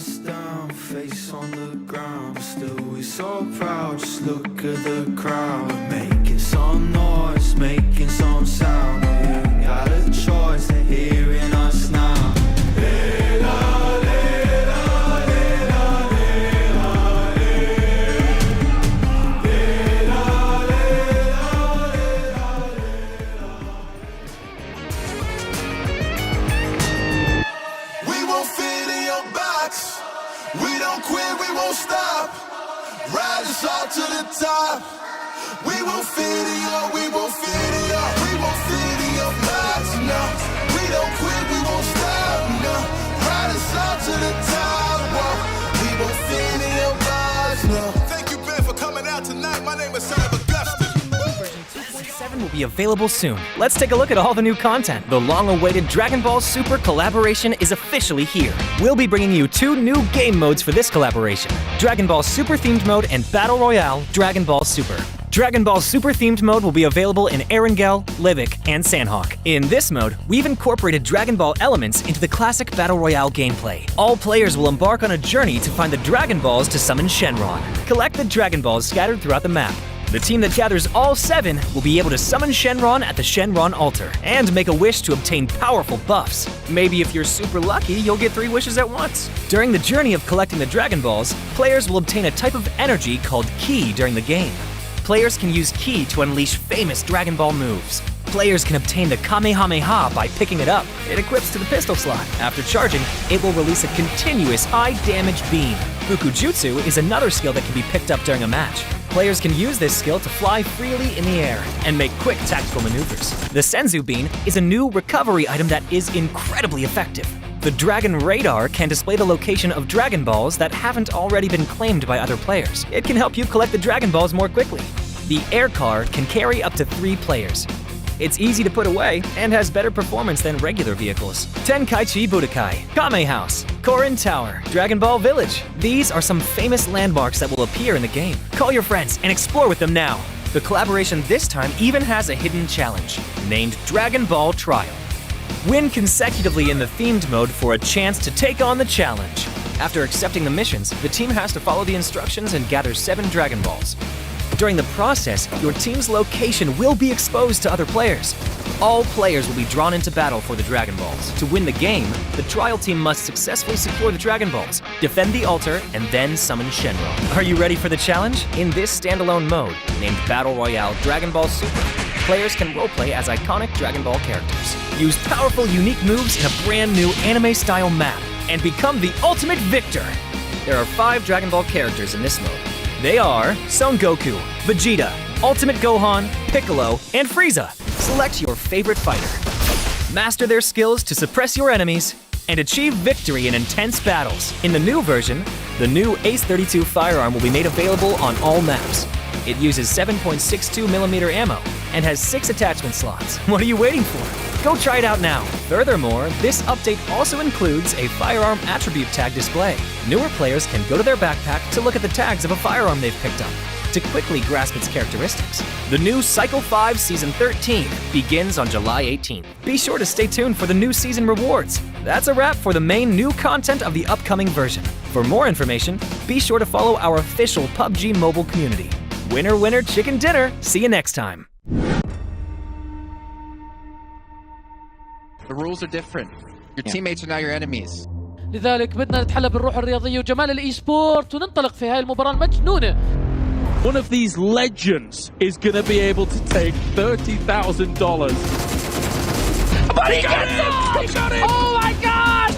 us down, face on the ground, but still we so proud. Just look at the crowd, making some noise, making some sound. We got a choice, they're hearing us now. To the top, we will fit it up, we will fit it up, we will fit it up max now. We don't quit, we won't stop now. Ride us out to the top, whoa. We will fit it up max now. Thank you, Ben, for coming out tonight. My name is Son of Augustus. Version 2.7 will be available soon. Let's take a look at all the new content. The long-awaited Dragon Ball Super collaboration is officially here. We'll be bringing you 2 new game modes for this collaboration: Dragon Ball Super themed mode and Battle Royale Dragon Ball Super. Dragon Ball Super themed mode will be available in Erangel, Livik, and Sandhawk. In this mode, we've incorporated Dragon Ball elements into the classic Battle Royale gameplay. All players will embark on a journey to find the Dragon Balls to summon Shenron. Collect the Dragon Balls scattered throughout the map. The team that gathers all 7 will be able to summon Shenron at the Shenron altar and make a wish to obtain powerful buffs. Maybe if you're super lucky, you'll get 3 wishes at once. During the journey of collecting the Dragon Balls, players will obtain a type of energy called Ki during the game. Players can use Ki to unleash famous Dragon Ball moves. Players can obtain the Kamehameha by picking it up. It equips to the pistol slot. After charging, it will release a continuous high-damage beam. Fukujutsu is another skill that can be picked up during a match. Players can use this skill to fly freely in the air and make quick tactical maneuvers. The Senzu Bean is a new recovery item that is incredibly effective. The Dragon Radar can display the location of Dragon Balls that haven't already been claimed by other players. It can help you collect the Dragon Balls more quickly. The Air Car can carry up to 3 players. It's easy to put away and has better performance than regular vehicles. Tenkaichi Budokai, Kame House, Korin Tower, Dragon Ball Village. These are some famous landmarks that will appear in the game. Call your friends and explore with them now. The collaboration this time even has a hidden challenge, named Dragon Ball Trial. Win consecutively in the themed mode for a chance to take on the challenge. After accepting the missions, the team has to follow the instructions and gather 7 Dragon Balls. During the process, your team's location will be exposed to other players. All players will be drawn into battle for the Dragon Balls. To win the game, the trial team must successfully secure the Dragon Balls, defend the altar, and then summon Shenron. Are you ready for the challenge? In this standalone mode, named Battle Royale Dragon Ball Super, players can roleplay as iconic Dragon Ball characters, use powerful, unique moves in a brand new anime-style map, and become the ultimate victor. There are 5 Dragon Ball characters in this mode. They are Son Goku, Vegeta, Ultimate Gohan, Piccolo, and Frieza. Select your favorite fighter. Master their skills to suppress your enemies and achieve victory in intense battles. In the new version, the new Ace 32 firearm will be made available on all maps. It uses 7.62mm ammo and has 6 attachment slots. What are you waiting for? Go try it out now. Furthermore, this update also includes a firearm attribute tag display. Newer players can go to their backpack to look at the tags of a firearm they've picked up to quickly grasp its characteristics. The new Cycle 5 Season 13 begins on July 18th. Be sure to stay tuned for the new season rewards. That's a wrap for the main new content of the upcoming version. For more information, be sure to follow our official PUBG mobile community. Winner, winner, chicken dinner. See you next time. The rules are different. Your teammates are now your enemies. لذلك بدنا نتحلى بالروح الرياضية وجمال الإي سبورت وننطلق في هاي المباراة المجنونة. One of these legends is going to be able to take $30,000. But he got it! Oh my God!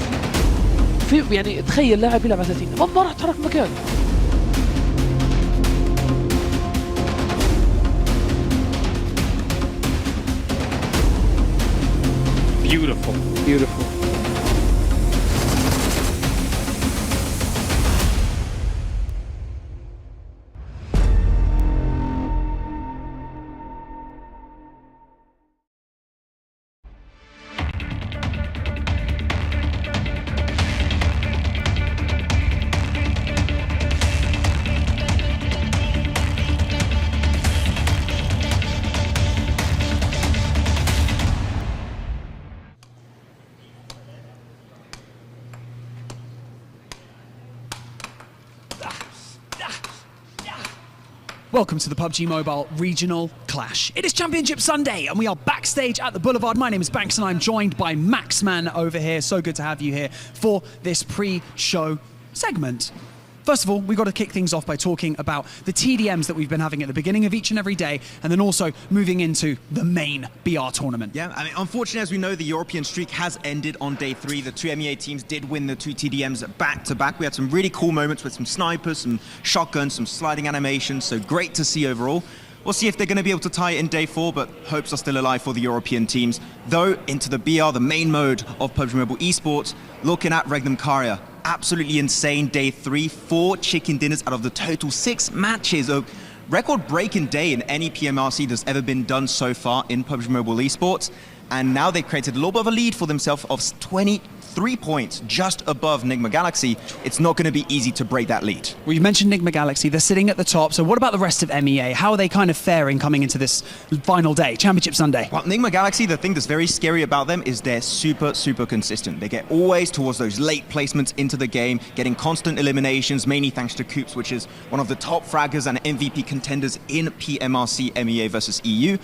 في يعني تخيل لاعب يلعب على 30 ما راح تحرك مكانه. Beautiful. Beautiful. Welcome to the PUBG Mobile Regional Clash. It is Championship Sunday and we are backstage at the Boulevard. My name is Banks and I'm joined by Maxman over here. So good to have you here for this pre-show segment. First of all, we've got to kick things off by talking about the TDMs that we've been having at the beginning of each and every day, and then also moving into the main BR tournament. Yeah, I mean, unfortunately, as we know, the European streak has ended on day 3. The two MEA teams did win the two TDMs back to back. We had some really cool moments with some snipers, some shotguns, some sliding animations, so great to see overall. We'll see if they're going to be able to tie it in day 4, but hopes are still alive for the European teams. Though, into the BR, the main mode of PUBG Mobile Esports, looking at REGNUM CARYA. Absolutely insane day 3, 4 chicken dinners out of the total 6 matches. A record-breaking day in any PMRC that's ever been done so far in PUBG Mobile Esports. And now they've created a little bit of a lead for themselves of 23 points, just above NIGMA Galaxy. It's not going to be easy to break that lead. Well, you mentioned NIGMA Galaxy, they're sitting at the top, so what about the rest of MEA? How are they kind of faring coming into this final day, Championship Sunday? Well, NIGMA Galaxy, the thing that's very scary about them is they're super consistent. They get always towards those late placements into the game, getting constant eliminations, mainly thanks to Coops, which is one of the top fraggers and MVP contenders in PMRC MEA versus EU.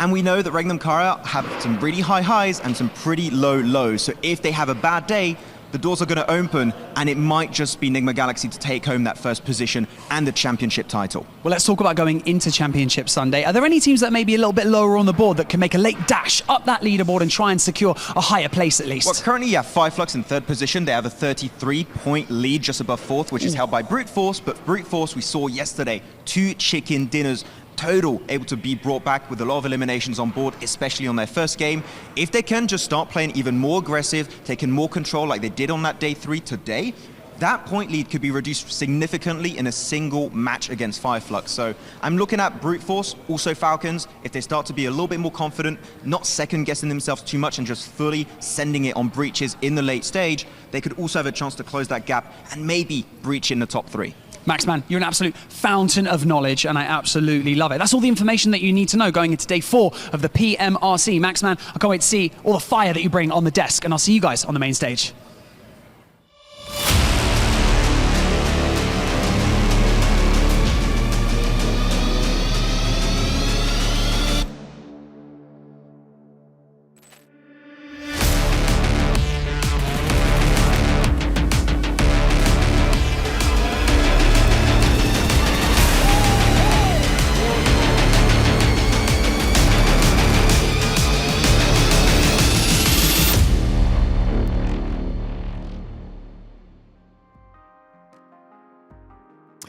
And we know that REGNUM CARYA have some really high highs and some pretty low lows. So if they have a bad day, the doors are going to open, and it might just be NIGMA Galaxy to take home that first position and the championship title. Well, let's talk about going into Championship Sunday. Are there any teams that may be a little bit lower on the board that can make a late dash up that leaderboard and try and secure a higher place at least? Well, currently you have FLUX in 3rd position. They have a 33-point lead just above 4th, which is held by Brute Force. But Brute Force, we saw yesterday, 2 chicken dinners total able to be brought back with a lot of eliminations on board, especially on their first game. If they can just start playing even more aggressive, taking more control like they did on that day 3 today, that point lead could be reduced significantly in a single match against FLUX. So I'm looking at Brute Force, also Falcons. If they start to be a little bit more confident, not second guessing themselves too much and just fully sending it on breaches in the late stage, they could also have a chance to close that gap and maybe breach in the top 3. Maxman, you're an absolute fountain of knowledge, and I absolutely love it. That's all the information that you need to know going into day 4 of the PMRC. Maxman, I can't wait to see all the fire that you bring on the desk, and I'll see you guys on the main stage.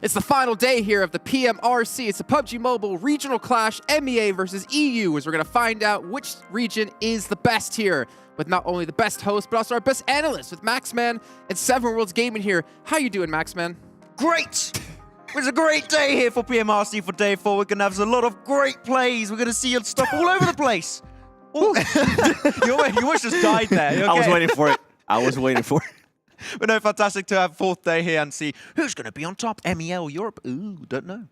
It's the final day here of the PMRC. It's a PUBG Mobile Regional Clash, MEA versus EU, as we're going to find out which region is the best here, with not only the best host, but also our best analyst, with Maxman and 7 Worlds Gaming here. How you doing, Maxman? Great! It's a great day here for PMRC for day 4. We're going to have a lot of great plays. We're going to see your stuff all over the place. You almost just died there. Okay? I was waiting for it. I was waiting for it. But no, fantastic to have 4th day here and see who's going to be on top. MEL Europe? Ooh, don't know.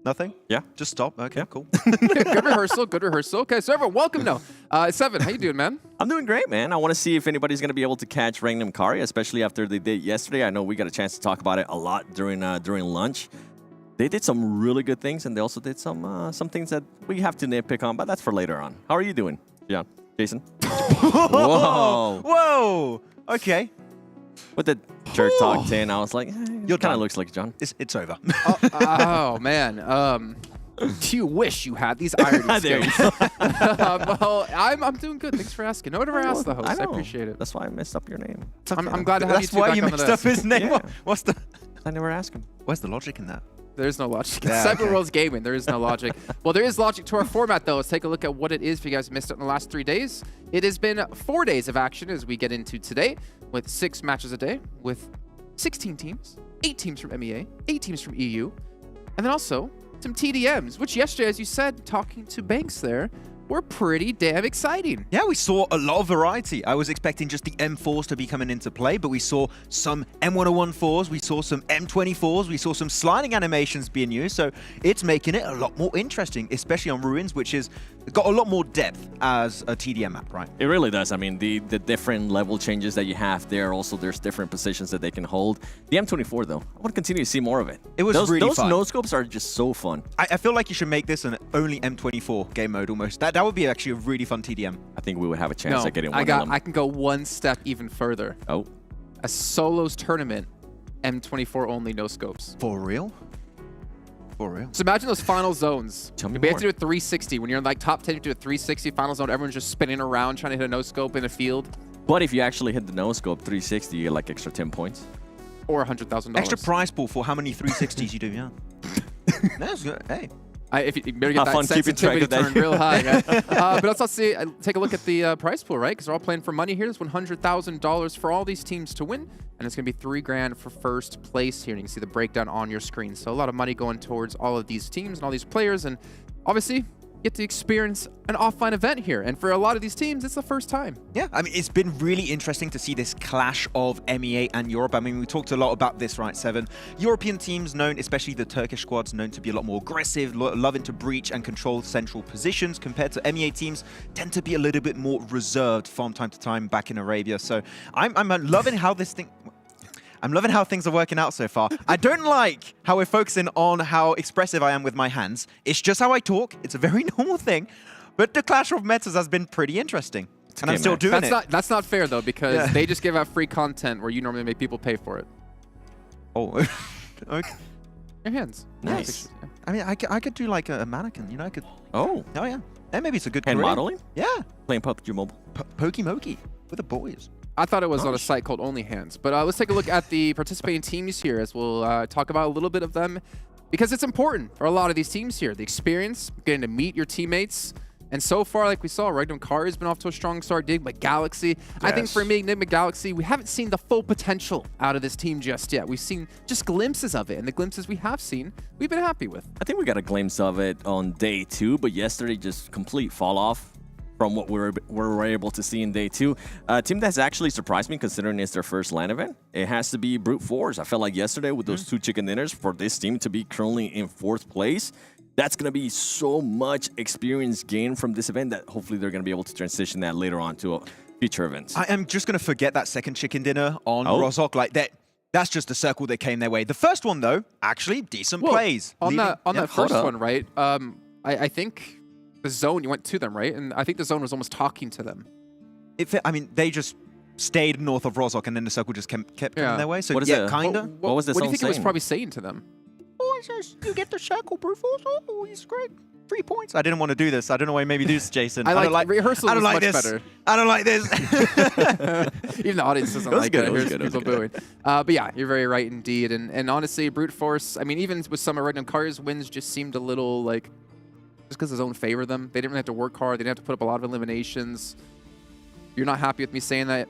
Nothing? Yeah. Just stop. Okay, cool. Good rehearsal, good rehearsal. Okay, so everyone, welcome now. 7, how you doing, man? I'm doing great, man. I want to see if anybody's going to be able to catch REGNUM CARYA, especially after they did yesterday. I know we got a chance to talk about it a lot during lunch. They did some really good things, and they also did some things that we have to nitpick on, but that's for later on. How are you doing, John? Jason? Whoa! Whoa! Okay. With the jerk talk 10, I was like, it kind of looks like John. It's over. Oh, man. Do you wish you had these irony skills? Well, I'm doing good. Thanks for asking. No one ever asked the host. I appreciate it. That's why I messed up your name. I'm glad to have you two back on the desk. That's why you messed up his name? Yeah. What's the... I never asked him. Where's the logic in that? There's no logic. Yeah, Cyber Worlds Gaming, there is no logic. Well, there is logic to our format, though. Let's take a look at what it is if you guys missed it in the last 3 days. It has been 4 days of action as we get into today, with 6 matches a day, with 16 teams, 8 teams from MEA, 8 teams from EU, and then also some TDMs, which yesterday, as you said, talking to Banks there, were pretty damn exciting. Yeah, we saw a lot of variety. I was expecting just the M4s to be coming into play, but we saw some M101-4s, we saw some M24s, we saw some sliding animations being used, so it's making it a lot more interesting, especially on Ruins, which has got a lot more depth as a TDM map, right? It really does. I mean, the different level changes that you have there, also there's different positions that they can hold. The M24, though, I want to continue to see more of it. It was really fun. Those no-scopes are just so fun. I feel like you should make this an only M24 game mode almost. That would be actually a really fun TDM. I think we would have a chance at getting one of them. I can go one step even further. Oh. A solos tournament, M24 only, no scopes. For real? For real? So imagine those final zones. Tell me We have more. to do a 360. When you're in like top 10, you do a 360 final zone. Everyone's just spinning around trying to hit a no scope in a field. But if you actually hit the no-scope 360, you get like extra 10 points. Or $100,000. Extra prize pool for how many 360s you do, yeah. That's good. Hey. If you better get Have that fun keeping track sensitivity of that. turned real high. But let's also see, take a look at the prize pool, right? Because they're all playing for money here. There's $100,000 for all these teams to win, and it's going to be $3 grand for first place here. And you can see the breakdown on your screen. So a lot of money going towards all of these teams and all these players, and obviously get to experience an offline event here. And for a lot of these teams, it's the first time. Yeah, I mean, it's been really interesting to see this clash of MEA and Europe. I mean, we talked a lot about this, right, Seven? European teams known, especially the Turkish squads, known to be a lot more aggressive, loving to breach and control central positions, compared to MEA teams tend to be a little bit more reserved from time to time back in Arabia. So I'm loving how this thing... I'm loving how things are working out so far. I don't like how we're focusing on how expressive I am with my hands. It's just how I talk. It's a very normal thing. But the clash of metas has been pretty interesting. And I'm still doing it. That's not fair, though, because they just give out free content where you normally make people pay for it. Oh, okay. Your hands. Nice. Yeah. I mean, I could do like a mannequin, you know? I could. Oh. Oh, yeah. And maybe it's a good Hand career. modeling? Yeah. Playing PUBG Mobile. Pokey-mokey with the boys. I thought it was on a site called Only Hands. But let's take a look at the participating teams here as we'll talk about a little bit of them because it's important for a lot of these teams here. The experience, getting to meet your teammates. And so far, like we saw, REGNUM CARYA has been off to a strong start. NIGMA Galaxy. Yes. I think for me, NIGMA Galaxy, we haven't seen the full potential out of this team just yet. We've seen just glimpses of it. And the glimpses we have seen, we've been happy with. I think we got a glimpse of it on day 2, but yesterday just complete fall off from what we were able to see in day 2. A team that's actually surprised me considering it's their first LAN event, it has to be Brute Force. I felt like yesterday with those 2 chicken dinners for this team to be currently in 4th place, that's going to be so much experience gained from this event that hopefully they're going to be able to transition that later on to future events. I am just going to forget that second chicken dinner on Rozhok. Like that. That's just a circle that came their way. The first one, though, actually decent plays. On that first one, right? I think the zone, you went to them, right? And I think the zone was almost talking to them. I mean, they just stayed north of Rozhok, and then the circle just kept coming their way. So, yeah, kind of. What was the What do zone you think it was saying? probably saying to them? Oh, it's just, you get the circle, Brute Force. Oh, he's great. 3 points. I didn't want to do this. I don't know why you made me do this, Jason. I like rehearsal. I don't was like much this. better. I don't like this. Even the audience doesn't like it. Here's people booing. But yeah, you're very right indeed. And honestly, Brute Force, I mean, even with some of REGNUM CARYA's wins, just seemed a little like, just because his own favor them. They didn't really have to work hard. They didn't have to put up a lot of eliminations. You're not happy with me saying that?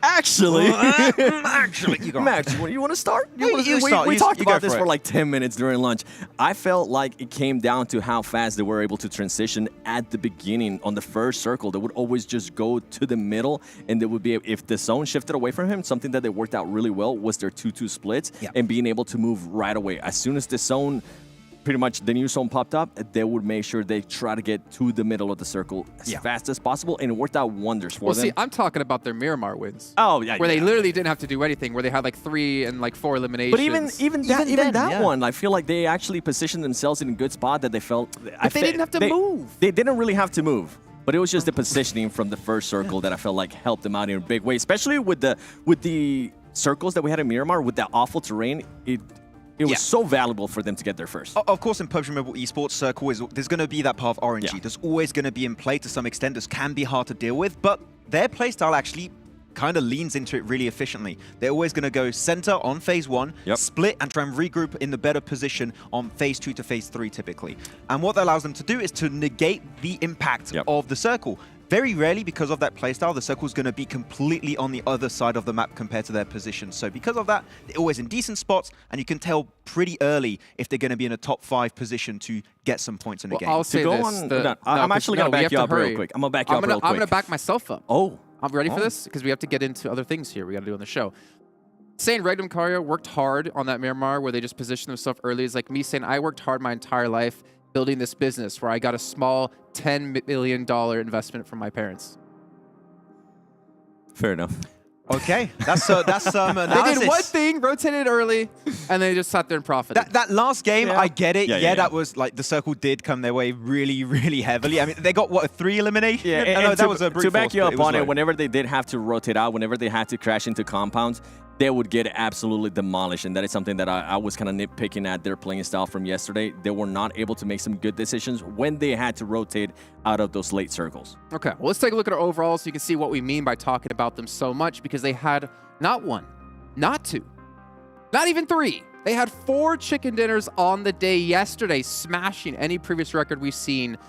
Actually, you go. Max, you want to start? You start. We talked you go about this for for it. like 10 minutes during lunch. I felt like it came down to how fast they were able to transition at the beginning on the first circle. They would always just go to the middle, and they would be, if the zone shifted away from him, something that they worked out really well was their 2-2 splits and being able to move right away. As soon as the zone, pretty much the new zone popped up, they would make sure they try to get to the middle of the circle as fast as possible, and it worked out wonders for them. Well, see, I'm talking about their Miramar wins. Oh, yeah. Where they literally didn't have to do anything, where they had like 3 and like 4 eliminations. But even that one, I feel like they actually positioned themselves in a good spot that they felt... But they didn't have to move. They didn't really have to move. But it was just the positioning from the first circle that I felt like helped them out in a big way, especially with the circles that we had in Miramar, with that awful terrain. It was so valuable for them to get there first. Of course, in PUBG Mobile Esports, Circle there's going to be that part of RNG. There's always going to be in play to some extent. This can be hard to deal with, but their playstyle actually kind of leans into it really efficiently. They're always going to go center on phase 1, split, and try and regroup in the better position on phase 2 to phase 3 typically. And what that allows them to do is to negate the impact of the circle. very rarely, because of that playstyle, the circle's going to be completely on the other side of the map compared to their position. So because of that, they're always in decent spots, and you can tell pretty early if they're going to be in a top 5 position to get some points in the game. I'll say this. I'm actually going to back you up real quick. I'm going to back you up real quick. I'm going to back myself up. Oh. I'm ready for this because we have to get into other things here we got to do on the show. Saying REGNUM CARYA worked hard on that Miramar where they just positioned themselves early is like me saying I worked hard my entire life building this business where I got a small $10 million investment from my parents. Fair enough. Okay, that's some analysis. They did one thing, rotated early, and they just sat there and profited. That last game, I get it. Yeah, that was like the circle did come their way really, really heavily. I mean, they got, what, a 3 elimination? Yeah, and that was a brute to back force, you up on low. it, whenever they did have to rotate out, whenever they had to crash into compounds, they would get absolutely demolished. And that is something that I was kind of nitpicking at their playing style from yesterday. They were not able to make some good decisions when they had to rotate out of those late circles. Okay, well, let's take a look at our overall so you can see what we mean by talking about them so much, because they had not 1, not 2, not even 3. They had 4 chicken dinners on the day yesterday, smashing any previous record we've seen,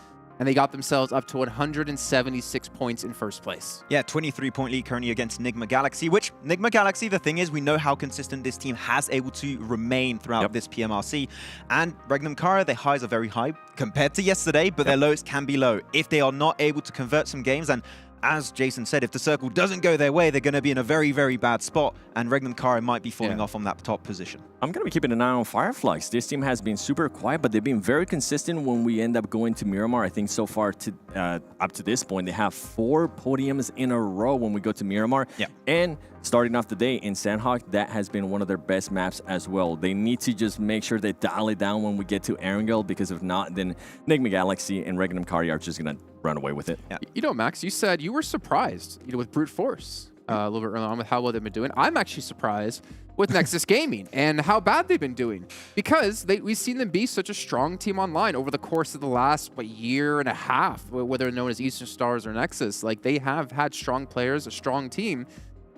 and they got themselves up to 176 points in first place. Yeah, 23-point lead currently against NIGMA Galaxy, which NIGMA Galaxy, the thing is, we know how consistent this team has able to remain throughout this PMRC. And REGNUM CARYA, their highs are very high compared to yesterday, but their lows can be low. If they are not able to convert some games, and as Jason said, if the circle doesn't go their way, they're going to be in a very, very bad spot, and REGNUM CARYA might be falling off on that top position. I'm going to be keeping an eye on FLUX. This team has been super quiet, but they've been very consistent when we end up going to Miramar. I think so far, up to this point, they have 4 podiums in a row when we go to Miramar. Yeah. And starting off the day in Sandhawk, that has been one of their best maps as well. They need to just make sure they dial it down when we get to Erangel, because if not, then NIGMA Galaxy and REGNUM CARYA are just going to run away with it. Yeah. You know, Max, you said you were surprised, with brute force a little bit early on with how well they've been doing. I'm actually surprised with Nexus Gaming and how bad they've been doing, because we've seen them be such a strong team online over the course of the last year and a half, whether known as Eastern Stars or Nexus. Like, they have had strong players, a strong team,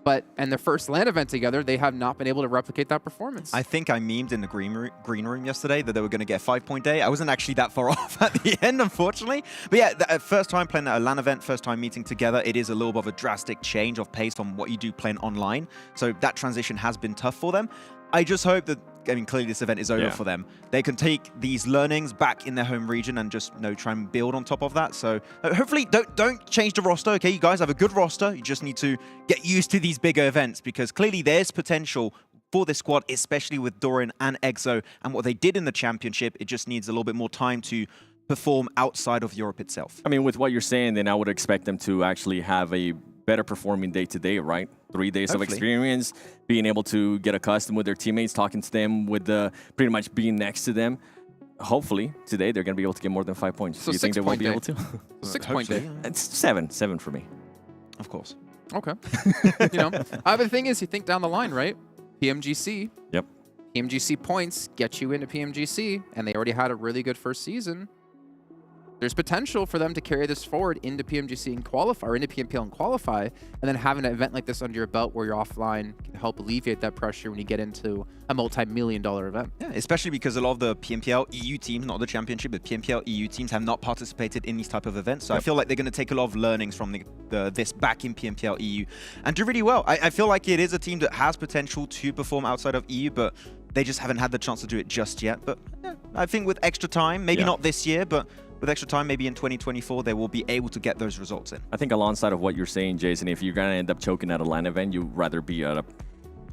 but in their first LAN event together, they have not been able to replicate that performance. I think I memed in the green room yesterday that they were going to get a 5-point day. I wasn't actually that far off at the end, unfortunately. But yeah, first time playing at a LAN event, first time meeting together, it is a little bit of a drastic change of pace from what you do playing online. So that transition has been tough for them. I just hope that, I mean, clearly this event is over for them. They can take these learnings back in their home region and just, try and build on top of that. So hopefully don't change the roster, okay? You guys have a good roster. You just need to get used to these bigger events, because clearly there's potential for this squad, especially with Dorian and Exo and what they did in the championship. It just needs a little bit more time to perform outside of Europe itself. I mean, with what you're saying, then I would expect them to actually have a better performing day-to-day, right? 3 days of experience, being able to get accustomed with their teammates, talking to them, with pretty much being next to them. Hopefully, today they're going to be able to get more than 5 points. So do you think they will be able to? 6-point day. It's 7 for me. Of course. Okay. But the thing is, you think down the line, right? PMGC. Yep. PMGC points get you into PMGC, and they already had a really good first season. There's potential for them to carry this forward into PMGC and qualify, or into PMPL and qualify, and then having an event like this under your belt where you're offline can help alleviate that pressure when you get into a multi-million-dollar event. Yeah, especially because a lot of the PMPL EU teams, not the championship, but PMPL EU teams have not participated in these type of events. So I feel like they're going to take a lot of learnings from this back in PMPL EU and do really well. I feel like it is a team that has potential to perform outside of EU, but they just haven't had the chance to do it just yet. But yeah, I think with extra time, maybe not this year, but with extra time, maybe in 2024, they will be able to get those results in. I think alongside of what you're saying, Jason, if you're going to end up choking at a LAN event, you'd rather be at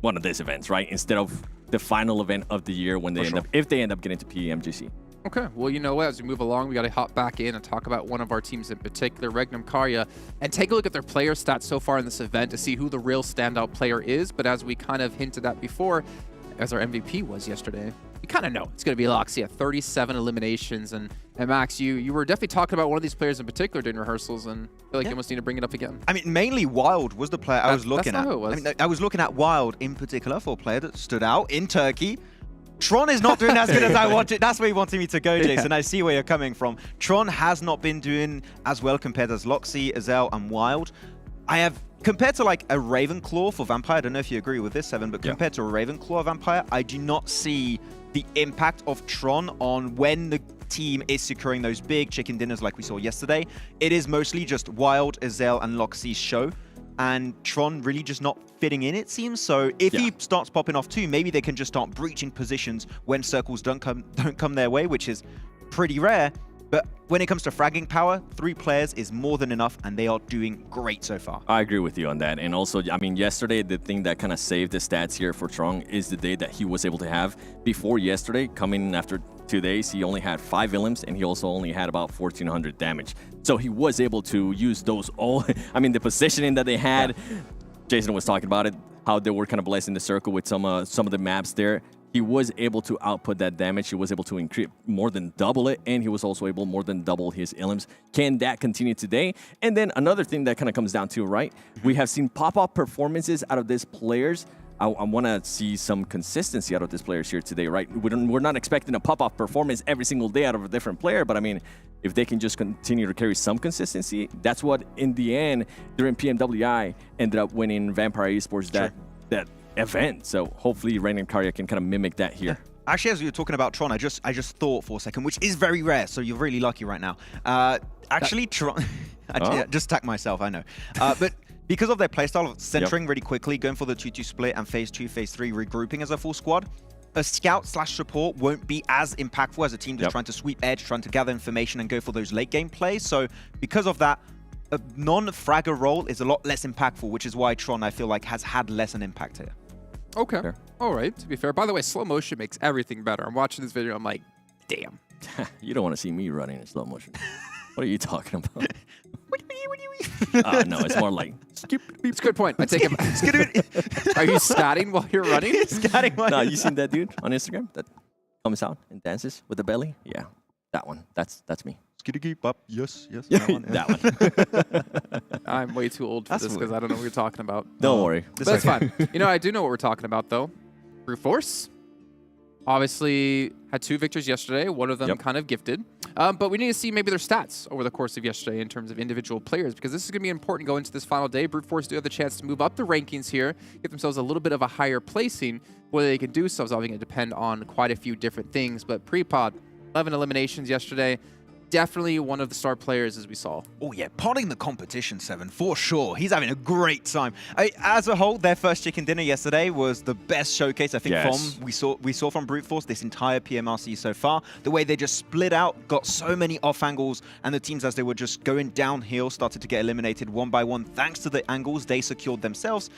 one of these events, right? Instead of the final event of the year when they if they end up getting to PMGC. Okay, well, you know what? As we move along, we got to hop back in and talk about one of our teams in particular, REGNUM CARYA, and take a look at their player stats so far in this event to see who the real standout player is. But as we kind of hinted at before, as our MVP was yesterday, you kind of know it's going to be Loxia, 37 eliminations. And Max, you were definitely talking about one of these players in particular during rehearsals, and I feel like you almost need to bring it up again. I mean, mainly Wild was the player I was looking at. That's not who it was. I mean, I was looking at Wild in particular for a player that stood out in Turkey. Tron is not doing as good as I wanted. That's where you wanted me to go, Jason. I see where you're coming from. Tron has not been doing as well compared as Loxi, Azel, and Wild. I have, compared to like a Ravenclaw for Vampire, I don't know if you agree with this, Seven, but compared to a Ravenclaw Vampire, I do not see the impact of Tron on when the team is securing those big chicken dinners like we saw yesterday. It is mostly just Wild, Azel, and Loxy's show. And Tron really just not fitting in, it seems. So if he starts popping off too, maybe they can just start breaching positions when circles don't come their way, which is pretty rare. But when it comes to fragging power, 3 players is more than enough, and they are doing great so far. I agree with you on that. And also, I mean, yesterday, the thing that kind of saved the stats here for Tron is the day that he was able to have. Before yesterday, coming after 2 days, he only had 5 illims, and he also only had about 1,400 damage. So he was able to use those all. I mean, the positioning that they had, Jason was talking about it, how they were kind of blessing the circle with some of the maps there. He was able to output that damage. He was able to increase more than double it, and he was also able more than double his illims. Can that continue today? And then another thing that kind of comes down to, right? We have seen pop-up performances out of these players. I want to see some consistency out of these players here today, right? We're not expecting a pop-up performance every single day out of a different player, but I mean, if they can just continue to carry some consistency, that's what, in the end, during PMWI, ended up winning Vampire Esports that event. So hopefully REGNUM CARYA can kind of mimic that here. Actually, as you were talking about Tron, I just thought for a second, which is very rare, so you're really lucky right now. Actually, Tron... just attack myself, I know. But because of their playstyle of centering really quickly, going for the 2-2 split and phase 2, phase 3 regrouping as a full squad, a scout/support won't be as impactful as a team just trying to sweep edge, trying to gather information and go for those late game plays. So because of that, a non-fragger role is a lot less impactful, which is why Tron, I feel like, has had less an impact here. Okay. Fair. All right. To be fair. By the way, slow motion makes everything better. I'm watching this video. I'm like, damn. You don't want to see me running in slow motion. What are you talking about? No, it's more like... It's a good point. I take it. Are you scatting while you're running? Scatting. No, you seen that dude on Instagram that comes out and dances with the belly? Yeah, that one. That's me. Yes. That one. That one. I'm way too old for this because I don't know what you're talking about. Don't worry. But that's fine. You know, I do know what we're talking about, though. Brute Force. Obviously, had 2 victories yesterday. One of them kind of gifted. But we need to see maybe their stats over the course of yesterday in terms of individual players, because this is going to be important going into this final day. Brute Force do have the chance to move up the rankings here, get themselves a little bit of a higher placing. Whether they can do so is obviously going to depend on quite a few different things. But pre-pod, 11 eliminations yesterday. Definitely one of the star players, as we saw. Oh yeah, potting the competition, 7, for sure. He's having a great time. As a whole, their first chicken dinner yesterday was the best showcase, I think, we saw from Brute Force this entire PMRC so far. The way they just split out, got so many off angles, and the teams, as they were just going downhill, started to get eliminated one by one. Thanks to the angles they secured themselves,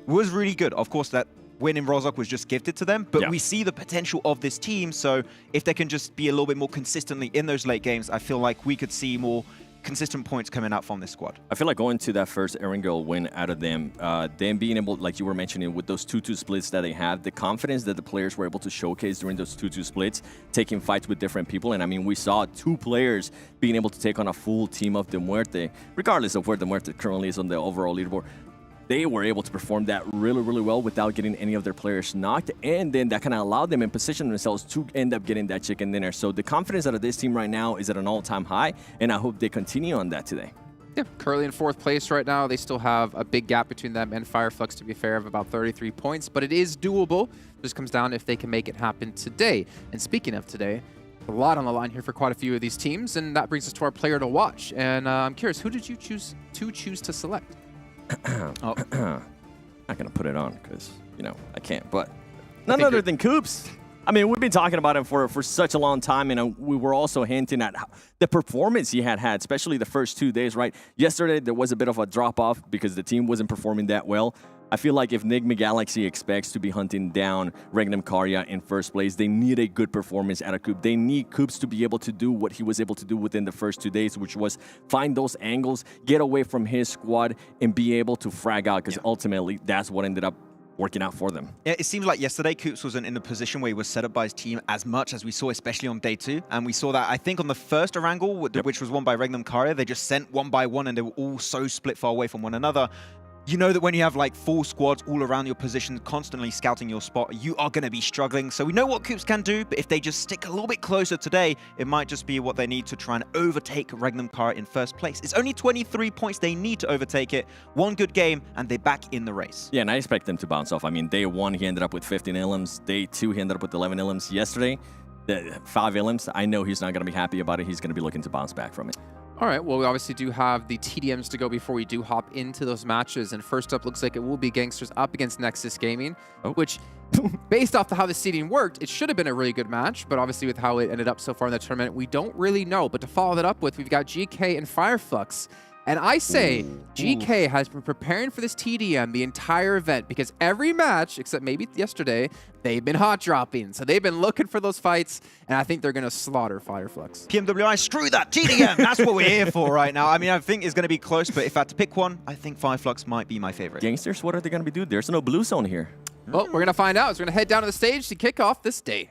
was really good. Of course, that win in Rozhok was just gifted to them, but we see the potential of this team. So if they can just be a little bit more consistently in those late games, I feel like we could see more consistent points coming out from this squad. I feel like going to that first Erangel win out of them, them being able, like you were mentioning, with those 2-2 splits that they have, the confidence that the players were able to showcase during those 2-2 splits, taking fights with different people. And I mean, we saw 2 players being able to take on a full team of the MUERTE, regardless of where the MUERTE currently is on the overall leaderboard. They were able to perform that really, really well without getting any of their players knocked. And then that kind of allowed them and positioned themselves to end up getting that chicken dinner. So the confidence out of this team right now is at an all-time high, and I hope they continue on that today. Yeah, currently in 4th place right now. They still have a big gap between them and FLUX, to be fair, of about 33 points. But it is doable. It just comes down if they can make it happen today. And speaking of today, a lot on the line here for quite a few of these teams. And that brings us to our player to watch. And I'm curious, who did you choose to select? Not gonna put it on because, you know, I can't, but none other than Coops. I mean, we've been talking about him for such a long time, and we were also hinting at the performance he had, especially the first 2 days, right? Yesterday, there was a bit of a drop-off because the team wasn't performing that well. I feel like if NIGMA Galaxy expects to be hunting down REGNUM CARYA in first place, they need a good performance out of Coop. They need Coops to be able to do what he was able to do within the first 2 days, which was find those angles, get away from his squad, and be able to frag out, because ultimately that's what ended up working out for them. Yeah, it seems like yesterday Coops wasn't in a position where he was set up by his team as much as we saw, especially on day 2. And we saw that, I think, on the first Erangel, which was won by REGNUM CARYA, they just sent one by one and they were all so split far away from one another. You know that when you have like 4 squads all around your position, constantly scouting your spot, you are going to be struggling. So we know what Coops can do, but if they just stick a little bit closer today, it might just be what they need to try and overtake REGNUM CARYA in first place. It's only 23 points they need to overtake it. One good game, and they're back in the race. Yeah, and I expect them to bounce off. I mean, day 1, he ended up with 15 illims. Day 2, he ended up with 11 illims. Yesterday, the 5 elims, I know he's not going to be happy about it. He's going to be looking to bounce back from it. All right, well, we obviously do have the TDMs to go before we do hop into those matches. And first up, looks like it will be GANGSTERS up against NEXUS Gaming, which, based off how the seeding worked, it should have been a really good match. But obviously, with how it ended up so far in the tournament, we don't really know. But to follow that up with, we've got GEEKAY and FLUX. And I say GEEKAY has been preparing for this TDM the entire event because every match, except maybe yesterday, they've been hot dropping. So they've been looking for those fights, and I think they're going to slaughter FLUX. PMWI, screw that TDM. That's what we're here for right now. I mean, I think it's going to be close, but if I had to pick one, I think FLUX might be my favorite. GANGSTERS, what are they going to be doing? There's no blue zone here. Well, we're going to find out. So we're going to head down to the stage to kick off this day.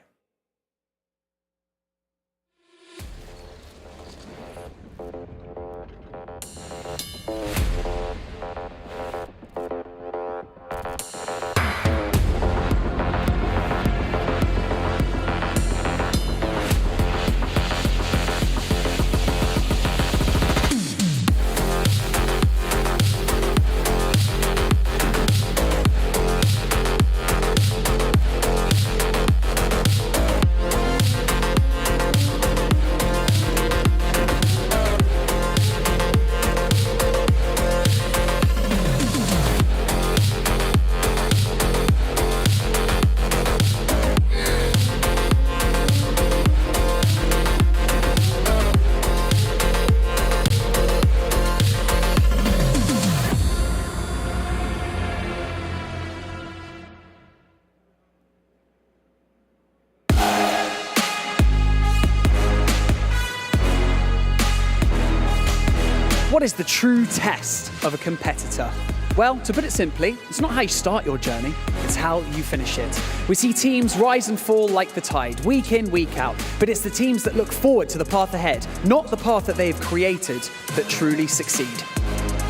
What is the true test of a competitor? Well, to put it simply, it's not how you start your journey, it's how you finish it. We see teams rise and fall like the tide, week in, week out, but it's the teams that look forward to the path ahead, not the path that they've created, that truly succeed.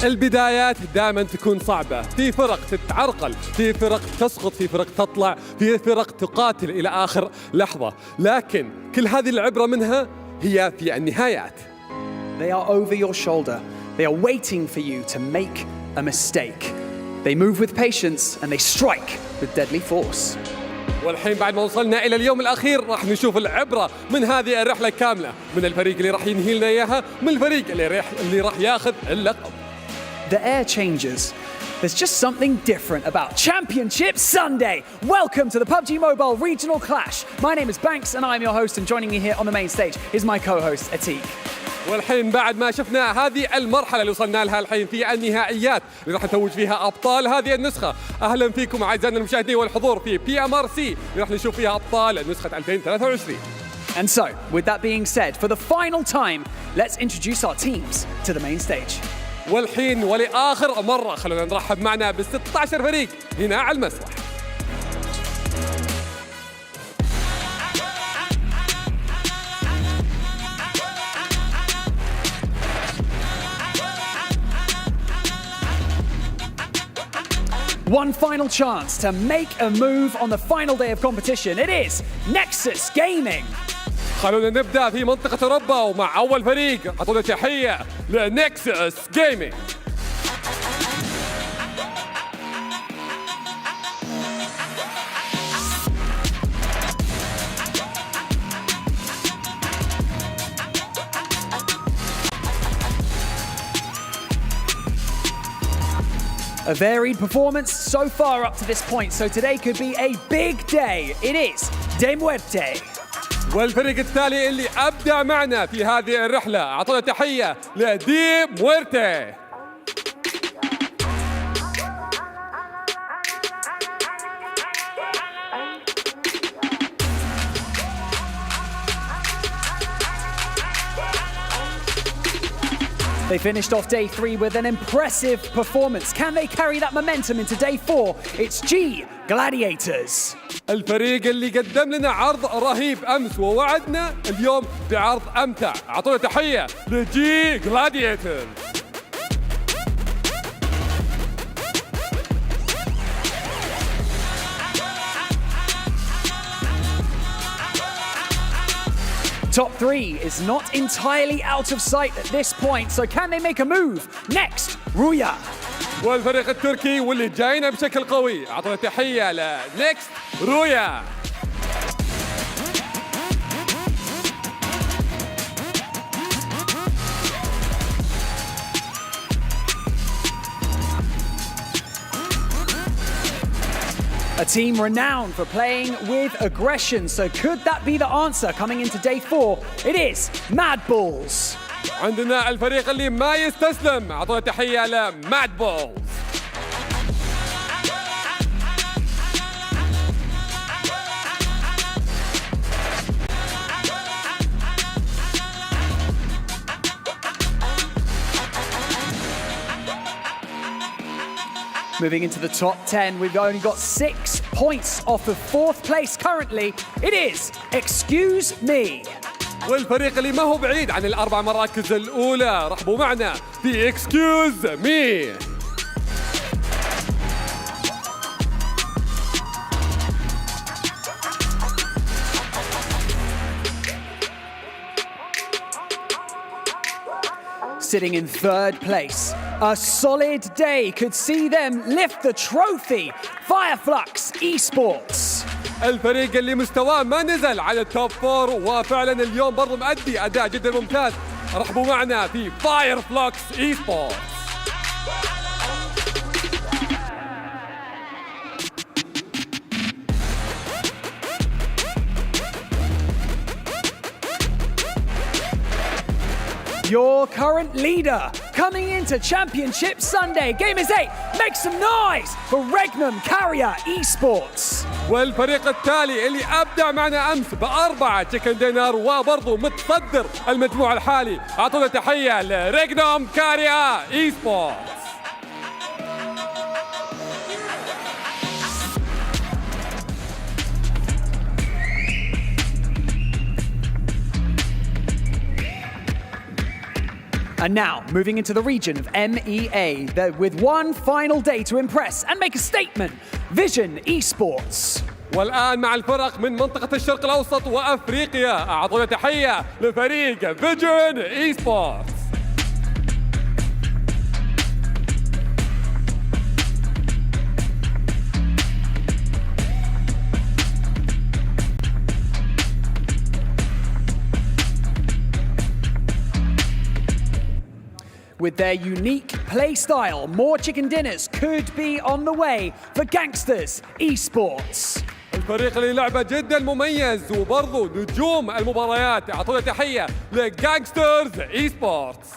البدايات دائما تكون صعبة، في فرق تتعرقل، في فرق تسقط، في فرق تطلع، في فرق تقاتل إلى آخر لحظة، لكن كل هذه العبرة منها هي في النهايات. They are over your shoulder. They are waiting for you to make a mistake. They move with patience and they strike with deadly force. والحين بعد ما وصلنا إلى اليوم الأخير راح نشوف العبرة من هذه الرحلة كاملة، من الفريق اللي راح ينهي لنا إياها، من الفريق اللي راح ياخذ اللقب. The air changes. There's just something different about Championship Sunday. Welcome to the PUBG Mobile Regional Clash. My name is Banks and I'm your host, and joining me here on the main stage is my co-host, Atik. والحين بعد ما شفنا هذه المرحلة اللي وصلنا لها الحين في النهائيات اللي راح نتوج فيها أبطال هذه النسخة. أهلا فيكم أعزائنا المشاهدين والحضور في PMRC اللي راح نشوف فيها أبطال نسخة 2023. And so, with that being said, for the final time, let's introduce our teams to the main stage. والحين ولآخر مرة خلونا نرحب معنا ب16 فريق هنا على المسرح. One final chance to make a move on the final day of competition. It is NEXUS Gaming. خلونا نبدأ في منطقة أوروبا ومع أول فريق. أعطونا تحية لنكسس جيمنج. A varied performance so far up to this point, so today could be a big day. It is MUERTE. والفريق التالي اللي أبدع معنا في هذه الرحلة. أعطونا تحية لمويرتي. They finished off day 3 with an impressive performance. Can they carry that momentum into day 4? It's G.GLADIATORS. الفريق اللي قدم لنا عرض رهيب أمس ووعدنا اليوم بعرض أمتع. أعطونا تحية لG.GLADIATORS. Top 3 is not entirely out of sight at this point, so can they make a move? Next, RÜYA. والفريق التركي واللي جاينا بشكل قوي. أعطونا تحية لنكست RÜYA. A team renowned for playing with aggression. So could that be the answer coming into day 4? It is MADBULLS. عندنا الفريق اللي ما يستسلم، اعطونا تحية لمادبولز. Moving into the top 10, we've only got 6 points off of 4th place currently. It is Excuse Me. والفريق اللي ما هو بعيد عن ال4 مراكز الأولى، رحبوا معنا في Excuse Me. Sitting in 3rd place. A solid day could see them lift the trophy via FLUX Esports. الفريق اللي مستواه ما نزل على التوب 4 وفعلا اليوم برضو مؤدي أداء جدا ممتاز. رحبوا معنا في فلوكس Esports. Your current leader coming into Championship Sunday. Gamers8, make some noise for REGNUM CARYA Esports. والفريق التالي اللي أبدع معنا أمس ب4 تشيكن دينار وبرضه متصدر المجموع الحالي. أعطونا تحية لريجنوم كاريا Esports. And now, moving into the region of MEA, with one final day to impress and make a statement, Vision Esports. والآن مع الفرق من منطقة الشرق الأوسط وأفريقيا، أعطونا تحية لفريق فيجن Esports. With their unique play style, more chicken dinners could be on the way for GANGSTERS Esports. الفريق اللي لعبه جدا مميز وبرضه نجوم المباريات، اعطونا تحيه لجانجسترز Esports.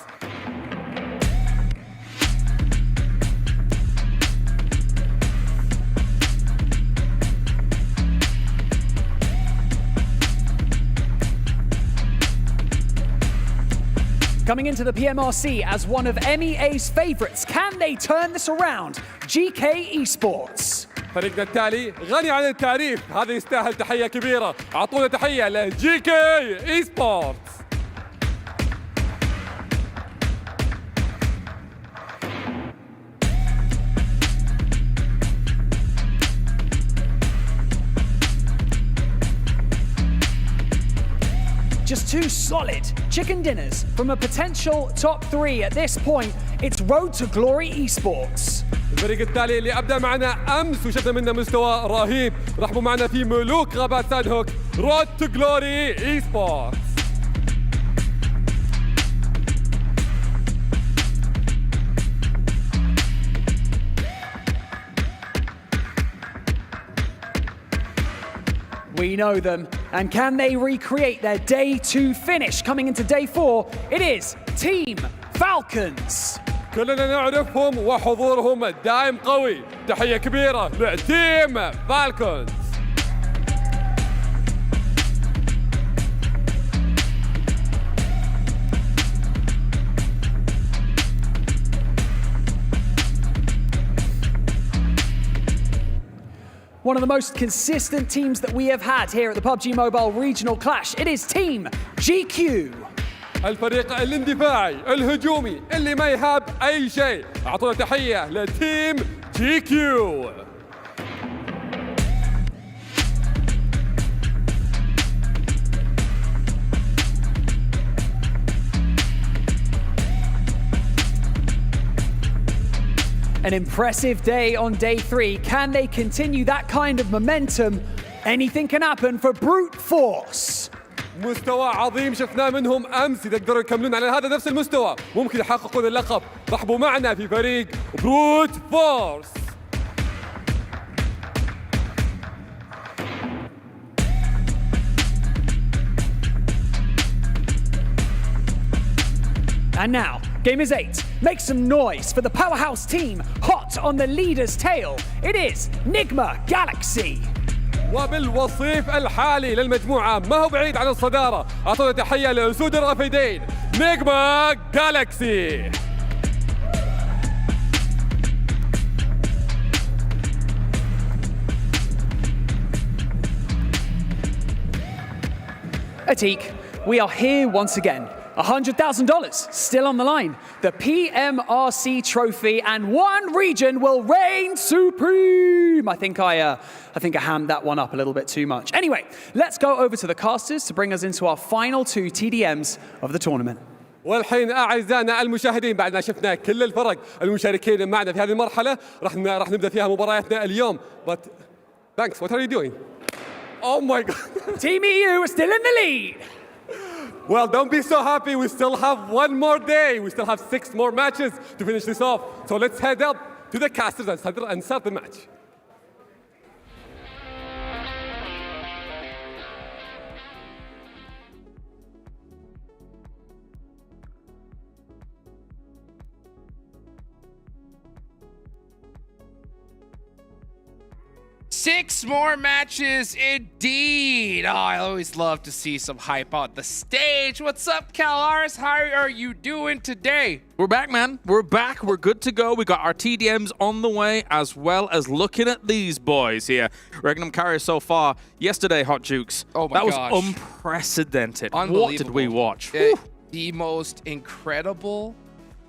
Coming into the PMRC as one of MEA's favorites, can they turn this around? GEEKAY Esports. فريقنا التالي غني عن التعريف، هذا يستاهل تحية كبيرة، أعطونا تحية لGEEKAY Esports. Just 2 solid chicken dinners from a potential top 3 at this point. It's Road to Glory Esports. الفريق التالي اللي أبدأ معنا أمس وشفنا منه مستوى رهيب، رحبوا معنا في ملوك غابات ساند هوك Road to Glory Esports. We know them, and can they recreate their day 2 finish coming into day 4? It is Team FALCONS. كلنا نعرفهم وحضورهم دائم قوي، تحية كبيرة لتيم فالكونز. One of the most consistent teams that we have had here at the PUBG Mobile Regional Clash. It is Team GQ. الفريق الاندفاعي الهجومي اللي ما يهاب أي شيء، أعطونا تحية لتيم GQ. An impressive day on day 3. Can they continue that kind of momentum? Anything can happen for Brute Force. مستوى عظيم شفناه منهم أمس، إذا قدروا يكملون على هذا نفس المستوى ممكن يحققون اللقب. رحبوا معنا في فريق بروت فورس. And now, Gamers8, make some noise for the powerhouse team hot on the leader's tail. It is NIGMA Galaxy. وبالوصيف الحالي للمجموعة ما هو بعيد عن الصدارة. أعطونا تحية لأسود الرافدين نيجما جالاكسي. Atik, we are here once again. $100,000 still on the line. The PMRC trophy, and one region will reign supreme. I think I hammed that one up a little bit too much. Anyway, let's go over to the casters to bring us into our final 2 TDMs of the tournament. والحين أعزائنا المشاهدين بعد ما شفنا كل الفرق المشاركين معنا في هذه المرحلة راح نبدأ فيها مبارياتنا اليوم. But thanks. What are you doing? Oh my God. Team EU is still in the lead. Well, don't be so happy. We still have one more day. We still have 6 more matches to finish this off. So let's head up to the casters and start the match. Six more matches indeed. Oh, I always love to see some hype on the stage. What's up, CalRs? How are you doing today? We're back, man. We're back. We're good to go. We got our TDMs on the way, as well as looking at these boys here. REGNUM CARYA so far. Yesterday, Hot Jukes. Oh my gosh. That was unprecedented. Unbelievable. What did we watch? The most incredible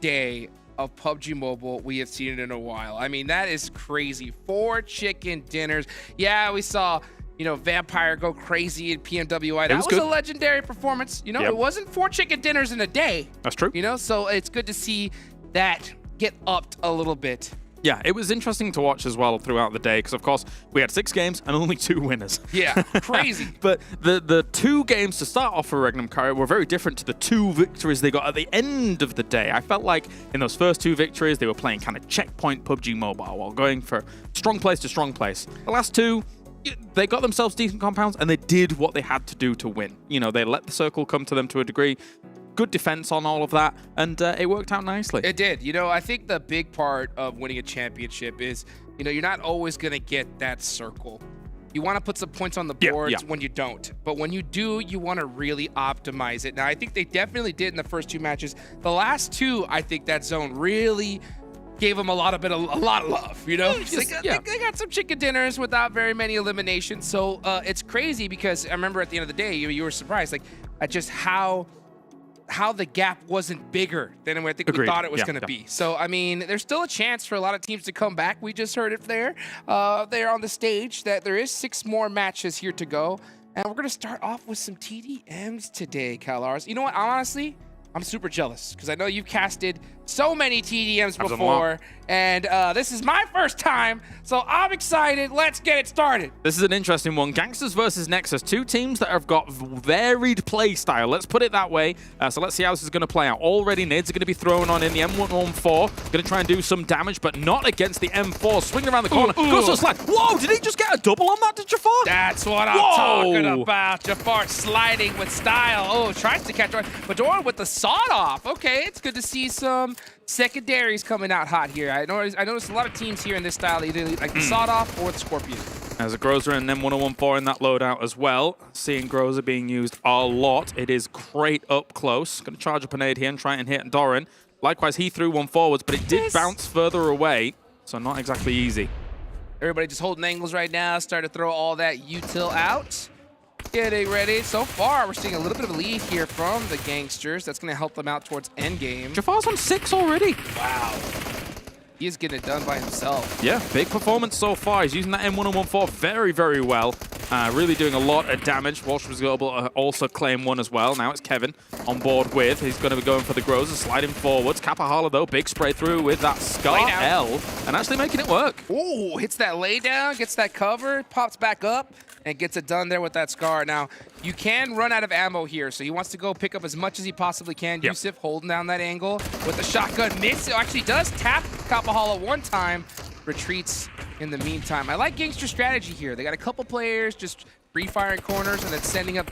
day of PUBG Mobile we have seen it in a while. I mean, that is crazy. 4 chicken dinners. Yeah, we saw, you know, Vampire go crazy in PMWI. That was a legendary performance. You know, it wasn't 4 chicken dinners in a day. That's true. You know, so it's good to see that get upped a little bit. Yeah, it was interesting to watch as well throughout the day because, of course, we had 6 games and only 2 winners. Yeah, crazy. But the 2 games to start off for REGNUM CARYA were very different to the 2 victories they got at the end of the day. I felt like in those first 2 victories, they were playing kind of checkpoint PUBG Mobile while going for strong place to strong place. The last 2, they got themselves decent compounds and they did what they had to do to win. You know, they let the circle come to them to a degree. Good defense on all of that, and it worked out nicely. It did. You know, I think the big part of winning a championship is, you know, you're not always going to get that circle. You want to put some points on the boards when you don't. But when you do, you want to really optimize it. Now, I think they definitely did in the first 2 matches. The last 2, I think that zone really gave them a lot of love, you know? They got some chicken dinners without very many eliminations. So it's crazy because I remember at the end of the day, you were surprised like at just how the gap wasn't bigger than I think we thought it was going to be. So, I mean, there's still a chance for a lot of teams to come back. We just heard it there on the stage that there is 6 more matches here to go. And we're going to start off with some TDMs today, CalRs. You know what? Honestly, I'm super jealous because I know you've casted so many TDMs before, and this is my first time, so I'm excited. Let's get it started. This is an interesting one. GANGSTERS versus NEXUS, 2 teams that have got varied play style. Let's put it that way. So let's see how this is going to play out. Already Nids are going to be thrown on in the M114. Going to try and do some damage, but not against the M4. Swinging around the corner. Goes to a slide. Whoa, did he just get a double on that to Jafar? That's what I'm talking about. Jafar sliding with style. Oh, tries to catch one. But Doran with the sawed off. Okay, it's good to see some secondaries coming out hot here. I noticed a lot of teams here in this style, either like the sawed off or the Scorpion. As a Groza and M1014 in that loadout as well. Seeing Groza being used a lot. It is Crate up close. Going to charge up a nade here and try and hit Doran. Likewise, he threw one forwards, but it did bounce further away, so not exactly easy. Everybody just holding angles right now. Start to throw all that util out. Getting ready. So far, we're seeing a little bit of a lead here from the GANGSTERS. That's going to help them out towards endgame. Jafar's on 6 already. Wow. He is getting it done by himself. Yeah, big performance so far. He's using that M1014 very, very well. Really doing a lot of damage. Walsh was able to also claim one as well. Now it's Kevin on board with. He's going to be going for the Groza, sliding forwards. Kapahala, though, big spray through with that Scar L and actually making it work. Ooh, hits that lay down, gets that cover, pops back up, and gets it done there with that Scar. Now, you can run out of ammo here, so he wants to go pick up as much as he possibly can. Yep. Yusuf holding down that angle with the shotgun. Miss, actually does tap Kapahala one time, retreats in the meantime. I like GANGSTER strategy here. They got a couple players just free firing corners and then sending up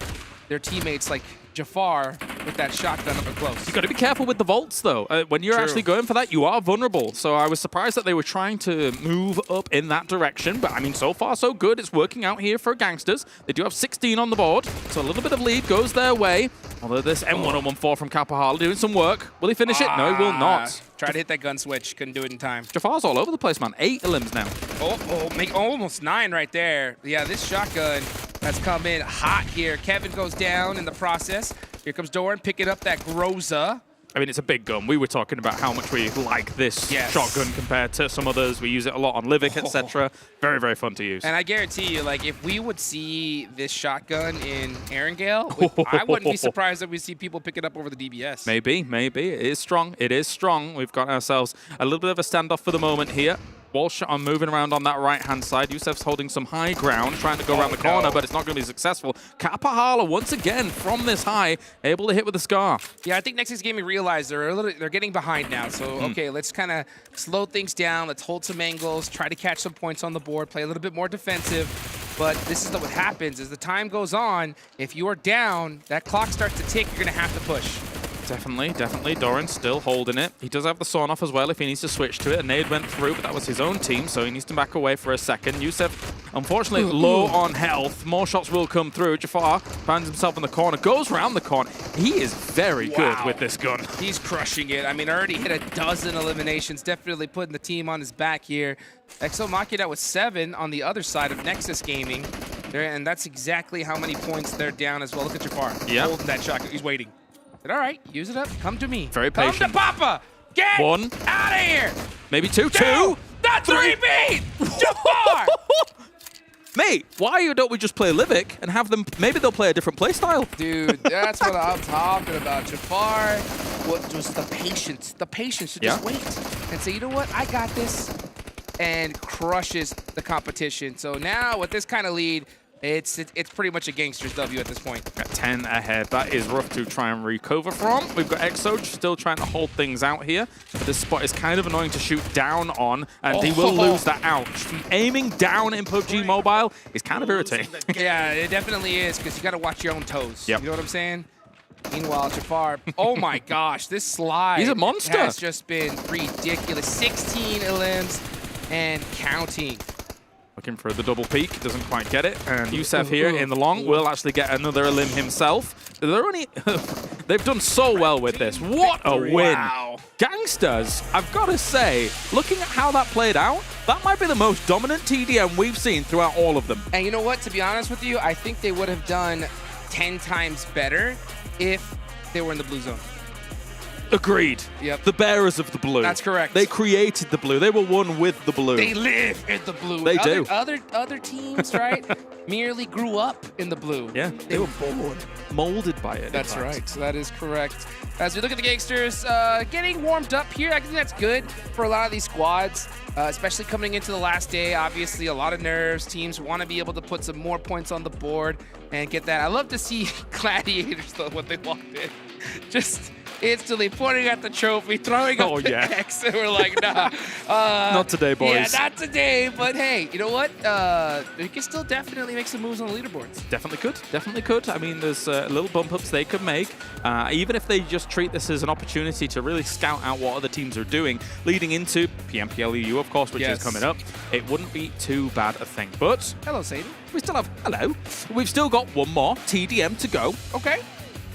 their teammates like Jafar with that shotgun up and close. You got to be careful with the vaults, though. When you're actually going for that, you are vulnerable. So I was surprised that they were trying to move up in that direction. But I mean, so far, so good. It's working out here for Gangsters. They do have 16 on the board. So a little bit of lead goes their way. Although this M1014 from Kapahala doing some work. Will he finish it? No, he will not. Tried to hit that gun switch. Couldn't do it in time. Jafar's all over the place, man. 8 elims now. Make almost 9 right there. Yeah, this shotgun has come in hot here. Kevin goes down in the process. Here comes Doran picking up that Groza. I mean, it's a big gun. We were talking about how much we like this shotgun compared to some others. We use it a lot on Livik, etc. Very, very fun to use. And I guarantee you, like, if we would see this shotgun in Erangel, I wouldn't be surprised that we see people pick it up over the DBS. Maybe, maybe. It is strong. It is strong. We've got ourselves a little bit of a standoff for the moment here. Walsh are moving around on that right-hand side. Yusef's holding some high ground, trying to go around the corner, but it's not going to be successful. Kapahala, once again, from this high, able to hit with the Scar. Yeah, I think NEXUS Gaming realized they're getting behind now. So, okay, let's kind of slow things down. Let's hold some angles, try to catch some points on the board, play a little bit more defensive. But this is what happens. As the time goes on, if you are down, that clock starts to tick, you're going to have to push. Definitely, definitely. Doran's still holding it. He does have the sawn off as well if he needs to switch to it. A nade went through, but that was his own team, so he needs to back away for a second. Yusef, unfortunately, low on health. More shots will come through. Jafar finds himself in the corner, goes around the corner. He is very good with this gun. He's crushing it. I mean, already hit a dozen eliminations, definitely putting the team on his back here. Exomachina with 7 on the other side of NEXUS Gaming. And that's exactly how many points they're down as well. Look at Jafar holding that shotgun. He's waiting. All right, use it up. Come to me. Very patient. Come to Papa. Get 1. out of here. Maybe 2. 2. That's 3 beat. Jafar. Mate, why don't we just play Livik and have them? Maybe they'll play a different play style. Dude, that's what I'm talking about. Jafar, what was the patience? The patience to just wait and say, you know what? I got this, and crushes the competition. So now with this kind of lead, it's pretty much a Gangsters W at this point. At 10 ahead. That is rough to try and recover from. We've got Exoj still trying to hold things out here. But this spot is kind of annoying to shoot down on, and he will lose that out. Aiming down in PUBG Mobile is kind of irritating. Yeah, it definitely is, because you got to watch your own toes. Yep. You know what I'm saying? Meanwhile, Jafar, oh my gosh, this slide He's a monster. has just been ridiculous. 16 elims and counting. Looking for the double peek, doesn't quite get it. And Yusef here in the long will actually get another elim himself. They've done so well with this. What a win. Gangsters, I've got to say, looking at how that played out, that might be the most dominant TDM we've seen throughout all of them. And you know what, to be honest with you, I think they would have done 10 times better if they were in the blue zone. Agreed. Yep. The bearers of the blue. That's correct. They created the blue. They were one with the blue. They live in the blue. They do. Other teams, right, merely grew up in the blue. Yeah. They were born. Molded by it. That's right. That is correct. As we look at the Gangsters getting warmed up here, I think that's good for a lot of these squads, especially coming into the last day. Obviously, a lot of nerves. Teams want to be able to put some more points on the board and get that. I love to see Gladiators, though, when they walked in. Just instantly pointing at the trophy, throwing up the X, and we're like, nah. Not today, boys. Yeah, not today, but hey, you know what? We can still definitely make some moves on the leaderboards. Definitely could. Definitely could. I mean, there's little bump-ups they could make. Even if they just treat this as an opportunity to really scout out what other teams are doing, leading into PMPL EU, of course, which is coming up, it wouldn't be too bad a thing. But hello, Sadie. We still have, hello. We've still got one more TDM to go. Okay.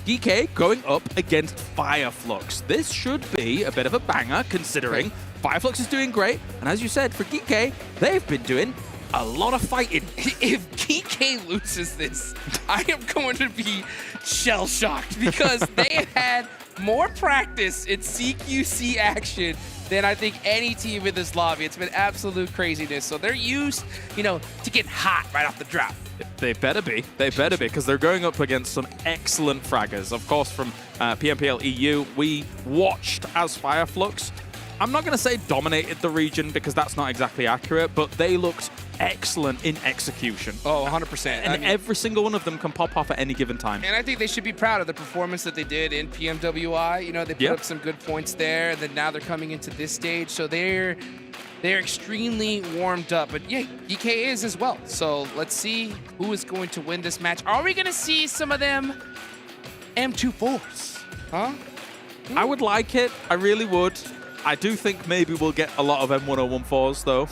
GEEKAY going up against FLUX. This should be a bit of a banger, considering FLUX is doing great. And as you said, for GEEKAY, they've been doing a lot of fighting. If GEEKAY loses this, I am going to be shell-shocked, because they have had more practice in CQC action than I think any team in this lobby. It's been absolute craziness. So they're used, you know, to get hot right off the drop. They better be. They better be, because they're going up against some excellent fraggers. Of course, from PMPL EU, we watched as FLUX. I'm not going to say dominated the region, because that's not exactly accurate, but they looked excellent in execution. Oh, 100%. And I mean, every single one of them can pop off at any given time. And I think they should be proud of the performance that they did in PMWI. You know, they put up some good points there, and then now they're coming into this stage. So they're extremely warmed up. But yeah, GEEKAY is as well. So let's see who is going to win this match. Are we going to see some of them M24s. Huh? I would like it. I really would. I do think maybe we'll get a lot of M1014s though.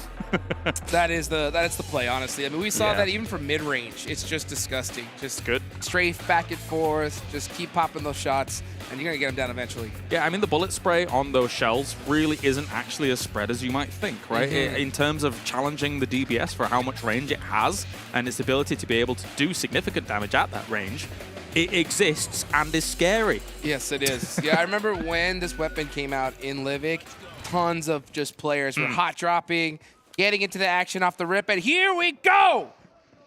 That's the play, honestly. I mean, we saw that even from mid-range. It's just disgusting. Just good. Strafe back and forth. Just keep popping those shots, and you're gonna get them down eventually. Yeah, I mean the bullet spray on those shells really isn't actually as spread as you might think, right? In terms of challenging the DBS for how much range it has and its ability to be able to do significant damage at that range. It exists and is scary. Yes, it is. Yeah, I remember when this weapon came out in Livik, tons of just players were hot dropping, getting into the action off the rip, and here we go!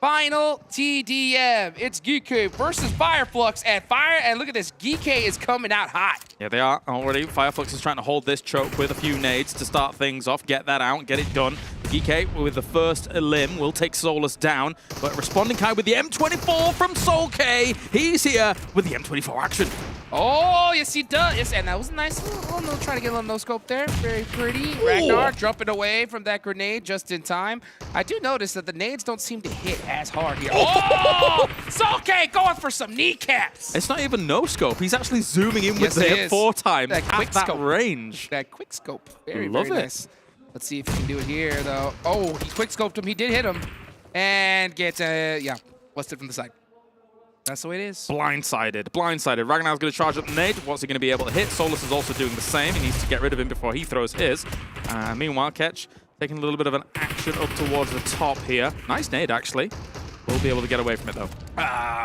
Final TDM. It's GEEKAY versus FLUX and look at this, GEEKAY is coming out hot. Yeah, they are already. FLUX is trying to hold this choke with a few nades to start things off, get that out, get it done. GEEKAY with the first limb will take Solus down, but responding Kai with the M24 from SoulK. He's here with the M24 action. Oh, yes, he does. Yes, and that was a nice little try to get a little no-scope there. Very pretty. Ragnar jumping away from that grenade just in time. I do notice that the nades don't seem to hit as hard here. Oh! SoulK going for some kneecaps. It's not even no-scope. He's actually zooming in with the M4 time at that range. That quick scope. Very, Love very it. nice. Let's see if he can do it here, though. Oh, he quick scoped him. He did hit him. And gets, busted from the side. That's the way it is. Blindsided. Ragnar's going to charge up the nade. What's he going to be able to hit? Solus is also doing the same. He needs to get rid of him before he throws his. Meanwhile, Ketch taking a little bit of an action up towards the top here. Nice nade, actually. We'll be able to get away from it, though.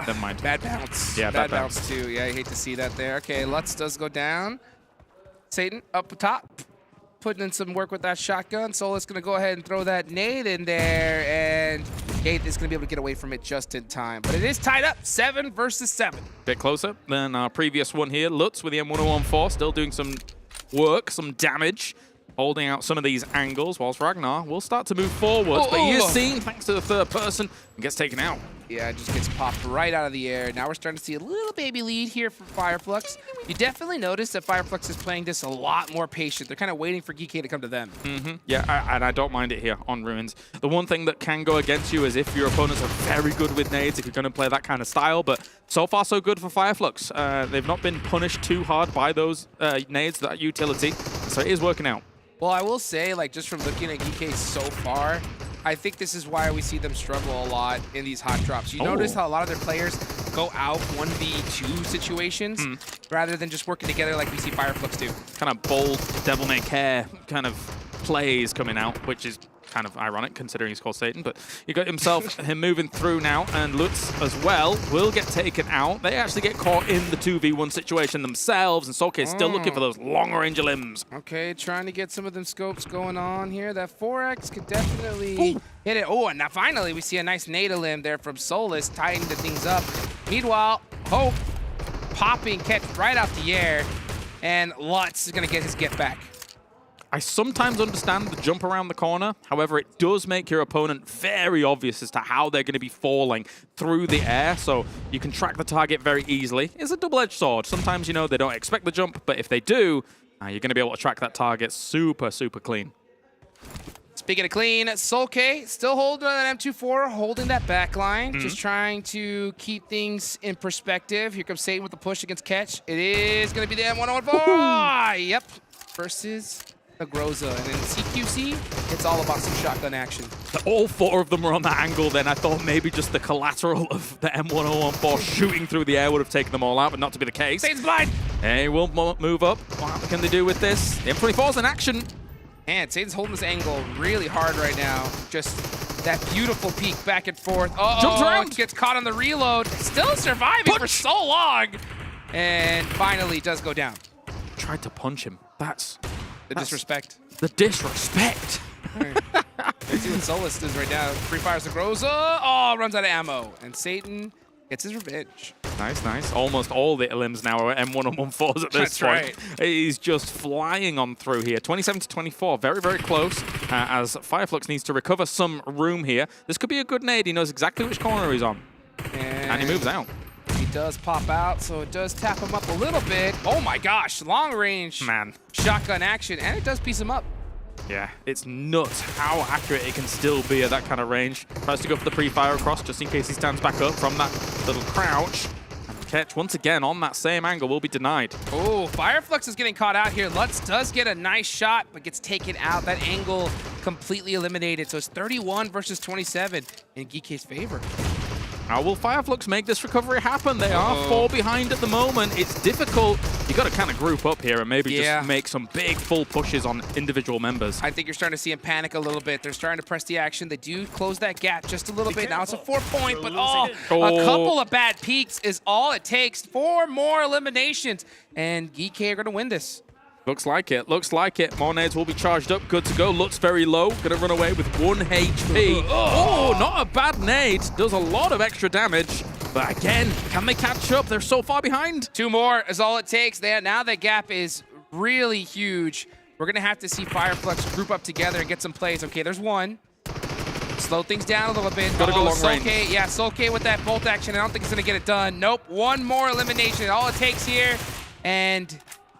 Never mind. Bad bounce. Yeah, bad bounce, too. Yeah, I hate to see that there. Okay, Lutz does go down. Satan up top. Putting in some work with that shotgun. Solus going to go ahead and throw that nade in there, and Gate is going to be able to get away from it just in time. But it is tied up, 7 versus 7. Bit closer than our previous one here. Lutz with the M1014, still doing some work, some damage, holding out some of these angles, whilst Ragnar will start to move forwards, but he is seen thanks to the third person and gets taken out. Yeah, it just gets popped right out of the air. Now we're starting to see a little baby lead here for FLUX. You definitely notice that FLUX is playing this a lot more patient. They're kind of waiting for GEEKAY to come to them. Yeah, and I don't mind it here on Ruins. The one thing that can go against you is if your opponents are very good with nades, if you're going to play that kind of style, but so far so good for FLUX. They've not been punished too hard by those nades, that utility, so it is working out. Well, I will say, like, just from looking at GEEKAY so far, I think this is why we see them struggle a lot in these hot drops. You notice how a lot of their players go out 1v2 situations rather than just working together like we see FLUX do. Kind of bold, devil-may-care kind of plays coming out, which is kind of ironic considering he's called Satan, but you got him moving through now, and Lutz as well will get taken out. They actually get caught in the 2v1 situation themselves, and SoulK is still looking for those long-range limbs. Okay, trying to get some of them scopes going on here. That 4X could definitely hit it. Oh, and now finally we see a nice nade limb there from Solus, tying the things up. Meanwhile, Hope popping catch right out the air, and Lutz is going to get his get back. I sometimes understand the jump around the corner. However, it does make your opponent very obvious as to how they're going to be falling through the air, so you can track the target very easily. It's a double-edged sword. Sometimes, you know, they don't expect the jump, but if they do, you're going to be able to track that target super, super clean. Speaking of clean, SoulK still holding that M24, holding that back line, just trying to keep things in perspective. Here comes Satan with the push against Ketch. It is going to be the M114. Yep. Versus the Groza. And in CQC, it's all about some shotgun action. All 4 of them were on that angle then. I thought maybe just the collateral of the M1014 shooting through the air would have taken them all out, but not to be the case. Satan's blind! Hey, we'll move up. What can they do with this? The M24's in action. And Satan's holding this angle really hard right now. Just that beautiful peek back and forth. Jumps around. Gets caught on the reload. Still surviving for so long. And finally does go down. Tried to punch him. That's disrespect. The disrespect. Let's see what Solus does right now. Free fires the Groza. Oh, runs out of ammo. And Satan gets his revenge. Nice, nice. Almost all the limbs now are M114s at this point. Right. He's just flying on through here. 27 to 24, very, very close, as FLUX needs to recover some room here. This could be a good nade. He knows exactly which corner he's on. And he moves out. He does pop out, so it does tap him up a little bit. Oh my gosh, long range shotgun action, and it does piece him up. Yeah, it's nuts how accurate it can still be at that kind of range. Tries to go for the pre-fire across just in case he stands back up from that little crouch. Ketch once again on that same angle will be denied. Oh, FLUX is getting caught out here. Lutz does get a nice shot, but gets taken out. That angle completely eliminated. So it's 31 versus 27 in GEEKAY's favor. How will FLUX make this recovery happen? They are 4 behind at the moment. It's difficult. You got to kind of group up here and maybe just make some big full pushes on individual members. I think you're starting to see him panic a little bit. They're starting to press the action. They do close that gap just a little bit. Now it's a 4-point, but a couple of bad peaks is all it takes. 4 more eliminations, and GEEKAY are going to win this. Looks like it. Looks like it. More nades will be charged up. Good to go. Lutz very low. Going to run away with 1 HP. Oh, not a bad nade. Does a lot of extra damage. But again, can they catch up? They're so far behind. 2 more is all it takes. Now that gap is really huge. We're going to have to see FLUX group up together and get some plays. Okay, there's 1. Slow things down a little bit. Gotta go long range. Yeah, Solkay with that bolt action. I don't think it's going to get it done. Nope. 1 more elimination. All it takes here. And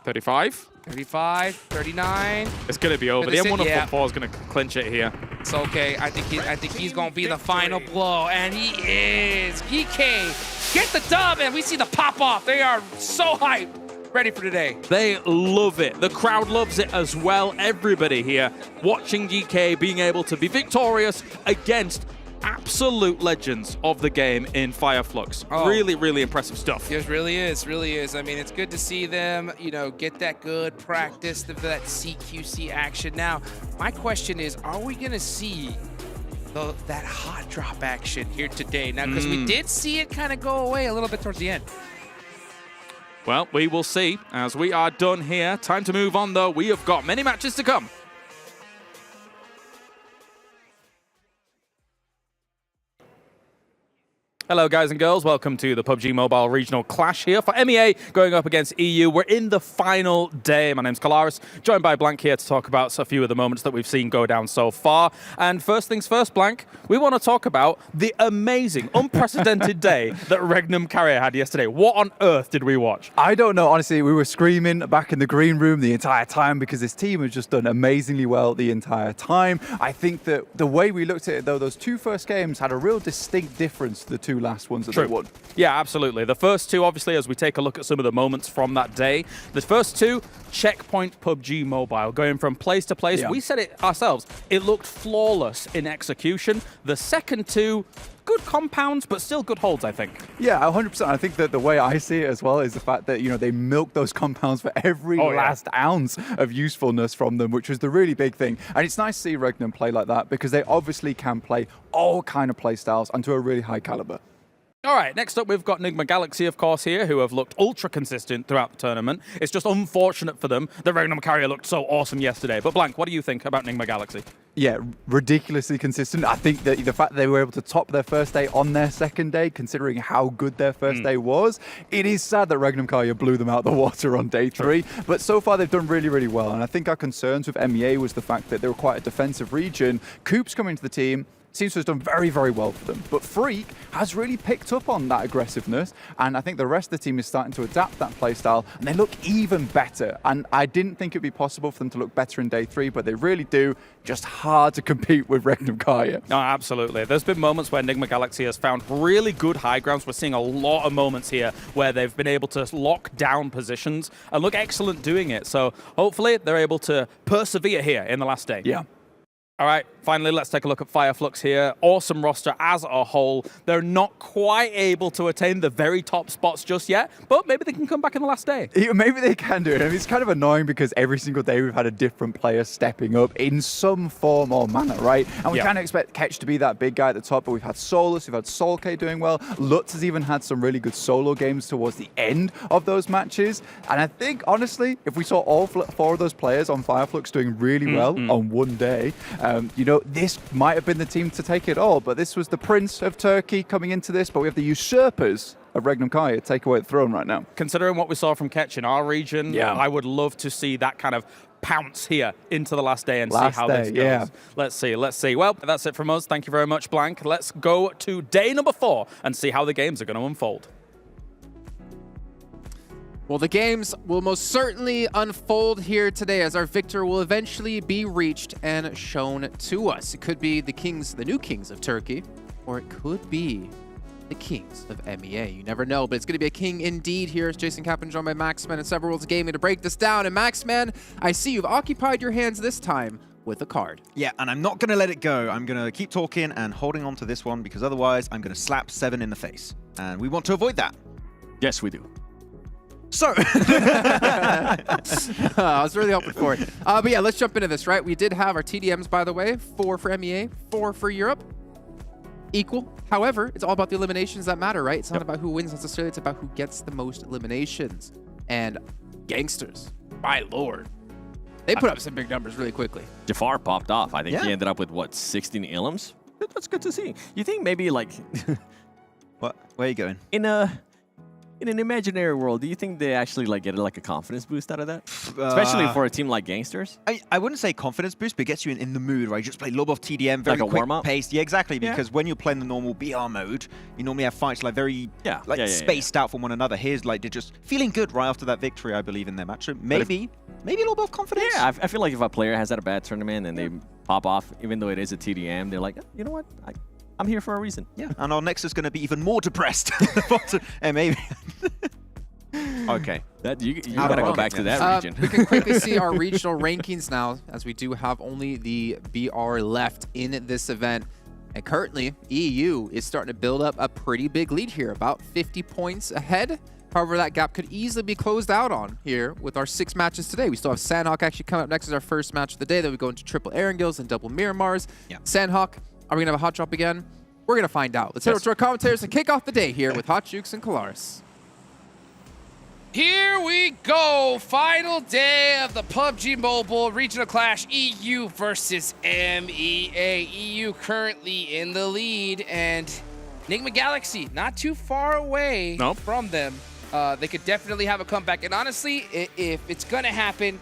35. 35, 39. It's going to be over. The M1 of 4 is going to clinch it here. It's okay. I think he's going to be the final blow, and he is. GEEKAY, get the dub, and we see the pop off. They are so hyped, ready for today. They love it. The crowd loves it as well. Everybody here watching GEEKAY being able to be victorious against absolute legends of the game in FLUX. Really, really impressive stuff. It really is, really is. I mean, it's good to see them, you know, get that good practice, that CQC action. Now, my question is, are we going to see that hot drop action here today? Now, because we did see it kind of go away a little bit towards the end. Well, we will see as we are done here. Time to move on, though. We have got many matches to come. Hello guys and girls, welcome to the PUBG Mobile Regional Clash here for MEA going up against EU. We're in the final day. My name's Kalaris, joined by Blank here to talk about a few of the moments that we've seen go down so far. And first things first, Blank, we want to talk about the amazing, unprecedented day that REGNUM CARYA had yesterday. What on earth did we watch? I don't know, honestly. We were screaming back in the green room the entire time because this team has just done amazingly well the entire time. I think that the way we looked at it, though, those 2 first games had a real distinct difference to the 2 last ones that they won. Yeah, absolutely. The first 2, obviously, as we take a look at some of the moments from that day, the first 2, checkpoint PUBG Mobile, going from place to place. We said it ourselves. It looked flawless in execution. The second 2, good compounds, but still good holds, I think. Yeah, 100%. I think that the way I see it as well is the fact that, you know, they milked those compounds for every last ounce of usefulness from them, which was the really big thing. And it's nice to see REGNUM play like that because they obviously can play all kind of play styles and to a really high caliber. All right, next up we've got NIGMA Galaxy, of course, here, who have looked ultra consistent throughout the tournament. It's just unfortunate for them that REGNUM CARYA looked so awesome yesterday. But Blank, what do you think about NIGMA Galaxy? Yeah, ridiculously consistent. I think that the fact that they were able to top their first day on their second day, considering how good their first day was, it is sad that REGNUM CARYA blew them out the water on day 3. But so far they've done really, really well. And I think our concerns with MEA was the fact that they were quite a defensive region. Coop's coming to the team. Seems to have done very, very well for them. But Freak has really picked up on that aggressiveness, and I think the rest of the team is starting to adapt that playstyle, and they look even better. And I didn't think it'd be possible for them to look better in day 3, but they really do. Just hard to compete with REGNUM CARYA. No, absolutely. There's been moments where NIGMA Galaxy has found really good high grounds. We're seeing a lot of moments here where they've been able to lock down positions and look excellent doing it. So hopefully they're able to persevere here in the last day. Yeah. All right, finally, let's take a look at FLUX here. Awesome roster as a whole. They're not quite able to attain the very top spots just yet, but maybe they can come back in the last day. Yeah, maybe they can do it. I mean, it's kind of annoying because every single day we've had a different player stepping up in some form or manner, right? And we kind of expect Ketch to be that big guy at the top, but we've had Solus, we've had Solkay doing well. Lutz has even had some really good solo games towards the end of those matches. And I think, honestly, if we saw all 4 of those players on FLUX doing really well on one day, you know, this might have been the team to take it all, but this was the Prince of Turkey coming into this, but we have the usurpers of REGNUM CARYA to take away the throne right now. Considering what we saw from Ketch in our region, I would love to see that kind of pounce here into the last day and see how this goes. Let's see. Well, that's it from us. Thank you very much, Blank. Let's go to day number 4 and see how the games are going to unfold. Well, the games will most certainly unfold here today as our victor will eventually be reached and shown to us. It could be the new kings of Turkey, or it could be the kings of MEA. You never know, but it's going to be a king indeed here. It's Jason Kaplan joined by Maxman and several rules of gaming to break this down. And Maxman, I see you've occupied your hands this time with a card. Yeah, and I'm not going to let it go. I'm going to keep talking and holding on to this one because otherwise I'm going to slap 7 in the face. And we want to avoid that. Yes, we do. So, I was really hoping for it. But yeah, let's jump into this, right? We did have our TDMs, by the way, 4 for MEA, 4 for Europe. Equal. However, it's all about the eliminations that matter, right? It's not about who wins necessarily. It's about who gets the most eliminations. And GANGSTERS, my lord, they put up some big numbers really quickly. Jafar popped off. I think he ended up with, what, 16 elims? That's good to see. You think maybe, like... what? Where are you going? In an imaginary world, do you think they actually like get like a confidence boost out of that? Especially for a team like GANGSTERS? I wouldn't say confidence boost, but it gets you in the mood, right? You just play a lot of TDM, very like a quick warm-up? paced. Yeah, exactly, because when you're playing the normal BR mode, you normally have fights like very spaced out from one another. Here's like they're just feeling good right after that victory, I believe, in their match. So maybe a little bit of confidence. Yeah, I feel like if a player has had a bad tournament and they pop off, even though it is a TDM, they're like, you know what? I'm here for a reason. Yeah, and our Nexus is going to be even more depressed. And maybe... Okay. You gotta go back to that region. We can quickly see our regional rankings now, as we do have only the BR left in this event. And currently, EU is starting to build up a pretty big lead here, about 50 points ahead. However, that gap could easily be closed out on here with our 6 matches today. We still have Sandhawk actually coming up next as our first match of the day. Then we go into triple Erangels and double Miramars. Yeah. Sandhawk, are we going to have a hot drop again? We're going to find out. Let's head over to our commentators and kick off the day here with Hot Jukes and Kalaris. Here we go, final day of the PUBG Mobile Regional Clash, EU versus MEA. EU currently in the lead, and NIGMA Galaxy not too far away from them. They could definitely have a comeback, and honestly, if it's gonna happen,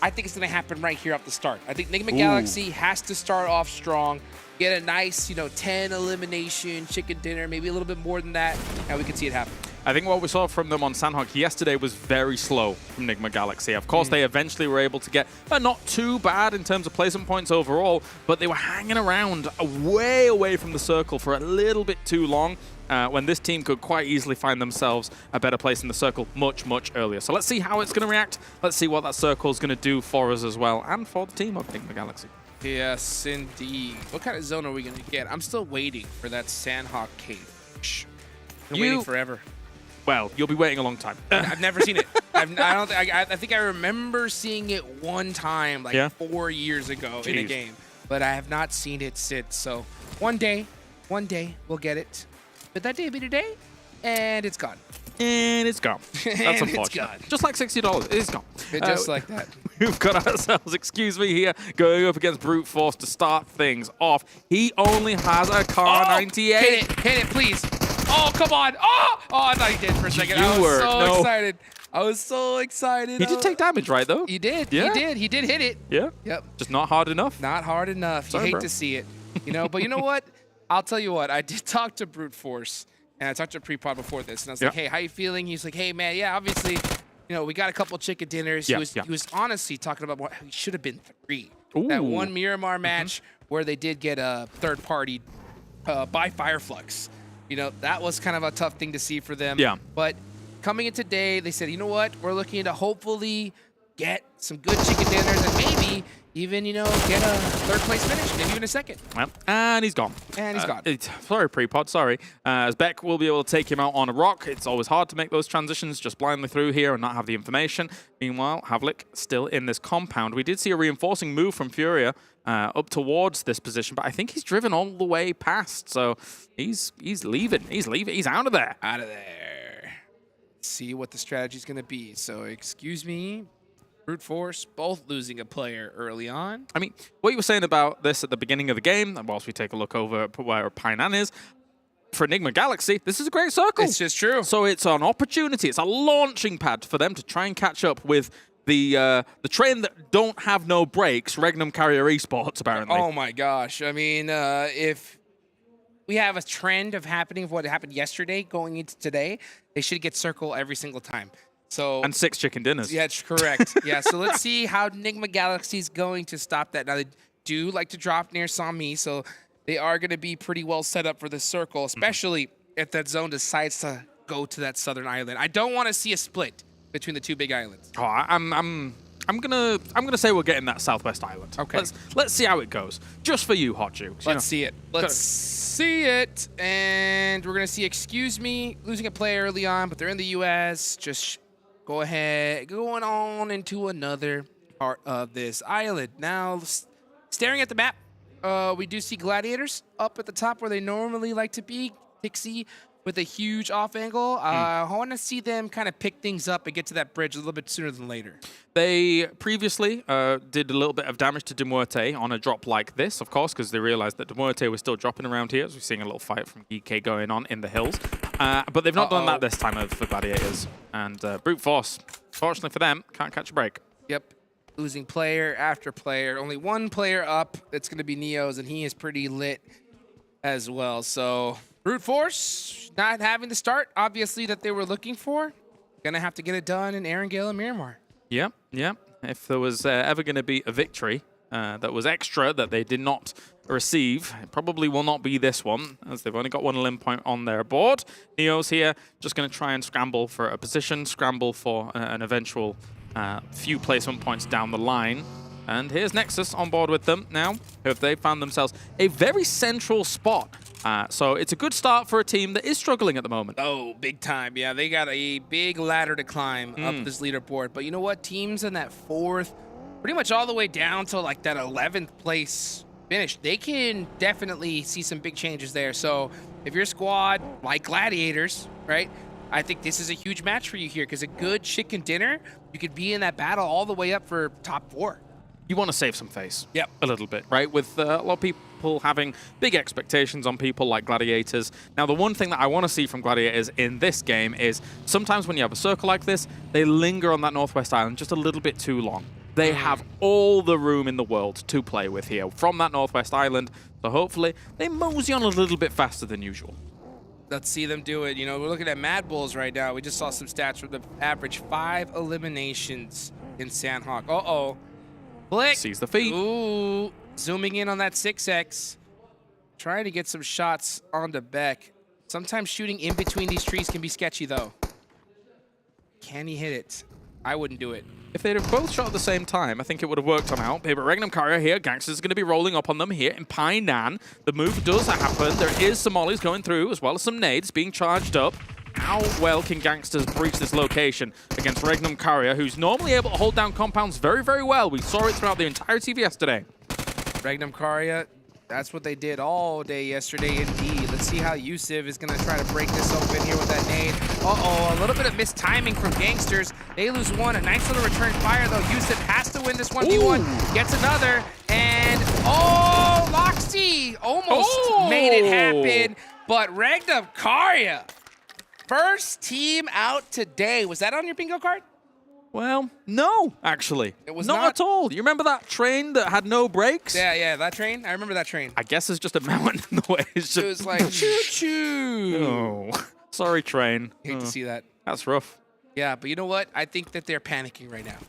I think it's gonna happen right here off the start. I think NIGMA Galaxy has to start off strong, get a nice, 10 elimination, chicken dinner, maybe a little bit more than that, and we can see it happen. I think what we saw from them on Sandhawk yesterday was very slow from NIGMA Galaxy. Of course, they eventually were able to get not too bad in terms of placement points overall, but they were hanging around way away from the circle for a little bit too long when this team could quite easily find themselves a better place in the circle much, much earlier. So let's see how it's going to react. Let's see what that circle is going to do for us as well and for the team of NIGMA Galaxy. Yes, indeed. What kind of zone are we going to get? I'm still waiting for that Sandhawk cave. Been waiting forever. Well, you'll be waiting a long time. I've never seen it. I think I remember seeing it one time, like 4 years ago in a game, but I have not seen it since. So one day we'll get it. But that day will be today, and it's gone. And it's gone. That's unfortunate. It's gone. Just like $60, it's gone. Just like that. We've got ourselves, excuse me here, going up against Brute Force to start things off. He only has a car 98. Hit it, please. Oh, come on. Oh, I thought he did for a second. I was so excited. I was so excited. He did take damage, right, though? He did. Yeah. He did hit it. Yeah? Yep. Just not hard enough? Not hard enough. You hate to see it. But you know what? I'll tell you what. I did talk to Brute Force, and I talked to Prepod before this, and I was like, hey, how you feeling? He's like, hey, man, yeah, obviously, we got a couple chicken dinners. He was honestly talking about what he should have been 3. Ooh. That one Miramar match where they did get a third-party by FLUX. That was kind of a tough thing to see for them. Yeah. But coming in today, they said, you know what? We're looking to hopefully get some good chicken dinners and maybe even, get a third-place finish, maybe even a second. Well, and he's gone. And he's gone. Sorry, Prepod, sorry. As Beck will be able to take him out on a rock. It's always hard to make those transitions just blindly through here and not have the information. Meanwhile, Havlik still in this compound. We did see a reinforcing move from Furia up towards this position, but I think he's driven all the way past, so he's leaving. He's leaving. He's out of there. Out of there. See what the strategy's going to be. So, excuse me, Brute Force, both losing a player early on. I mean, what you were saying about this at the beginning of the game, and whilst we take a look over where Painan is, for NIGMA Galaxy, this is a great circle. It's just true. So it's an opportunity. It's a launching pad for them to try and catch up with the train that don't have no brakes, REGNUM CARYA Esports, apparently. Oh my gosh. I mean, if we have a trend of happening of what happened yesterday going into today, they should get circle every single time. So and 6 chicken dinners. Yeah, that's correct. Yeah, so let's see how NIGMA Galaxy is going to stop that. Now, they do like to drop near Sami, so they are going to be pretty well set up for this circle, especially if that zone decides to go to that southern island. I don't want to see a split between the two big islands. Oh, I'm gonna say we're getting that southwest island. Okay. Let's see how it goes. Just for you, Hot Jukes. Let's see it. Let's see it. And we're gonna see, excuse me, losing a player early on, but they're in the US. Just go ahead, going on into another part of this island. Now, staring at the map, we do see Gladiators up at the top where they normally like to be. Pixie with a huge off angle. I want to see them kind of pick things up and get to that bridge a little bit sooner than later. They previously did a little bit of damage to MUERTE on a drop like this, of course, because they realized that MUERTE was still dropping around here, as we're seeing a little fight from GEEKAY going on in the hills. But they've not done that this time for Gladiators. And Brute Force, fortunately for them, can't catch a break. Yep. Losing player after player. Only one player up. It's going to be Neo's, and he is pretty lit as well. So Brute Force not having the start, obviously, that they were looking for. Going to have to get it done in Erangel and Miramar. Yeah. If there was ever going to be a victory that was extra that they did not receive, it probably will not be this one, as they've only got one limb point on their board. Neo's here, just going to try and scramble for a position, scramble for an eventual few placement points down the line. And here's NEXUS on board with them now, who they found themselves a very central spot. So it's a good start for a team that is struggling at the moment. Oh, big time. Yeah, they got a big ladder to climb up this leaderboard. But you know what? Teams in that 4th, pretty much all the way down to like that 11th place finish, they can definitely see some big changes there. So if your squad, like Gladiators, right, I think this is a huge match for you here, because a good chicken dinner, you could be in that battle all the way up for top 4. You want to save some face. Yep. A little bit, right? With a lot of people having big expectations on people like Gladiators. Now, the one thing that I want to see from Gladiators in this game is sometimes when you have a circle like this, they linger on that Northwest Island just a little bit too long. They have all the room in the world to play with here from that Northwest Island. So hopefully they mosey on a little bit faster than usual. Let's see them do it. You know, we're looking at MADBULLS right now. We just saw some stats from the average 5 eliminations in Sandhawk. Uh-oh. Flick. Sees the feet. Ooh. Zooming in on that 6X. Trying to get some shots onto Beck. Sometimes shooting in between these trees can be sketchy, though. Can he hit it? I wouldn't do it. If they'd have both shot at the same time, I think it would have worked on out. But REGNUM CARYA here. GANGSTERS is going to be rolling up on them here in Painan. The move does happen. There is some mollies going through, as well as some nades being charged up. How well can GANGSTERS breach this location against REGNUM CARYA, who's normally able to hold down compounds very, very well? We saw it throughout the entirety of yesterday. REGNUM CARYA, that's what they did all day yesterday indeed. Let's see how Yusuf is going to try to break this open here with that nade. Uh-oh, a little bit of mistiming from GANGSTERS. They lose one. A nice little return fire, though. Yusuf has to win this 1v1. Gets another. And, oh, Loxy almost made it happen. But REGNUM CARYA, first team out today. Was that on your bingo card? Well, no, actually. It was not at all. You remember that train that had no brakes? Yeah, that train. I remember that train. I guess it's just a mountain in the way. It's just... It was like, choo-choo. Oh, sorry, train. Hate to see that. That's rough. Yeah, but you know what? I think that they're panicking right now.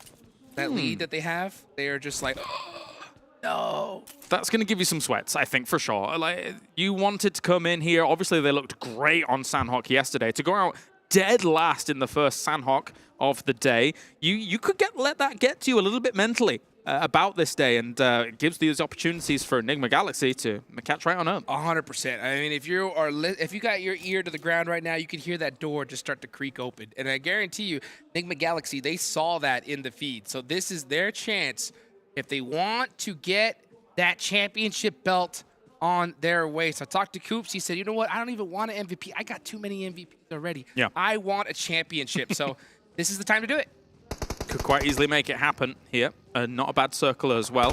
That lead that they have, they are just like, oh, no. That's going to give you some sweats, I think, for sure. Like, you wanted to come in here. Obviously, they looked great on Sandhawk yesterday. To go out dead last in the first Sandhawk of the day, you could let that get to you a little bit mentally about this day, and it gives these opportunities for Enigma Galaxy to catch right on up. 100%. I mean, if you got your ear to the ground right now, you can hear that door just start to creak open. And I guarantee you, Enigma Galaxy, they saw that in the feed. So this is their chance if they want to get that championship belt on their way. So I talked to Coops. He said, you know what? I don't even want an MVP. I got too many MVPs already. Yeah. I want a championship. So this is the time to do it. Could quite easily make it happen here. Not a bad circle as well.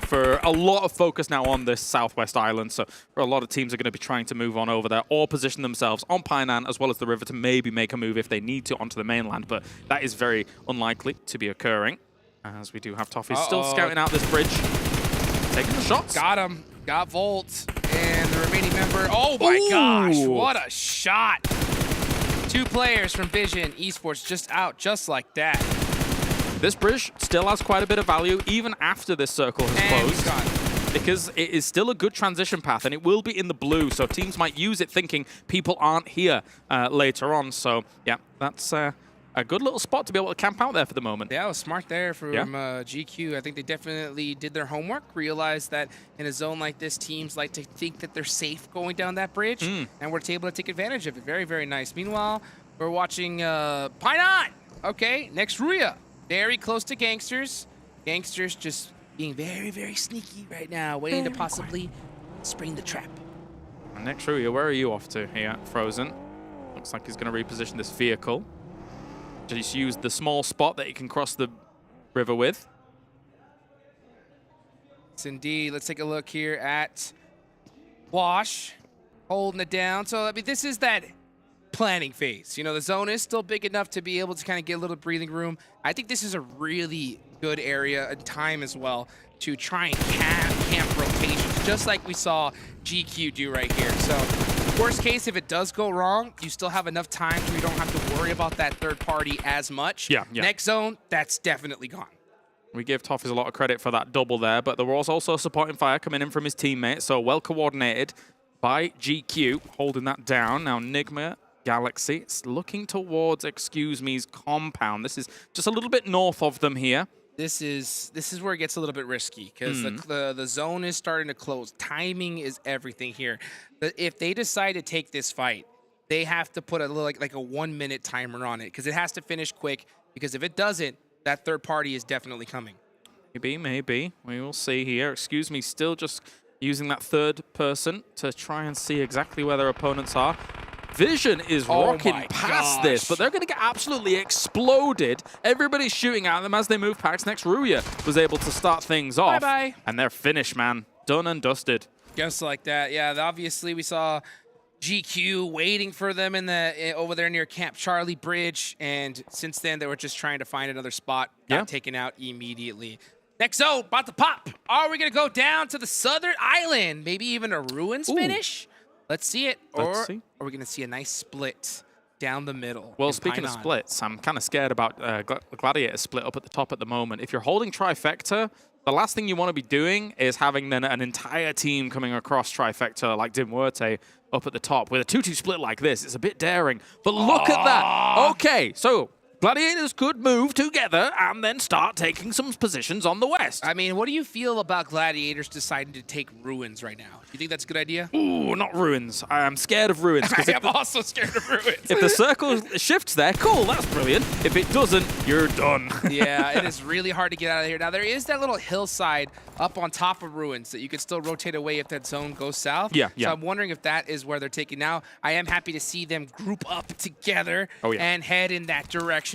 For a lot of focus now on this Southwest Island. So for a lot of teams are going to be trying to move on over there or position themselves on Painan as well as the river to maybe make a move if they need to onto the mainland. But that is very unlikely to be occurring, as we do have Toffee still scouting out this bridge. Taking the shots. Got him. Got Volt. And the remaining member. Oh my gosh. What a shot. 2 players from Vision Esports just out just like that. This bridge still has quite a bit of value even after this circle has closed. because it is still a good transition path, and it will be in the blue, so teams might use it thinking people aren't here later on. So, yeah, that's a good little spot to be able to camp out there for the moment. Yeah, it was smart there from GQ. I think they definitely did their homework, realized that in a zone like this, teams like to think that they're safe going down that bridge, and we're able to take advantage of it. Very, very nice. Meanwhile, we're watching Pine. Okay, next RÜYA. Very close to GANGSTERS. GANGSTERS just being very, very sneaky right now, waiting to possibly spring the trap. Next RÜYA, where are you off to here, Frozen? Looks like he's going to reposition this vehicle. Just use the small spot that he can cross the river with. Yes, indeed. Let's take a look here at Wash, holding it down. So, I mean, this is that planning phase. You know, the zone is still big enough to be able to kind of get a little breathing room. I think this is a really good area and time as well to try and camp rotations, just like we saw GQ do right here. So, worst case, if it does go wrong, you still have enough time where you don't have to worry about that third party as much. Yeah. Next zone, that's definitely gone. We give Toffees a lot of credit for that double there, but there was also supporting fire coming in from his teammate, so well coordinated by GQ, holding that down. Now NIGMA, Galaxy, it's looking towards Excuse Me's compound. This is just a little bit north of them here. This is where it gets a little bit risky because the zone is starting to close. Timing is everything here. But if they decide to take this fight, they have to put a little like a 1 minute timer on it because it has to finish quick. Because if it doesn't, that third party is definitely coming. Maybe. We will see here. Excuse Me still just using that third person to try and see exactly where their opponents are. Vision is rocking past this, but they're going to get absolutely exploded. Everybody's shooting at them as they move past. Next, RÜYA was able to start things off. Bye-bye. And they're finished, man. Done and dusted. Just like that. Yeah, obviously we saw GQ waiting for them in the over there near Camp Charlie Bridge, and since then they were just trying to find another spot. Got taken out immediately. Next zone, about to pop. Are we going to go down to the southern island? Maybe even a Ruins finish? Let's see it. Or are we going to see a nice split down the middle? Well, speaking of splits, I'm kind of scared about Gladiator split up at the top at the moment. If you're holding Trifecta, the last thing you want to be doing is having then an entire team coming across Trifecta like MUERTE up at the top. With a 2-2 split like this, it's a bit daring. But look at that. Okay, so Gladiators could move together and then start taking some positions on the west. I mean, what do you feel about Gladiators deciding to take Ruins right now? Do you think that's a good idea? Ooh, not Ruins. I'm scared of Ruins. I am also scared of Ruins. If the circle shifts there, cool, that's brilliant. If it doesn't, you're done. Yeah, it is really hard to get out of here. Now, there is that little hillside up on top of Ruins that you could still rotate away if that zone goes south. Yeah. So I'm wondering if that is where they're taking now. I am happy to see them group up together and head in that direction.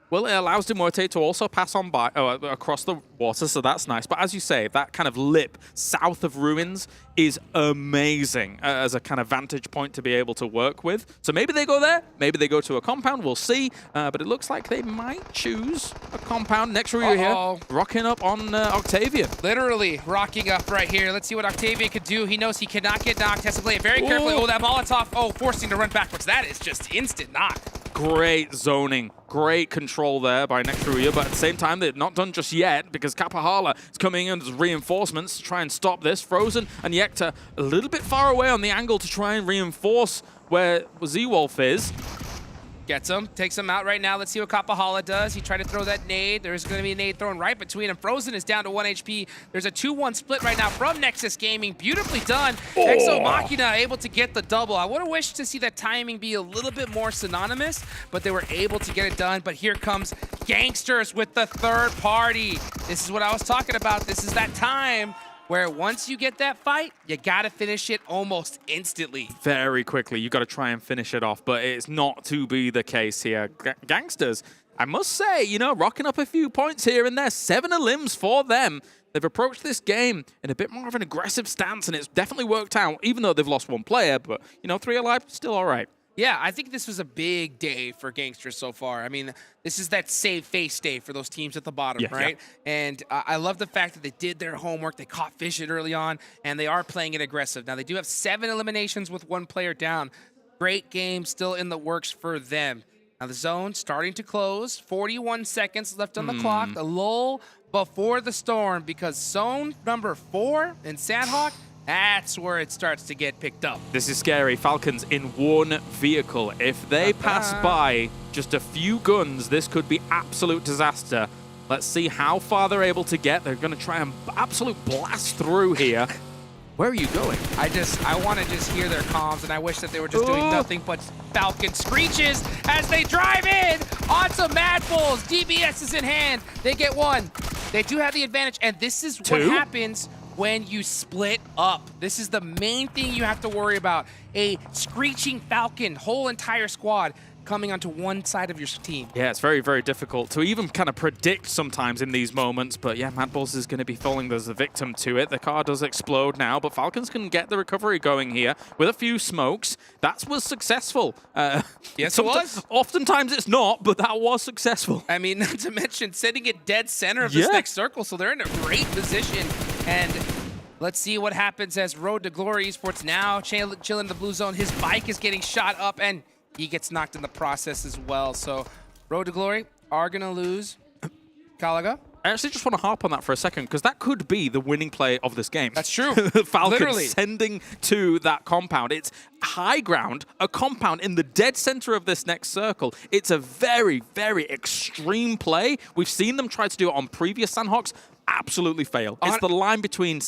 Well, it allows MUERTE to also pass on by across the water, so that's nice. But as you say, that kind of lip south of Ruins is amazing as a kind of vantage point to be able to work with. So maybe they go there, maybe they go to a compound, we'll see. But it looks like they might choose a compound. Next RÜYA here, rocking up on Octavian. Literally rocking up right here. Let's see what Octavian could do. He knows he cannot get knocked, has to play it very carefully. Oh, that Molotov, forcing to run backwards. That is just instant knock. Great zoning, great control there by next RÜYA, but at the same time, they're not done just yet because Kapahala is coming in as reinforcements to try and stop this. Frozen and Yekta a little bit far away on the angle to try and reinforce where Z-Wolf is. Gets him, takes him out right now. Let's see what Kapahala does. He tried to throw that nade. There's going to be a nade thrown right between him. Frozen is down to 1 HP. There's a 2-1 split right now from Nexus Gaming. Beautifully done. Exo Machina able to get the double. I would have wished to see that timing be a little bit more synonymous, but they were able to get it done. But here comes GANGSTERS with the third party. This is what I was talking about. This is that time where once you get that fight, you got to finish it almost instantly. Very quickly. You got to try and finish it off, but it's not to be the case here. GANGSTERS, I must say, you know, rocking up a few points here and there. 7 limbs for them. They've approached this game in a bit more of an aggressive stance, and it's definitely worked out, even though they've lost 1 player. But, you know, 3 alive, still all right. Yeah, I think this was a big day for GANGSTERS so far. I mean, this is that save face day for those teams at the bottom, right? Yeah. And I love the fact that they did their homework. They caught Vision early on, and they are playing it aggressive. Now, they do have 7 eliminations with 1 player down. Great game still in the works for them. Now, the zone starting to close. 41 seconds left on the clock. The lull before the storm, because zone number 4 in Sandhawk, that's where it starts to get picked up. This is scary. Falcons in one vehicle. If they pass by just a few guns, this could be absolute disaster. Let's see how far they're able to get. They're going to try and absolute blast through here. Where are you going? I want to just hear their comms, and I wish that they were just doing nothing but Falcon screeches as they drive in onto MADBULLS. DBS is in hand. They get 1. They do have the advantage, and this is what happens when you split up. This is the main thing you have to worry about. A screeching Falcon, whole entire squad, coming onto one side of your team. Yeah, it's very, very difficult to even kind of predict sometimes in these moments. But yeah, MADBULLS is going to be falling as the victim to it. The car does explode now, but Falcons can get the recovery going here with a few smokes. That was successful. Yes, it was. Oftentimes it's not, but that was successful. I mean, not to mention sending it dead center of this next circle, so they're in a great position. And let's see what happens as Road to Glory Esports now chilling in the blue zone. His bike is getting shot up, and he gets knocked in the process as well. So Road to Glory are going to lose. Kalaga? I actually just want to harp on that for a second, because that could be the winning play of this game. That's true. Falcons Literally. sending to that compound. It's high ground, a compound in the dead center of this next circle. It's a very, very extreme play. We've seen them try to do it on previous Sandhawks. Absolutely fail. It's the line between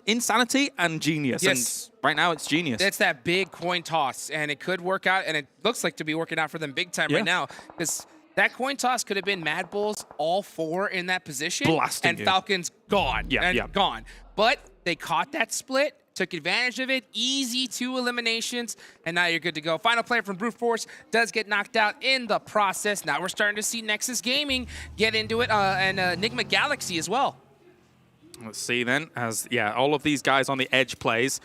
insanity and genius. Yes. And right now it's genius. It's that big coin toss, and it could work out, and it looks like to be working out for them big time right now. Because that coin toss could have been MADBULLS all 4 in that position. Blasting and Falcons gone. Gone. But they caught that split, took advantage of it, easy 2 eliminations, and now you're good to go. Final player from Brute Force does get knocked out in the process. Now we're starting to see NEXUS Gaming get into it, and NIGMA Galaxy as well. Let's see then, as all of these guys on the edge plays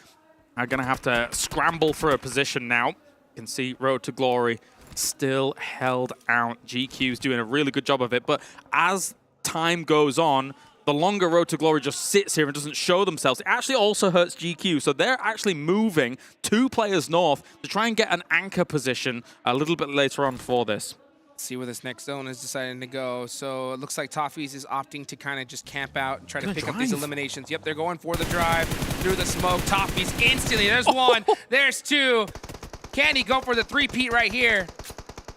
are going to have to scramble for a position now. You can see Road to Glory still held out. GQ's doing a really good job of it, but as time goes on, the longer Road to Glory just sits here and doesn't show themselves, it actually also hurts GQ. So they're actually moving 2 players north to try and get an anchor position a little bit later on for this. Let's see where this next zone is deciding to go. So it looks like Toffees is opting to kind of just camp out and try to pick up these eliminations. Yep, they're going for the drive through the smoke. Toffees instantly. There's 1. There's 2. Can he go for the 3-peat right here?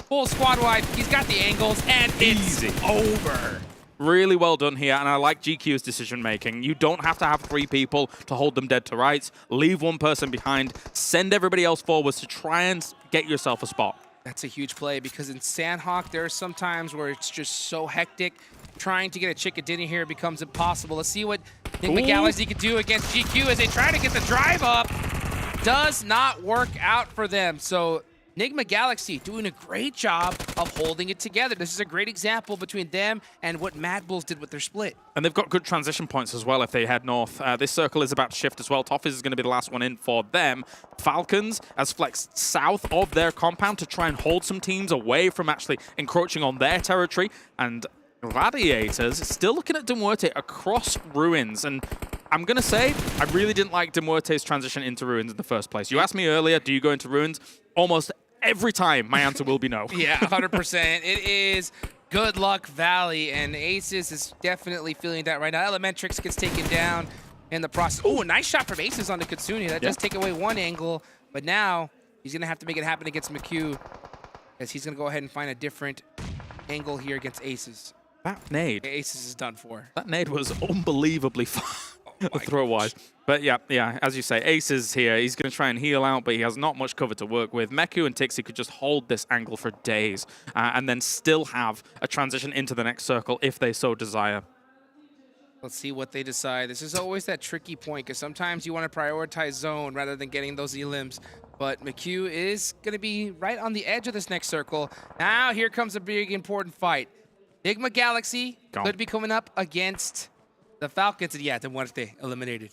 Full squad wide. He's got the angles, and it's over. Really well done here, and I like GQ's decision-making. You don't have to have 3 people to hold them dead to rights. Leave 1 person behind. Send everybody else forwards to try and get yourself a spot. That's a huge play, because in Sandhawk, there are some times where it's just so hectic. Trying to get a chicken dinner here becomes impossible. Let's see what NIGMA Galaxy can do against GQ as they try to get the drive up. Does not work out for them. So NIGMA Galaxy doing a great job of holding it together. This is a great example between them and what MADBULLS did with their split. And they've got good transition points as well if they head north. This circle is about to shift as well. Toffees is going to be the last one in for them. Falcons has flexed south of their compound to try and hold some teams away from actually encroaching on their territory. And Gladiators still looking at MUERTE across Ruins. And I'm going to say, I really didn't like MUERTE's transition into Ruins in the first place. You asked me earlier, do you go into Ruins? Almost every time, my answer will be no. Yeah, 100%. It is Good Luck Valley, and Aces is definitely feeling that right now. Elementrix gets taken down in the process. Oh, a nice shot from Aces onto Katsuni. That does take away 1 angle, but now he's going to have to make it happen against McHugh, as he's going to go ahead and find a different angle here against Aces. That nade. Aces is done for. That nade was unbelievably far. Throw-wise. But yeah, as you say, Aces here. He's going to try and heal out, but he has not much cover to work with. Meku and Tixie could just hold this angle for days and then still have a transition into the next circle if they so desire. Let's see what they decide. This is always that tricky point, because sometimes you want to prioritize zone rather than getting those elims. But McHugh is going to be right on the edge of this next circle. Now here comes a big important fight. NIGMA Galaxy could be coming up against the Falcons, and yeah, MUERTE eliminated.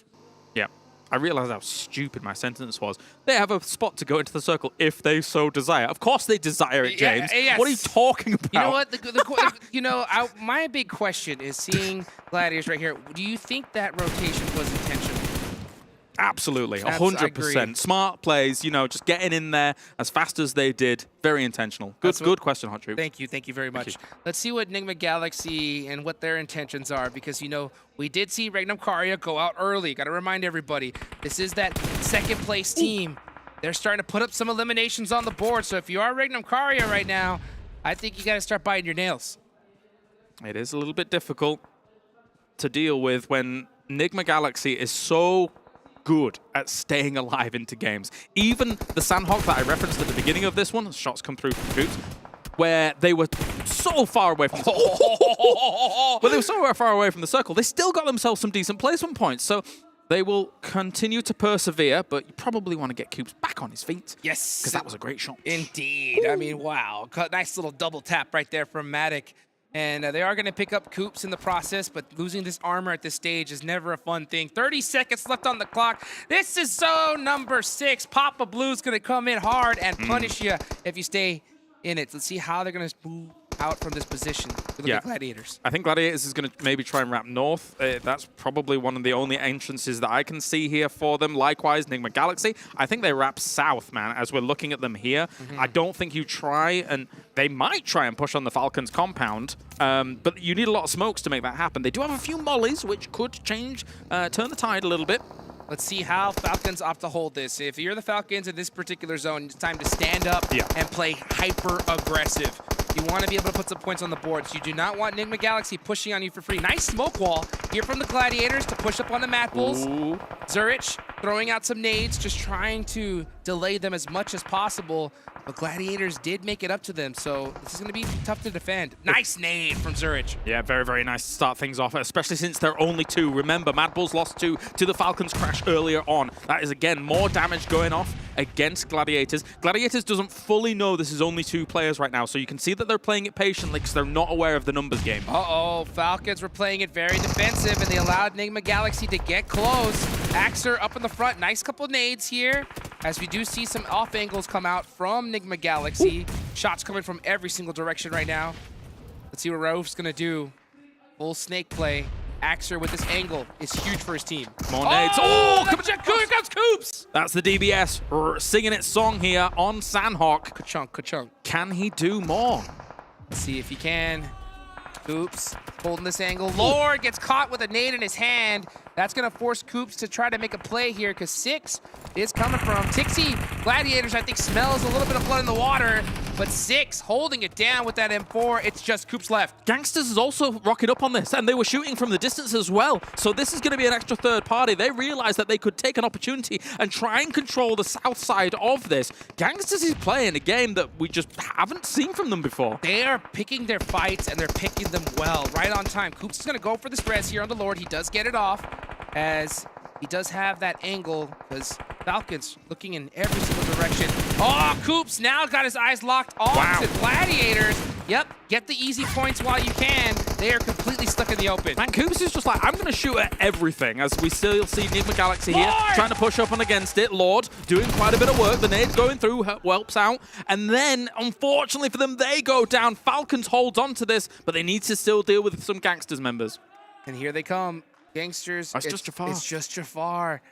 Yeah, I realized how stupid my sentence was. They have a spot to go into the circle if they so desire. Of course they desire it, James. Yes. What are you talking about? You know what? My big question is seeing Gladiators right here. Do you think that rotation was intentional? Absolutely, I agree. 100%. Smart plays, you know, just getting in there as fast as they did. Very intentional. Good question, Hot Troop. Thank you very much. Let's see what NIGMA Galaxy and what their intentions are, because, you know, we did see REGNUM CARYA go out early. Got to remind everybody, this is that second place team. They're starting to put up some eliminations on the board, so if you are REGNUM CARYA right now, I think you got to start biting your nails. It is a little bit difficult to deal with when NIGMA Galaxy is so good at staying alive into games. Even the Sandhawk that I referenced at the beginning of this one, shots come through from Coops, where they were so far away from the circle, they still got themselves some decent placement points. So they will continue to persevere, but you probably want to get Coops back on his feet. Yes. Because that was a great shot. Indeed. I mean, wow. Nice little double tap right there from Matic. And they are going to pick up Coops in the process, but losing this armor at this stage is never a fun thing. 30 seconds left on the clock. This is zone number 6. Papa Blue's going to come in hard and punish you if you stay in it. Let's see how they're going to move out from this position. Look at Gladiators. I think Gladiators is going to maybe try and wrap north. That's probably one of the only entrances that I can see here for them. Likewise, NIGMA Galaxy. I think they wrap south, man, as we're looking at them here. I don't think you try, and they might try and push on the Falcons compound, but you need a lot of smokes to make that happen. They do have a few mollies, which could change, turn the tide a little bit. Let's see how Falcons opt to hold this. If you're the Falcons in this particular zone, it's time to stand up and play hyper-aggressive. You want to be able to put some points on the board. So you do not want NIGMA Galaxy pushing on you for free. Nice smoke wall here from the Gladiators to push up on the MADBULLS. Zurich throwing out some nades, just trying to delay them as much as possible. But Gladiators did make it up to them, so this is going to be tough to defend. Nice nade from Zurich. Yeah, very, very nice to start things off, especially since they're only 2. Remember, MADBULLS lost 2 to the Falcons crash earlier on. That is, again, more damage going off against Gladiators. Gladiators doesn't fully know this is only 2 players right now, so you can see that they're playing it patiently because they're not aware of the numbers game. Uh-oh, Falcons were playing it very defensive, and they allowed NIGMA Galaxy to get close. Axer up in the front. Nice couple nades here, as we do see some off angles come out from NIGMA Galaxy. Shots coming from every single direction right now. Let's see what Rauf's going to do. Full snake play. Axer with this angle is huge for his team. More nades. Oh, here comes Coops! That's the DBS singing its song here on Sandhawk. Ka-chunk, ka-chunk. Can he do more? Let's see if he can. Coops holding this angle. Lord gets caught with a nade in his hand. That's going to force Coops to try to make a play here, because 6 is coming from Tixie. Gladiators, I think, smells a little bit of blood in the water, but 6 holding it down with that M4. It's just Coops left. GANGSTERS is also rocking up on this, and they were shooting from the distance as well. So this is going to be an extra third party. They realized that they could take an opportunity and try and control the south side of this. GANGSTERS is playing a game that we just haven't seen from them before. They are picking their fights, and they're picking them well, right on time. Coops is going to go for this res here on the Lord. He does get it off, as he does have that angle, because Falcons looking in every single direction. Oh, Coops now got his eyes locked on to Gladiators. Yep, get the easy points while you can. They are completely stuck in the open. And Coops is just like, I'm going to shoot at everything, as we still see NIGMA Galaxy here trying to push up and against it. Lord doing quite a bit of work. The nades going through, whelps out. And then, unfortunately for them, they go down. Falcons holds on to this, but they need to still deal with some GANGSTERS members. And here they come. GANGSTERS. It's just Jafar. It's just Jafar.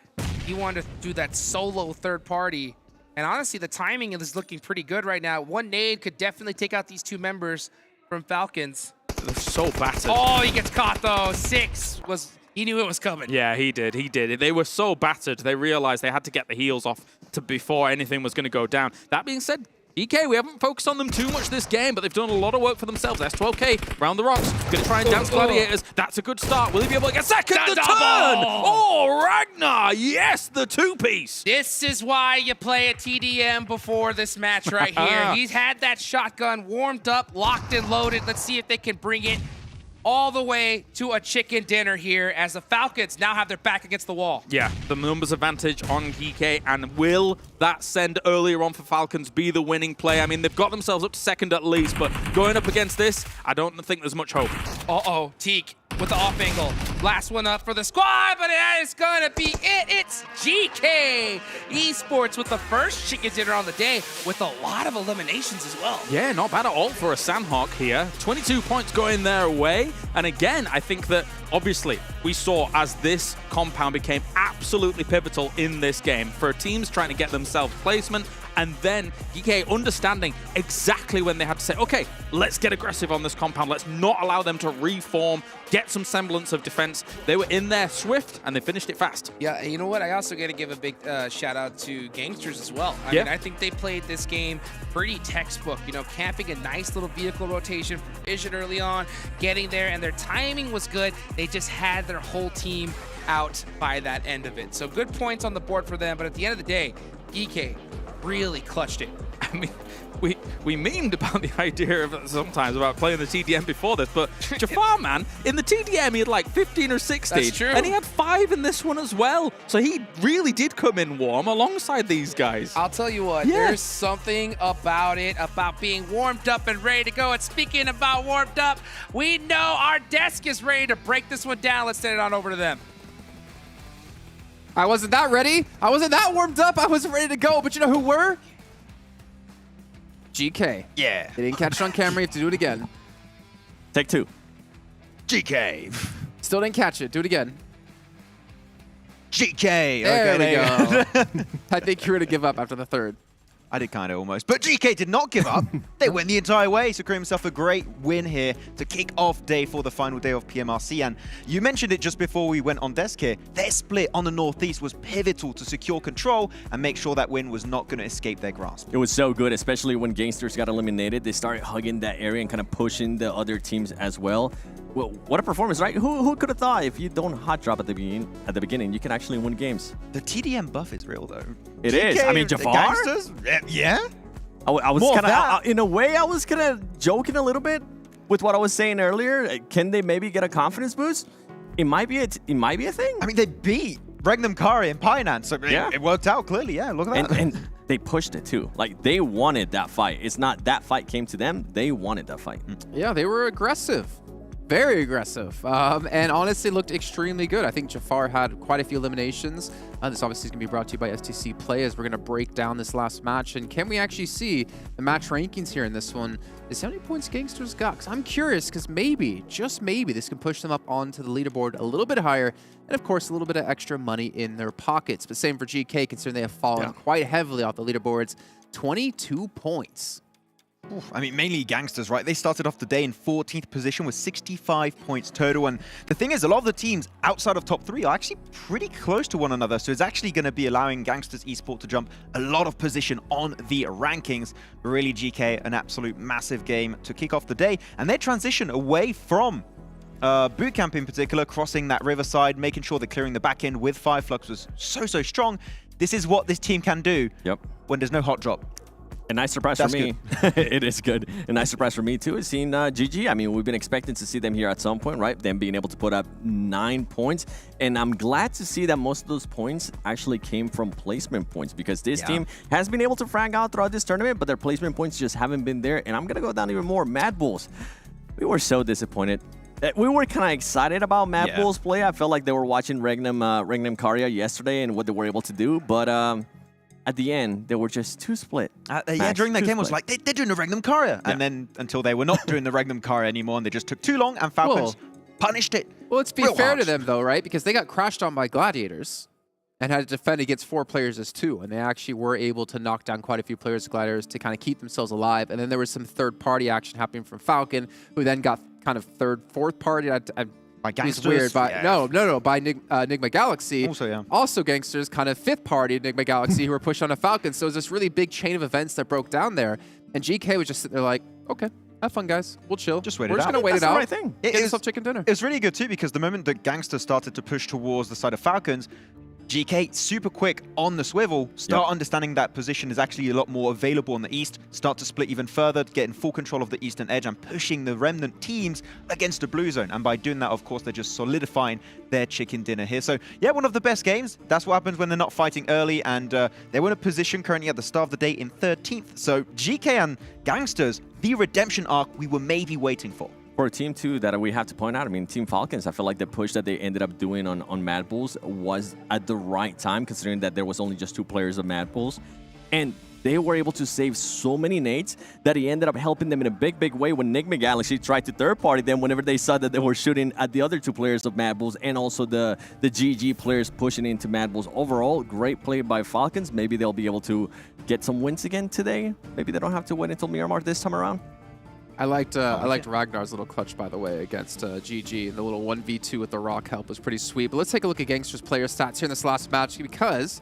He wanted to do that solo third party. And honestly, the timing is looking pretty good right now. One nade could definitely take out these 2 members from Falcons. They're so battered. Oh, he gets caught though. 6 was, he knew it was coming. Yeah, he did. He did. They were so battered. They realized they had to get the heals off before anything was going to go down. That being said, GEEKAY, we haven't focused on them too much this game, but they've done a lot of work for themselves. S12K, round the rocks, going to try and dance Gladiators. That's a good start. Will he be able to get second? The turn! Oh, Ragnar! Yes, the 2-piece. This is why you play a TDM before this match right here. He's had that shotgun warmed up, locked and loaded. Let's see if they can bring it all the way to a chicken dinner here, as the Falcons now have their back against the wall. Yeah, the numbers advantage on GEEKAY, and will that send earlier on for Falcons be the winning play? I mean, they've got themselves up to second at least, but going up against this, I don't think there's much hope. Uh-oh, Teak with the off angle. Last one up for the squad, but that is gonna be it. It's GK Esports with the first chicken dinner on the day with a lot of eliminations as well. Yeah, not bad at all for a Sandhawk here. 22 points going their way. And again, I think that obviously we saw as this compound became absolutely pivotal in this game for teams trying to get themselves placement, and then GEEKAY understanding exactly when they had to say, okay, let's get aggressive on this compound. Let's not allow them to reform, get some semblance of defense. They were in there swift, and they finished it fast. Yeah, you know what? I also got to give a big shout out to GANGSTERS as well. I mean, I think they played this game pretty textbook, you know, camping a nice little vehicle rotation, vision early on, getting there, and their timing was good. They just had their whole team out by that end of it. So good points on the board for them, but at the end of the day, GEEKAY really clutched it. I mean, we memed about the idea of sometimes about playing the TDM before this, but Jafar, man, in the TDM he had like 15 or 16. That's true. And he had 5 in this one as well. So he really did come in warm alongside these guys. I'll tell you what, there's something about it, about being warmed up and ready to go. And speaking about warmed up, we know our desk is ready to break this one down. Let's send it on over to them. I wasn't that ready. I wasn't that warmed up. I wasn't ready to go. But you know who were? GK. Yeah. They didn't catch it on camera. You have to do it again. Take 2. GK. Still didn't catch it. Do it again. GK. There okay, we go. I think you were going to give up after the third. I did kind of almost. But GK did not give up. They went the entire way, securing himself a great win here to kick off day 4, the final day of PMRC. And you mentioned it just before we went on desk here. Their split on the Northeast was pivotal to secure control and make sure that win was not going to escape their grasp. It was so good, especially when GANGSTERS got eliminated. They started hugging that area and kind of pushing the other teams as well. Well, what a performance, right? Who could have thought if you don't hot drop at the beginning, you can actually win games? The TDM buff is real, though. It is. I mean, Jafar? Yeah. I was kind of, in a way, I was kind of joking a little bit with what I was saying earlier. Can they maybe get a confidence boost? It might be a thing. I mean, they beat REGNUM, CARYA, and Painan, so it worked out clearly. Yeah, look at that. And they pushed it too. Like, they wanted that fight. It's not that fight came to them. They wanted that fight. Yeah, they were aggressive. Very aggressive, and honestly looked extremely good. I think Jafar had quite a few eliminations. This obviously is going to be brought to you by STC Play as we're going to break down this last match. And can we actually see the match rankings here in this one? Is how many points GANGSTERS got? Because I'm curious, because maybe, just maybe, this can push them up onto the leaderboard a little bit higher, and of course a little bit of extra money in their pockets. But same for GK, considering they have fallen quite heavily off the leaderboards. 22 points. I mean, mainly GANGSTERS, right? They started off the day in 14th position with 65 points total. And the thing is, a lot of the teams outside of top 3 are actually pretty close to one another. So it's actually going to be allowing GANGSTERS Esports to jump a lot of position on the rankings. But really, GK, an absolute massive game to kick off the day. And their transition away from bootcamp in particular, crossing that riverside, making sure they're clearing the back end with 5 Flux was so strong. This is what this team can do when there's no hot drop. A nice surprise for me. It is good. A nice surprise for me, too, is seeing GG. I mean, we've been expecting to see them here at some point, right? Them being able to put up 9 points. And I'm glad to see that most of those points actually came from placement points, because this team has been able to frag out throughout this tournament, but their placement points just haven't been there. And I'm going to go down even more. MADBULLS. We were so disappointed. We were kind of excited about MADBULLS play. I felt like they were watching REGNUM CARYA yesterday and what they were able to do. But at the end, they were just too split. During that game, it was like, they're doing the REGNUM CARYA. And then until they were not doing the REGNUM CARYA anymore, and they just took too long, and FALCONS punished it. Well, let's be fair to them, though, right? Because they got crashed on by Gladiators and had to defend against 4 players as 2. And they actually were able to knock down quite a few players of Gladiators to kind of keep themselves alive. And then there was some third-party action happening from Falcon, who then got kind of third, fourth party. By GANGSTERS? Weird. By NIGMA Galaxy. Also GANGSTERS, kind of 5th party NIGMA Galaxy, who were pushed on a Falcon. So it was this really big chain of events that broke down there. And GK was just sitting there like, okay, have fun, guys. We'll chill. Just wait it out. We're just going to wait it out. That's the right thing. Get yourself chicken dinner. It's really good, too, because the moment that GANGSTERS started to push towards the side of Falcons, GK, super quick on the swivel, start understanding that position is actually a lot more available on the east, start to split even further, getting full control of the eastern edge and pushing the remnant teams against the blue zone. And by doing that, of course, they're just solidifying their chicken dinner here. So, yeah, one of the best games. That's what happens when they're not fighting early, and they're in a position currently at the start of the day in 13th. So, GK and GANGSTERS, the redemption arc we were maybe waiting for. for a team too that we have to point out, I mean, Team Falcons, I feel like the push that they ended up doing on MADBULLS was at the right time, considering that there was only just 2 players of MADBULLS. And they were able to save so many nades that he ended up helping them in a big way when NIGMA Galaxy tried to third-party them whenever they saw that they were shooting at the other 2 players of MADBULLS and also the GG players pushing into MADBULLS. Overall, great play by Falcons. Maybe they'll be able to get some wins again today. Maybe they don't have to wait until Miramar this time around. I liked Ragnar's little clutch, by the way, against GG. The little 1v2 with the rock help was pretty sweet. But let's take a look at Gangsters player stats here in this last match, because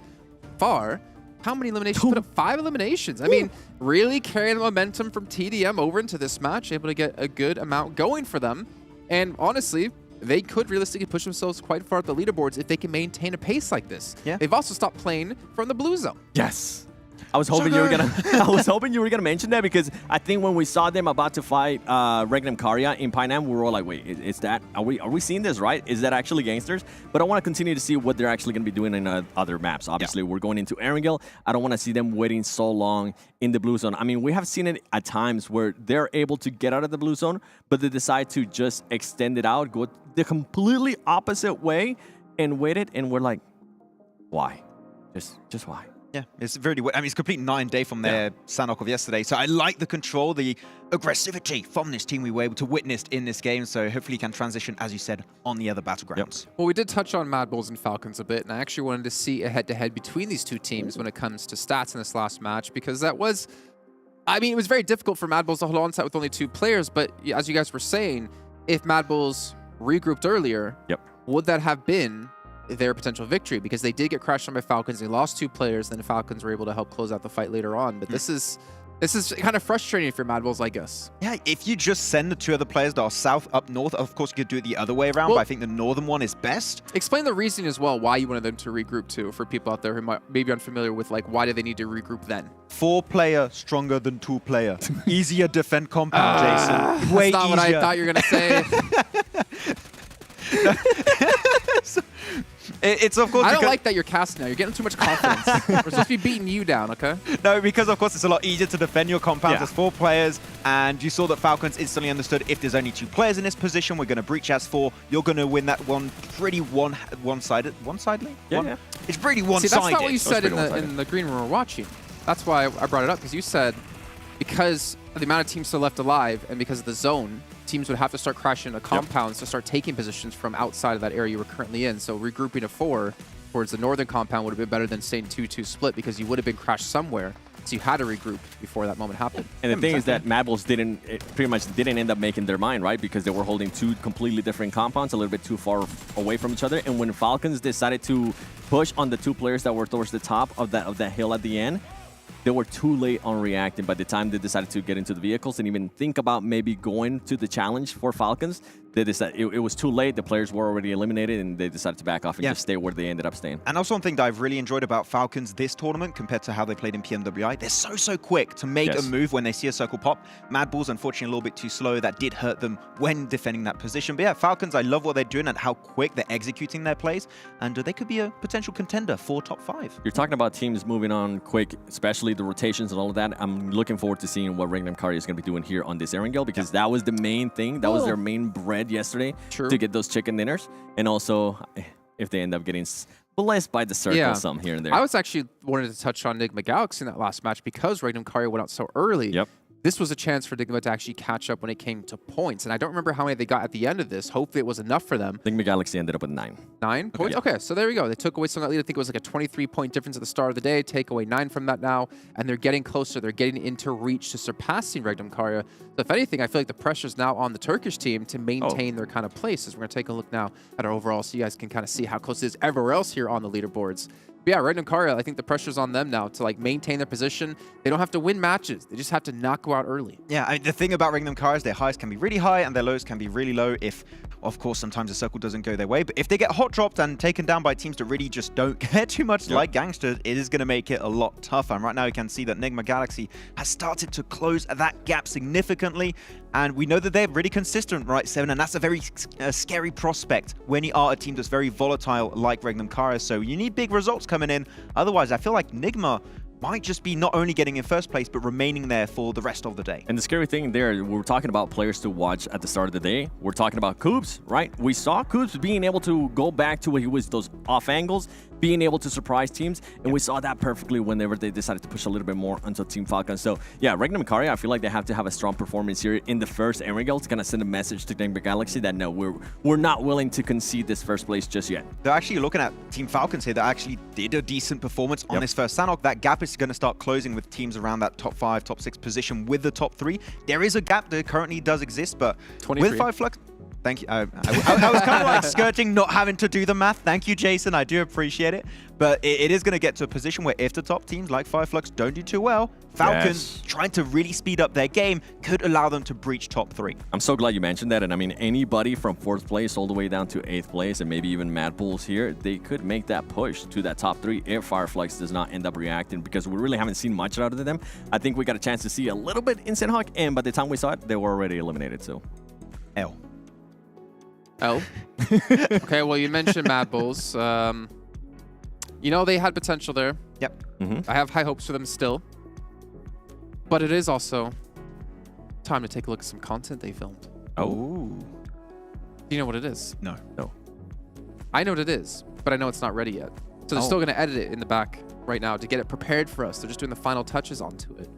far, how many eliminations? Put up 5 eliminations. I mean, really carrying the momentum from TDM over into this match, able to get a good amount going for them. And honestly, they could realistically push themselves quite far up the leaderboards if they can maintain a pace like this. Yeah. They've also stopped playing from the blue zone. Yes. I was hoping you were gonna mention that, because I think when we saw them about to fight REGNUM CARYA in Painam, we were all like, wait, is that, are we seeing this right? Is that actually Gangsters? But I want to continue to see what they're actually going to be doing in other maps. Obviously, we're going into Erangel. I don't want to see them waiting so long in the blue zone. I mean, we have seen it at times where they're able to get out of the blue zone, but they decide to just extend it out, go the completely opposite way, and wait it, and we're like, why? Just why? Yeah, it's very. I mean, it's complete night and day from their Sanok of yesterday. So I like the control, the aggressivity from this team we were able to witness in this game. So hopefully you can transition, as you said, on the other battlegrounds. Well, we did touch on MADBULLS and Falcons a bit, and I actually wanted to see a head-to-head between these 2 teams when it comes to stats in this last match, because that was, I mean, it was very difficult for MADBULLS to hold on to that with only 2 players. But as you guys were saying, if MADBULLS regrouped earlier, would that have been their potential victory? Because they did get crushed on by Falcons. They lost 2 players, then the Falcons were able to help close out the fight later on. But this is kind of frustrating for MADBULLS, I guess. Yeah, if you just send the 2 other players that are south up north, of course you could do it the other way around, but I think the northern one is best. Explain the reasoning as well why you wanted them to regroup too, for people out there who might be unfamiliar with, like, why do they need to regroup then? 4 player stronger than 2 player. Easier defend compound, Jason. Way that's not what I thought you were going to say. It's of course. I don't like that you're casting now. You're getting too much confidence. We're supposed to be beating you down, okay? No, because of course it's a lot easier to defend your compounds as 4 players, and you saw that Falcons instantly understood if there's only 2 players in this position, we're going to breach as 4. You're going to win that one pretty one-sided. One-sidedly? Yeah. It's pretty one-sided. See, that's not what you said in the green room we were watching. That's why I brought it up, because you said because of the amount of teams still left alive and because of the zone, teams would have to start crashing into compounds to start taking positions from outside of that area you were currently in. So regrouping to 4 towards the northern compound would have been better than staying 2-2 split, because you would have been crashed somewhere. So you had to regroup before that moment happened. And the thing is that MADBULLS pretty much didn't end up making their mind, right? Because they were holding 2 completely different compounds, a little bit too far away from each other. And when Falcons decided to push on the 2 players that were towards the top of that hill at the end, they were too late on reacting. By the time they decided to get into the vehicles and even think about maybe going to the challenge for Falcons, they decided it was too late. The players were already eliminated, and they decided to back off and just stay where they ended up staying. And also one thing that I've really enjoyed about Falcons this tournament compared to how they played in PMWI, they're so quick to make a move when they see a circle pop. MADBULLS, unfortunately, a little bit too slow. That did hurt them when defending that position. But yeah, Falcons, I love what they're doing and how quick they're executing their plays. And they could be a potential contender for top 5. You're talking about teams moving on quick, especially the rotations and all of that. I'm looking forward to seeing what REGNUM CARYA is going to be doing here on this Erangel, because that was the main thing. That was their main bread yesterday. To get those chicken dinners. And also, if they end up getting blessed by the circle some here and there. I was actually wanted to touch on NIGMA Galaxy in that last match, because REGNUM CARYA went out so early. This was a chance for NIGMA to actually catch up when it came to points. And I don't remember how many they got at the end of this. Hopefully it was enough for them. NIGMA Galaxy ended up with 9. 9 points? Okay, so there we go. They took away some of that lead. I think it was like a 23-point difference at the start of the day. Take away 9 from that now. And they're getting closer. They're getting into reach to surpassing REGNUM CARYA. So if anything, I feel like the pressure's now on the Turkish team to maintain their kind of places. We're going to take a look now at our overall so you guys can kind of see how close it is everywhere else here on the leaderboards. But yeah, REGNUM CARYA, I think the pressure's on them now to like maintain their position. They don't have to win matches. They just have to not go out early. Yeah, I mean, the thing about REGNUM CARYA is their highs can be really high and their lows can be really low if, of course, sometimes the circle doesn't go their way. But if they get hot dropped and taken down by teams that really just don't care too much like GANGSTERS, it is going to make it a lot tougher. And right now you can see that NIGMA Galaxy has started to close that gap significantly. And we know that they're really consistent, right, 7, and that's a very scary prospect when you are a team that's very volatile like REGNUM CARYA. So you need big results coming in. Otherwise, I feel like NIGMA might just be not only getting in first place, but remaining there for the rest of the day. And the scary thing there, we're talking about players to watch at the start of the day. We're talking about Coops, right? We saw Coops being able to go back to what he was, those off angles, being able to surprise teams, and we saw that perfectly whenever they decided to push a little bit more onto Team Falcons. So yeah, REGNUM and CARYA, I feel like they have to have a strong performance here in the first Enrigal to kind of send a message to Denver Galaxy that no, we're not willing to concede this first place just yet. They're actually looking at Team Falcons here that actually did a decent performance on this first Sanhok. That gap is going to start closing with teams around that top 5, top 6 position with the top 3. There is a gap that currently does exist, but 23. with 5 Flux... Thank you. I was kind of like skirting, not having to do the math. Thank you, Jason. I do appreciate it. But it is going to get to a position where if the top teams like 5 Flux don't do too well, Falcons trying to really speed up their game could allow them to breach top 3. I'm so glad you mentioned that. And I mean, anybody from 4th place all the way down to 8th place and maybe even MADBULLS here, they could make that push to that top 3 if FLUX does not end up reacting, because we really haven't seen much out of them. I think we got a chance to see a little bit in Sanhok, and by the time we saw it, they were already eliminated. So L. Okay, well, you mentioned MADBULLS. You know, they had potential there. Yep. I have high hopes for them still. But it is also time to take a look at some content they filmed. Oh. Do you know what it is? No. I know what it is, but I know it's not ready yet. So they're still going to edit it in the back right now to get it prepared for us. They're just doing the final touches onto it.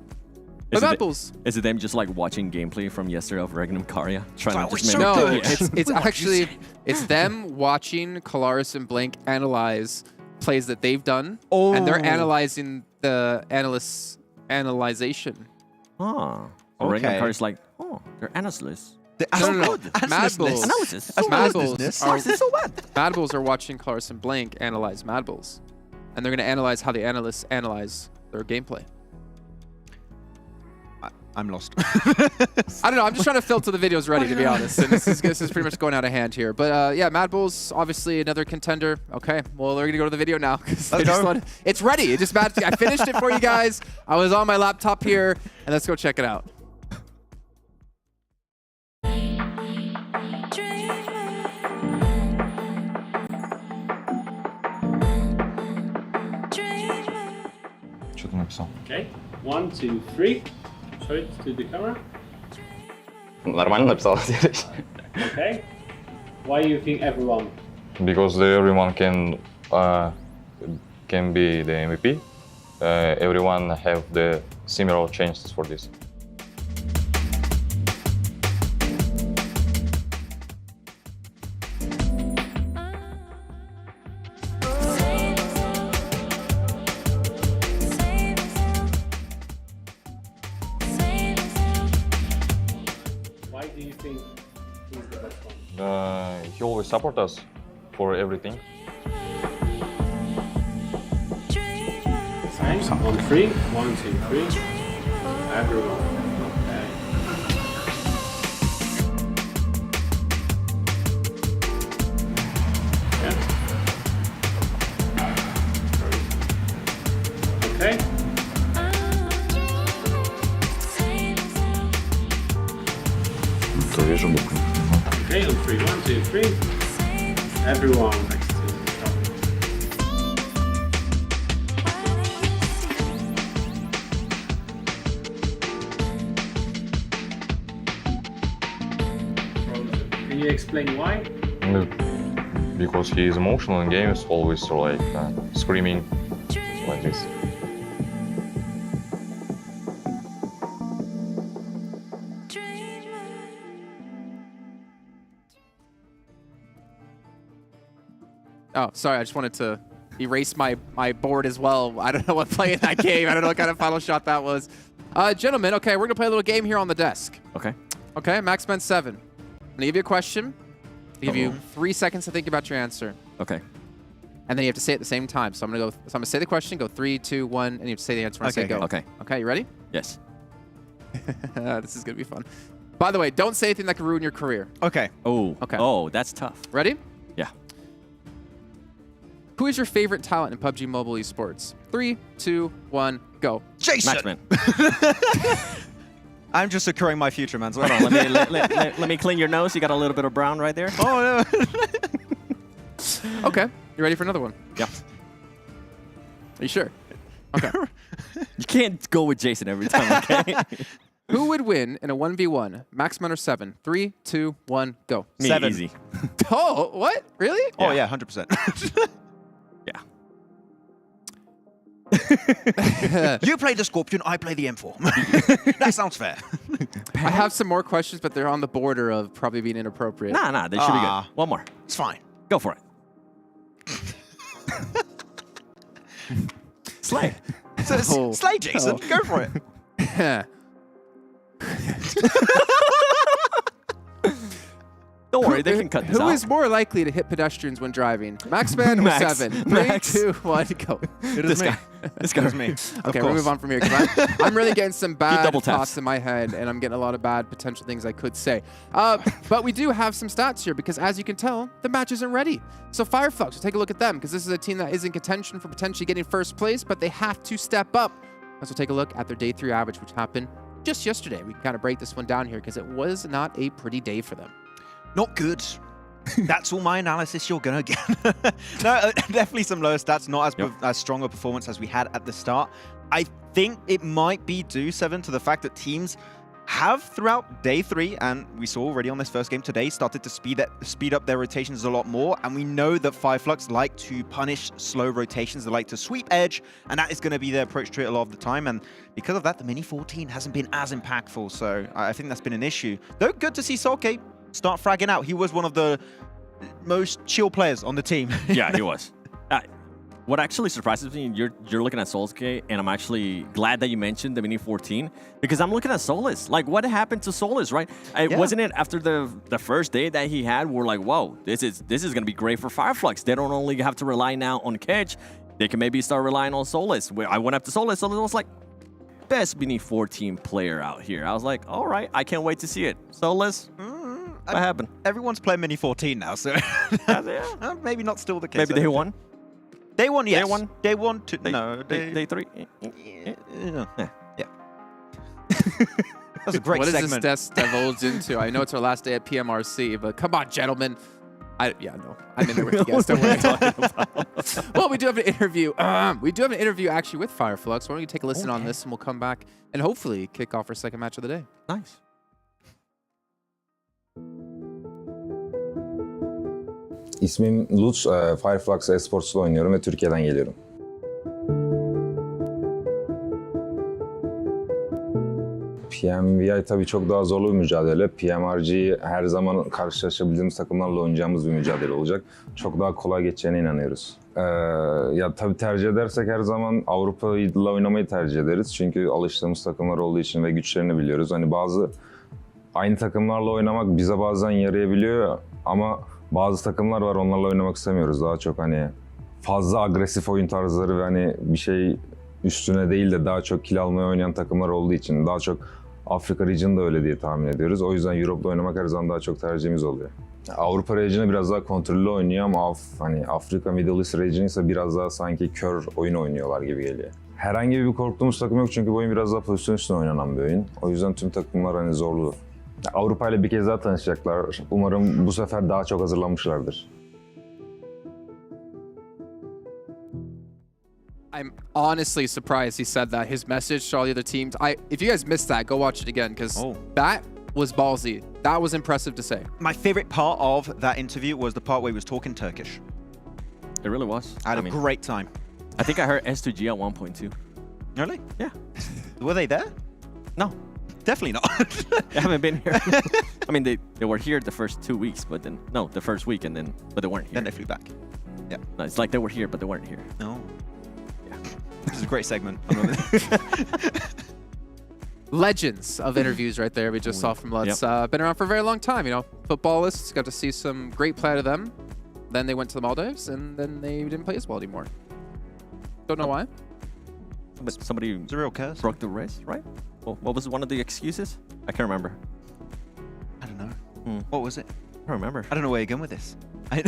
But MADBULLS. Is it them just like watching gameplay from yesterday of REGNUM CARYA? Trying to just no, it's actually, it's them watching Kalaris and Blink analyze plays that they've done, and they're analyzing the analyzation. Oh. REGNUM CARYA's like, oh, they're analysts. No. MADBULLS are watching Kalaris and Blink analyze MADBULLS, and they're going to analyze how the analysts analyze their gameplay. I'm lost. I don't know. I'm just trying to filter the videos ready, to be honest. And this is pretty much going out of hand here. But yeah, MADBULLS, obviously another contender. Okay, well, they're going to go to the video now. It's ready. It just I finished it for you guys. I was on my laptop here, and let's go check it out. Okay, 1, 2, 3. Show it to the camera. Нормально написал. Okay. Why do you think everyone? Because everyone can be the MVP. Everyone have the similar chances for this. He always supports us for everything. Okay, on 3, 1, 2, 3. Everyone. Okay. Okay. Okay, on 3, 1, 2, 3. Everyone next to the top. Can you explain why? Because he is emotional in games, always like screaming like this. Oh, sorry. I just wanted to erase my board as well. I don't know what play in that game. I don't know what kind of final shot that was. Gentlemen, okay, we're going to play a little game here on the desk. Okay. Okay, MaxMen 7. I'm going to give you a question. I'll give you 3 seconds to think about your answer. Okay. And then you have to say it at the same time. So I'm going to say the question, go 3, 2, 1, and you have to say the answer when I say go. Okay. Okay, you ready? Yes. This is going to be fun. By the way, don't say anything that could ruin your career. Okay. Oh. Okay. Oh, that's tough. Ready? Yeah. Who is your favorite talent in PUBG Mobile Esports? 3, 2, 1, go. Jason! MaxMen. I'm just securing my future, man. So hold on, let me clean your nose. You got a little bit of brown right there. Oh, no. Okay. You ready for another one? Yeah. Are you sure? Okay. You can't go with Jason every time, okay? Who would win in a 1v1? Maxman or 7? 3, 2, 1, go. Me, 7. easy. Oh, what? Really? Oh, yeah, 100%. You play the Scorpion, I play the M4. That sounds fair. I have some more questions, but they're on the border of probably being inappropriate. Nah, they should be good. One more. It's fine. Go for it. Slay. So, slay, Jason. Go for it. Don't worry, they can cut this out. Who is more likely to hit pedestrians when driving? Maxman or Max. 7? 3, Max. 2, 1, go. This guy. This guy's me. Okay, we'll move on from here. 'Cause I'm really getting some bad double taps. thoughts in my head, and I'm getting a lot of bad potential things I could say. But we do have some stats here, because as you can tell, the match isn't ready. So FLUX, we'll take a look at them, because this is a team that is in contention for potentially getting first place, but they have to step up. Let's take a look at their day 3 average, which happened just yesterday. We can kind of break this one down here, because it was not a pretty day for them. Not good. That's all my analysis you're going to get. No, definitely some lower stats, not as strong a performance as we had at the start. I think it might be due, 7, to the fact that teams have throughout day 3, and we saw already on this first game today, started to speed up their rotations a lot more. And we know that FLUX like to punish slow rotations. They like to sweep edge, and that is going to be their approach to it a lot of the time. And because of that, the Mini 14 hasn't been as impactful. So I think that's been an issue. Though good to see Solke start fragging out. He was one of the most chill players on the team. Yeah, he was. What actually surprises me, you're looking at Solskjaer, and I'm actually glad that you mentioned the Mini 14, because I'm looking at Solus. Like, what happened to Solus, right? Wasn't it after the first day that he had, we're like, whoa, this is going to be great for FLUX. They don't only have to rely now on Kedge, they can maybe start relying on Solus. I went up to Solus, Solus was like, best Mini 14 player out here. I was like, all right, I can't wait to see it. Solus, what happened? Everyone's playing Mini 14 now, so maybe not still the case. Maybe day 1? Day 1, yes. Day 1? Day 1 to... Day 3? Yeah. That was a great segment. What does this divulge into? I know it's our last day at PMRC, but come on, gentlemen. I'm in there with you guys. Don't worry. Well, we do have an interview. We do have an interview actually with FLUX. Why don't you take a listen on this, and we'll come back and hopefully kick off our second match of the day. Nice. İsmim Lutz, FLUX Esports'ta oynuyorum ve Türkiye'den geliyorum. PMVI tabii çok daha zorlu bir mücadele. PMRG her zaman karşılaşabildiğimiz takımlarla oynayacağımız bir mücadele olacak. Çok daha kolay geçeceğine inanıyoruz. Ya tabii tercih edersek her zaman Avrupa'yla oynamayı tercih ederiz. Çünkü alıştığımız takımlar olduğu için ve güçlerini biliyoruz. Hani bazı aynı takımlarla oynamak bize bazen yarayabiliyor ama bazı takımlar var, onlarla oynamak istemiyoruz. Daha çok hani fazla agresif oyun tarzları ve hani bir şey üstüne değil de daha çok kill almaya oynayan takımlar olduğu için daha çok Afrika region da öyle diye tahmin ediyoruz. O yüzden Europe'da oynamak her zaman daha çok tercihimiz oluyor. Avrupa region'ı biraz daha kontrollü oynuyor ama hani Afrika Middle East region ise biraz daha sanki kör oyun oynuyorlar gibi geliyor. Herhangi bir korktuğumuz takım yok çünkü bu oyun biraz daha pozisyon üstüne oynanan bir oyun. O yüzden tüm takımlar hani zorlu. Avrupa ile bir kez daha tanışacaklar. Umarım bu sefer daha çok hazırlanmışlardır. I'm honestly surprised he said that. His message to all the other teams. If you guys missed that, go watch it again, because that was ballsy. That was impressive to say. My favorite part of that interview was the part where he was talking Turkish. It really was. I had a great time. I think I heard S2G at 1.2. Really? Yeah. Were they there? No. Definitely not. They haven't been here. I mean, they were here the first 2 weeks, but then, no, the first week, and then, but they weren't here. Then they flew back. Yeah. No, it's like they were here, but they weren't here. No. Yeah. This is a great segment. Legends of interviews right there we just saw from Lutz. Been around for a very long time, you know. Footballists, got to see some great play out of them. Then they went to the Maldives, and then they didn't play as well anymore. Don't know why. Somebody it's a real curse. Broke the wrist, right? Well, what was one of the excuses? I can't remember. I don't know. What was it? I don't remember. I don't know where you're going with this. I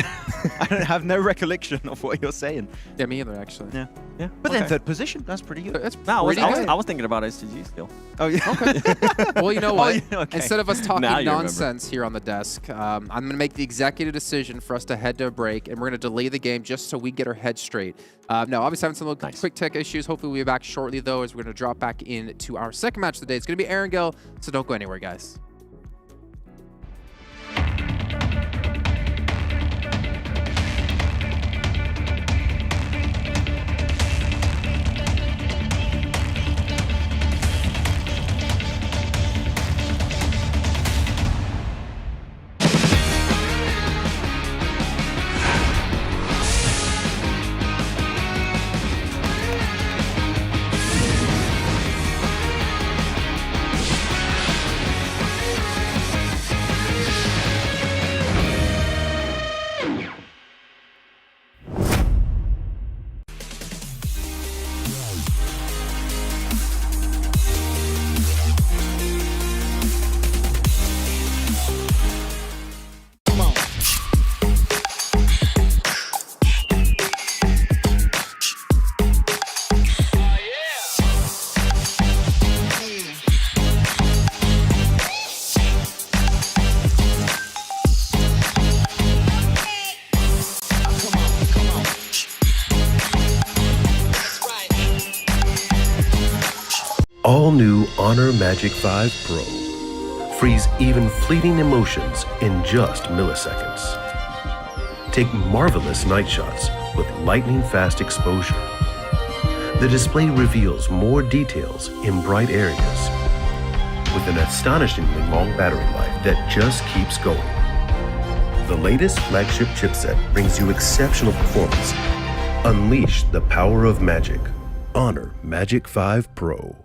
don't have no recollection of what you're saying. Yeah, me either, actually. Yeah. Yeah. But then third position, that's pretty good. That's No, pretty good. I was thinking about STG still. Oh, yeah. Okay. Well, you know what? yeah, okay. Instead of us talking Now you nonsense here on the desk, I'm going to make the executive decision for us to head to a break, and we're going to delay the game just so we get our head straight. No, obviously having some little quick tech issues. Hopefully we'll be back shortly, though, as we're going to drop back into our second match of the day. It's going to be Erangel, so don't go anywhere, guys. All new Honor Magic 5 Pro. Freeze even fleeting emotions in just milliseconds. Take marvelous night shots with lightning fast exposure. The display reveals more details in bright areas with an astonishingly long battery life that just keeps going. The latest flagship chipset brings you exceptional performance. Unleash the power of magic. Honor Magic 5 Pro.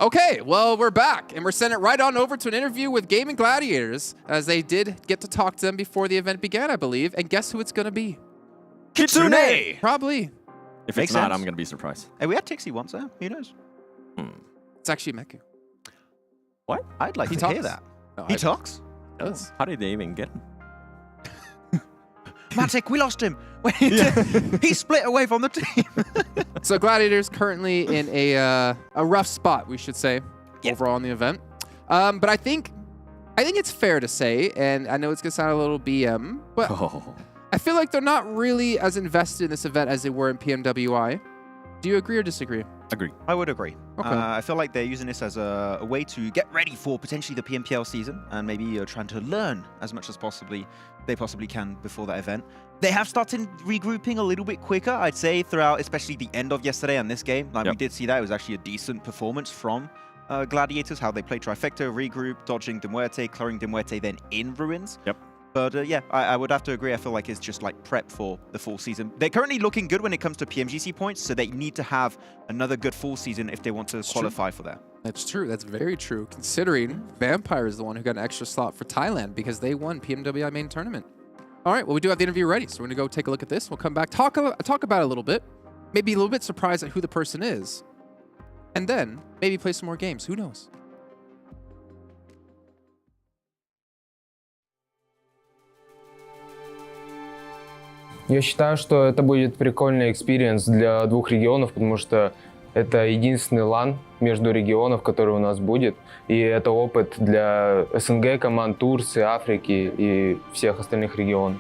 Okay, well, we're back, and we're sending it right on over to an interview with Gaming Gladiators, as they did get to talk to them before the event began, I believe. And guess who it's going to be? Kitsune! Probably. If Makes it's not, sense. I'm going to be surprised. Hey, we had Tixie once, though. Who knows? It's actually Meku. What? I'd like He to talks. hear that. No, He I- talks? He does. How did they even get him? Matic, we lost him. He split away from the team. So Gladiators currently in a rough spot, we should say, overall in the event. But I think I think it's fair to say, and I know it's going to sound a little BM, but I feel like they're not really as invested in this event as they were in PMWI. Do you agree or disagree? Agree. I would agree. Okay. I feel like they're using this as a way to get ready for potentially the PMPL season and maybe trying to learn as much as they possibly can before that event. They have started regrouping a little bit quicker, I'd say, throughout especially the end of yesterday and this game. Like we did see that. It was actually a decent performance from Gladiators, how they played Trifecta, regroup, dodging the MUERTE, clearing the MUERTE, then in Ruins. Yep. But yeah, I would have to agree. I feel like it's just like prep for the full season. They're currently looking good when it comes to PMGC points, so they need to have another good full season if they want to qualify for that. That's true. That's very true, considering Vampire is the one who got an extra slot for Thailand because they won PMWI main tournament. All right, well, we do have the interview ready, so we're going to go take a look at this. We'll come back, talk about it a little bit, maybe a little bit surprised at who the person is, and then maybe play some more games. Who knows? Я считаю, что это будет прикольный экспириенс для двух регионов, потому что это единственный лан между регионов, который у нас будет. И это опыт для СНГ команд, Турции, Африки и всех остальных регионов.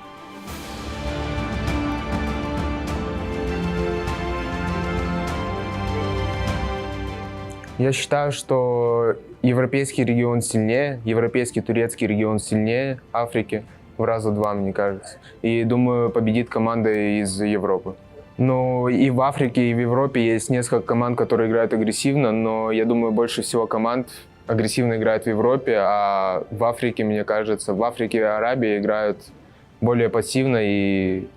Я считаю, что европейский регион сильнее, европейский турецкий регион сильнее Африки. В раза два, мне кажется. И думаю, победит команда из Европы. Ну, и в Африке, и в Европе есть несколько команд, которые играют агрессивно, но я думаю, больше всего команд агрессивно играют в Европе, а в Африке, мне кажется, в Африке и Арабии играют более пассивно и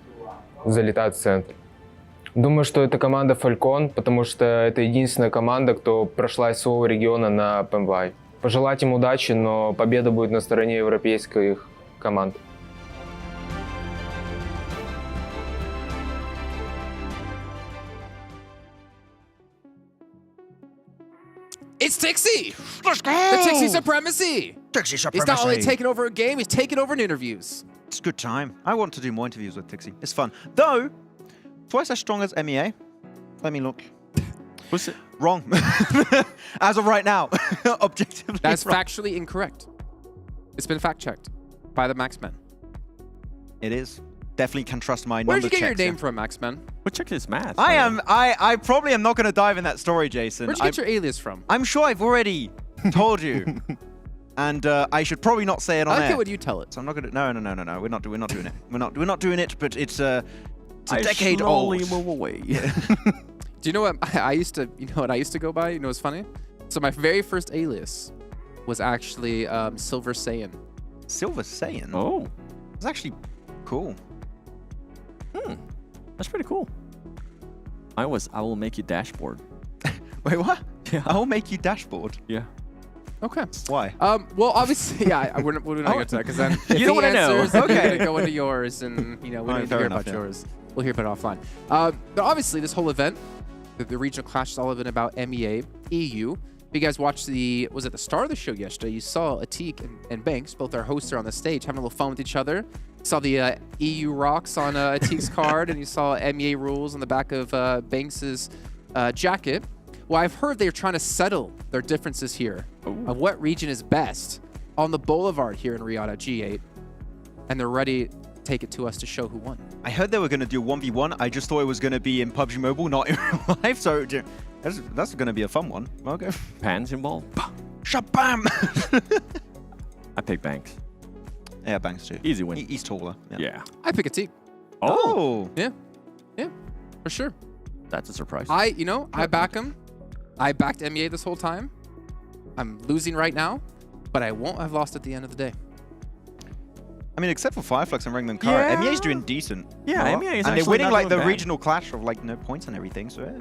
залетают в центр. Думаю, что это команда FALCON, потому что это единственная команда, кто прошла из своего региона на PMWI. Пожелать им удачи, но победа будет на стороне европейских команд. It's Tixie! Let's go! The Tixie Supremacy! Tixie Supremacy! He's not only taking over a game, he's taking over in interviews. It's a good time. I want to do more interviews with Tixie. It's fun. Though, twice as strong as MEA. Let me look. What's it? Wrong. As of right now. Objectively That's wrong. factually incorrect. It's been fact-checked by the Maxman. It is. Definitely can trust my Where'd number you get your checks, name yeah. from, Maxman? What check is math? I probably am not going to dive in that story, Jason. Where'd you get your alias from? I'm sure I've already told you. And I should probably not say it on I like air. it when you tell it. So I'm not going to... No. We're not doing it. We're not doing it, but it's a decade old. I slowly move away. Do you know what I used to go by? You know what's funny? So my very first alias was actually Silver Saiyan. Silver Saiyan? Oh. It's actually cool. That's pretty cool. I will make you dashboard. Wait, what? Yeah. I will make you dashboard. Yeah. Okay. Why? Well, obviously, yeah, we're not going to get to that because then if You don't he want to know. answers, then we're Okay. going to go into yours, and we don't need to hear about yours. We'll hear about it offline. But obviously, this whole event, the regional clash, is all event about MEA, EU. If you guys watched was it the start of the show yesterday? You saw Atik and Banks, both our hosts, are on the stage having a little fun with each other. You saw the EU rocks on Atik's card, and you saw MEA rules on the back of Banks's jacket. Well, I've heard they're trying to settle their differences here of what region is best on the Boulevard here in Riyadh at G8, and they're ready to take it to us to show who won. I heard they were going to do 1v1. I just thought it was going to be in PUBG Mobile, not in real life. So that's going to be a fun one. Okay. Pans involved? Shabam! I pick Banks. Yeah, Banks too. Easy win. He's taller. Yeah. I pick Atik. Oh. Yeah, for sure. That's a surprise. I back him. I backed MEA this whole time. I'm losing right now, but I won't have lost at the end of the day. I mean, except for FLUX and REGNUM CARYA, Yeah. MEA's doing decent. Yeah, MEA is and they're actually winning not like the doing bad. regional clash of like points and everything. So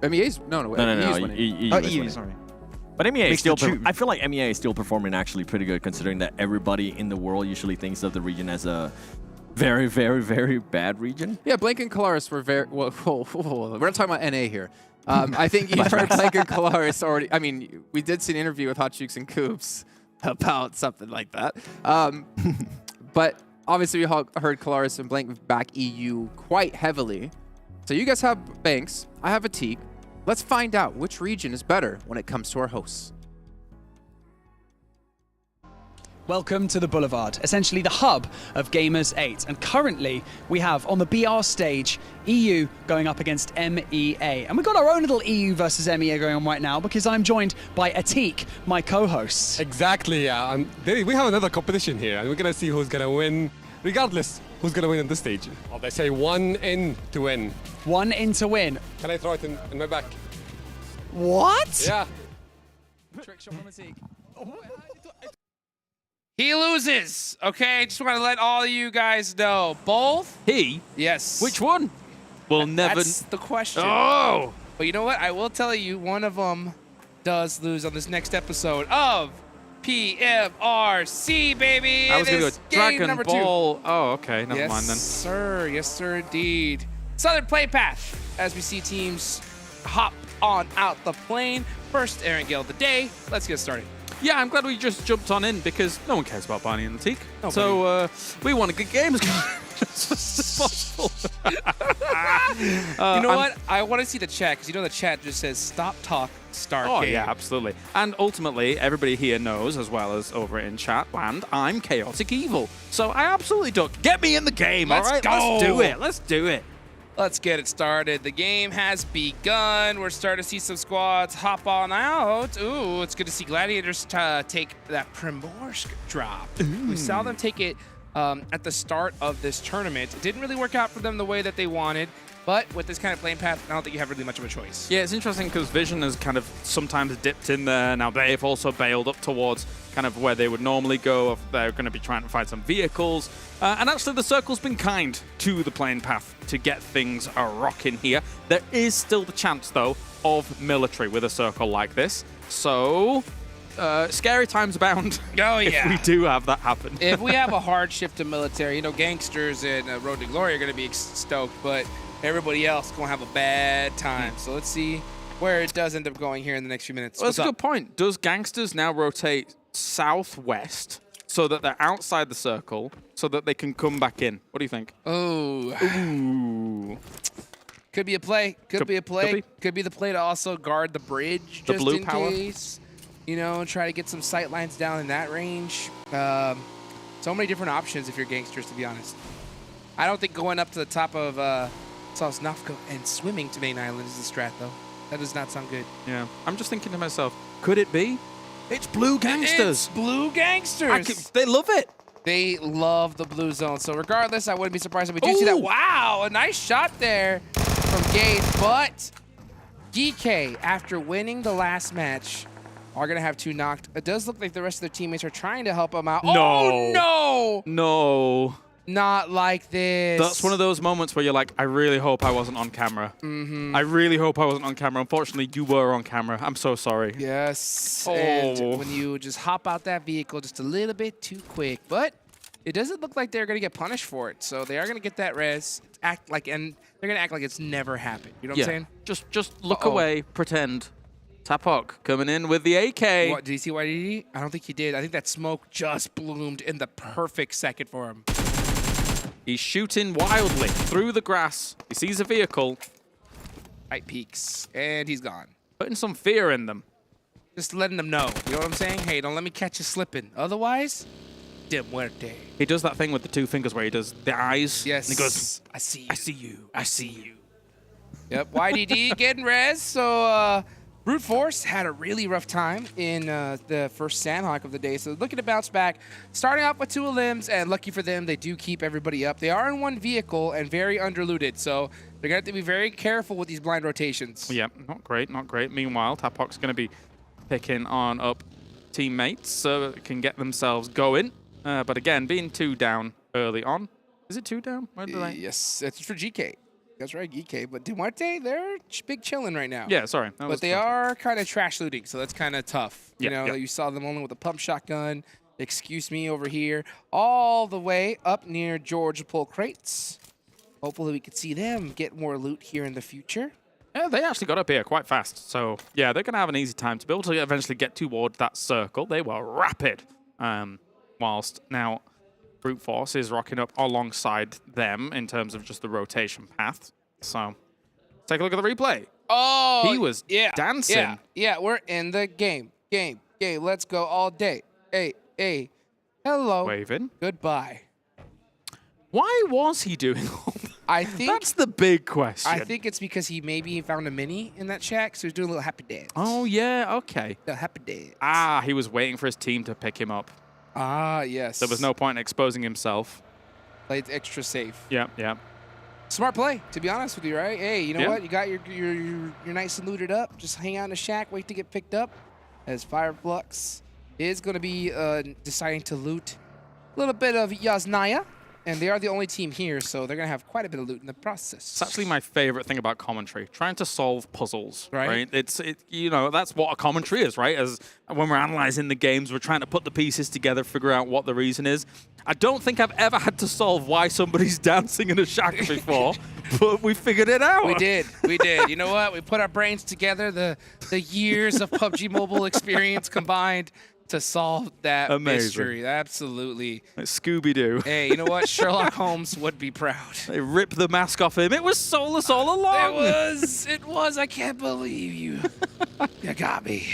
MEA's no. No. MEA's winning. EU is winning. sorry. But MEA is Makes still. the two. I feel like MEA is still performing actually pretty good, considering that everybody in the world usually thinks of the region as a very, very, very bad region. Yeah, Blank and Kalaris were very well. We're not talking about NA here. I think you've heard Blank and Kalaris already. I mean, we did see an interview with Hot Chooks and Coops about something like that. But obviously, we heard Kalaris and Blank back EU quite heavily. So you guys have Banks. I have Atik. Let's find out which region is better when it comes to our hosts. Welcome to the Boulevard, essentially the hub of Gamers8. And currently, we have on the BR stage, EU going up against MEA. And we've got our own little EU versus MEA going on right now because I'm joined by Atik, my co-host. Exactly, yeah. We have another competition here, and we're going to see who's going to win, regardless who's going to win on this stage. Well, they say 1 in to win. 1 in to win. Can I throw it in my back? What? Yeah. Trick shot from Atik. He loses. Okay, just want to let all of you guys know. Both? He? Yes. Which one? We'll never. That's the question. Oh! But you know what? I will tell you, one of them does lose on this next episode of PMRC, baby. I was going to go Dragon number Ball. 2. Oh, okay. Never yes, mind then. Sir. Yes, sir, indeed. Southern play path. As we see teams hop on out the plane. First Aaron Gale of the day. Let's get started. Yeah, I'm glad we just jumped on in because no one cares about Barney and Atik. Nobody. So we want to get games as fast as possible. You know what? I want to see the chat because you know the chat just says stop talk, start Oh, game. yeah, absolutely. And ultimately, everybody here knows, as well as over in chat land, I'm chaotic evil. So I absolutely don't. Get me in the game, Let's all right? go. Let's do it. Let's do it. Let's get it started. The game has begun. We're starting to see some squads hop on out. Ooh, it's good to see Gladiators take that Primorsk drop. We saw them take it at the start of this tournament. It didn't really work out for them the way that they wanted, but with this kind of playing path, I don't think you have really much of a choice. Yeah, it's interesting because Vision has kind of sometimes dipped in there. Now they've also bailed up towards kind of where they would normally go if they're going to be trying to find some vehicles. And actually the Circle's been kind to the playing path to get things rocking here. There is still the chance, though, of military with a Circle like this. So, scary times abound. Oh, yeah. If we do have that happen. If we have a hard shift to military, you know, Gangsters and Road to Glory are going to be stoked, but everybody else is going to have a bad time. So let's see where it does end up going here in the next few minutes. Well, that's a good point. Does Gangsters now rotate southwest so that they're outside the Circle so that they can come back in? What do you think? Oh. Ooh. Could be a play. Could be a play. Could be the play to also guard the bridge just in case. You know, try to get some sight lines down in that range. So many different options if you're Gangsters, to be honest. I don't think going up to the top of Sosnovka and swimming to Main Island is the strat, though. That does not sound good. Yeah. I'm just thinking to myself, could it be? It's Blue Gangsters. It's Blue Gangsters. They love it. They love the blue zone. So regardless, I wouldn't be surprised if we do see that. Wow, a nice shot there from Gage. But GEEKAY, after winning the last match, are going to have 2 knocked. It does look like the rest of their teammates are trying to help them out. No. Oh, no. No. Not like this. That's one of those moments where you're like, I really hope I wasn't on camera. I really hope I wasn't on camera. Unfortunately, you were on camera. I'm so sorry. Yes. Oh. And when you just hop out that vehicle just a little bit too quick. But it doesn't look like they're going to get punished for it. So they are going to get that res. And they're going to act like it's never happened. You know what I'm saying? Just look away, pretend. Tapok coming in with the AK. What, did he see YDD? I don't think he did. I think that smoke just bloomed in the perfect second for him. He's shooting wildly through the grass. He sees a vehicle. Right peeks, and he's gone. Putting some fear in them. Just letting them know. You know what I'm saying? Hey, don't let me catch you slipping. Otherwise, de muerte. He does that thing with the 2 fingers where he does the eyes. Yes. And he goes, I see you. I see you. I see you. Yep, YDD getting res. So, Brute Force had a really rough time in the first Sandhawk of the day, so looking to bounce back. Starting off with 2 limbs, and lucky for them, they do keep everybody up. They are in 1 vehicle and very underlooted, so they're going to have to be very careful with these blind rotations. Yeah, not great, not great. Meanwhile, Tapok's going to be picking on up teammates so they can get themselves going. But again, being 2 down early on. Is it 2 down? Where did I? Yes, it's for GEEKAY. That's right, GEEKAY. But de muerte, they're big chilling right now. Yeah, sorry. But they are kind of trash looting, so that's kind of tough. You know, you saw them only with a pump shotgun. Excuse me over here. All the way up near George Pull Crates. Hopefully we could see them get more loot here in the future. Yeah, they actually got up here quite fast. So, yeah, they're going to have an easy time to be able to eventually get towards that circle. They were rapid. Whilst now Brute Force is rocking up alongside them in terms of just the rotation path. So, take a look at the replay. Oh, he was dancing. Yeah, we're in the game. Game. Let's go all day. Hey. Hello. Waving. Goodbye. Why was he doing all that? I think that's the big question. I think it's because he maybe found a mini in that shack, so he's doing a little happy dance. Oh, yeah, okay. The happy dance. Ah, he was waiting for his team to pick him up. Ah, yes. There was no point in exposing himself. Played extra safe. Yeah, yeah. Smart play, to be honest with you, right? Hey, you know Yeah. what? You got your nice and looted up. Just hang out in the shack, wait to get picked up. As FLUX is going to be deciding to loot a little bit of Yasnaya. And they are the only team here, so they're going to have quite a bit of loot in the process. It's actually my favorite thing about commentary, trying to solve puzzles, Right. right? You know, that's what a commentary is, right? As when we're analyzing the games, we're trying to put the pieces together, figure out what the reason is. I don't think I've ever had to solve why somebody's dancing in a shack before, but we figured it out. We did. We did. You know what? We put our brains together, the years of PUBG Mobile experience combined to solve that mystery. Absolutely. Like Scooby-Doo. Hey, you know what? Sherlock Holmes would be proud. They ripped the mask off him. It was soulless all along. It was. I can't believe you. You got me.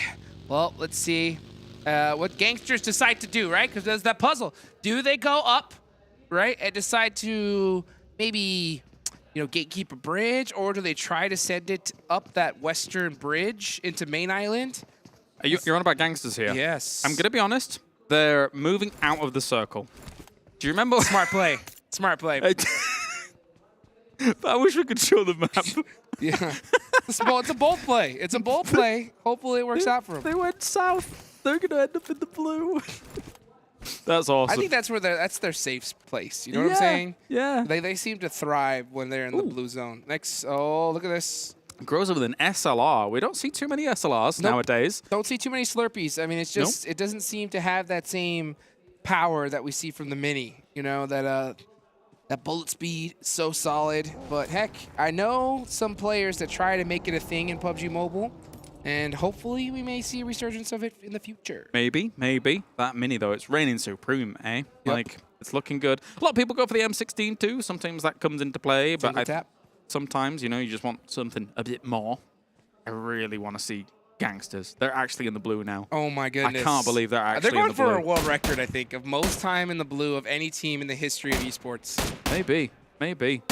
Well, let's see what gangsters decide to do, right? Because there's that puzzle. Do they go up, right, and decide to maybe, you know, gatekeep a bridge, or do they try to send it up that western bridge into Main Island? You're on about gangsters here. Yes. I'm going to be honest. They're moving out of the circle. Do you remember? Smart play. Smart play. I wish we could show the map. Yeah. It's a bold play. It's a bold play. Hopefully it works out for them. They went south. They're going to end up in the blue. That's awesome. I think that's where that's their safe place. You know what I'm saying? Yeah. They seem to thrive when they're in the blue zone. Next, oh, look at this. Grows with an SLR. We don't see too many SLRs nowadays. Don't see too many Slurpees. I mean, it's just it doesn't seem to have that same power that we see from the Mini. You know, that bullet speed so solid. But heck, I know some players that try to make it a thing in PUBG Mobile, and hopefully we may see a resurgence of it in the future. Maybe. That Mini though, it's reigning supreme, eh? Yep. Like it's looking good. A lot of people go for the M16 too. Sometimes that comes into play, but sometimes, you know, you just want something a bit more. I really want to see gangsters. They're actually in the blue now. Oh my goodness. I can't believe they're actually in the blue. They're going for a world record, I think, of most time in the blue of any team in the history of esports. Maybe.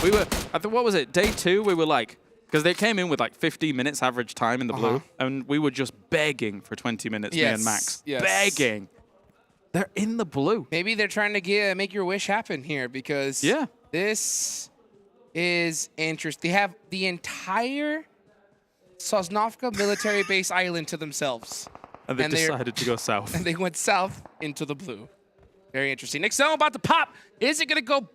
We were, I think, what was it? Day 2, we were like, because they came in with like 15 minutes average time in the blue, and we were just begging for 20 minutes, me and Max. Yes. Begging. They're in the blue. Maybe they're trying to make your wish happen here, because this is interesting. They have the entire Sosnovka military base island to themselves. And they decided to go south. And they went south into the blue. Very interesting. Next zone about to pop. Is it going to go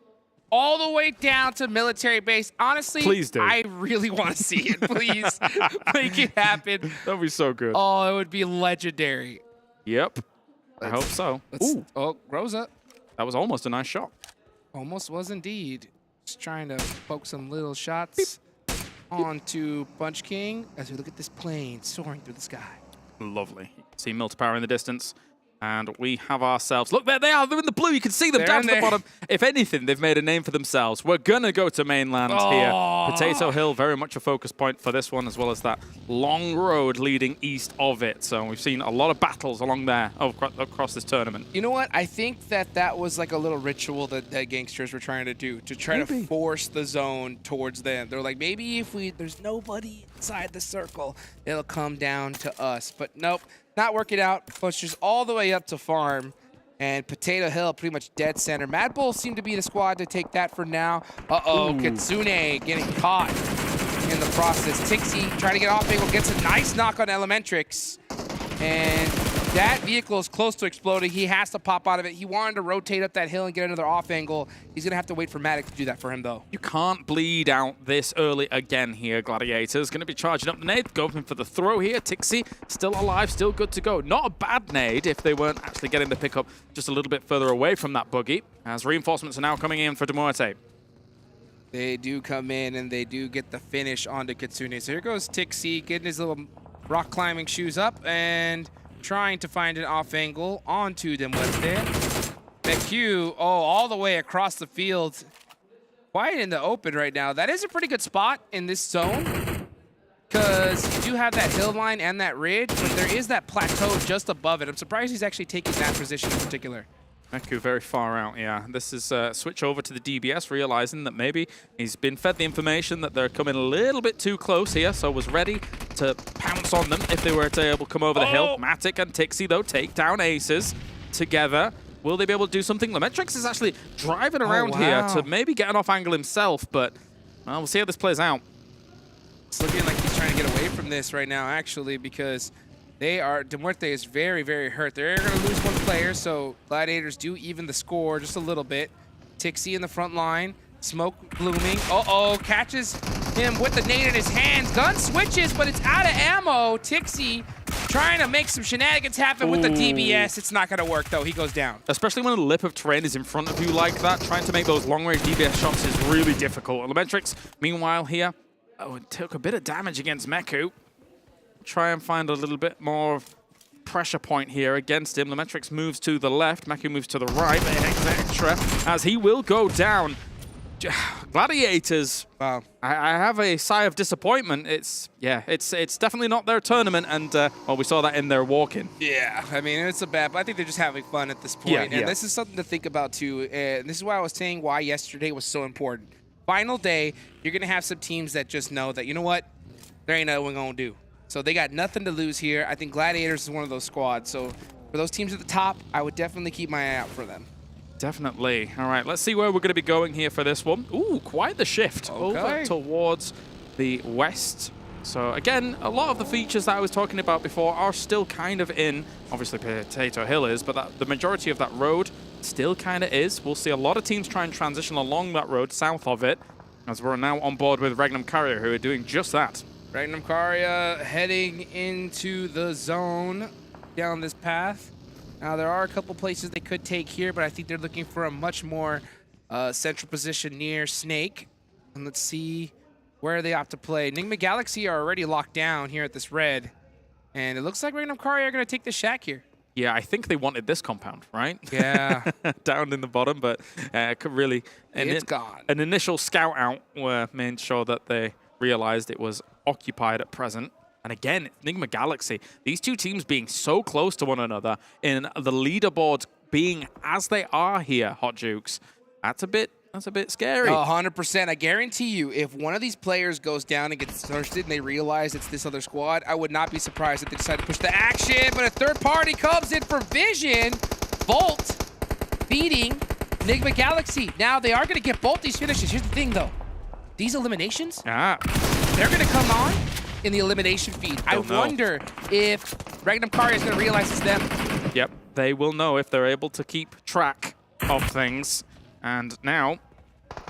all the way down to military base? Honestly, please do. I really want to see it. Please make it happen. That would be so good. Oh, it would be legendary. Yep. I hope so. Ooh. Oh, Rosa. That was almost a nice shot. Almost was indeed. Just trying to poke some little shots onto Punch King as we look at this plane soaring through the sky. Lovely. You can see Multipower in the distance. And we have ourselves... Look, there they are. They're in the blue. You can see them They're down in to the there. bottom. If anything, they've made a name for themselves. We're going to go to mainland here. Potato Hill, very much a focus point for this one, as well as that long road leading east of it. So we've seen a lot of battles along there across this tournament. You know what? I think that was like a little ritual that gangsters were trying to do, to try to force the zone towards them. They're like, maybe if there's nobody inside the circle, it'll come down to us. But nope. Not working out. Pushes all the way up to farm. And Potato Hill pretty much dead center. MADBULLS seem to be the squad to take that for now. Uh-oh, Kitsune getting caught in the process. Tixie trying to get off angle, gets a nice knock on Elementrix. And that vehicle is close to exploding. He has to pop out of it. He wanted to rotate up that hill and get another off angle. He's going to have to wait for Matic to do that for him, though. You can't bleed out this early again here, Gladiators. Going to be charging up the nade, going for the throw here. Tixie still alive, still good to go. Not a bad nade if they weren't actually getting the pickup just a little bit further away from that buggy, as reinforcements are now coming in for MUERTE. They do come in, and they do get the finish onto Kitsune. So here goes Tixie, getting his little rock climbing shoes up, and trying to find an off angle onto MUERTE. McHugh, all the way across the field. Quite in the open right now. That is a pretty good spot in this zone, because you do have that hill line and that ridge, but there is that plateau just above it. I'm surprised he's actually taking that position in particular. Meku very far out, yeah. This is switch over to the DBS, realizing that maybe he's been fed the information that they're coming a little bit too close here, so was ready to pounce on them if they were to able to come over the hill. Matic and Tixi, though, take down Aces together. Will they be able to do something? Lemetrix is actually driving around here to maybe get an off angle himself, but well, we'll see how this plays out. It's looking like he's trying to get away from this right now, actually, because MUERTE is very, very hurt. They're going to lose one player, so Gladiators do even the score just a little bit. Tixi in the front line, smoke blooming. Catches him with the nade in his hands. Gun switches, but it's out of ammo. Tixi trying to make some shenanigans happen with the DBS. It's not going to work, though. He goes down. Especially when the lip of terrain is in front of you like that, trying to make those long-range DBS shots is really difficult. Lemetrix, meanwhile, here, it took a bit of damage against Meku. Try and find a little bit more pressure point here against him. Lemetrix moves to the left, Meku moves to the right, but extra as he will go down. Gladiators, wow. I have a sigh of disappointment. It's definitely not their tournament, and well, we saw that in their walk-in. Yeah, I mean, it's a bad, but I think they're just having fun at this point. And this is something to think about too. And this is why I was saying why yesterday was so important. Final day, you're gonna have some teams that just know that, you know what, there ain't nothing we're gonna do. So they got nothing to lose here. I think Gladiators is one of those squads. So for those teams at the top, I would definitely keep my eye out for them. Definitely. All right, let's see where we're going to be going here for this one. Ooh, quite the shift over towards the west. So again, a lot of the features that I was talking about before are still kind of in. Obviously, Potato Hill is, but the majority of that road still kind of is. We'll see a lot of teams try and transition along that road south of it, as we're now on board with REGNUM CARYA, who are doing just that. REGNUM CARYA heading into the zone down this path. Now, there are a couple places they could take here, but I think they're looking for a much more central position near Snake. And let's see where they opt to play. NIGMA Galaxy are already locked down here at this red. And it looks like REGNUM CARYA are going to take the shack here. Yeah, I think they wanted this compound, right? Yeah. Down in the bottom, but could really... It's gone. An initial scout out made sure that they realized it was occupied at present. And again, NIGMA Galaxy, these two teams being so close to one another in the leaderboards being as they are here, Hot Jukes, that's a bit scary. 100%. I guarantee you, if one of these players goes down and gets thirsted and they realize it's this other squad, I would not be surprised if they decide to push the action. But a third party comes in for vision. Bolt feeding NIGMA Galaxy. Now they are going to get both these finishes. Here's the thing, though. These eliminations, they're going to come on in the elimination feed. I wonder if REGNUM CARYA is going to realize it's them. Yep, they will know if they're able to keep track of things. And now,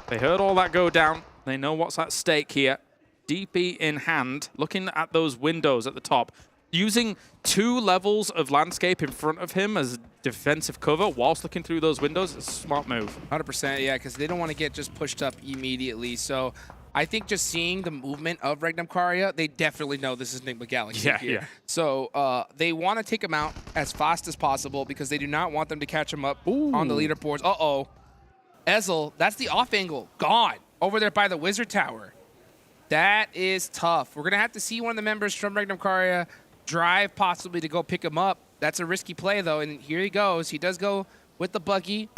they heard all that go down. They know what's at stake here. DP in hand, looking at those windows at the top. Using 2 levels of landscape in front of him as defensive cover whilst looking through those windows, it's a smart move. 100%, yeah, because they don't want to get just pushed up immediately. So I think just seeing the movement of REGNUM CARYA, they definitely know this is NIGMA Galaxy here. Yeah. So they want to take him out as fast as possible because they do not want them to catch him up on the leaderboards. Ezel, that's the off angle. Gone. Over there by the Wizard Tower. That is tough. We're going to have to see one of the members from REGNUM CARYA drive possibly to go pick him up. That's a risky play, though, and here he goes. He does go with the buggy.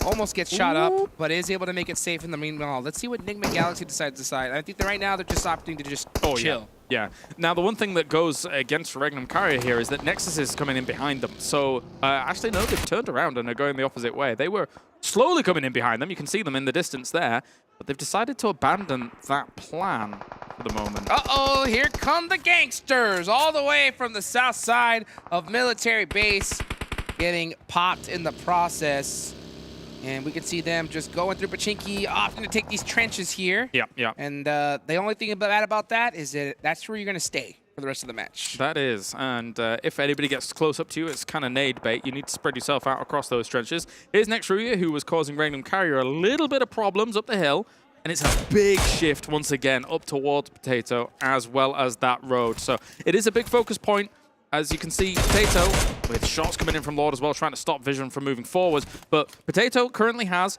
Almost gets shot up, but is able to make it safe in the meanwhile. Let's see what NIGMA Galaxy decides to decide. I think that right now they're just opting to just chill. Yeah. Now, the one thing that goes against REGNUM CARYA here is that NEXUS is coming in behind them. So, actually, no, they've turned around and are going the opposite way. They were slowly coming in behind them. You can see them in the distance there. But they've decided to abandon that plan for the moment. Here come the GANGSTERS all the way from the south side of military base, getting popped in the process. And we can see them just going through Pachinki, opting to take these trenches here. Yeah. And the only thing bad about that is that that's where you're going to stay for the rest of the match. That is. And if anybody gets close up to you, it's kind of nade bait. You need to spread yourself out across those trenches. Here's next RÜYA, who was causing REGNUM CARYA a little bit of problems up the hill. And it's a big shift once again up towards Potato as well as that road. So it is a big focus point. As you can see, Potato, with shots coming in from Lord as well, trying to stop Vision from moving forward. But Potato currently has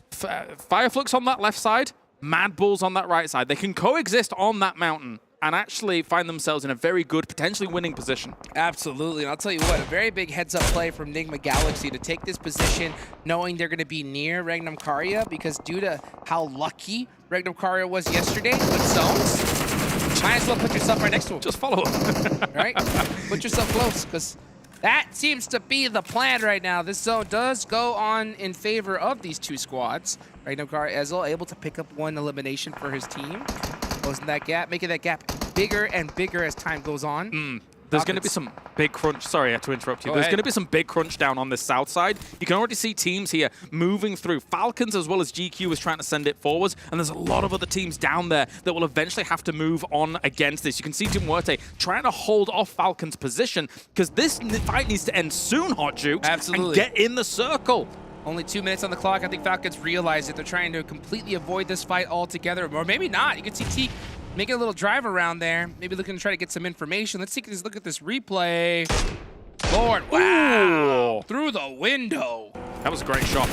FLUX on that left side, MADBULLS on that right side. They can coexist on that mountain. and actually find themselves in a very good, potentially winning position. Absolutely, and I'll tell you what, a very big heads-up play from NIGMA Galaxy to take this position knowing they're going to be near REGNUM CARYA, because due to how lucky REGNUM CARYA was yesterday with zones, might as well put yourself right next to him. Just follow him. Right? Put yourself close, because that seems to be the plan right now. This zone does go on in favor of these two squads. REGNUM CARYA as well, able to pick up one elimination for his team. Closing that gap, making that gap bigger and bigger as time goes on. There's going to be some big crunch. Sorry, I had to interrupt you. Go There's ahead. going to be some big crunch down on this south side. You can already see teams here moving through. Falcons as well as GQ is trying to send it forwards, and there's a lot of other teams down there that will eventually have to move on against this. You can see MUERTE trying to hold off Falcons' position, because this fight needs to end soon, Hot Jukes. Absolutely. And get in the circle. Only 2 minutes on the clock. I think Falcons realize that they're trying to completely avoid this fight altogether, or maybe not. You can see Teak making a little drive around there, maybe looking to try to get some information. Let's take a look at this replay. Lord, wow! Ooh. Through the window. That was a great shot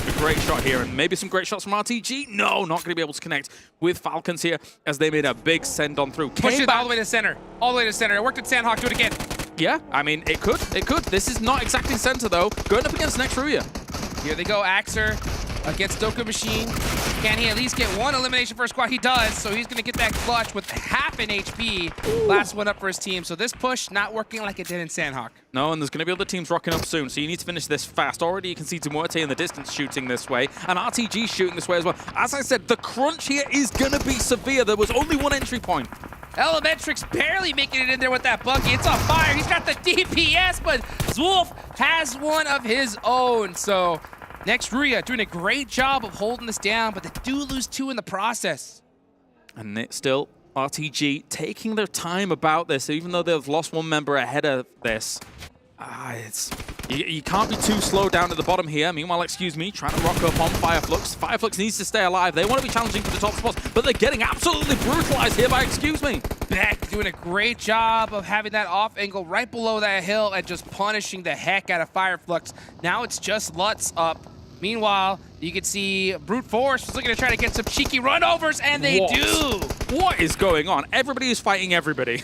here, and maybe some great shots from RTG. No, not going to be able to connect with Falcons here, as they made a big send on through. Push it all the way to center. All the way to center. It worked at Sandhawk. Do it again. Yeah, I mean, it could. This is not exactly center, though. Going up against next RÜYA. Here they go, Axer against Doka Machine. Can he at least get one elimination for a squad? He does, so he's going to get that clutch with half an HP. Ooh. Last one up for his team. So this push not working like it did in Sandhawk. No, and there's going to be other teams rocking up soon, so you need to finish this fast. Already you can see MUERTE in the distance shooting this way, and RTG shooting this way as well. As I said, the crunch here is going to be severe. There was only one entry point. Elementrix barely making it in there with that buggy. It's on fire. He's got the DPS, but Zwolf has one of his own. So next RÜYA doing a great job of holding this down, but they do lose 2 in the process. And it's still RTG taking their time about this, even though they've lost 1 member ahead of this. You can't be too slow down at the bottom here. Meanwhile, excuse me, trying to rock up on FLUX. FLUX needs to stay alive. They want to be challenging for the top spots, but they're getting absolutely brutalized here by excuse me. Beck doing a great job of having that off angle right below that hill and just punishing the heck out of FLUX. Now it's just Lutz up. Meanwhile, you can see Brute Force is looking to try to get some cheeky runovers, and they do. What is going on? Everybody is fighting everybody.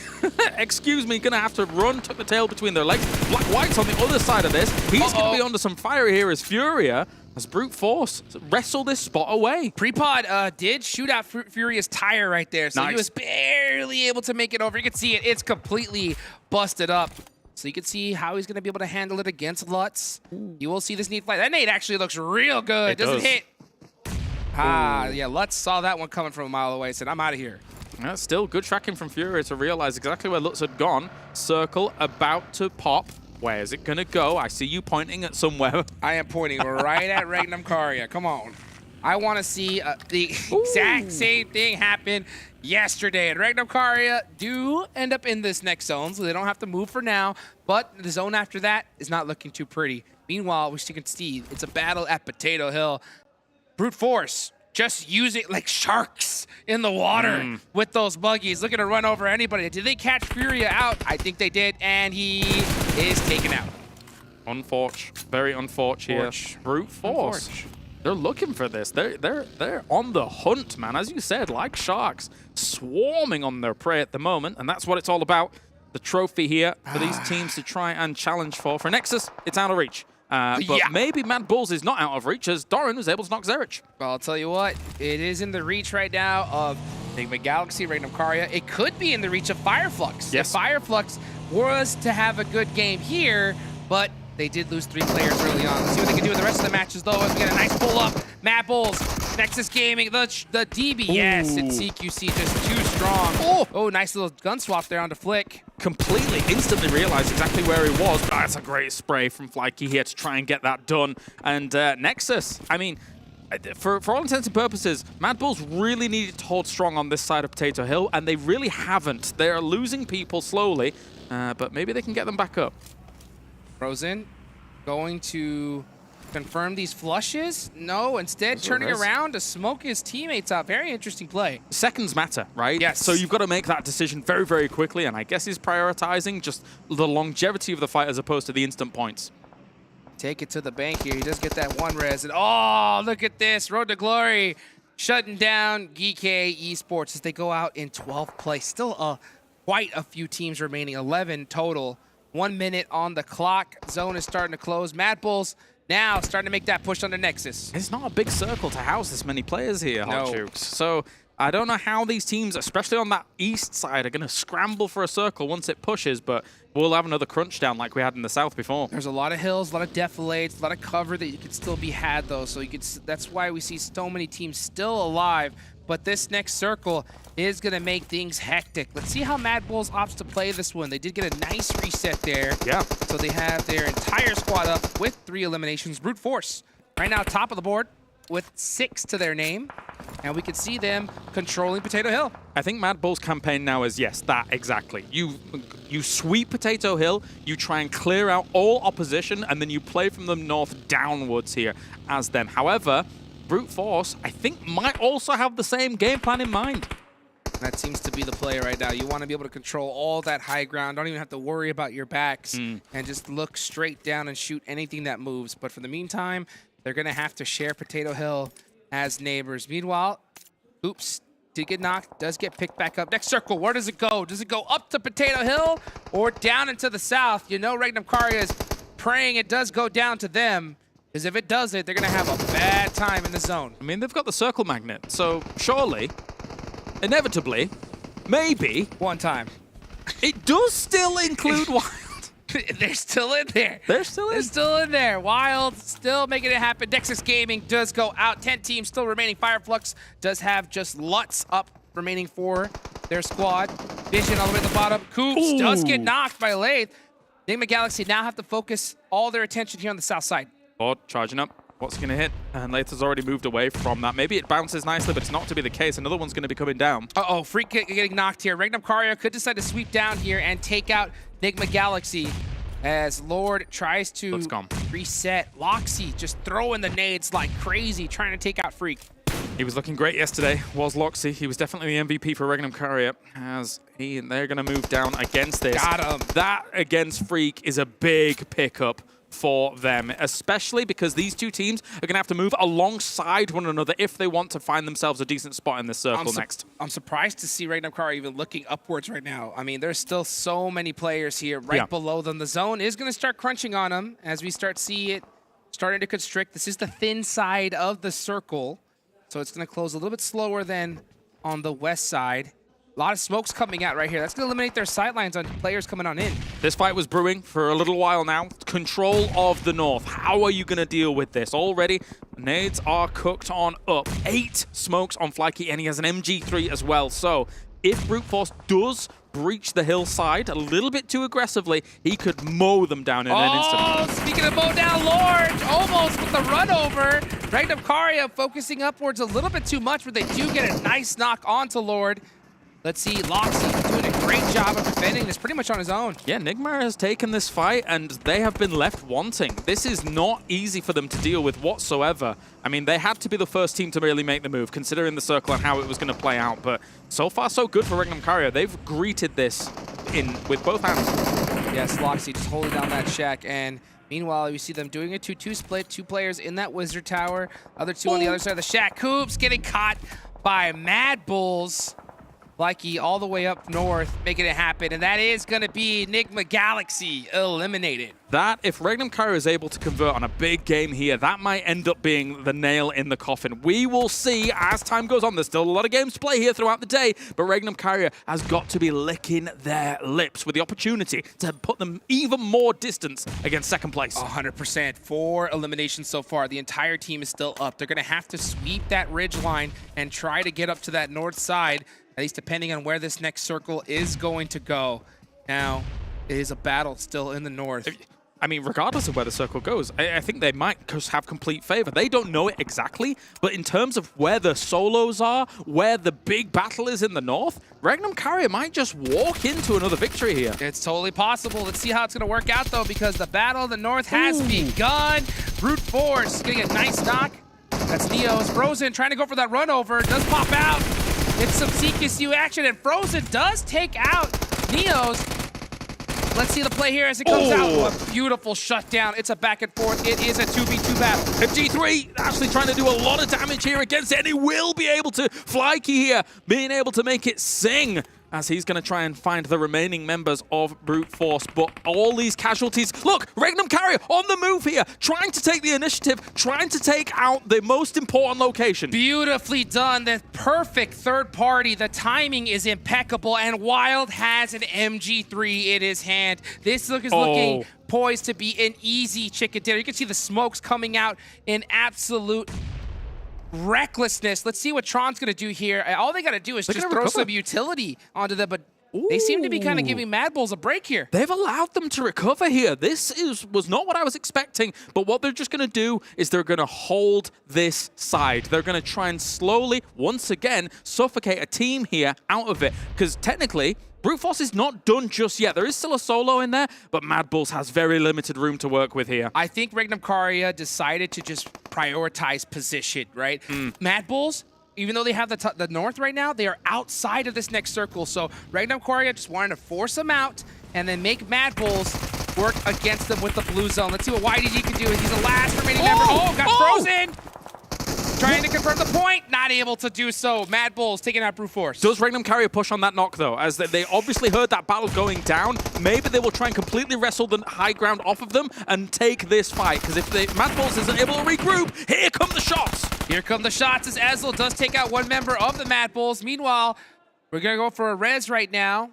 Excuse me, gonna have to run, tuck the tail between their legs. Black White's on the other side of this. He's gonna be under some fire here as Furia, as Brute Force wrestle this spot away. Prepod did shoot out Furia's tire right there, so nice. He was barely able to make it over. You can see it, it's completely busted up. So you can see how he's going to be able to handle it against Lutz. You will see this neat flight. That nade actually looks real good. Doesn't hit. Yeah, Lutz saw that one coming from a mile away, said, I'm out of here. Still good tracking from Furia to realize exactly where Lutz had gone. Circle about to pop. Where is it going to go? I see you pointing at somewhere. I am pointing right at REGNUM CARYA. Come on. I want to see the exact same thing happen yesterday. And REGNUM CARYA do end up in this next zone, so they don't have to move for now. But the zone after that is not looking too pretty. Meanwhile, which you can see, it's a battle at Potato Hill. Brute Force just using like sharks in the water with those buggies, looking to run over anybody. Did they catch Furia out? I think they did, and he is taken out. Unfortunate, very unfortunate here. Brute Force. They're looking for this. They're on the hunt, man. As you said, like sharks, swarming on their prey at the moment, and that's what it's all about. The trophy here for these teams to try and challenge for. For Nexus, it's out of reach. But maybe MADBULLS is not out of reach, as Doran was able to knock Zerich. Well, I'll tell you what, it is in the reach right now of NIGMA Galaxy, REGNUM CARYA. It could be in the reach of FLUX. Yes. If FLUX was to have a good game here, but they did lose 3 players early on. Let's see what they can do in the rest of the matches, though, as we get a nice pull-up. MADBULLS, Nexus Gaming, the DB. Yes, it's CQC, just too strong. Oh, nice little gun swap there onto Flick. Completely, instantly realized exactly where he was, but that's a great spray from Flykey here to try and get that done. And Nexus, I mean, for all intents and purposes, MADBULLS really needed to hold strong on this side of Potato Hill, and they really haven't. They are losing people slowly, but maybe they can get them back up. Frozen going to confirm these flushes? No, instead turning around to smoke his teammates out. Very interesting play. Seconds matter, right? Yes. So you've got to make that decision very, very quickly, and I guess he's prioritizing just the longevity of the fight as opposed to the instant points. Take it to the bank here. He does get that 1 res. And oh, look at this. Road to Glory shutting down GEEKAY Esports as they go out in 12th place. Still a quite a few teams remaining, 11 total. 1 minute on the clock. Zone is starting to close. MADBULLS now starting to make that push on the Nexus. It's not a big circle to house this many players here, No. Hotjukes. So I don't know how these teams, especially on that east side, are going to scramble for a circle once it pushes, but we'll have another crunch down like we had in the south before. There's a lot of hills, a lot of defilades, a lot of cover that you could still be had, though. So that's why we see so many teams still alive. But this next circle is going to make things hectic. Let's see how MADBULLS opts to play this one. They did get a nice reset there. Yeah. So they have their entire squad up with 3 eliminations. Brute Force right now top of the board with 6 to their name. And we can see them controlling Potato Hill. I think MADBULLS' campaign now is, yes, that exactly. You sweep Potato Hill, you try and clear out all opposition, and then you play from the north downwards here as them. However, Brute Force, I think, might also have the same game plan in mind. That seems to be the play right now. You want to be able to control all that high ground. Don't even have to worry about your backs and just look straight down and shoot anything that moves. But for the meantime, they're going to have to share Potato Hill as neighbors. Meanwhile, oops, did get knocked, does get picked back up. Next circle, where does it go? Does it go up to Potato Hill or down into the south? You know REGNUM CARYA is praying it does go down to them, because if it doesn't, they're going to have a bad time in the zone. I mean, they've got the circle magnet, so surely, inevitably, maybe... One time. It does still include Wild. They're still in there. They're still in there. Wild still making it happen. Nexus Gaming does go out. 10 teams still remaining. FLUX does have just LUTs up remaining for their squad. Vision all the way at the bottom. Coops does get knocked by Lathe. NIGMA Galaxy now have to focus all their attention here on the south side. Board charging up. What's going to hit? And Lathe has already moved away from that. Maybe it bounces nicely, but it's not to be the case. Another one's going to be coming down. Uh-oh, Freak getting knocked here. REGNUM CARYA could decide to sweep down here and take out NIGMA Galaxy as Lord tries to reset. Loxy just throwing the nades like crazy, trying to take out Freak. He was looking great yesterday, was Loxy. He was definitely the MVP for REGNUM CARYA, as they're going to move down against this. Got him. That against Freak is a big pickup for them, especially because these two teams are going to have to move alongside one another if they want to find themselves a decent spot in this circle next. I'm surprised to see REGNUM CARYA even looking upwards right now. I mean, there's still so many players here right below them. The zone is going to start crunching on them as we start see it starting to constrict. This is the thin side of the circle, so it's going to close a little bit slower than on the west side. A lot of smokes coming out right here. That's going to eliminate their sidelines on players coming on in. This fight was brewing for a little while now. Control of the north. How are you going to deal with this? Already, nades are cooked on up. 8 smokes on Flyky, and he has an MG3 as well. So if Brute Force does breach the hillside a little bit too aggressively, he could mow them down in an instant. Oh, speaking of mow down, Lord, almost with the run over. REGNUM CARYA focusing upwards a little bit too much, but they do get a nice knock onto Lord. Let's see, Loxy doing a great job of defending this pretty much on his own. Yeah, NIGMA has taken this fight, and they have been left wanting. This is not easy for them to deal with whatsoever. I mean, they had to be the first team to really make the move, considering the circle and how it was going to play out. But so far, so good for REGNUM CARYA. They've greeted this in with both hands. Yes, Loxy just holding down that shack, and meanwhile, we see them doing a 2-2 split. 2 players in that Wizard Tower, other 2 on the other side of the shack. Coops getting caught by MADBULLS. Flyky all the way up north, making it happen, and that is going to be NIGMA Galaxy eliminated. That, if REGNUM CARYA is able to convert on a big game here, that might end up being the nail in the coffin. We will see as time goes on. There's still a lot of games to play here throughout the day, but REGNUM CARYA has got to be licking their lips with the opportunity to put them even more distance against second place. 100%. 4 eliminations so far. The entire team is still up. They're going to have to sweep that ridge line and try to get up to that north side, at least depending on where this next circle is going to go. Now, it is a battle still in the north. I mean, regardless of where the circle goes, I think they might just have complete favor. They don't know it exactly, but in terms of where the solos are, where the big battle is in the north, REGNUM CARYA might just walk into another victory here. It's totally possible. Let's see how it's going to work out, though, because the battle in the north has begun. Brute Force getting a nice knock. That's Neos. Frozen trying to go for that run over. Does pop out. It's some CQSU action, and Frozen does take out Neos. Let's see the play here as it comes out. A beautiful shutdown. It's a back and forth. It is a 2v2 battle. MG3 actually trying to do a lot of damage here against it, and he will be able to. Flyky here being able to make it sing. as he's going to try and find the remaining members of Brute Force. But all these casualties... Look, REGNUM CARYA on the move here, trying to take the initiative, trying to take out the most important location. Beautifully done. The perfect third party. The timing is impeccable, and Wild has an MG3 in his hand. This look is looking poised to be an easy chicken dinner. You can see the smokes coming out in absolute recklessness. Let's see what Tron's going to do here. All they got to do is just throw some utility onto them, but they seem to be kind of giving MADBULLS a break here. They've allowed them to recover here. This was not what I was expecting, but what they're just going to do is they're going to hold this side. They're going to try and slowly, once again, suffocate a team here out of it, because technically, Brute Force is not done just yet. There is still a solo in there, but MADBULLS has very limited room to work with here. I think REGNUM CARYA decided to just prioritize position, right? MADBULLS, even though they have the north right now, they are outside of this next circle. So REGNUM CARYA just wanted to force them out and then make MADBULLS work against them with the blue zone. Let's see what YDG can do. He's the last remaining member. Oh, got frozen! Trying to confirm the point, not able to do so. MADBULLS taking out Brute Force. Does REGNUM CARYA push on that knock, though? As they obviously heard that battle going down. Maybe they will try and completely wrestle the high ground off of them and take this fight. Because if MADBULLS isn't able to regroup, here come the shots. Here come the shots as Ezel does take out one member of the MADBULLS. Meanwhile, we're going to go for a res right now.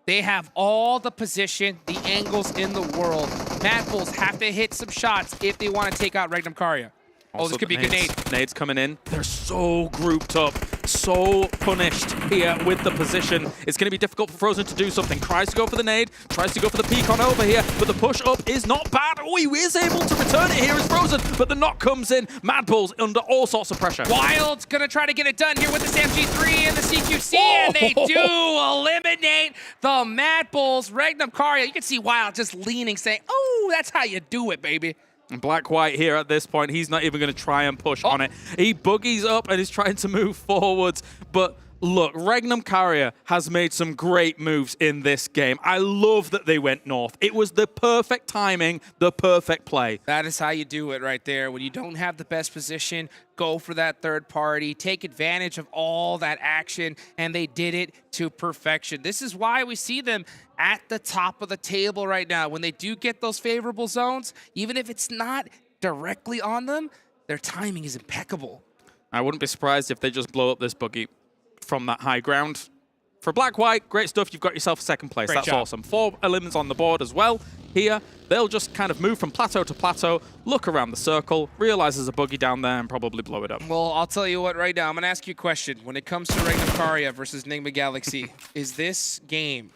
They have all the position, the angles in the world. MADBULLS have to hit some shots if they want to take out REGNUM CARYA. Also, this could be a good nade. Nades coming in. They're so grouped up, so punished here with the position. It's going to be difficult for Frozen to do something. Tries to go for the nade, tries to go for the peek on over here, but the push up is not bad. Oh, he is able to return it here as Frozen, but the knock comes in. MADBULLS under all sorts of pressure. Wild's going to try to get it done here with this MG3 and the CQC, and they do eliminate the MADBULLS. REGNUM CARYA, you can see Wild just leaning, saying, oh, that's how you do it, baby. And Black-White here at this point, he's not even going to try and push on it. He boogies up and is trying to move forwards. But look, REGNUM CARYA has made some great moves in this game. I love that they went north. It was the perfect timing, the perfect play. That is how you do it right there. When you don't have the best position, go for that third party, take advantage of all that action, and they did it to perfection. This is why we see them at the top of the table right now. When they do get those favorable zones, even if it's not directly on them, their timing is impeccable. I wouldn't be surprised if they just blow up this buggy from that high ground. For Black-White, great stuff. You've got yourself a second place. That's awesome. 4 eliminations on the board as well. Here, they'll just kind of move from plateau to plateau, look around the circle, realize there's a buggy down there, and probably blow it up. Well, I'll tell you what right now. I'm going to ask you a question. When it comes to REGNUM CARYA versus NIGMA Galaxy, is this game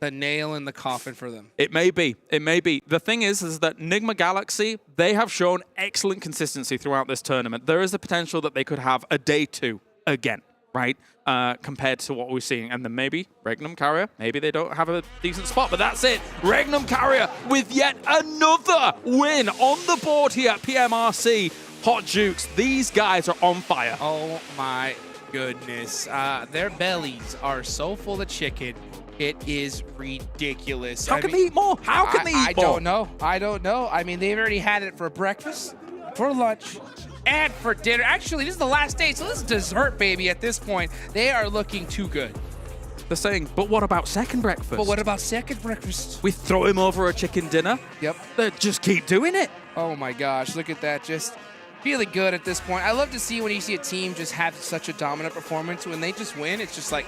the nail in the coffin for them? It may be. It may be. The thing is that NIGMA Galaxy, they have shown excellent consistency throughout this tournament. There is the potential that they could have a day 2 again, right? Compared to what we're seeing. And then maybe REGNUM CARYA, maybe they don't have a decent spot, but that's it. REGNUM CARYA with yet another win on the board here at PMRC. Hot Jukes, these guys are on fire. Oh my goodness. Their bellies are so full of chicken. It is ridiculous. How can they eat more? How can they eat more? I don't know. I don't know. I mean, they've already had it for breakfast, for lunch, and for dinner. Actually, this is the last day, so this is dessert, baby, at this point. They are looking too good. They're saying, but what about second breakfast? But what about second breakfast? We throw him over a chicken dinner. Yep. They just keep doing it. Oh my gosh, look at that. Just feeling good at this point. I love to see when you see a team just have such a dominant performance. When they just win, it's just like,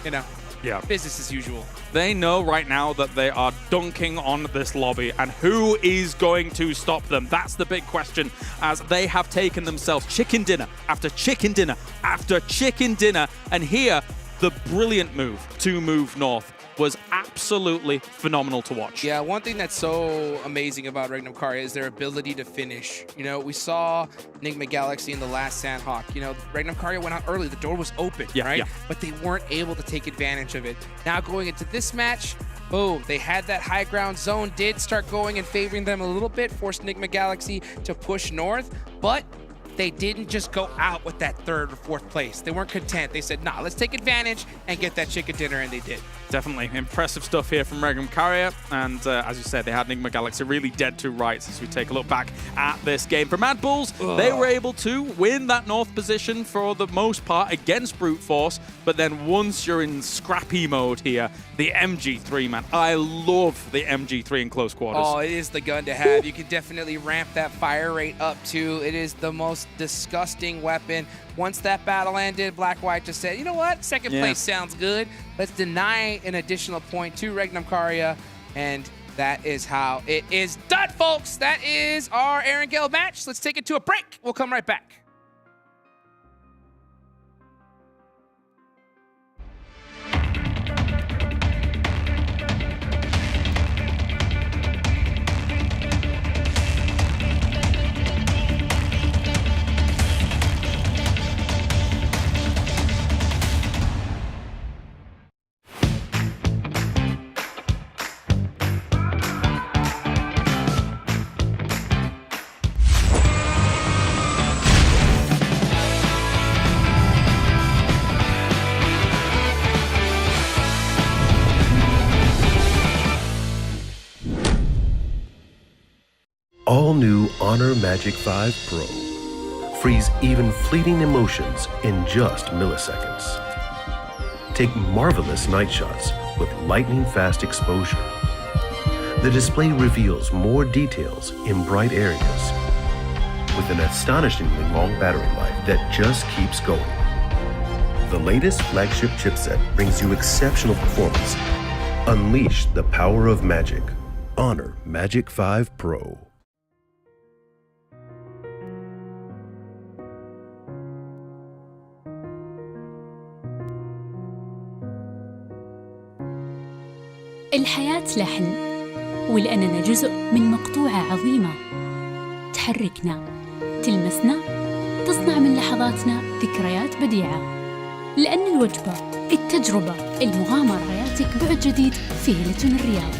you know. Yeah. Business as usual. They know right now that they are dunking on this lobby, and who is going to stop them? That's the big question, as they have taken themselves chicken dinner after chicken dinner after chicken dinner, and here, the brilliant move to move north was absolutely phenomenal to watch. Yeah, one thing that's so amazing about REGNUM CARYA is their ability to finish. You know, we saw NIGMA Galaxy in the last Sandhawk. You know, REGNUM CARYA went out early. The door was open, right? Yeah. But they weren't able to take advantage of it. Now going into this match, boom, they had that high ground zone, did start going and favoring them a little bit, forced NIGMA Galaxy to push north, but they didn't just go out with that 3rd or 4th place. They weren't content. They said, nah, let's take advantage and get that chicken dinner, and they did. Definitely impressive stuff here from REGNUM CARYA, and as you said, they had NIGMA Galaxy really dead to rights as we take a look back at this game. For MADBULLS, they were able to win that north position for the most part against brute force, but then once you're in scrappy mode here, the MG3, man, I love the MG3 in close quarters. Oh, it is the gun to have. You can definitely ramp that fire rate up too. It is the most disgusting weapon. Once that battle ended, Black White just said, you know what, second place sounds good. Let's deny an additional point to REGNUM CARYA, and that is how it is done, folks. That is our Aaron Gale match. Let's take it to a break. We'll come right back. All new Honor Magic 5 Pro. Freeze even fleeting emotions in just milliseconds. Take marvelous night shots with lightning-fast exposure. The display reveals more details in bright areas with an astonishingly long battery life that just keeps going. The latest flagship chipset brings you exceptional performance. Unleash the power of magic. Honor Magic 5 Pro. الحياة لحن، ولأننا جزء من مقطوعة عظيمة تحركنا، تلمسنا، تصنع من لحظاتنا ذكريات بديعة. لأن الوجبة، التجربة، المغامرة يعطيك بعد جديد في هيلتون الرياض.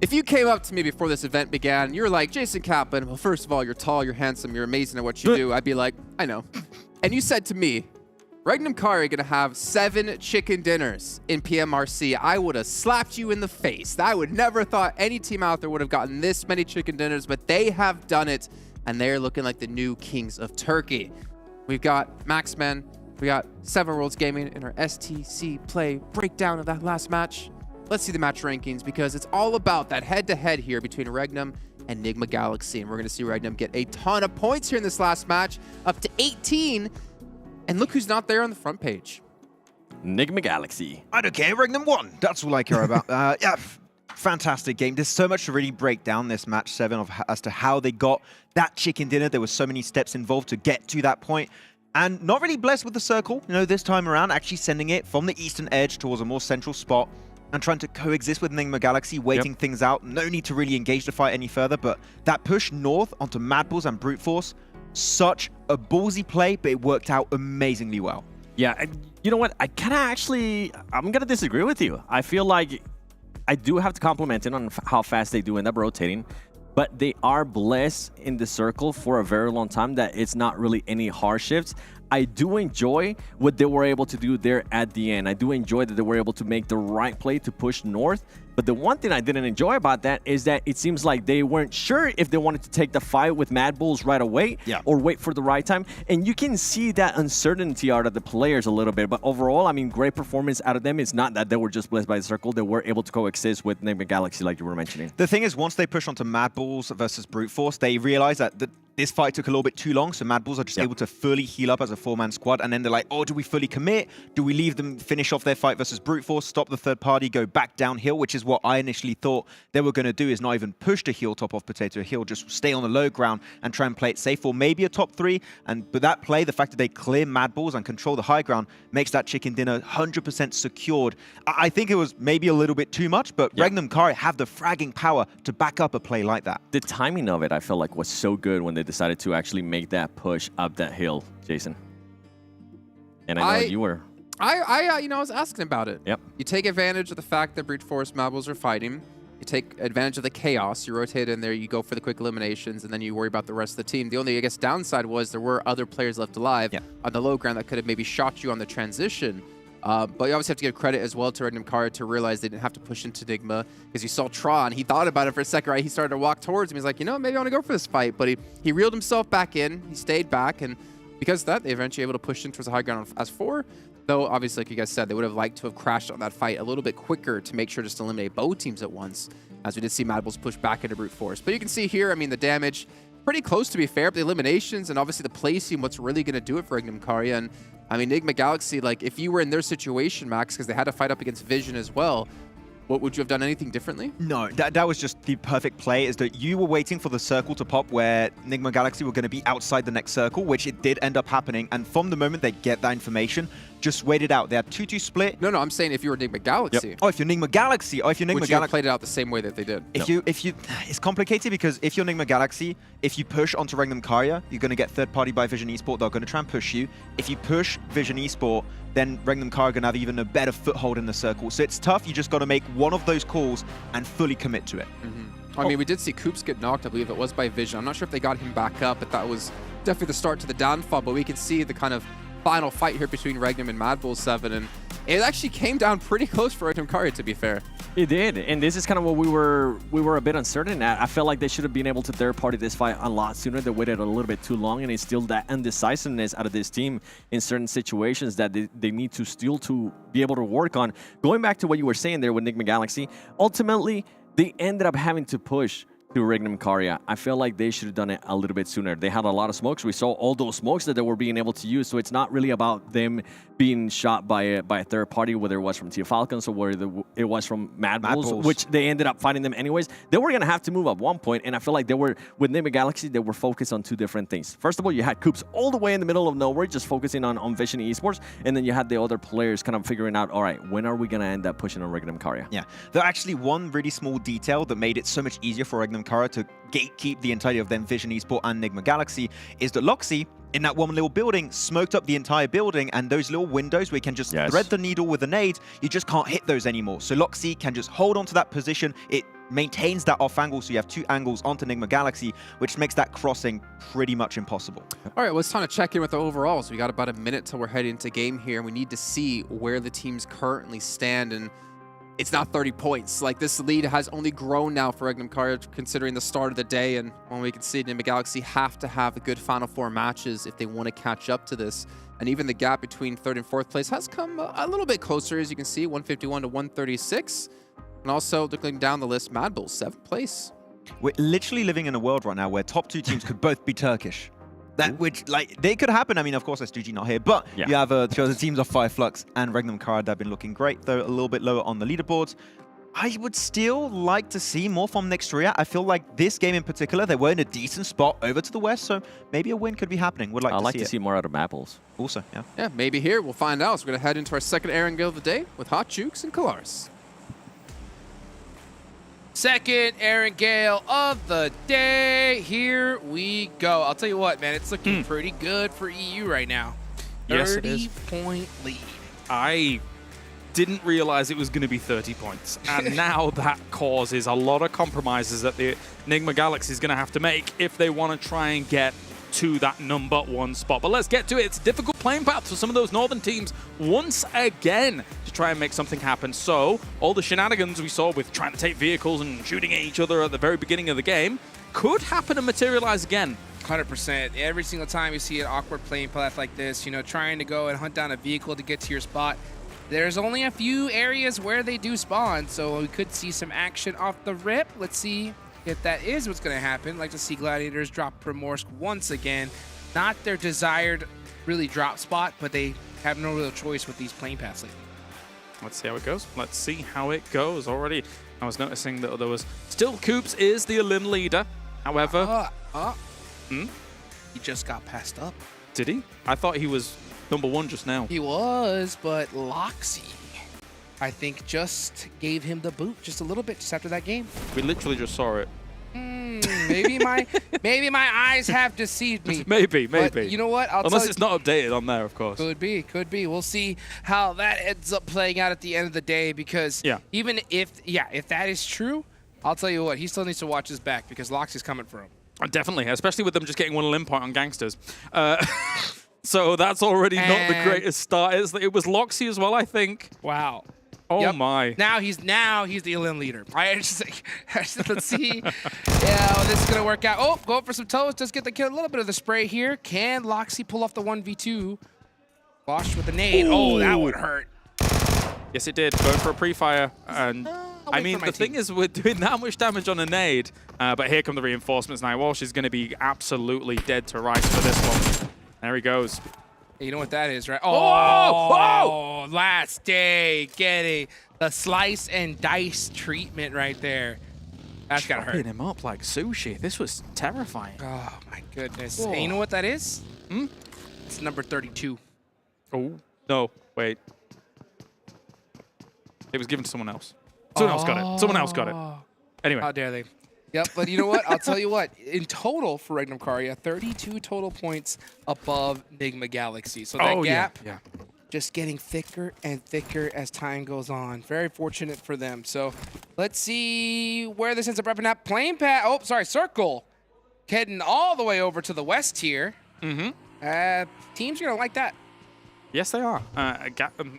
If you came up to me before this event began and you're like, Jason Kaplan, well, first of all, you're tall, you're handsome, you're amazing at what you do, I'd be like, I know. And you said to me, REGNUM CARYA gonna have 7 chicken dinners in PMRC. I would have slapped you in the face. I would never thought any team out there would have gotten this many chicken dinners, but they have done it, and they're looking like the new kings of Turkey. We've got Maxman, we got 7 Worlds Gaming in our STC play breakdown of that last match. Let's see the match rankings because it's all about that head-to-head here between REGNUM and NIGMA Galaxy. And we're going to see REGNUM get a ton of points here in this last match, up to 18. And look who's not there on the front page. NIGMA Galaxy. I don't care, REGNUM won. That's all I care about. Yeah, fantastic game. There's so much to really break down this match 7 as to how they got that chicken dinner. There were so many steps involved to get to that point. And not really blessed with the circle, this time around, actually sending it from the eastern edge towards a more central spot and trying to coexist with NIGMA Galaxy, waiting things out. No need to really engage the fight any further, but that push north onto MADBULLS and Brute Force, such a ballsy play, but it worked out amazingly well. Yeah, you know what? I'm going to disagree with you. I feel like I do have to compliment it on how fast they do end up rotating, but they are blessed in the circle for a very long time that it's not really any hard shifts. I do enjoy what they were able to do there at the end. I do enjoy that they were able to make the right play to push north. But the one thing I didn't enjoy about that is that it seems like they weren't sure if they wanted to take the fight with MADBULLS right away or wait for the right time. And you can see that uncertainty out of the players a little bit. But overall, I mean, great performance out of them. It's not that they were just blessed by the circle. They were able to coexist with NIGMA Galaxy like you were mentioning. The thing is, once they push onto MADBULLS versus Brute Force, they realize that this fight took a little bit too long, so MADBULLS are just able to fully heal up as a 4-man squad, and then they're like, oh, do we fully commit? Do we leave them finish off their fight versus Brute Force, stop the third party, go back downhill, which is what I initially thought they were going to do, is not even push the heel top off Potato Hill, just stay on the low ground and try and play it safe, or maybe a top 3. But that play, the fact that they clear MADBULLS and control the high ground, makes that chicken dinner 100% secured. I think it was maybe a little bit too much, but REGNUM CARYA have the fragging power to back up a play like that. The timing of it, I felt like, was so good when they decided to actually make that push up that hill, Jason. And I know you were. I was asking about it. Yep. You take advantage of the fact that Brute Force MADBULLS are fighting. You take advantage of the chaos. You rotate in there. You go for the quick eliminations, and then you worry about the rest of the team. The only, I guess, downside was there were other players left alive on the low ground that could have maybe shot you on the transition. But you obviously have to give credit as well to REGNUM CARYA to realize they didn't have to push into NIGMA, because you saw Tron. He thought about it for a second, right? He started to walk towards him. He's like, maybe I want to go for this fight. But he reeled himself back in. He stayed back, and because of that, they eventually able to push in towards the high ground as 4. Though, obviously, like you guys said, they would have liked to have crashed on that fight a little bit quicker to make sure just to eliminate both teams at once, as we did see MADBULLS push back into Brute Force. But you can see here, I mean, the damage, pretty close to be fair, but the eliminations and obviously the placing, what's really going to do it for REGNUM CARYA. And I mean, NIGMA Galaxy, like, if you were in their situation, Max, because they had to fight up against Vision as well, what would you have done anything differently? No, that was just the perfect play, is that you were waiting for the circle to pop where NIGMA Galaxy were going to be outside the next circle, which it did end up happening. And from the moment they get that information, just wait it out. They had 2-2 split. No, I'm saying if you were NIGMA Galaxy. Yep. Oh, if you're NIGMA Galaxy. Oh, if you're NIGMA Galaxy. Would you have played it out the same way that they did? It's complicated, because if you're NIGMA Galaxy, if you push onto REGNUM CARYA, you're going to get third party by Vision Esports. They're going to try and push you. If you push Vision Esports, then REGNUM CARYA are going to have even a better foothold in the circle. So it's tough. You just got to make one of those calls and fully commit to it. I mean, we did see Koops get knocked. I believe it was by Vision. I'm not sure if they got him back up, but that was definitely the start to the downfall. But we can see the kind of final fight here between REGNUM and MADBULLS 7, and it actually came down pretty close for REGNUM CARYA, to be fair. It did, and this is kind of what we were a bit uncertain at. I felt like they should have been able to third party this fight a lot sooner. They waited a little bit too long, and it's still that indecisiveness out of this team in certain situations that they need to still to be able to work on. Going back to what you were saying there with NIGMA Galaxy, ultimately they ended up having to push to REGNUM CARYA. I feel like they should have done it a little bit sooner. They had a lot of smokes. We saw all those smokes that they were being able to use, so it's not really about them being shot by a third party, whether it was from Team FALCONS or whether it was from MADBULLS, which they ended up fighting them anyways. They were going to have to move at one point, and I feel like they were, with NIGMA Galaxy, they were focused on 2 different things. First of all, you had Koops all the way in the middle of nowhere, just focusing on Vision Esports, and then you had the other players kind of figuring out, all right, when are we going to end up pushing on REGNUM CARYA? Yeah, there's actually one really small detail that made it so much easier for REGNUM CARYA to gatekeep the entirety of them Vision Esports and NIGMA Galaxy, is that Loxy, in that one little building, smoked up the entire building, and those little windows where you can just thread the needle with a nade, you just can't hit those anymore. So Loxy can just hold on to that position. It maintains that off angle, so you have 2 angles onto NIGMA Galaxy, which makes that crossing pretty much impossible. All right, well, it's time to check in with the overalls. We got about a minute till we're heading into game here, and we need to see where the teams currently stand. And it's not 30 points. Like, this lead has only grown now for REGNUM CARYA, considering the start of the day. And when we can see NIGMA Galaxy have to have a good Final Four matches if they want to catch up to this. And even the gap between 3rd and 4th place has come a little bit closer, as you can see, 151 to 136. And also, looking down the list, MADBULLS, 7th place. We're literally living in a world right now where top 2 teams could both be Turkish. Which, like, they could happen. I mean, of course, SDG not here, but you have the teams of FLUX and REGNUM CARYA that have been looking great, though a little bit lower on the leaderboards. I would still like to see more from REGNUM. I feel like this game in particular, they were in a decent spot over to the west, so maybe a win could be happening. Would like I'd like to see more out of MADBULLS. Also, yeah. Yeah, maybe here. We'll find out. So we're going to head into our second Aaron Gale of the day with Hot Jukes and Kalaris. Second Aaron Gale of the day. Here we go. I'll tell you what, man, it's looking pretty good for EU right now. Yes, it is. 30-point lead. I didn't realize it was going to be 30 points. And now that causes a lot of compromises that the NIGMA Galaxy is going to have to make if they want to try and get to that #1 spot. But let's get to it. It's a difficult playing path for some of those northern teams once again to try and make something happen. So all the shenanigans we saw with trying to take vehicles and shooting at each other at the very beginning of the game could happen and materialize again. 100%. Every single time you see an awkward playing path like this, you know, trying to go and hunt down a vehicle to get to your spot, there's only a few areas where they do spawn, so we could see some action off the rip. Let's see if that is what's going to happen. I'd like to see Gladiators drop Primorsk once again. Not their desired really drop spot, but they have no real choice with these plane paths lately. Let's see how it goes. Let's see how it goes. Already, I was noticing that there was still Coops is the elim leader. However, he just got passed up. Did he? I thought he was #1 just now. He was, but Loxy, I think, just gave him the boot just a little bit just after that game. We literally just saw it. Maybe my eyes have deceived me. Maybe. But you know what? Unless it's not updated on there, of course. Could be. We'll see how that ends up playing out at the end of the day, because even if that is true, I'll tell you what, he still needs to watch his back because Loxy's coming for him. Definitely, especially with them just getting 1 elim point on Gangsters. So that's already not the greatest start. It was Loxy as well, I think. Wow. Oh my! Now he's the elim leader. Let's see. Yeah, this is gonna work out. Oh, go for some toes. Just get the kill. A little bit of the spray here. Can Loxy pull off the 1v2? Bosch with the nade. Oh, that would hurt. Yes, it did. Going for a pre-fire, and I mean the thing is, we're doing that much damage on a nade. But here come the reinforcements now. Walsh is going to be absolutely dead to rights for this one. There he goes. You know what that is, right? Oh, last day getting the slice and dice treatment right there. That's gotta hurt. Chopping him up like sushi. This was terrifying. Oh my goodness. And you know what that is? It's number 32. Oh, no, wait. It was given to someone else. Someone else got it. Someone else got it. Anyway. How dare they? Yep, but you know what? I'll tell you what. In total for REGNUM CARYA, 32 total points above NIGMA Galaxy. So that gap just getting thicker and thicker as time goes on. Very fortunate for them. So let's see where this ends up wrapping up. Plane path. Oh, sorry, Circle. Heading all the way over to the west here. Teams are going to like that. Yes, they are.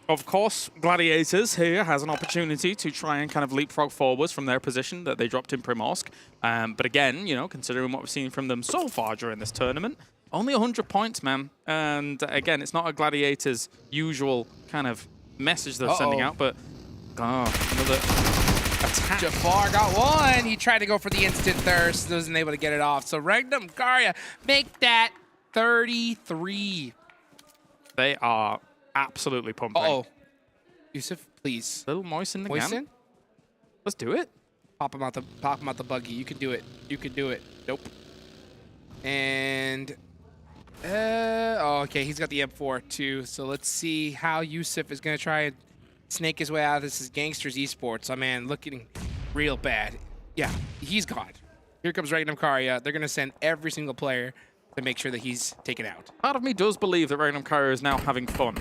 Of course, Gladiators here has an opportunity to try and kind of leapfrog forwards from their position that they dropped in Primorsk. But again, you know, considering what we've seen from them so far during this tournament, only 100 points, man. And again, it's not a Gladiators' usual kind of message they're sending out, but another attack. Jafar got one. He tried to go for the instant thirst, wasn't able to get it off. So REGNUM CARYA make that 33. They are absolutely pumping. Yusuf, please. Little moisten again. Let's do it. Pop him out the buggy. You can do it. You can do it. Nope. And okay, he's got the M4 too. So let's see how Yusuf is gonna try and snake his way out of this. Is GANGSTERS Esports. Oh man, looking real bad. Yeah, he's gone. Here comes REGNUM CARYA. They're gonna send every single player to make sure that he's taken out. Part of me does believe that REGNUM CARYA is now having fun.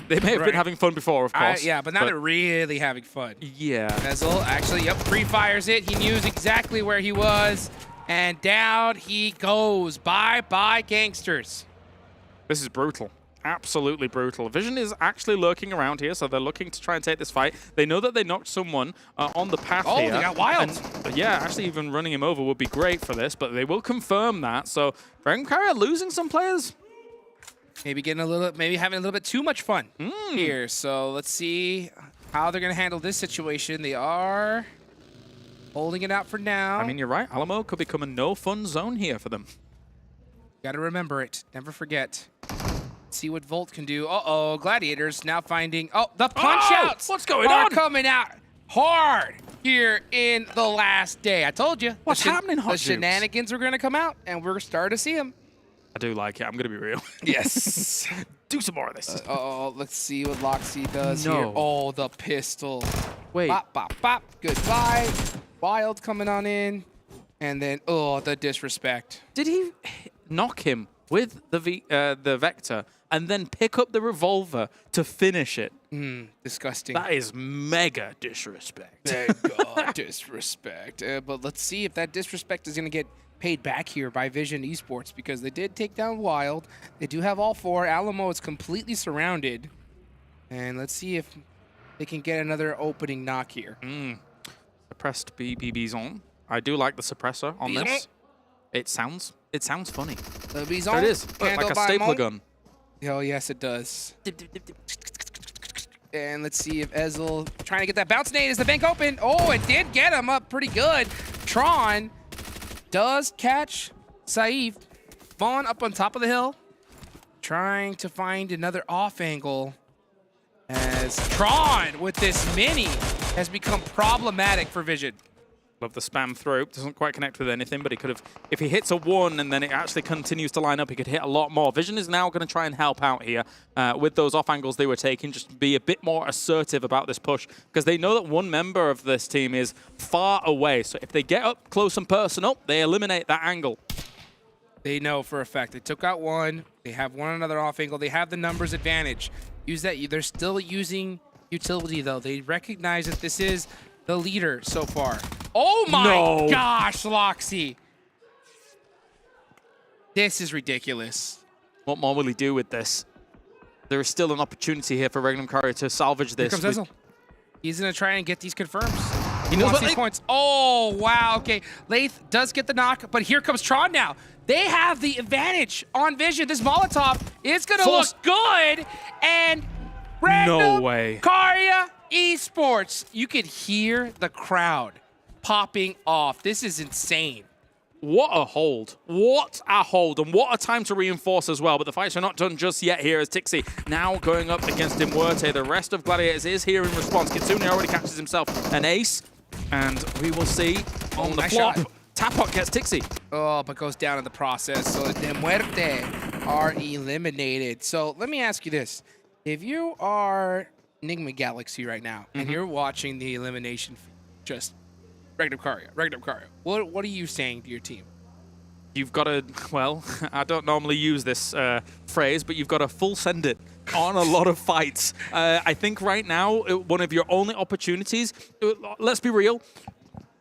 They may have been having fun before, of course. Yeah, but now they're really having fun. Yeah. Vezel actually, pre-fires it. He knew exactly where he was. And down he goes. Bye-bye, GANGSTERS. This is brutal. Absolutely brutal. Vision is actually lurking around here, so they're looking to try and take this fight. They know that they knocked someone on the path here. Oh, they got wild. Yeah, actually even running him over would be great for this, but they will confirm that. So REGNUM CARYA losing some players. Maybe getting maybe having a little bit too much fun here. So let's see how they're going to handle this situation. They are holding it out for now. I mean, you're right. Alamo could become a no-fun zone here for them. Got to remember it. Never forget. See what Volt can do. Uh-oh, Gladiators now finding... Oh, the punch-outs! What's going are on? Coming out hard here in the last day. I told you. What's happening, Hot The Jukes? shenanigans are going to come out, and we're starting to see them. I do like it. I'm going to be real. Yes. Do some more of this. Uh-oh, let's see what Loxy does No. here. Oh, the pistol. Wait. Bop, bop, bop. Goodbye. Wild coming on in. And then, oh, the disrespect. Did he knock him with the Vector and then pick up the revolver to finish it? Disgusting. That is mega disrespect. Mega disrespect. But let's see if that disrespect is going to get paid back here by Vision Esports, because they did take down Wild. They do have all four. Alamo is completely surrounded. And let's see if they can get another opening knock here. Suppressed Bison. I do like the suppressor on this. It sounds funny. The Bison. There it is. Look, like a stapler gun. Oh, yes, it does. And let's see if Ezel trying to get that bounce nade. Is the bank open? Oh, it did get him up pretty good. Tron does catch Saif. Vaughn up on top of the hill, trying to find another off angle, as Tron with this mini has become problematic for Vision. Love the spam through. Doesn't quite connect with anything, but he could have, if he hits a 1 and then it actually continues to line up, he could hit a lot more. Vision is now going to try and help out here with those off angles they were taking, just be a bit more assertive about this push, because they know that one member of this team is far away. So if they get up close and personal, they eliminate that angle. They know for a fact. They took out one. They have one another off angle. They have the numbers advantage. Use that. They're still using utility, though. They recognize that this is the leader so far. Oh my gosh, Loxy. This is ridiculous. What more will he do with this? There is still an opportunity here for REGNUM CARYA to salvage this. Here comes Ezel. He's going to try and get these confirms. He knows what these points. Oh, wow. Okay. Lathe does get the knock, but here comes Tron now. They have the advantage on Vision. This Molotov is going to look good. And No way. CARYA Esports. You could hear the crowd popping off. This is insane. What a hold. What a hold. And what a time to reinforce as well. But the fights are not done just yet here as Tixi now going up against MUERTE. The rest of Gladiators is here in response. Kitsune already catches himself an ace. And we will see on the nice flop. shot. Tapot gets Tixi. Oh, but goes down in the process. So the MUERTE are eliminated. So let me ask you this. If you are NIGMA Galaxy right now and you're watching the elimination, just REGNUM CARYA. What are you saying to your team? You've got to, well, I don't normally use this phrase, but you've got to full send it on a lot of fights. I think right now, one of your only opportunities, let's be real,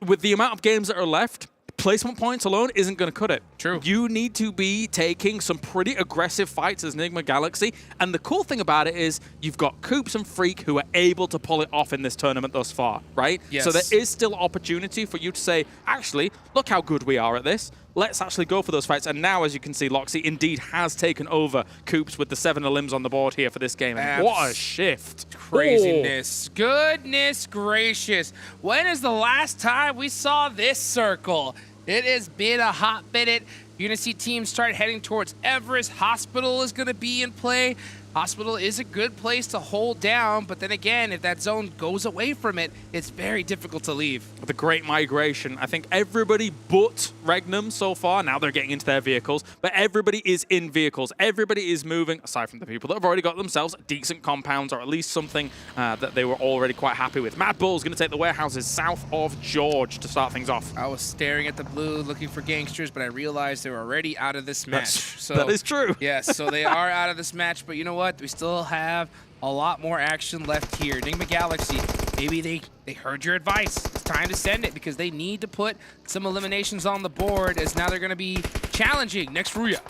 with the amount of games that are left, placement points alone isn't going to cut it. True. You need to be taking some pretty aggressive fights as NIGMA Galaxy. And the cool thing about it is you've got Coops and Freak who are able to pull it off in this tournament thus far, right? Yes. So there is still opportunity for you to say, actually, look how good we are at this. Let's actually go for those fights. And now, as you can see, Loxy indeed has taken over Coops with the 7 limbs on the board here for this game. And what a shift. Craziness. Goodness gracious. When is the last time we saw this circle? It has been a hot minute. You're going to see teams start heading towards Everest. Hospital is going to be in play. Hospital is a good place to hold down, but then again, if that zone goes away from it, it's very difficult to leave. The Great Migration. I think everybody but REGNUM so far, now they're getting into their vehicles, but everybody is in vehicles. Everybody is moving, aside from the people that have already got themselves decent compounds, or at least something that they were already quite happy with. MADBULLS going to take the warehouses south of George to start things off. I was staring at the blue looking for GANGSTERS, but I realized they were already out of this match. That is true. Yes, so they are out of this match, but you know what? We still have a lot more action left here. NIGMA Galaxy, maybe they heard your advice. It's time to send it because they need to put some eliminations on the board, as now they're going to be challenging next RÜYA.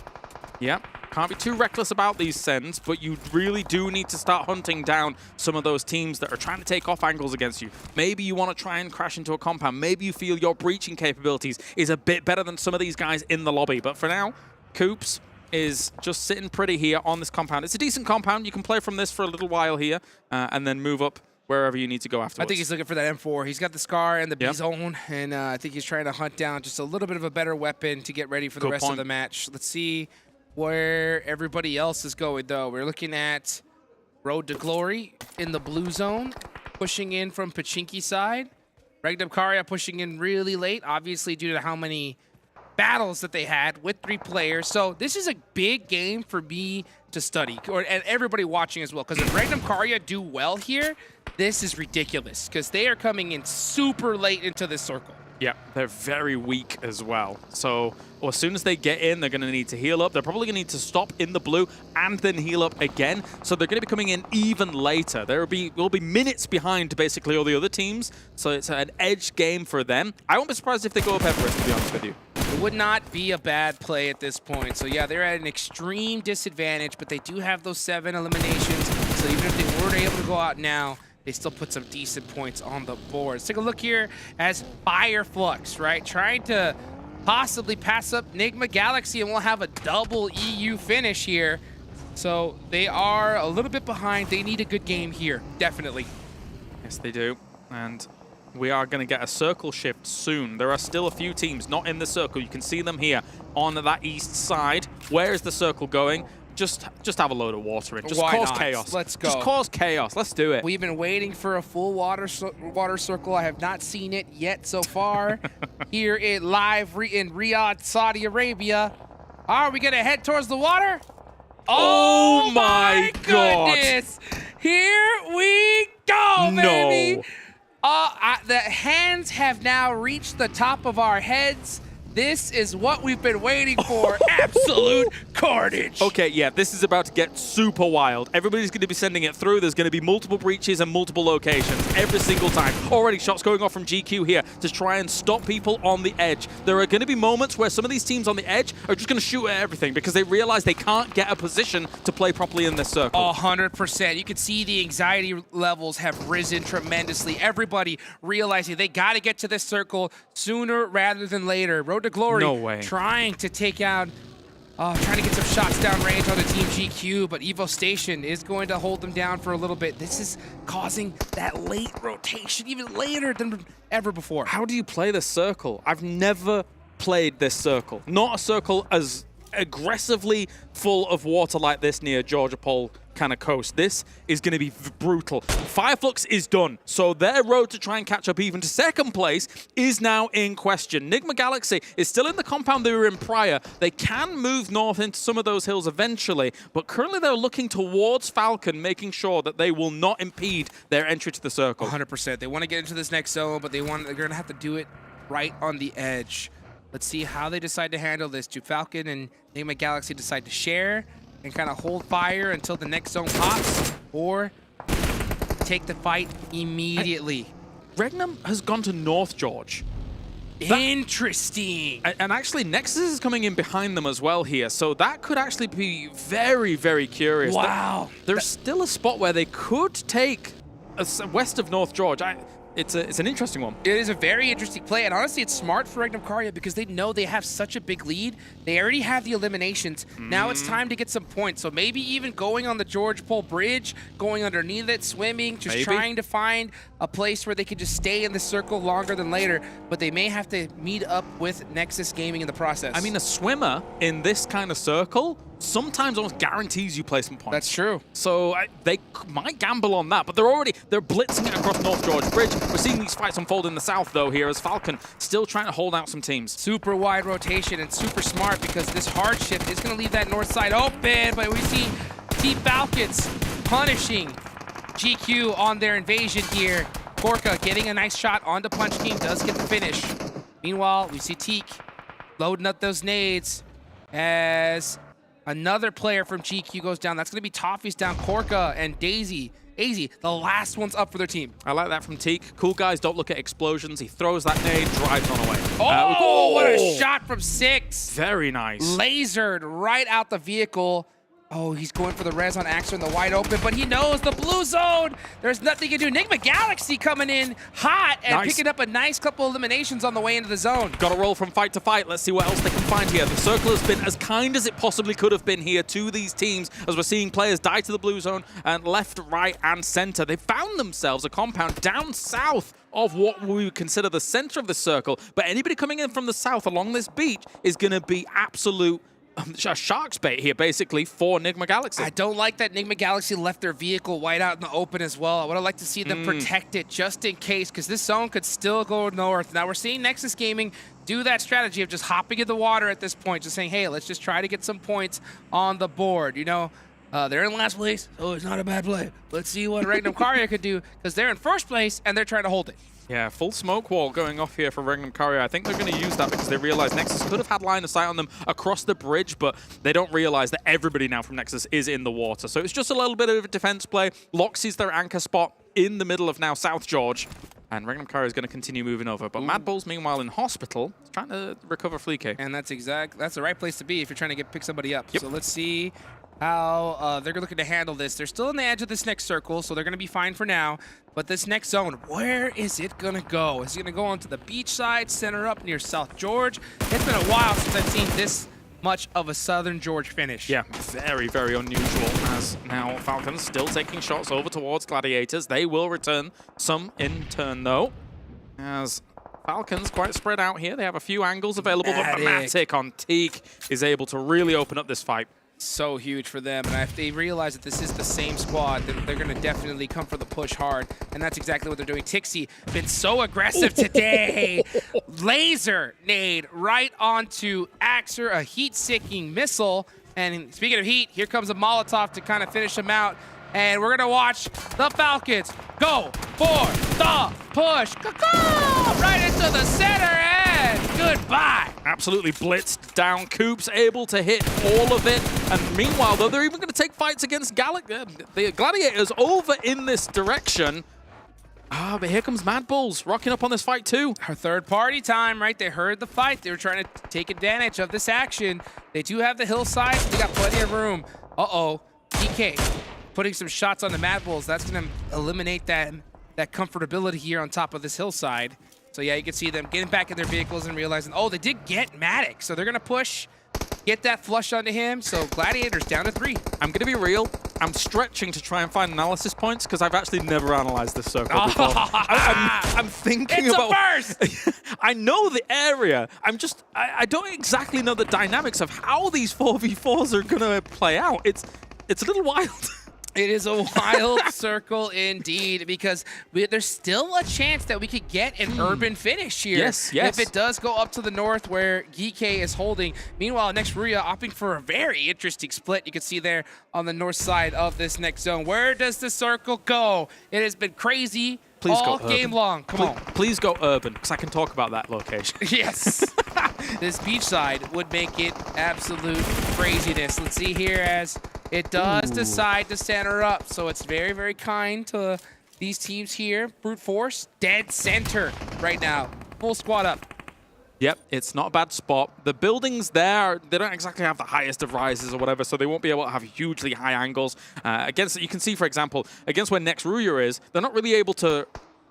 Yep. Can't be too reckless about these sends, but you really do need to start hunting down some of those teams that are trying to take off angles against you. Maybe you want to try and crash into a compound. Maybe you feel your breaching capabilities is a bit better than some of these guys in the lobby. But for now, Coops is just sitting pretty here on this compound. It's a decent compound. You can play from this for a little while here and then move up wherever you need to go afterwards. I think he's looking for that M4. He's got the Scar and the B-Zone, and I think he's trying to hunt down just a little bit of a better weapon to get ready for the rest of the match. Let's see where everybody else is going, though. We're looking at Road to Glory in the blue zone, pushing in from Pachinki side. REGNUM CARYA pushing in really late, obviously due to how many battles that they had with 3 players. So this is a big game for me to study, and everybody watching as well, because if REGNUM CARYA do well here, this is ridiculous, because they are coming in super late into this circle. Yeah, they're very weak as well. So as soon as they get in, they're going to need to heal up. They're probably going to need to stop in the blue and then heal up again. So they're going to be coming in even later. Will be minutes behind basically all the other teams. So it's an edge game for them. I won't be surprised if they go up Everest, to be honest with you. It would not be a bad play at this point. So yeah, they're at an extreme disadvantage, but they do have those 7 eliminations. So even if they weren't able to go out now, they still put some decent points on the board. Let's take a look here as FLUX, right? Trying to possibly pass up NIGMA Galaxy, and we'll have a double EU finish here. So they are a little bit behind. They need a good game here, definitely. Yes, they do. And we are going to get a circle shift soon. There are still a few teams not in the circle. You can see them here on that east side. Where is the circle going? Just have a load of water in. Just cause chaos. Let's go. Just cause chaos. Let's do it. We've been waiting for a full water circle. I have not seen it yet so far. Here in Riyadh, Saudi Arabia. Are we gonna head towards the water? Oh my goodness! Here we go, baby. The hands have now reached the top of our heads. This is what we've been waiting for. Absolute carnage. Okay, yeah, this is about to get super wild. Everybody's going to be sending it through. There's going to be multiple breaches and multiple locations every single time. Already shots going off from GQ here to try and stop people on the edge. There are going to be moments where some of these teams on the edge are just going to shoot at everything because they realize they can't get a position to play properly in this circle. 100%. You can see the anxiety levels have risen tremendously. Everybody realizing they got to get to this circle sooner rather than later. Road to Glory. No way. Trying to take out, trying to get some shots down range on the Team GQ, but Evo Station is going to hold them down for a little bit. This is causing that late rotation, even later than ever before. How do you play this circle? I've never played this circle. Not a circle as aggressively full of water like this near Georgia Pole kind of coast. This is going to be brutal. FLUX is done, so their road to try and catch up even to second place is now in question. NIGMA Galaxy is still in the compound they were in prior. They can move north into some of those hills eventually, but currently they're looking towards Falcon, making sure that they will not impede their entry to the circle. 100%. They want to get into this next zone, but they're going to have to do it right on the edge. Let's see how they decide to handle this. Do Falcon and NIGMA Galaxy decide to share and kind of hold fire until the next zone pops, or take the fight immediately? REGNUM has gone to North George. Interesting. And actually, NEXUS is coming in behind them as well here, so that could actually be very, very curious. Wow. There's still a spot where they could take west of North George. It's an interesting one. It is a very interesting play, and honestly, it's smart for REGNUM CARYA because they know they have such a big lead. They already have the eliminations. Now it's time to get some points. So maybe even going on the George Pole Bridge, going underneath it, swimming, just trying to find a place where they can just stay in the circle longer than later. But they may have to meet up with Nexus Gaming in the process. I mean, a swimmer in this kind of circle sometimes almost guarantees you placement points. That's true. So they might gamble on that, but they're blitzing it across North George Bridge. We're seeing these fights unfold in the south, though, here as Falcon still trying to hold out some teams. Super wide rotation and super smart because this hard shift is going to leave that north side open, but we see Team Falcons punishing GQ on their invasion here. Korka getting a nice shot onto Punch King, does get the finish. Meanwhile, we see Teak loading up those nades as another player from GQ goes down. That's going to be Toffee's down. Korka and Daisy easy. The last one's up for their team. I like that from Teak. Cool guys don't look at explosions. He throws that nade, drives on away. Oh, what a shot from 6. Very nice. Lasered right out the vehicle. Oh, he's going for the res on Axer in the wide open, but he knows the blue zone. There's nothing he can do. NIGMA Galaxy coming in hot and picking up a nice couple eliminations on the way into the zone. Got to roll from fight to fight. Let's see what else they can find here. The circle has been as kind as it possibly could have been here to these teams, as we're seeing players die to the blue zone and left, right, and center. They found themselves a compound down south of what we would consider the center of the circle, but anybody coming in from the south along this beach is going to be absolute shark's bait here, basically, for NIGMA Galaxy. I don't like that NIGMA Galaxy left their vehicle wide out in the open as well. I would have liked to see them protect it just in case, because this zone could still go north. Now we're seeing Nexus Gaming do that strategy of just hopping in the water at this point, just saying, hey, let's just try to get some points on the board. You know, they're in last place, so it's not a bad play. Let's see what REGNUM CARYA could do, because they're in first place and they're trying to hold it. Yeah, full smoke wall going off here for REGNUM CARYA. I think they're going to use that because they realize Nexus could have had line of sight on them across the bridge, but they don't realize that everybody now from Nexus is in the water. So it's just a little bit of a defense play. Loxy's their anchor spot in the middle of now South George, and REGNUM CARYA is going to continue moving over. But MADBULLS, meanwhile, in hospital, is trying to recover FLUX. And that's the right place to be if you're trying to pick somebody up. Yep. So let's see how they're looking to handle this. They're still on the edge of this next circle, so they're going to be fine for now. But this next zone, where is it going to go? Is it going to go onto the beach side, center up near South George? It's been a while since I've seen this much of a Southern George finish. Yeah, very, very unusual, as now Falcons still taking shots over towards Gladiators. They will return some in turn, though, as Falcons quite spread out here. They have a few angles available, but Matic on Teak is able to really open up this fight. So huge for them, and if they realize that this is the same squad, then they're going to definitely come for the push hard, and that's exactly what they're doing. Tixie been so aggressive today. Laser nade right onto Axer, a heat-seeking missile, and speaking of heat, here comes a Molotov to kind of finish him out, and we're going to watch the Falcons go for the push. Right into the center, and goodbye. Absolutely blitzed down. Coop's able to hit all of it. And meanwhile, though, they're even going to take fights against the Gladiators over in this direction. But here comes MADBULLS rocking up on this fight too. Our third party time, right? They heard the fight. They were trying to take advantage of this action. They do have the hillside. They got plenty of room. Uh-oh. GEEKAY putting some shots on the MADBULLS. That's going to eliminate that comfortability here on top of this hillside. So yeah, you can see them getting back in their vehicles and realizing, oh, they did get Matic. So they're going to push, get that flush onto him. So Gladiators down to 3. I'm going to be real. I'm stretching to try and find analysis points because I've actually never analyzed this circle before. I'm thinking about... It's a first! I know the area. I don't exactly know the dynamics of how these 4v4s are going to play out. It's a little wild. It is a wild circle indeed, because there's still a chance that we could get an urban finish here. Yes. If it does go up to the north where GEEKAY is holding. Meanwhile, next RÜYA opting for a very interesting split. You can see there on the north side of this next zone. Where does the circle go? It has been crazy all game long. Come on. Please go urban, because I can talk about that location. Yes. This beach side would make it absolute craziness. Let's see here as it does decide to center up. So it's very, very kind to these teams here. Brute Force, dead center right now. Full squad up. Yep, it's not a bad spot. The buildings there, they don't exactly have the highest of rises or whatever, so they won't be able to have hugely high angles. Against, you can see, for example, against where next RÜYA is, they're not really able to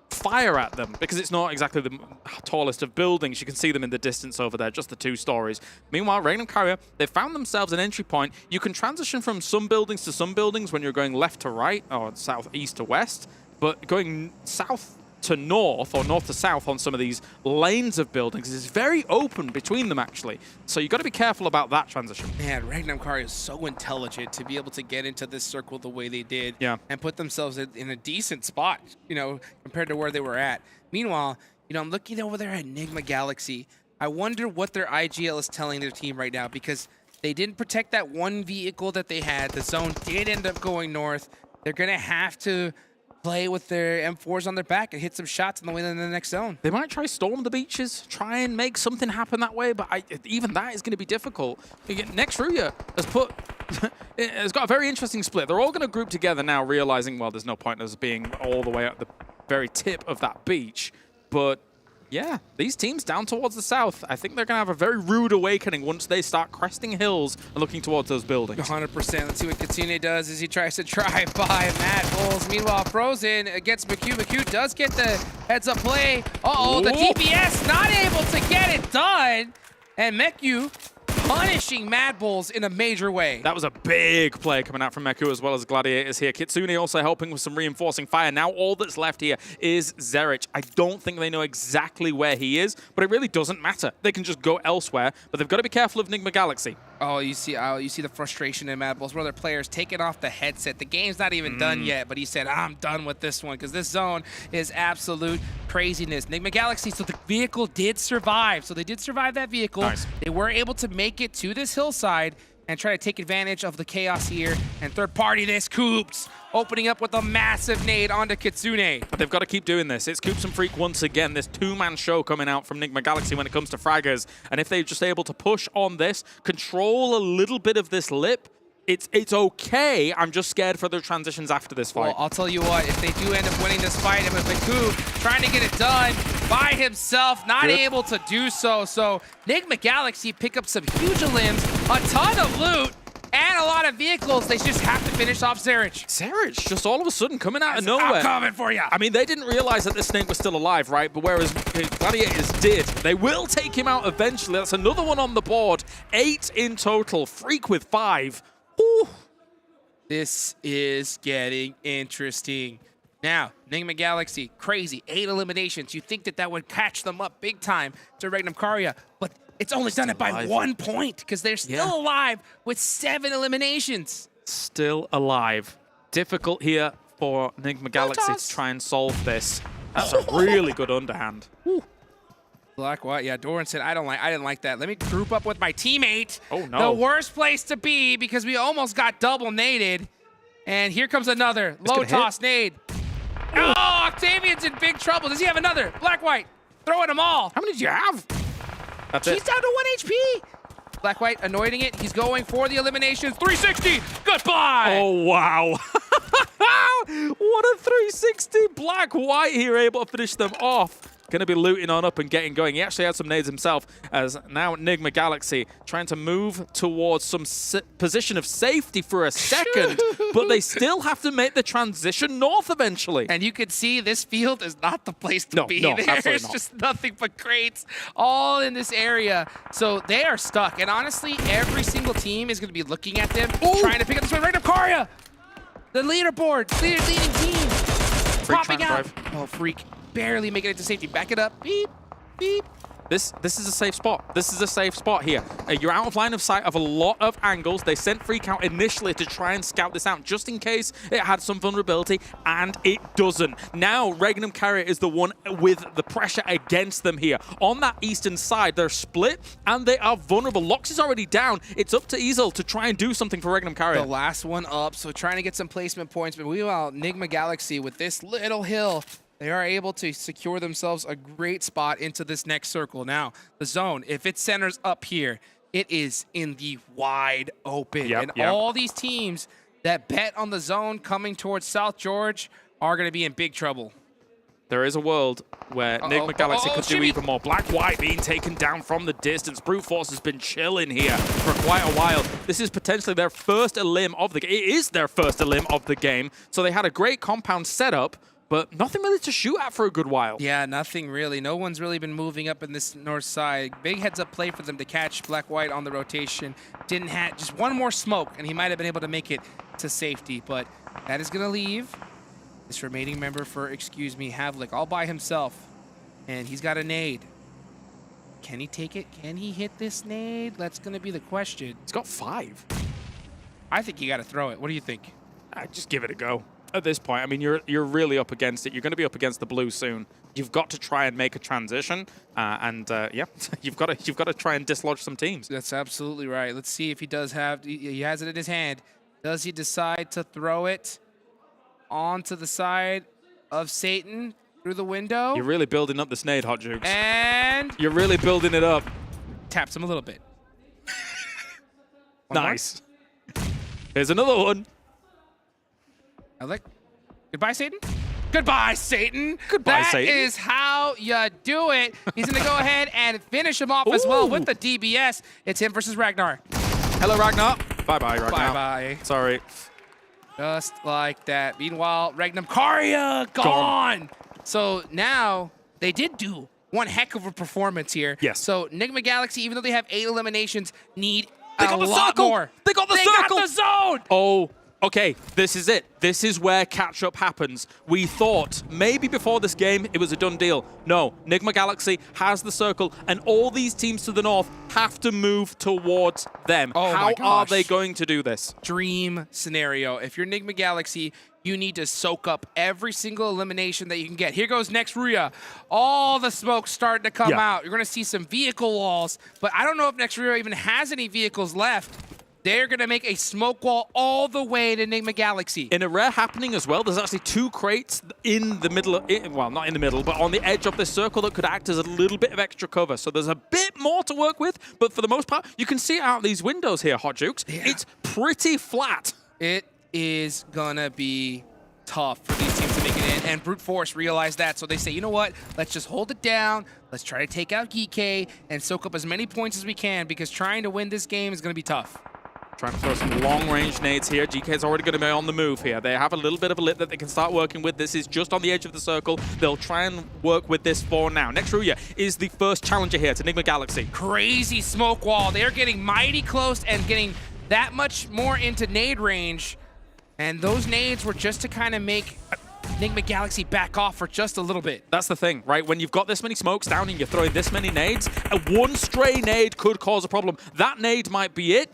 fire at them because it's not exactly the tallest of buildings. You can see them in the distance over there, just the 2 stories. Meanwhile, REGNUM CARYA, they've found themselves an entry point. You can transition from some buildings to some buildings when you're going left to right or southeast to west, but going south to north or north to south on some of these lanes of buildings is very open between them, actually. So you've got to be careful about that transition. Man, REGNUM CARYA is so intelligent to be able to get into this circle the way they did and put themselves in a decent spot, you know, compared to where they were at. Meanwhile, you know, I'm looking over there at NIGMA Galaxy. I wonder what their IGL is telling their team right now, because they didn't protect that one vehicle that they had. The zone did end up going north. They're going to have to play with their M4s on their back and hit some shots on the way to the next zone. They might try storm the beaches, try and make something happen that way, but even that is going to be difficult. Next RÜYA has got a very interesting split. They're all going to group together now, realizing, well, there's no point in us being all the way at the very tip of that beach. But yeah, these teams down towards the south, I think they're going to have a very rude awakening once they start cresting hills and looking towards those buildings. 100%. Let's see what Kitsune does as he tries to drive by MADBULLS. Meanwhile, Frozen against McHugh. McHugh does get the heads-up play. Uh-oh, the DPS not able to get it done. And McHugh punishing MADBULLS in a major way. That was a big play coming out from Meku as well as Gladiators here. Kitsune also helping with some reinforcing fire. Now all that's left here is Zerich. I don't think they know exactly where he is, but it really doesn't matter. They can just go elsewhere, but they've got to be careful of NIGMA Galaxy. Oh, you see the frustration in MADBULLS where their players taking off the headset. The game's not even done yet, but he said, I'm done with this one because this zone is absolute craziness. NIGMA Galaxy, so the vehicle did survive. So they did survive that vehicle. Nice. They were able to make it to this hillside and try to take advantage of the chaos here. And third party this, Coops, opening up with a massive nade onto Kitsune. But they've got to keep doing this. It's Coops and Freak once again. This two-man show coming out from NIGMA Galaxy when it comes to fraggers. And if they're just able to push on this, control a little bit of this lip, it's okay. I'm just scared for their transitions after this fight. Well, I'll tell you what, if they do end up winning this fight, and with McHugh trying to get it done by himself, not able to do so. So NIGMA Galaxy pick up some huge limbs, a ton of loot, and a lot of vehicles. They just have to finish off Zerich. Zerich just all of a sudden coming out of nowhere. I'm coming for you. I mean, they didn't realize that this snake was still alive, right? But whereas Gladiators did, they will take him out eventually. That's another one on the board. 8 in total. Freak with 5. Ooh. This is getting interesting. Now, NIGMA Galaxy, crazy. 8 eliminations. You think that would catch them up big time to REGNUM CARYA, but it's only done it by 1 point because they're still alive with 7 eliminations. Still alive. Difficult here for NIGMA Galaxy to try and solve this. That's a really good underhand. Woo. Black White, yeah, Doran said, I didn't like that. Let me group up with my teammate. Oh, no. The worst place to be because we almost got double naded. And here comes another low toss nade. Oh, Octavian's in big trouble. Does he have another? Black White, throwing them all. How many did you have? That's He's down to 1 HP. Black White anointing it. He's going for the eliminations. 360. Goodbye. Oh, wow. What a 360. Black White here able to finish them off. Going to be looting on up and getting going. He actually had some nades himself as now NIGMA Galaxy trying to move towards some position of safety for a second, but they still have to make the transition north eventually. And you can see this field is not the place to be. No, There's just nothing but crates all in this area. So they are stuck. And honestly, every single team is going to be looking at them, trying to pick up this one. REGNUM CARYA, the leaderboard, leading team, popping out. Oh, Freak. Barely making it to safety. Back it up. Beep, beep. This is a safe spot. This is a safe spot here. You're out of line of sight of a lot of angles. They sent Freak out initially to try and scout this out just in case it had some vulnerability, and it doesn't. Now, REGNUM CARYA is the one with the pressure against them here. On that eastern side, they're split, and they are vulnerable. Lox is already down. It's up to Easel to try and do something for REGNUM CARYA. The last one up, so trying to get some placement points. But meanwhile, NIGMA Galaxy with this little hill, they are able to secure themselves a great spot into this next circle. Now, the zone, if it centers up here, it is in the wide open. And all these teams that bet on the zone coming towards South George are going to be in big trouble. There is a world where NIGMA Galaxy could do even more. Black White being taken down from the distance. Brute Force has been chilling here for quite a while. This is potentially their first elim of the game. It is their first elim of the game. So they had a great compound setup, but nothing really to shoot at for a good while. Yeah, nothing really. No one's really been moving up in this north side. Big heads-up play for them to catch Black White on the rotation. Didn't have just one more smoke, and he might have been able to make it to safety. But that is going to leave this remaining member for, Havlik all by himself. And he's got a nade. Can he take it? Can he hit this nade? That's going to be the question. He's got 5. I think you got to throw it. What do you think? Just give it a go. At this point, I mean, you're really up against it. You're going to be up against the blue soon. You've got to try and make a transition, yeah, you've got to try and dislodge some teams. That's absolutely right. Let's see if he does have. He has it in his hand. Does he decide to throw it onto the side? of Satan through the window. You're really building up this nade, Hot Jukes. And you're really building it up. Taps him a little bit. Nice. Here's another one. I like. Goodbye, Satan. Goodbye, Satan. Goodbye, Satan. That is how you do it. He's going to go ahead and finish him off as well with the DBS. It's him versus Ragnar. Hello, Ragnar. Bye-bye, Ragnar. Bye-bye. Sorry. Just like that. Meanwhile, REGNUM CARYA gone. So now they did do one heck of a performance here. Yes. So NIGMA Galaxy, even though they have 8 eliminations, need They got the lot circle. more. They got the They circle. got the zone. Oh, okay. This is it. This is where catch-up happens. We thought maybe before this game it was a done deal. No, NIGMA Galaxy has the circle, and all these teams to the north have to move towards them. Oh How my are gosh. they going to do this? Dream scenario. If you're NIGMA Galaxy, you need to soak up every single elimination that you can get. Here goes next RÜYA. All the smoke's starting to come out. You're going to see some vehicle walls, but I don't know if next RÜYA even has any vehicles left. They're going to make a smoke wall all the way to NIGMA Galaxy. In a rare happening as well, there's actually 2 crates in the middle, well, not in the middle, but on the edge of this circle that could act as a little bit of extra cover. So there's a bit more to work with, but for the most part, you can see it out these windows here, Hot Jukes. Yeah. It's pretty flat. It is going to be tough for these teams to make it in, and Brute Force realized that, so they say, you know what, let's just hold it down, let's try to take out GEEKAY and soak up as many points as we can, because trying to win this game is going to be tough. Trying to throw some long-range nades here. GK's already going to be on the move here. They have a little bit of a lip that they can start working with. This is just on the edge of the circle. They'll try and work with this for now. Next RÜYA is the first challenger here to NIGMA Galaxy. Crazy smoke wall. They're getting mighty close and getting that much more into nade range. And those nades were just to kind of make NIGMA Galaxy back off for just a little bit. That's the thing, right? When you've got this many smokes down and you're throwing this many nades, one stray nade could cause a problem. That nade might be it.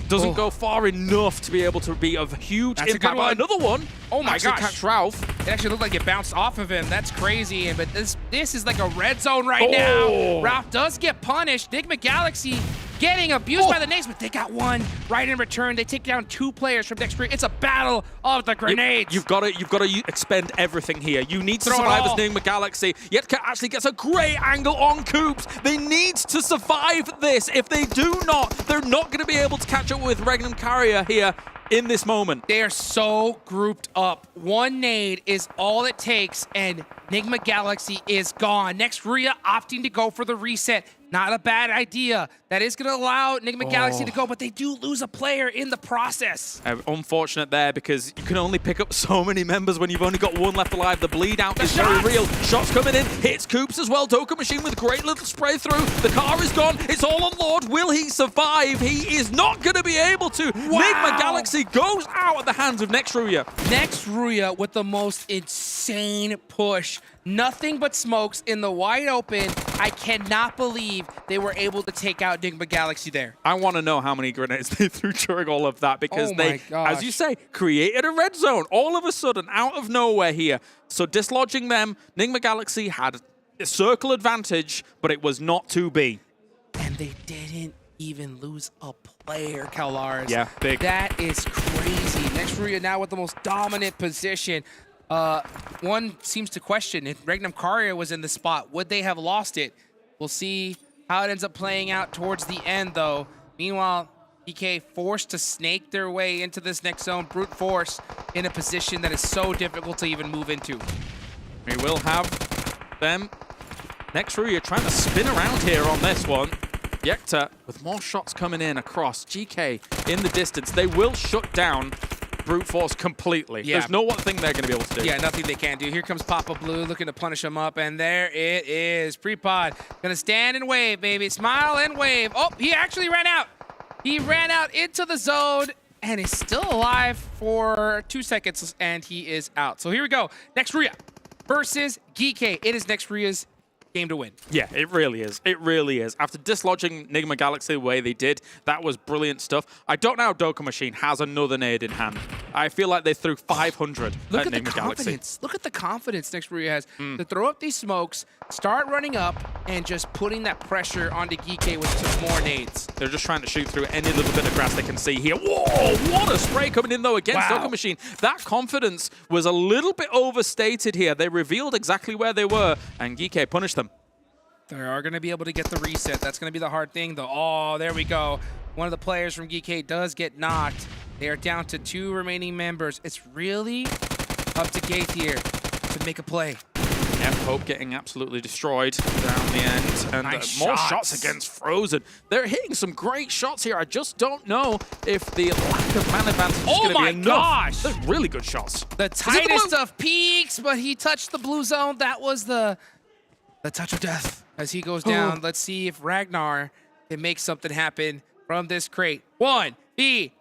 Doesn't go far enough to be able to be of huge impact. But another one. Oh my gosh. Catch Ralph. It actually looked like it bounced off of him. That's crazy. But this is like a red zone right now. Ralph does get punished. NIGMA Galaxy getting abused by the nades, but they got one right in return. They take down 2 players from next RÜYA. It's a battle of the grenades. You've got to expend everything here. You need to survive as NIGMA Galaxy. Yetka actually gets a great angle on Coops. They need to survive this. If they do not, they're not going to be able to catch up with REGNUM CARYA here in this moment. They are so grouped up. One nade is all it takes, and NIGMA Galaxy is gone. Next RÜYA opting to go for the reset. Not a bad idea. That is going to allow NIGMA Galaxy to go, but they do lose a player in the process. Unfortunate there, because you can only pick up so many members when you've only got one left alive. The bleed out is very real. Shots coming in. Hits Coops as well. Doka Machine with a great little spray through. The car is gone. It's all on Lord. Will he survive? He is not going to be able to. Wow. NIGMA Galaxy goes out at the hands of next RÜYA. Next RÜYA with the most insane push. Nothing but smokes in the wide open. I cannot believe they were able to take out NIGMA Galaxy there. I want to know how many grenades they threw during all of that, because they, as you say, created a red zone all of a sudden out of nowhere here. So dislodging them, NIGMA Galaxy had a circle advantage, but it was not to be. And they didn't even lose a player, Kalars. Yeah, big. That is crazy. Next RÜYA now with the most dominant position. One seems to question if REGNUM CARYA was in the spot, would they have lost it? We'll see how it ends up playing out towards the end, though. Meanwhile, GEEKAY forced to snake their way into this next zone. Brute Force in a position that is so difficult to even move into. We will have them. Next RÜYA trying to spin around here on this one. Yekta with more shots coming in across. GEEKAY in the distance. They will shut down Brute Force completely. Yeah. There's no one thing they're going to be able to do. Yeah, nothing they can do. Here comes Papa Blue looking to punish him up, and there it is. Prepod going to stand and wave, baby. Smile and wave. Oh, he actually ran out. He ran out into the zone, and is still alive for 2 seconds, and he is out. So here we go. Next RÜYA versus GEEKAY. It is next RÜYA's game to win. Yeah, it really is. It really is. After dislodging NIGMA Galaxy the way they did, that was brilliant stuff. I don't know how Doka Machine has another nade in hand. I feel like they threw 500 Look at at the NIGMA Galaxy. confidence. Look at the confidence RÜYA has to throw up these smokes, start running up, and just putting that pressure onto GEEKAY with some more nades. They're just trying to shoot through any little bit of grass they can see here. Whoa, what a spray coming in, though, against Dogger Machine. That confidence was a little bit overstated here. They revealed exactly where they were, and GEEKAY punished them. They are going to be able to get the reset. That's going to be the hard thing, though. Oh, there we go. One of the players from GEEKAY does get knocked. They are down to 2 remaining members. It's really up to Gaeth here to make a play. Yeah, Pope getting absolutely destroyed down the end. And Nice more shots. shots against Frozen. They're hitting some great shots here. I just don't know if the lack of man advantage is going to be enough. Gosh! They're really good shots. The tightest of peaks, but he touched the blue zone. That was the touch of death as he goes down. Let's see if Ragnar can make something happen from this crate. 1,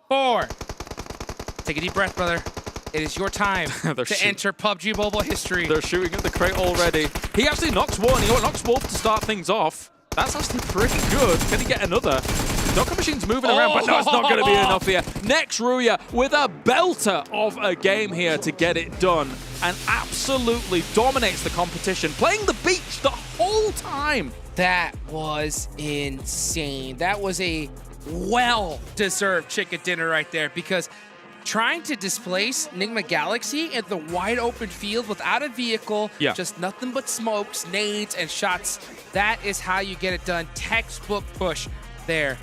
4. Take a deep breath, brother. It is your time to enter PUBG Mobile history. They're shooting at the crate already. He actually knocks one. He knocks Wolf to start things off. That's actually pretty good. Can he get another? Dogger Machine's moving around, but no, it's not going to be enough here. Next, RÜYA with a belter of a game here to get it done and absolutely dominates the competition, playing the beach the whole time. That was insane. That was a well-deserved chicken dinner right there, because trying to displace NIGMA Galaxy in the wide open field without a vehicle, just nothing but smokes, nades, and shots, that is how you get it done. Textbook push there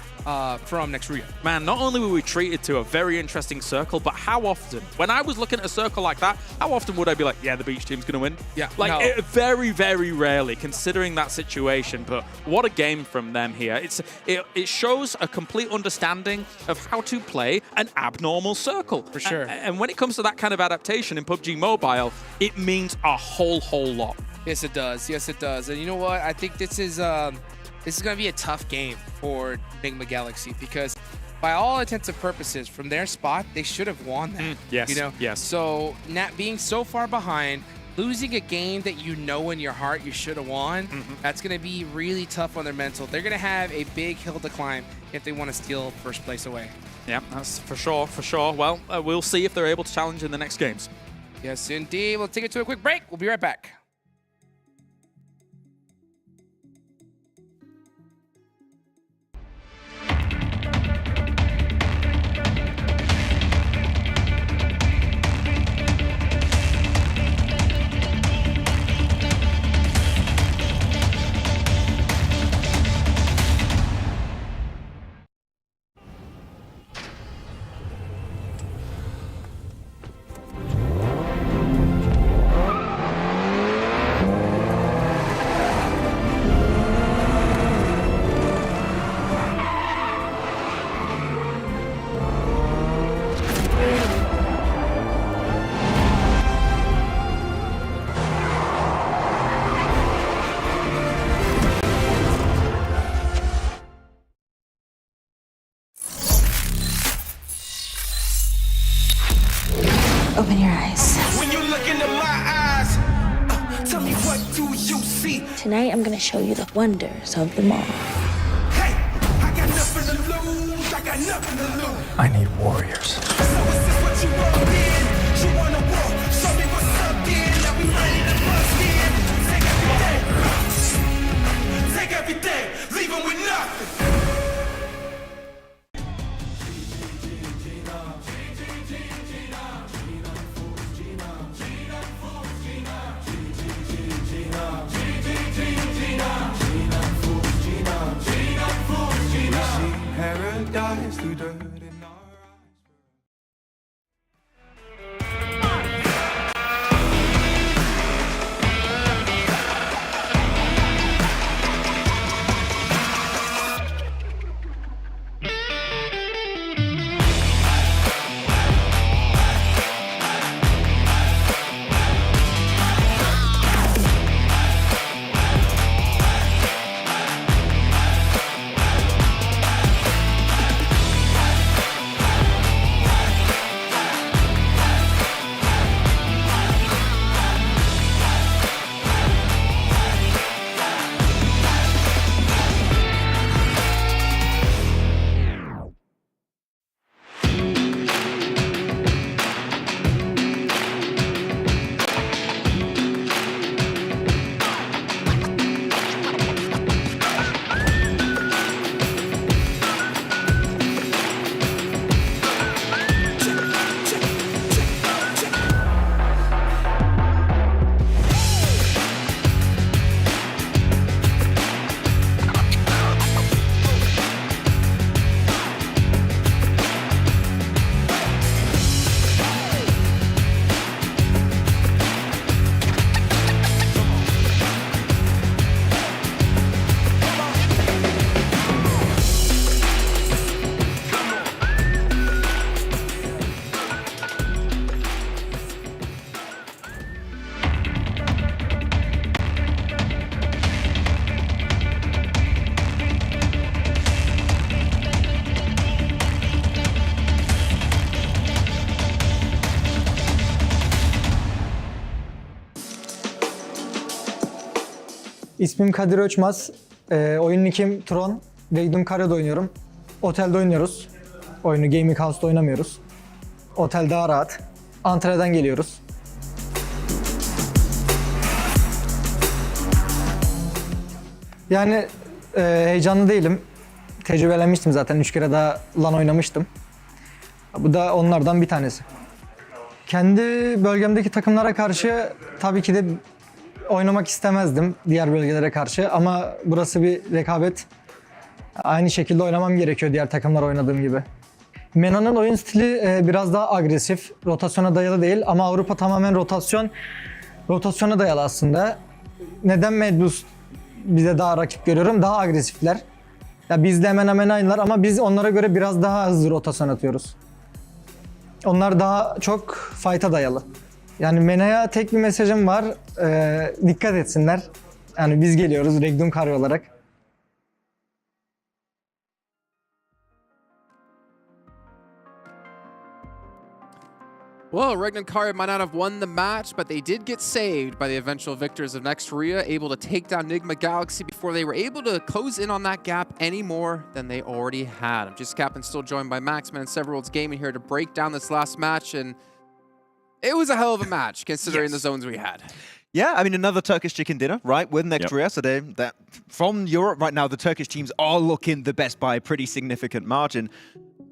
from RÜYA. Man, not only were we treated to a very interesting circle, but how often, when I was looking at a circle like that, how often would I be like, yeah, the beach team's going to win? Yeah, like, very, very rarely, considering that situation. But what a game from them here. It shows a complete understanding of how to play an abnormal circle. For sure. And when it comes to that kind of adaptation in PUBG Mobile, it means a whole lot. Yes, it does. Yes, it does. And you know what? I think this is going to be a tough game for NIGMA Galaxy, because by all intents and purposes, from their spot, they should have won that. Yes, you know? yes. So not being so far behind, losing a game that you know in your heart you should have won, that's going to be really tough on their mental. They're going to have a big hill to climb if they want to steal first place away. Yeah, that's for sure, for sure. Well, we'll see if they're able to challenge in the next games. Yes, indeed. We'll take it to a quick break. We'll be right back. Open your eyes. When you look into my eyes, tell me what do you see? Tonight I'm gonna show you the wonders of the mall. Hey, I got nothing to lose. I got nothing to lose. I need warriors. So is this what you want in? You wanna walk? Show me what's up then. Now we ready to bust in. Take everything, leave 'em with nothing. Paradise through dirt. İsmim Kadir Öçmaz. Oyun nickim Tron. REGNUM CARYA'da oynuyorum. Otelde oynuyoruz. Oyunu Gaming House'da oynamıyoruz. Otel daha rahat. Antalya'dan geliyoruz. Yani heyecanlı değilim. Tecrübelenmiştim zaten. 3 kere daha LAN oynamıştım. Bu da onlardan bir tanesi. Kendi bölgemdeki takımlara karşı tabii ki de oynamak istemezdim diğer bölgelere karşı ama burası bir rekabet. Aynı şekilde oynamam gerekiyor diğer takımlar oynadığım gibi. MENA'nın oyun stili biraz daha agresif, rotasyona dayalı değil ama Avrupa tamamen rotasyona dayalı aslında. Neden MADBULLS bize daha rakip görüyorum? Daha agresifler. Ya bizde hemen hemen aynılar ama biz onlara göre biraz daha hızlı rotasyon atıyoruz. Onlar daha çok fight'a dayalı. Yani MENA'ya tek bir mesajım var. Dikkat etsinler. Yani biz geliyoruz REGNUM CARYA olarak. Well, REGNUM CARYA might not have won the match, but they did get saved by the eventual victors of next RÜYA, able to take down NIGMA Galaxy before they were able to close in on that gap any more than they already had. I'm just Captain, still joined by Maxman and Severworlds Gaming here to break down this last match, and it was a hell of a match considering the zones we had. Yeah, I mean, another Turkish chicken dinner, right, with next RÜYA. So that from Europe right now, the Turkish teams are looking the best by a pretty significant margin.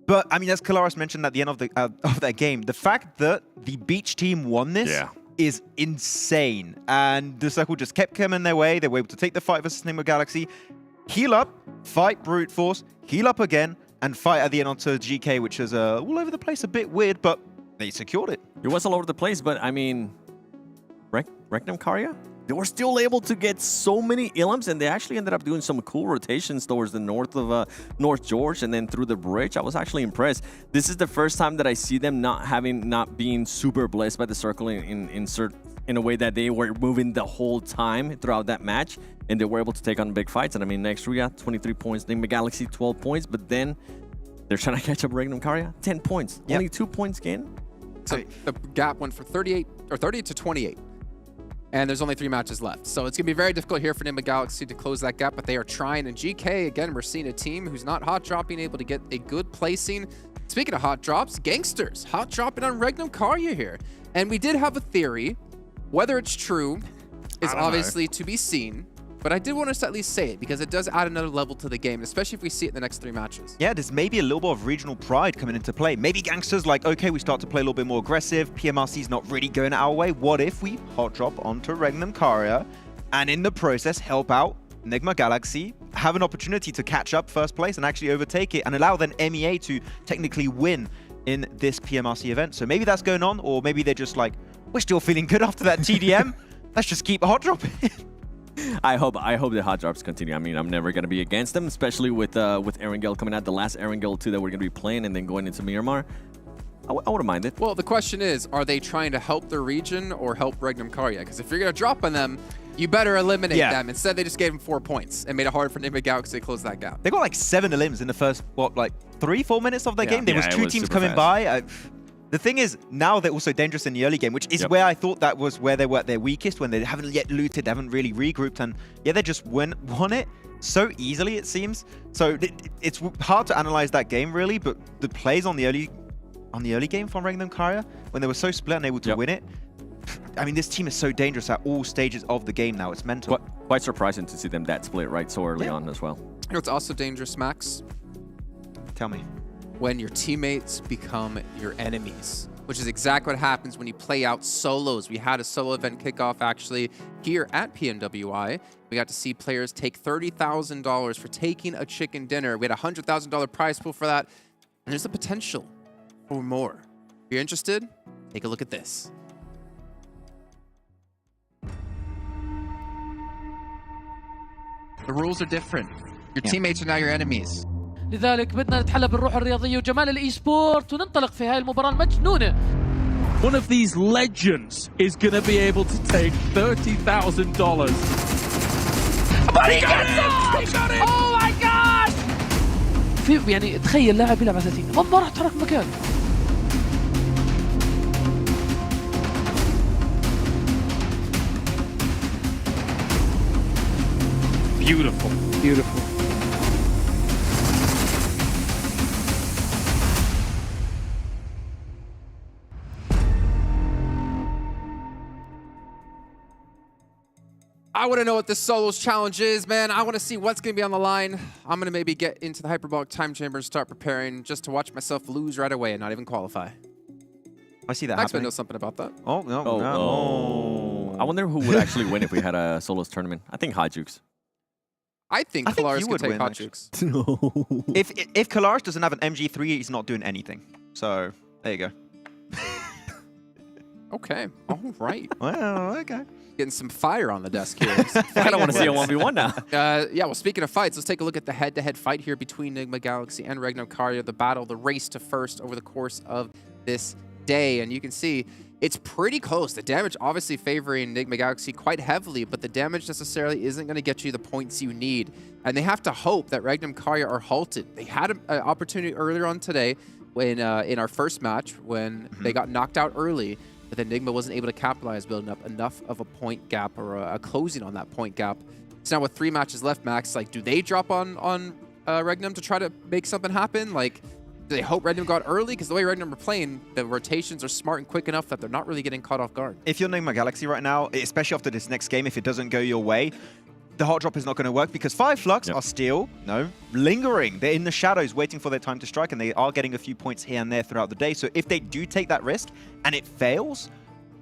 But, I mean, as Kalaris mentioned at the end of that game, the fact that the Beach team won this is insane. And the Circle just kept coming their way. They were able to take the fight versus NIGMA Galaxy, heal up, fight Brute Force, heal up again, and fight at the end onto GEEKAY, which is all over the place, a bit weird, but they secured it. It was all over the place, but, I mean, REGNUM CARYA? They were still able to get so many ilms, and they actually ended up doing some cool rotations towards the north of North George and then through the bridge. I was actually impressed. This is the first time that I see them not being super blessed by the circle in a way that they were moving the whole time throughout that match, and they were able to take on big fights. And I mean, next RÜYA, 23 points, NIGMA Galaxy, 12 points, but then they're trying to catch up REGNUM CARYA, 10 points, only 2 points gain. So the gap went from 30 to 28. And there's only 3 matches left. So it's going to be very difficult here for NIGMA Galaxy to close that gap, but they are trying. And GEEKAY, again, we're seeing a team who's not hot dropping, able to get a good placing. Speaking of hot drops, GANGSTERS hot dropping on REGNUM CARYA here. And we did have a theory. Whether it's true is obviously to be seen. But I did want us to at least say it because it does add another level to the game, especially if we see it in the next 3 matches. Yeah, there's maybe a little bit of regional pride coming into play. Maybe GANGSTERS like, okay, we start to play a little bit more aggressive. PMRC's not really going our way. What if we hot drop onto REGNUM CARYA and in the process help out NIGMA Galaxy, have an opportunity to catch up first place and actually overtake it and allow then MEA to technically win in this PMRC event. So maybe that's going on, or maybe they're just like, we're still feeling good after that TDM. Let's just keep hot dropping. I hope the hot drops continue. I mean, I'm never going to be against them, especially with Erangel coming out, the last Erangel 2 that we're going to be playing and then going into Myanmar. I wouldn't mind it. Well, the question is, are they trying to help their region or help REGNUM CARYA? Because if you're going to drop on them, you better eliminate them. Instead, they just gave them 4 points and made it hard for NIGMA Galaxy to close that gap. They got like 7 elims in the first, what, like 3-4 minutes of their game? There was 2 teams coming by. The thing is, now they're also dangerous in the early game, which is where I thought that was where they were at their weakest, when they haven't yet looted, they haven't really regrouped, and yeah, they just won it so easily, it seems. So it's hard to analyze that game, really, but the plays on the early game from REGNUM CARYA, when they were so split and able to win it, I mean, this team is so dangerous at all stages of the game now. It's mental. Quite surprising to see them that split right so early on as well. You know what's also dangerous, Max? Tell me. When your teammates become your enemies, which is exactly what happens when you play out solos. We had a solo event kickoff actually here at PMWI. We got to see players take $30,000 for taking a chicken dinner. We had a $100,000 prize pool for that. And there's the potential for more. If you're interested, take a look at this. The rules are different. Your teammates are now your enemies. لذلك بدنا نتحلى بالروح الرياضية وجمال الإي سبورت وننطلق في هاي المباراة المجنونة. One of these legends is going to be able to take $30,000. But he got it! Oh my God! يعني تخيل لاعب يلعب على 30 ما راح تحرك مكان. Beautiful. Beautiful. I want to know what this solos challenge is, man. I want to see what's going to be on the line. I'm going to maybe get into the hyperbolic time chamber and start preparing just to watch myself lose right away and not even qualify. I see that Maxman happening. knows something about that. Oh, no. I wonder who would actually win if we had a solos tournament. I think Hajux. I think Kalaris could take Hajux. No. If Kalaris doesn't have an MG3, he's not doing anything. So, there you go. Okay. All right. Well, okay. Getting some fire on the desk here. I don't want to see a 1v1 now. Yeah, well, speaking of fights, let's take a look at the head-to-head fight here between NIGMA Galaxy and REGNUM CARYA, the battle, the race to first over the course of this day. And you can see it's pretty close. The damage obviously favoring NIGMA Galaxy quite heavily, but the damage necessarily isn't going to get you the points you need. And they have to hope that REGNUM CARYA are halted. They had an opportunity earlier on today when in our first match when they got knocked out early, but then NIGMA wasn't able to capitalize, building up enough of a point gap or a closing on that point gap. So now with 3 matches left, Max, like, do they drop on REGNUM to try to make something happen? Like, do they hope REGNUM got early? Because the way REGNUM are playing, the rotations are smart and quick enough that they're not really getting caught off guard. If you're NIGMA Galaxy right now, especially after this next game, if it doesn't go your way, the hot drop is not going to work because 5 Flux are still, lingering. They're in the shadows waiting for their time to strike, and they are getting a few points here and there throughout the day. So if they do take that risk and it fails,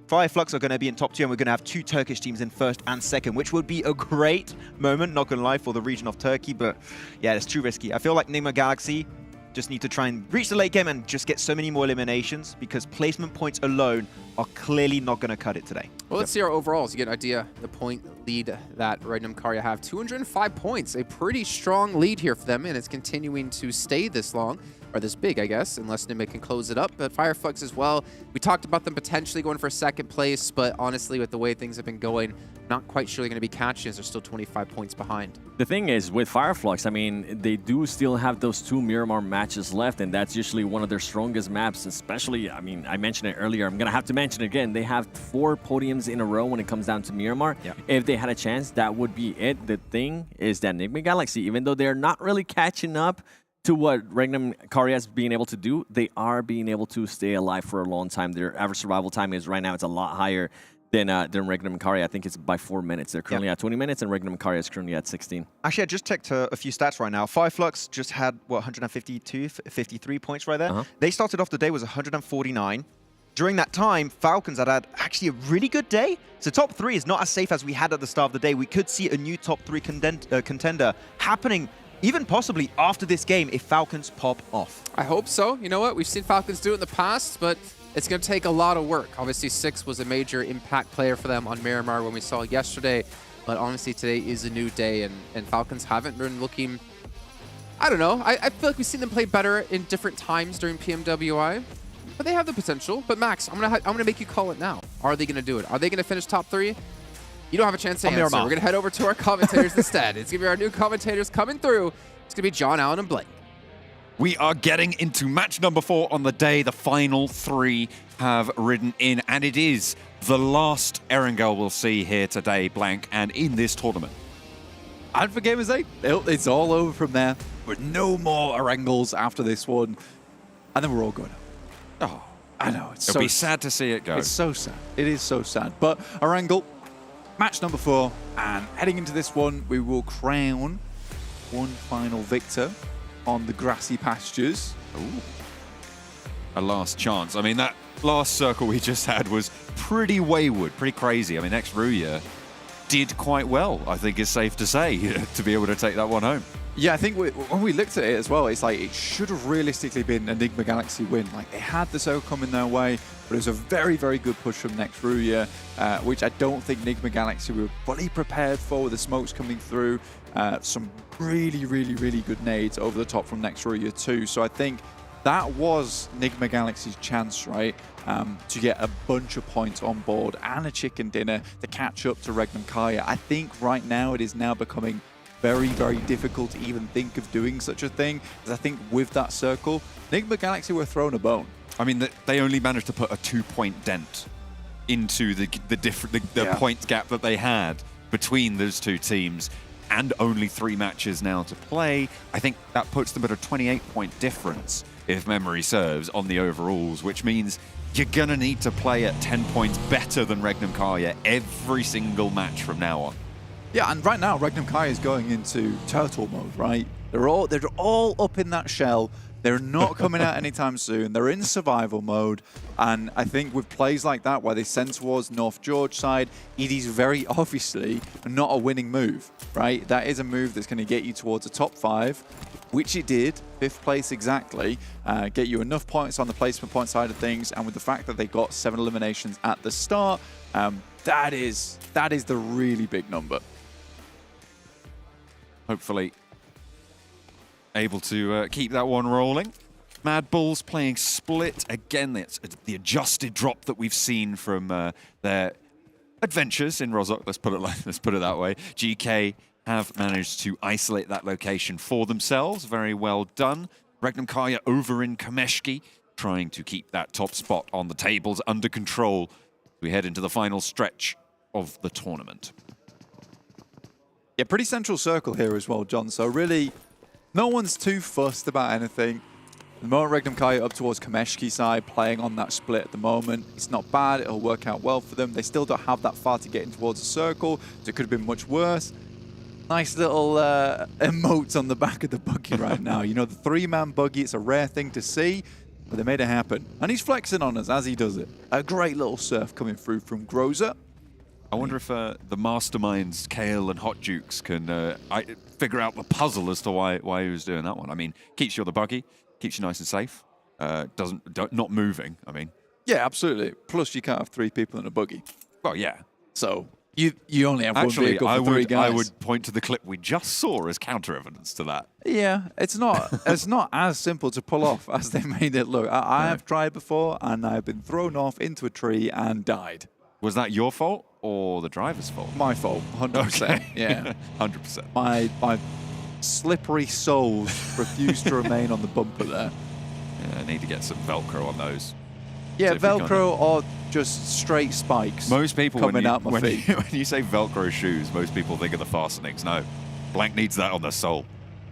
5 Flux are going to be in top 2, and we're going to have 2 Turkish teams in first and second, which would be a great moment, not going to lie, for the region of Turkey. But yeah, it's too risky. I feel like NIGMA Galaxy just need to try and reach the late game and just get so many more eliminations, because placement points alone are clearly not going to cut it today. Well, let's see our overalls. You get an idea the point lead that REGNUM CARYA have. 205 points, a pretty strong lead here for them, and it's continuing to stay this long, or this big, I guess, unless NIGMA can close it up. But FireFlux as well, we talked about them potentially going for second place, but honestly, with the way things have been going, not quite sure they're going to be catching as they're still 25 points behind. The thing is, with FireFlux, I mean, they do still have those 2 Miramar matches left, and that's usually one of their strongest maps, especially, I mean, I mentioned it earlier, I'm going to have to mention it again. They have 4 podiums in a row when it comes down to Miramar. Yeah. If they had a chance, that would be it. The thing is that NIGMA Galaxy, even though they're not really catching up to what REGNUM CARYA is being able to do, they are being able to stay alive for a long time. Their average survival time is right now, it's a lot higher than REGNUM CARYA. I think it's by 4 minutes. They're currently at 20 minutes, and REGNUM CARYA is currently at 16. Actually, I just checked a few stats right now. 5 Flux just had, what, 53 points right there? They started off the day was 149. During that time, FALCONS had actually a really good day. So top 3 is not as safe as we had at the start of the day. We could see a new top 3 contender happening, even possibly after this game, if FALCONS pop off. I hope so. You know what? We've seen FALCONS do it in the past, but it's going to take a lot of work. Obviously, 6 was a major impact player for them on Miramar when we saw yesterday. But honestly, today is a new day, and FALCONS haven't been looking... I don't know. I feel like we've seen them play better in different times during PMWI. But they have the potential. But Max, I'm gonna make you call it now. Are they going to do it? Are they going to finish top 3? You don't have a chance to answer. We're going to head over to our commentators instead. It's going to be our new commentators coming through. It's going to be John, Allen, and Blake. We are getting into match number 4 on the day. The final 3 have ridden in, and it is the last Erangel we'll see here today, Blank, and in this tournament. And for Gamers8, it's all over from there. With no more Erangels after this one. And then we're all going, oh, I know. It'll be sad to see it go. It's so sad. It is so sad. But Erangel, match number 4, and heading into this one, we will crown one final victor on the grassy pastures. Ooh. A last chance. I mean, that last circle we just had was pretty wayward, pretty crazy. I mean, RÜYA did quite well, I think it's safe to say, to be able to take that one home. Yeah, I think when we looked at it as well, it's like it should have realistically been a NIGMA Galaxy win. Like, they had the circle coming their way, but it was a very, very good push from RÜYA, which I don't think NIGMA Galaxy were fully prepared for, with the smokes coming through. Some really, really, really good nades over the top from RÜYA too. So I think that was NIGMA Galaxy's chance, right, to get a bunch of points on board and a chicken dinner to catch up to REGNUM CARYA. I think right now it is now becoming very, very difficult to even think of doing such a thing, because I think with that circle, NIGMA Galaxy were thrown a bone. I mean, they only managed to put a 2-point dent into the point gap that they had between those two teams. and only 3 matches now to play. I think that puts them at a 28-point difference, if memory serves, on the overalls, which means you're gonna need to play at 10 points better than REGNUM CARYA every single match from now on. Yeah, and right now REGNUM CARYA is going into turtle mode, right? They're all up in that shell. They're not coming out anytime soon. They're in survival mode. And I think with plays like that, where they send towards North George side, it is very obviously not a winning move, right? That is a move that's going to get you towards a top 5, which it did, 5th place exactly, get you enough points on the placement point side of things. And with the fact that they got 7 eliminations at the start, that is the really big number. Hopefully able to keep that one rolling. MADBULLS playing split. Again, it's the adjusted drop that we've seen from their adventures in Rozhok. Let's put it that way. GEEKAY have managed to isolate that location for themselves. Very well done. REGNUM CARYA over in Kameshki, trying to keep that top spot on the tables under control. We head into the final stretch of the tournament. Yeah, pretty central circle here as well, John. So really, no one's too fussed about anything. The moment REGNUM CARYA up towards Kameshki side, playing on that split at the moment. It's not bad, it'll work out well for them. They still don't have that far to get in towards the circle, so it could have been much worse. Nice little emotes on the back of the buggy right now. You know, the 3-man buggy, it's a rare thing to see, but they made it happen. And he's flexing on us as he does it. A great little surf coming through from Groza. I wonder if the masterminds, Kale and Hot Jukes, can figure out the puzzle as to why he was doing that one. I mean, keeps you on the buggy, keeps you nice and safe, not moving, I mean. Yeah, absolutely. Plus, you can't have 3 people in a buggy. Well, yeah. So you only have one vehicle for 3 guys. I would point to the clip we just saw as counter evidence to that. Yeah, it's not as simple to pull off as they made it look. I have tried before, and I've been thrown off into a tree and died. Was that your fault or the driver's fault? My fault, 100%. Okay. Yeah, 100%. My slippery soles refused to remain on the bumper there. Yeah, I need to get some Velcro on those. Yeah, Velcro or just straight spikes. Most people, coming out my feet. When you say Velcro shoes, most people think of the fastenings. No, Blank needs that on the sole.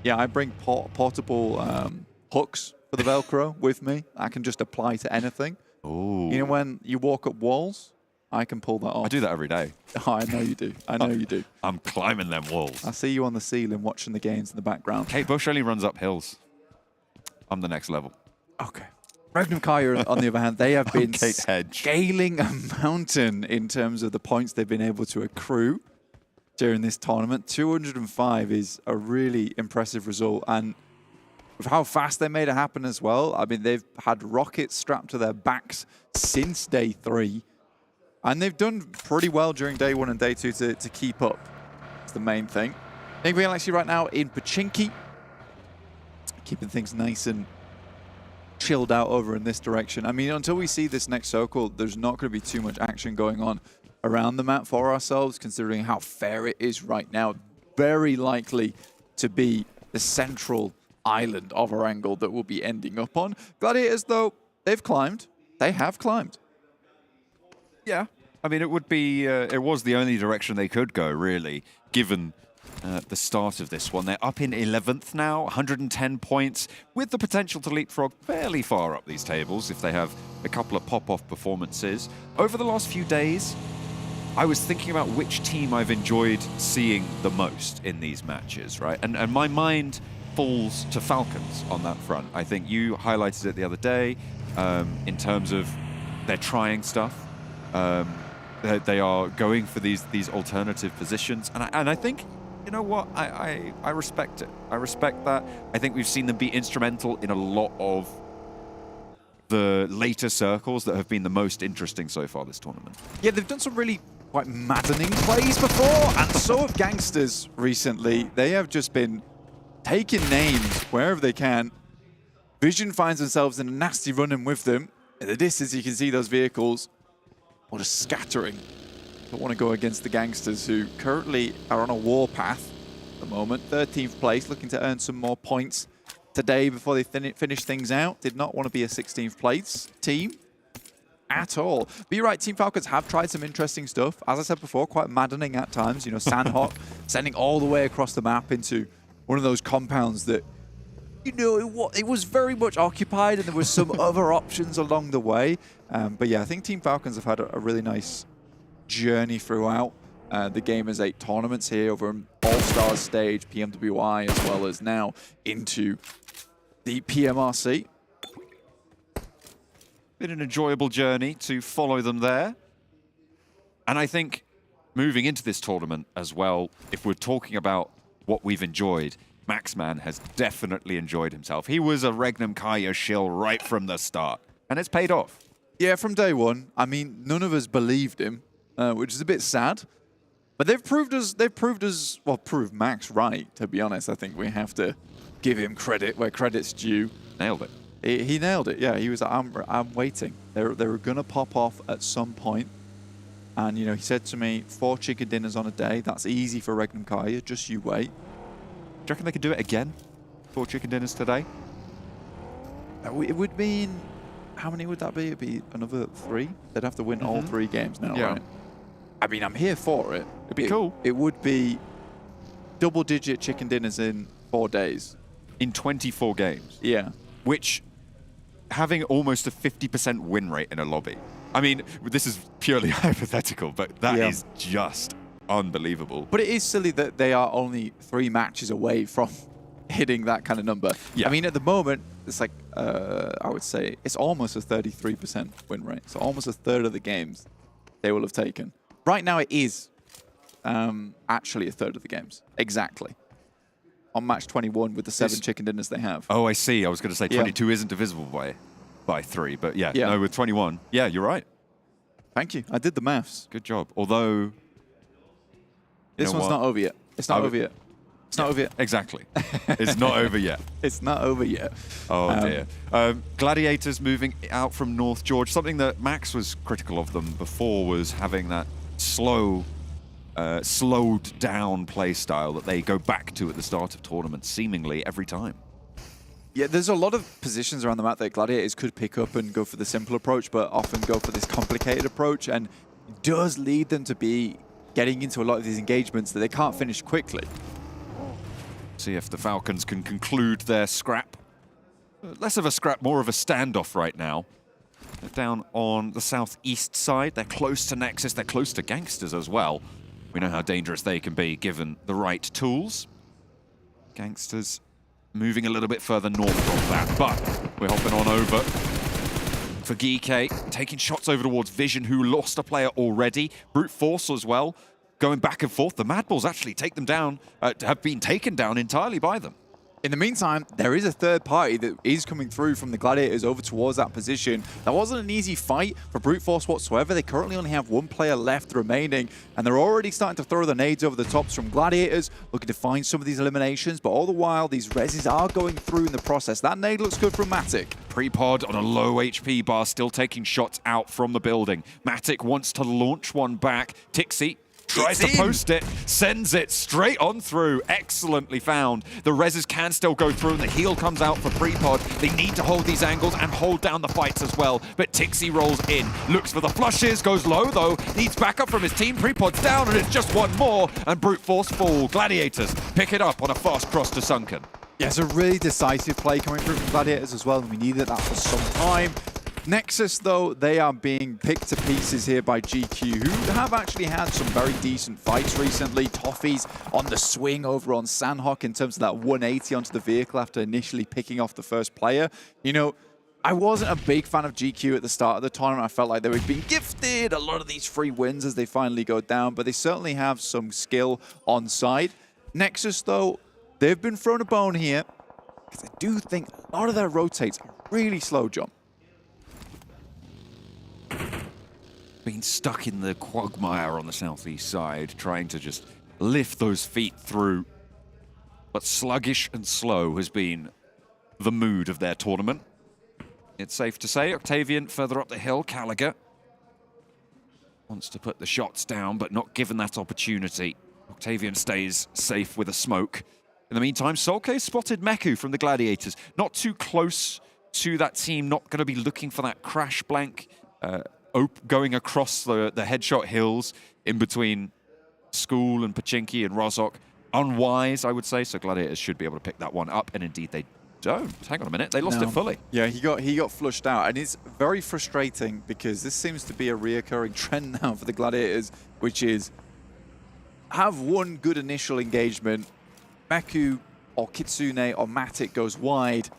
Yeah, I bring portable hooks for the Velcro with me. I can just apply to anything. Ooh. You know when you walk up walls? I can pull that off. I do that every day. Oh, I know you do. I know you do. I'm climbing them walls. I see you on the ceiling watching the games in the background. Kate Bush only runs up hills. I'm the next level. Okay. REGNUM CARYA, on the other hand, they have been Kate Hedge. scaling a mountain in terms of the points they've been able to accrue during this tournament. 205 is a really impressive result. And with how fast they made it happen as well, I mean, they've had rockets strapped to their backs since day 3. And they've done pretty well during day 1 and day 2 to keep up. That's the main thing. NIGMA Galaxy right now in Pachinki, keeping things nice and chilled out over in this direction. I mean, until we see this next circle, there's not going to be too much action going on around the map for ourselves, considering how fair it is right now. Very likely to be the central island of our angle that we'll be ending up on. Gladiators, though, they've climbed. They have climbed. Yeah. I mean, it would be, it was the only direction they could go, really, given the start of this one. They're up in 11th now, 110 points, with the potential to leapfrog fairly far up these tables if they have a couple of pop-off performances. Over the last few days, I was thinking about which team I've enjoyed seeing the most in these matches, right? And my mind falls to FALCONS on that front. I think you highlighted it the other day in terms of they're trying stuff. They are going for these alternative positions, and I think, you know what, I respect it. I respect that. I think we've seen them be instrumental in a lot of the later circles that have been the most interesting so far this tournament. Yeah, they've done some really quite maddening plays before, and so have GANGSTERS recently. They have just been taking names wherever they can. Vision finds themselves in a nasty run-in with them. In the distance, you can see those vehicles. What a scattering. Don't want to go against the GANGSTERS, who currently are on a war path at the moment. 13th place, looking to earn some more points today before they finish things out. Did not want to be a 16th place team. at all. But you're right, Team Falcons have tried some interesting stuff. As I said before, quite maddening at times. You know, Sandhawk sending all the way across the map into one of those compounds that, you know, it was very much occupied, and there was some other options along the way. But yeah, I think Team Falcons have had a really nice journey throughout the Gamers8 tournaments here, over an All-Stars stage, PMWI, as well as now into the PMRC. Been an enjoyable journey to follow them there. And I think moving into this tournament as well, if we're talking about what we've enjoyed, Maxman has definitely enjoyed himself. He was a REGNUM CARYA shill right from the start, and it's paid off. Yeah, from day one. I mean, none of us believed him, which is a bit sad. But they've proved Max right, to be honest. I think we have to give him credit where credit's due. Nailed it. He nailed it, yeah. He was like, I'm waiting. They were going to pop off at some point. And, you know, he said to me, 4 chicken dinners on a day. That's easy for REGNUM CARYA. Just you wait. Do you reckon they could do it again? 4 chicken dinners today? It would mean, how many would that be? It'd be another 3. They'd have to win all 3 games now, right? I mean, I'm here for it. It'd be cool. It would be double-digit chicken dinners in 4 days. In 24 games? Yeah. Which, having almost a 50% win rate in a lobby. I mean, this is purely hypothetical, but that is just unbelievable. But it is silly that they are only 3 matches away from hitting that kind of number. Yeah. I mean, at the moment, it's like, I would say, it's almost a 33% win rate. So almost a third of the games they will have taken. Right now, it is actually a third of the games. Exactly. On match 21 with the 7 chicken dinners they have. Oh, I see. I was going to say 22 isn't divisible by 3, but yeah, no, with 21. Yeah, you're right. Thank you. I did the maths. Good job. Although... This one's not over yet. It's not over yet. It's not over yet. Exactly. It's not over yet. It's not over yet. Oh, dear. Gladiators moving out from North George. Something that Max was critical of them before was having that slowed down play style that they go back to at the start of tournaments seemingly every time. Yeah, there's a lot of positions around the map that Gladiators could pick up and go for the simple approach, but often go for this complicated approach, and it does lead them to be getting into a lot of these engagements that they can't finish quickly. See if the Falcons can conclude their scrap. Less of a scrap, more of a standoff right now. They're down on the southeast side. They're close to Nexus. They're close to GANGSTERS as well. We know how dangerous they can be given the right tools. GANGSTERS moving a little bit further north from that, but we're hopping on over for GEEKAY, taking shots over towards Vision, who lost a player already. Brute Force as well, going back and forth. The MADBULLS actually take them down, have been taken down entirely by them. In the meantime, there is a third party that is coming through from the Gladiators over towards that position. That wasn't an easy fight for Brute Force whatsoever. They currently only have 1 player left remaining, and they're already starting to throw the nades over the tops from Gladiators, looking to find some of these eliminations, but all the while, these reses are going through in the process. That nade looks good from Matic. Pre-pod on a low HP bar, still taking shots out from the building. Matic wants to launch one back. Tixi tries to post it, sends it straight on through. Excellently found. The reses can still go through, and the heal comes out for pre-pod. They need to hold these angles and hold down the fights as well. But Tixi rolls in, looks for the flushes, goes low though, needs backup from his team. Pre-pod's down, and it's just 1 more, and Brute Force fall. Gladiators pick it up on a fast cross to Sunken. Yeah, it's a really decisive play coming through from Gladiators as well, and we needed that for some time. Nexus, though, they are being picked to pieces here by GQ, who have actually had some very decent fights recently. Toffee's on the swing over on Sandhawk in terms of that 180 onto the vehicle after initially picking off the first player. You know, I wasn't a big fan of GQ at the start of the tournament. I felt like they were being gifted a lot of these free wins as they finally go down, but they certainly have some skill on side. Nexus, though, they've been thrown a bone here, because I do think a lot of their rotates are really slow jump. Been stuck in the quagmire on the southeast side, trying to just lift those feet through. But sluggish and slow has been the mood of their tournament. It's safe to say. Octavian further up the hill. Gallagher wants to put the shots down, but not given that opportunity. Octavian stays safe with a smoke. In the meantime, Solke spotted Meku from the Gladiators. Not too close to that team, not going to be looking for that crash blank. going across the headshot hills in between School and Pachinki and Rozhok. Unwise, I would say, so Gladiators should be able to pick that one up, and indeed they don't. Hang on a minute, they lost it fully. Yeah, he got flushed out, and it's very frustrating because this seems to be a reoccurring trend now for the Gladiators, which is have one good initial engagement, Meku or Kitsune or Matic goes wide,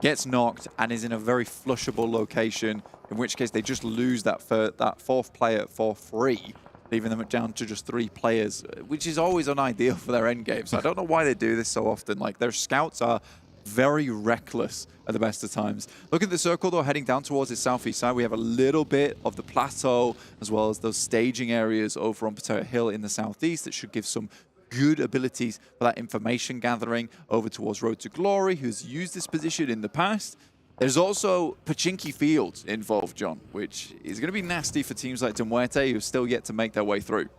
gets knocked, and is in a very flushable location, in which case they just lose that fourth player for free, leaving them down to just 3 players, which is always unideal for their end game. So I don't know why they do this so often. Like, their scouts are very reckless at the best of times. Look at the circle, though, heading down towards the southeast side. We have a little bit of the plateau, as well as those staging areas over on Potato Hill in the southeast that should give some good abilities for that information gathering over towards Road to Glory, who's used this position in the past. There's also Pachinki Fields involved, John, which is going to be nasty for teams like MUERTE, who've still yet to make their way through.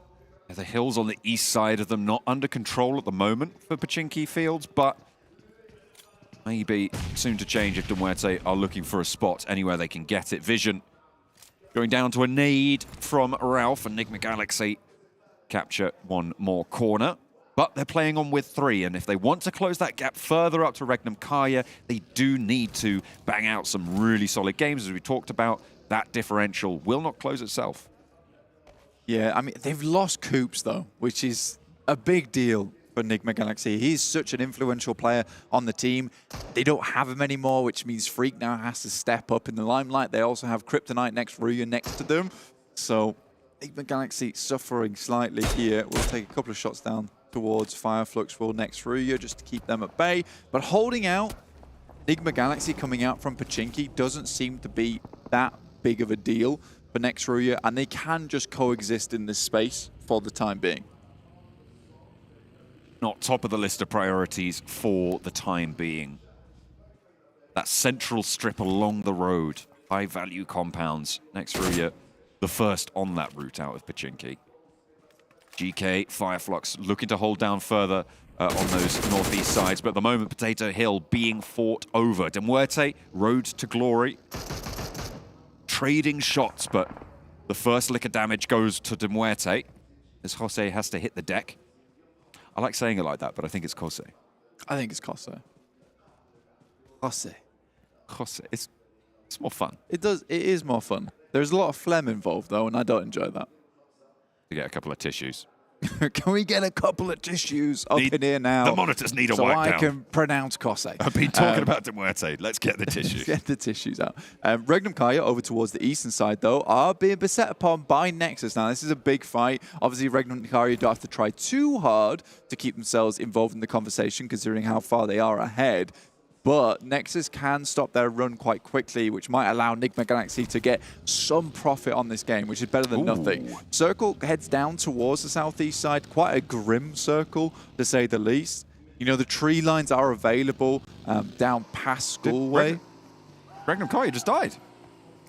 The hills on the east side of them not under control at the moment for Pachinki Fields, but maybe soon to change if MUERTE are looking for a spot anywhere they can get it. Vision going down to a nade from Ralph, and NIGMA Galaxy capture one more corner. But they're playing on with 3, and if they want to close that gap further up to REGNUM CARYA, they do need to bang out some really solid games. As we talked about, that differential will not close itself. Yeah, I mean, they've lost Coops, though, which is a big deal for NIGMA Galaxy. He's such an influential player on the team. They don't have him anymore, which means Freak now has to step up in the limelight. They also have Kryptonite next, RÜYA next to them. So NIGMA Galaxy suffering slightly here. We'll take a couple of shots down towards FLUX for next RÜYA just to keep them at bay. But holding out, NIGMA Galaxy coming out from Pachinki doesn't seem to be that big of a deal for next RÜYA, and they can just coexist in this space for the time being. Not top of the list of priorities for the time being. That central strip along the road, high-value compounds. Next RÜYA, the first on that route out of Pachinki. GK, FLUX looking to hold down further on those northeast sides, but at the moment, Potato Hill being fought over. MUERTE, Road to Glory, trading shots, but the first lick of damage goes to MUERTE as Jose has to hit the deck. I like saying it like that, but I think it's Jose. I think it's Jose. Jose. It's more fun. It is more fun. There's a lot of phlegm involved, though, and I don't enjoy that. To get a couple of tissues. Can we get a couple of tissues up in here now? The monitors need a wipe down. So I can pronounce Kose. I've been talking about MUERTE. Let's get the tissues. Get the tissues out. REGNUM CARYA over towards the eastern side, though, are being beset upon by NEXUS. Now, this is a big fight. Obviously, REGNUM CARYA don't have to try too hard to keep themselves involved in the conversation, considering how far they are ahead. But NEXUS can stop their run quite quickly, which might allow NIGMA Galaxy to get some profit on this game, which is better than nothing. Circle heads down towards the southeast side, quite a grim circle, to say the least. You know, the tree lines are available down past Schoolway. REGNUM CARYA just died.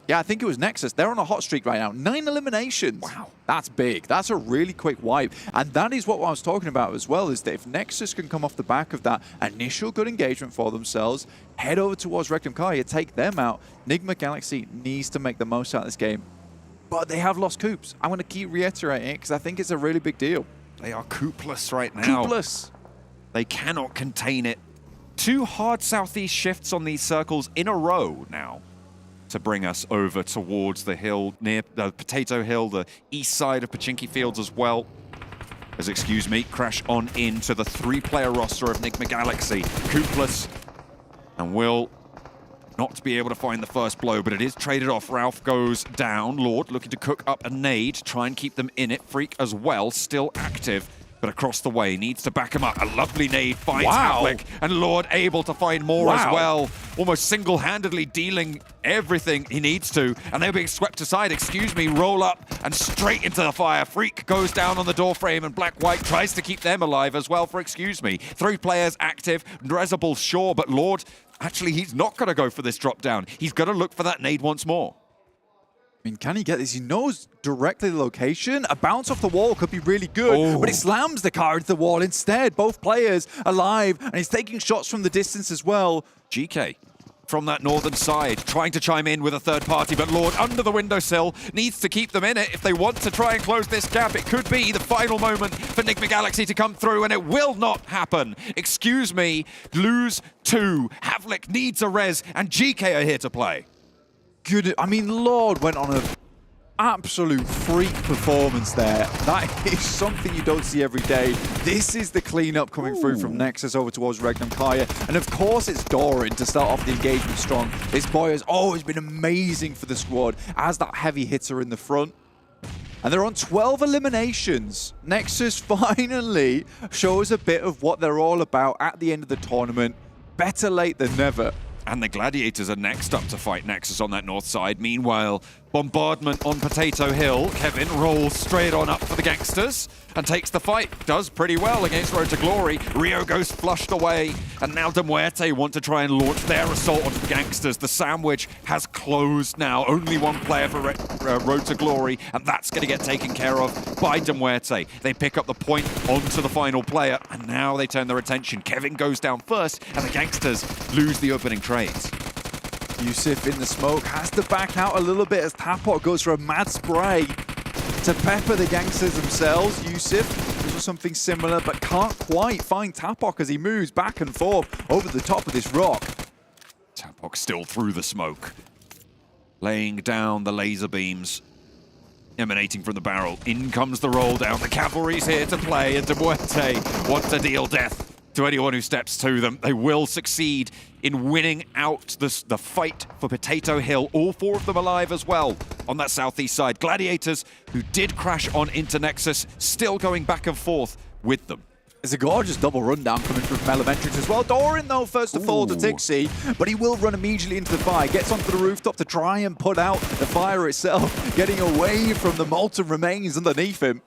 Yeah, I think it was NEXUS. They're on a hot streak right now. 9 eliminations. Wow. That's big. That's a really quick wipe. And that is what I was talking about as well, is that if NEXUS can come off the back of that initial good engagement for themselves, head over towards REGNUM CARYA, take them out, NIGMA Galaxy needs to make the most out of this game. But they have lost Coops. I'm going to keep reiterating it because I think it's a really big deal. They are Coopless right now. Coopless. They cannot contain it. 2 hard southeast shifts on these circles in a row now to bring us over towards the hill, near the Potato Hill, the east side of Pachinki Fields as well. As, excuse me, crash on into the 3-player roster of NIGMA Galaxy. Coopless and will not be able to find the first blow, but it is traded off. Ralph goes down. Lord looking to cook up a nade, try and keep them in it. Freak as well, still active, but across the way, needs to back him up. A lovely nade finds Havlik, and Lord able to find more as well. Almost single-handedly dealing everything he needs to, and they're being swept aside. Excuse me, roll up and straight into the fire. Freak goes down on the door frame, and Black-White tries to keep them alive as well for excuse me. 3 players active, MADBULLS sure, but Lord, actually, he's not going to go for this drop down. He's going to look for that nade once more. I mean, can he get this? He knows directly the location. A bounce off the wall could be really good, but he slams the car into the wall instead. Both players alive, and he's taking shots from the distance as well. GK from that northern side, trying to chime in with a third party, but Lord under the windowsill needs to keep them in it if they want to try and close this gap. It could be the final moment for NIGMA Galaxy to come through, and it will not happen. Excuse me, lose 2. Havlik needs a res, and GEEKAY are here to play. Good. I mean, Lord went on a absolute freak performance there. That is something you don't see every day. This is the cleanup coming through from Nexus over towards REGNUM CARYA. And of course it's Doran to start off the engagement strong. This boy has always been amazing for the squad as that heavy hitter in the front. And they're on 12 eliminations. Nexus finally shows a bit of what they're all about at the end of the tournament. Better late than never. And the Gladiators are next up to fight Nexus on that north side. Meanwhile, bombardment on Potato Hill. Kevin rolls straight on up for the GANGSTERS and takes the fight. Does pretty well against Road to Glory. Rio goes flushed away. And now MUERTE want to try and launch their assault onto the GANGSTERS. The sandwich has closed now. Only one player for Road to Glory, and that's going to get taken care of by MUERTE. They pick up the point onto the final player, and now they turn their attention. Kevin goes down first, and the GANGSTERS lose the opening trades. Yusuf in the smoke has to back out a little bit as Tapok goes for a mad spray to pepper the GANGSTERS themselves. Yusuf does something similar but can't quite find Tapok as he moves back and forth over the top of this rock. Tapok still through the smoke, laying down the laser beams emanating from the barrel. In comes the roll down. The cavalry's here to play, and MUERTE want to deal death to anyone who steps to them. They will succeed in winning out the fight for Potato Hill. All 4 of them alive as well on that southeast side. Gladiators, who did crash on into Nexus, still going back and forth with them. It's a gorgeous double rundown coming through from Elementrix as well. Doran, though, first to fall to Tixi, but he will run immediately into the fire. Gets onto the rooftop to try and put out the fire itself, getting away from the molten remains underneath him.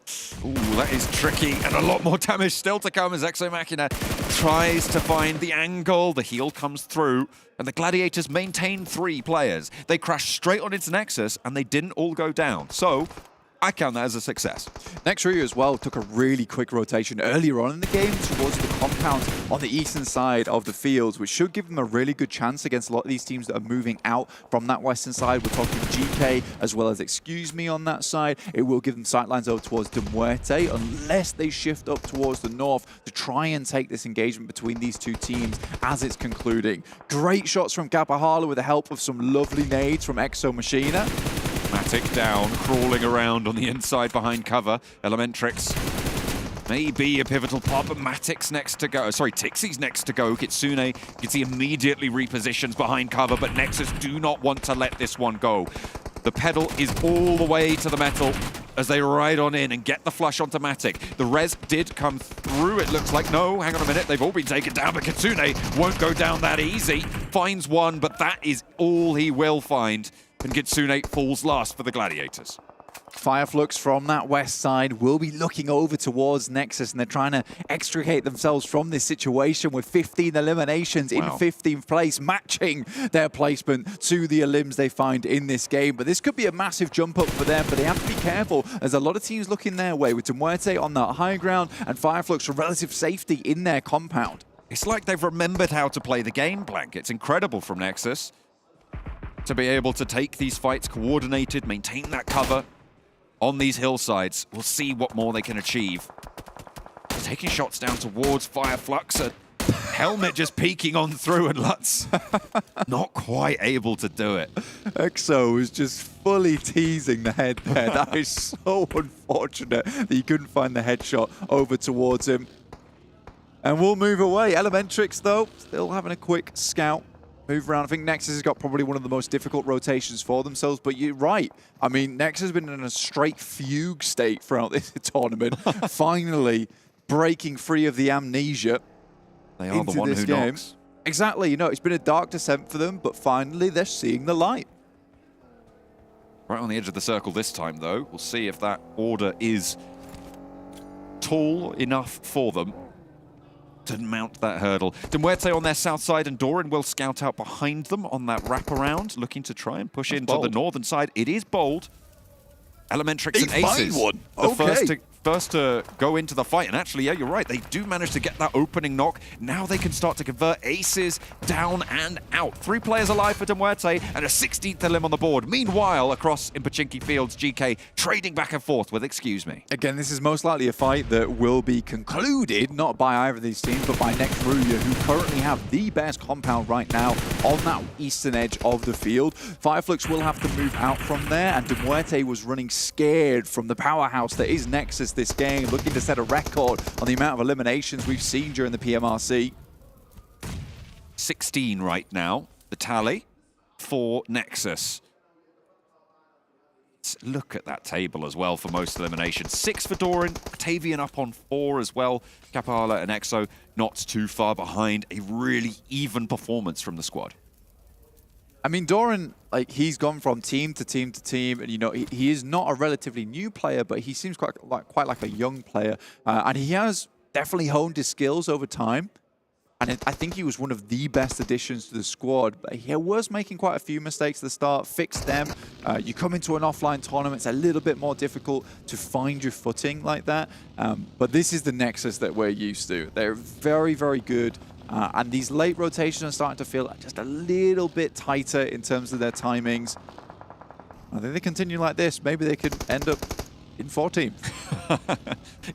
Ooh, that is tricky, and a lot more damage still to come as Exo Machina tries to find the angle. The heal comes through, and the Gladiators maintain 3 players. They crashed straight on into Nexus, and they didn't all go down. So I count that as a success. RÜYA as well took a really quick rotation earlier on in the game towards the compound on the eastern side of the fields, which should give them a really good chance against a lot of these teams that are moving out from that western side. We're talking GEEKAY as well as Excuse Me on that side. It will give them sightlines over towards MUERTE unless they shift up towards the north to try and take this engagement between these 2 teams as it's concluding. Great shots from Gapahala with the help of some lovely nades from Exo Machina. Matic down, crawling around on the inside behind cover. Elementrix may be a pivotal part, but Matic's next to go. Sorry, Tixi's next to go. Kitsune, you can see immediately repositions behind cover, but Nexus do not want to let this one go. The pedal is all the way to the metal as they ride on in and get the flush onto Matic. The res did come through. It looks like, no, hang on a minute. They've all been taken down, but Kitsune won't go down that easy. Finds one, but that is all he will find. And Kitsune falls last for the Gladiators. FLUX from that west side will be looking over towards Nexus, and they're trying to extricate themselves from this situation with 15 eliminations in 15th place, matching their placement to the elims they find in this game. But this could be a massive jump up for them, but they have to be careful. There's a lot of teams looking their way, with MUERTE on that high ground and FLUX for relative safety in their compound. It's like they've remembered how to play the game, Blank. It's incredible from Nexus to be able to take these fights coordinated, maintain that cover on these hillsides. We'll see what more they can achieve. Taking shots down towards FLUX. A helmet just peeking on through, and Lutz not quite able to do it. Exo was just fully teasing the head there. That is so unfortunate that he couldn't find the headshot over towards him. And we'll move away. Elementrix, though, still having a quick scout. Move around. I think Nexus has got probably one of the most difficult rotations for themselves, but you're right. I mean, Nexus has been in a straight fugue state throughout this tournament, finally breaking free of the amnesia. They are the one who knocks. Exactly. You know, it's been a dark descent for them, but finally they're seeing the light. Right on the edge of the circle this time, though. We'll see if that order is tall enough for them to mount that hurdle. MUERTE on their south side, and Doran will scout out behind them on that wraparound, looking to try and push into the northern side. It is bold. Elementrix and Aces, the first to first to go into the fight. And actually, yeah, you're right. They do manage to get that opening knock. Now they can start to convert aces down and out. 3 players alive for MUERTE and a 16th elim on the board. Meanwhile, across in Pachinki Fields, GK trading back and forth with excuse me. Again, this is most likely a fight that will be concluded, not by either of these teams, but by RÜYA, who currently have the best compound right now on that eastern edge of the field. FLUX will have to move out from there, and MUERTE was running scared from the powerhouse that is NEXUS this game, looking to set a record on the amount of eliminations we've seen during the PMRC. 16 right now, the tally for NEXUS. Let's look at that table as well for most eliminations. 6 for Doran, Octavian up on 4 as well. Capahala and EXO not too far behind. A really even performance from the squad. I mean, Doran, like, he's gone from team to team to team, and, you know, he is not a relatively new player, but he seems quite like a young player. And he has definitely honed his skills over time. And I think he was one of the best additions to the squad. But he was making quite a few mistakes at the start, fixed them. You come into an offline tournament, it's a little bit more difficult to find your footing like that. But this is the NEXUS that we're used to. They're very, very good. And these late rotations are starting to feel just a little bit tighter in terms of their timings. I think they continue like this, maybe they could end up in 4 teams.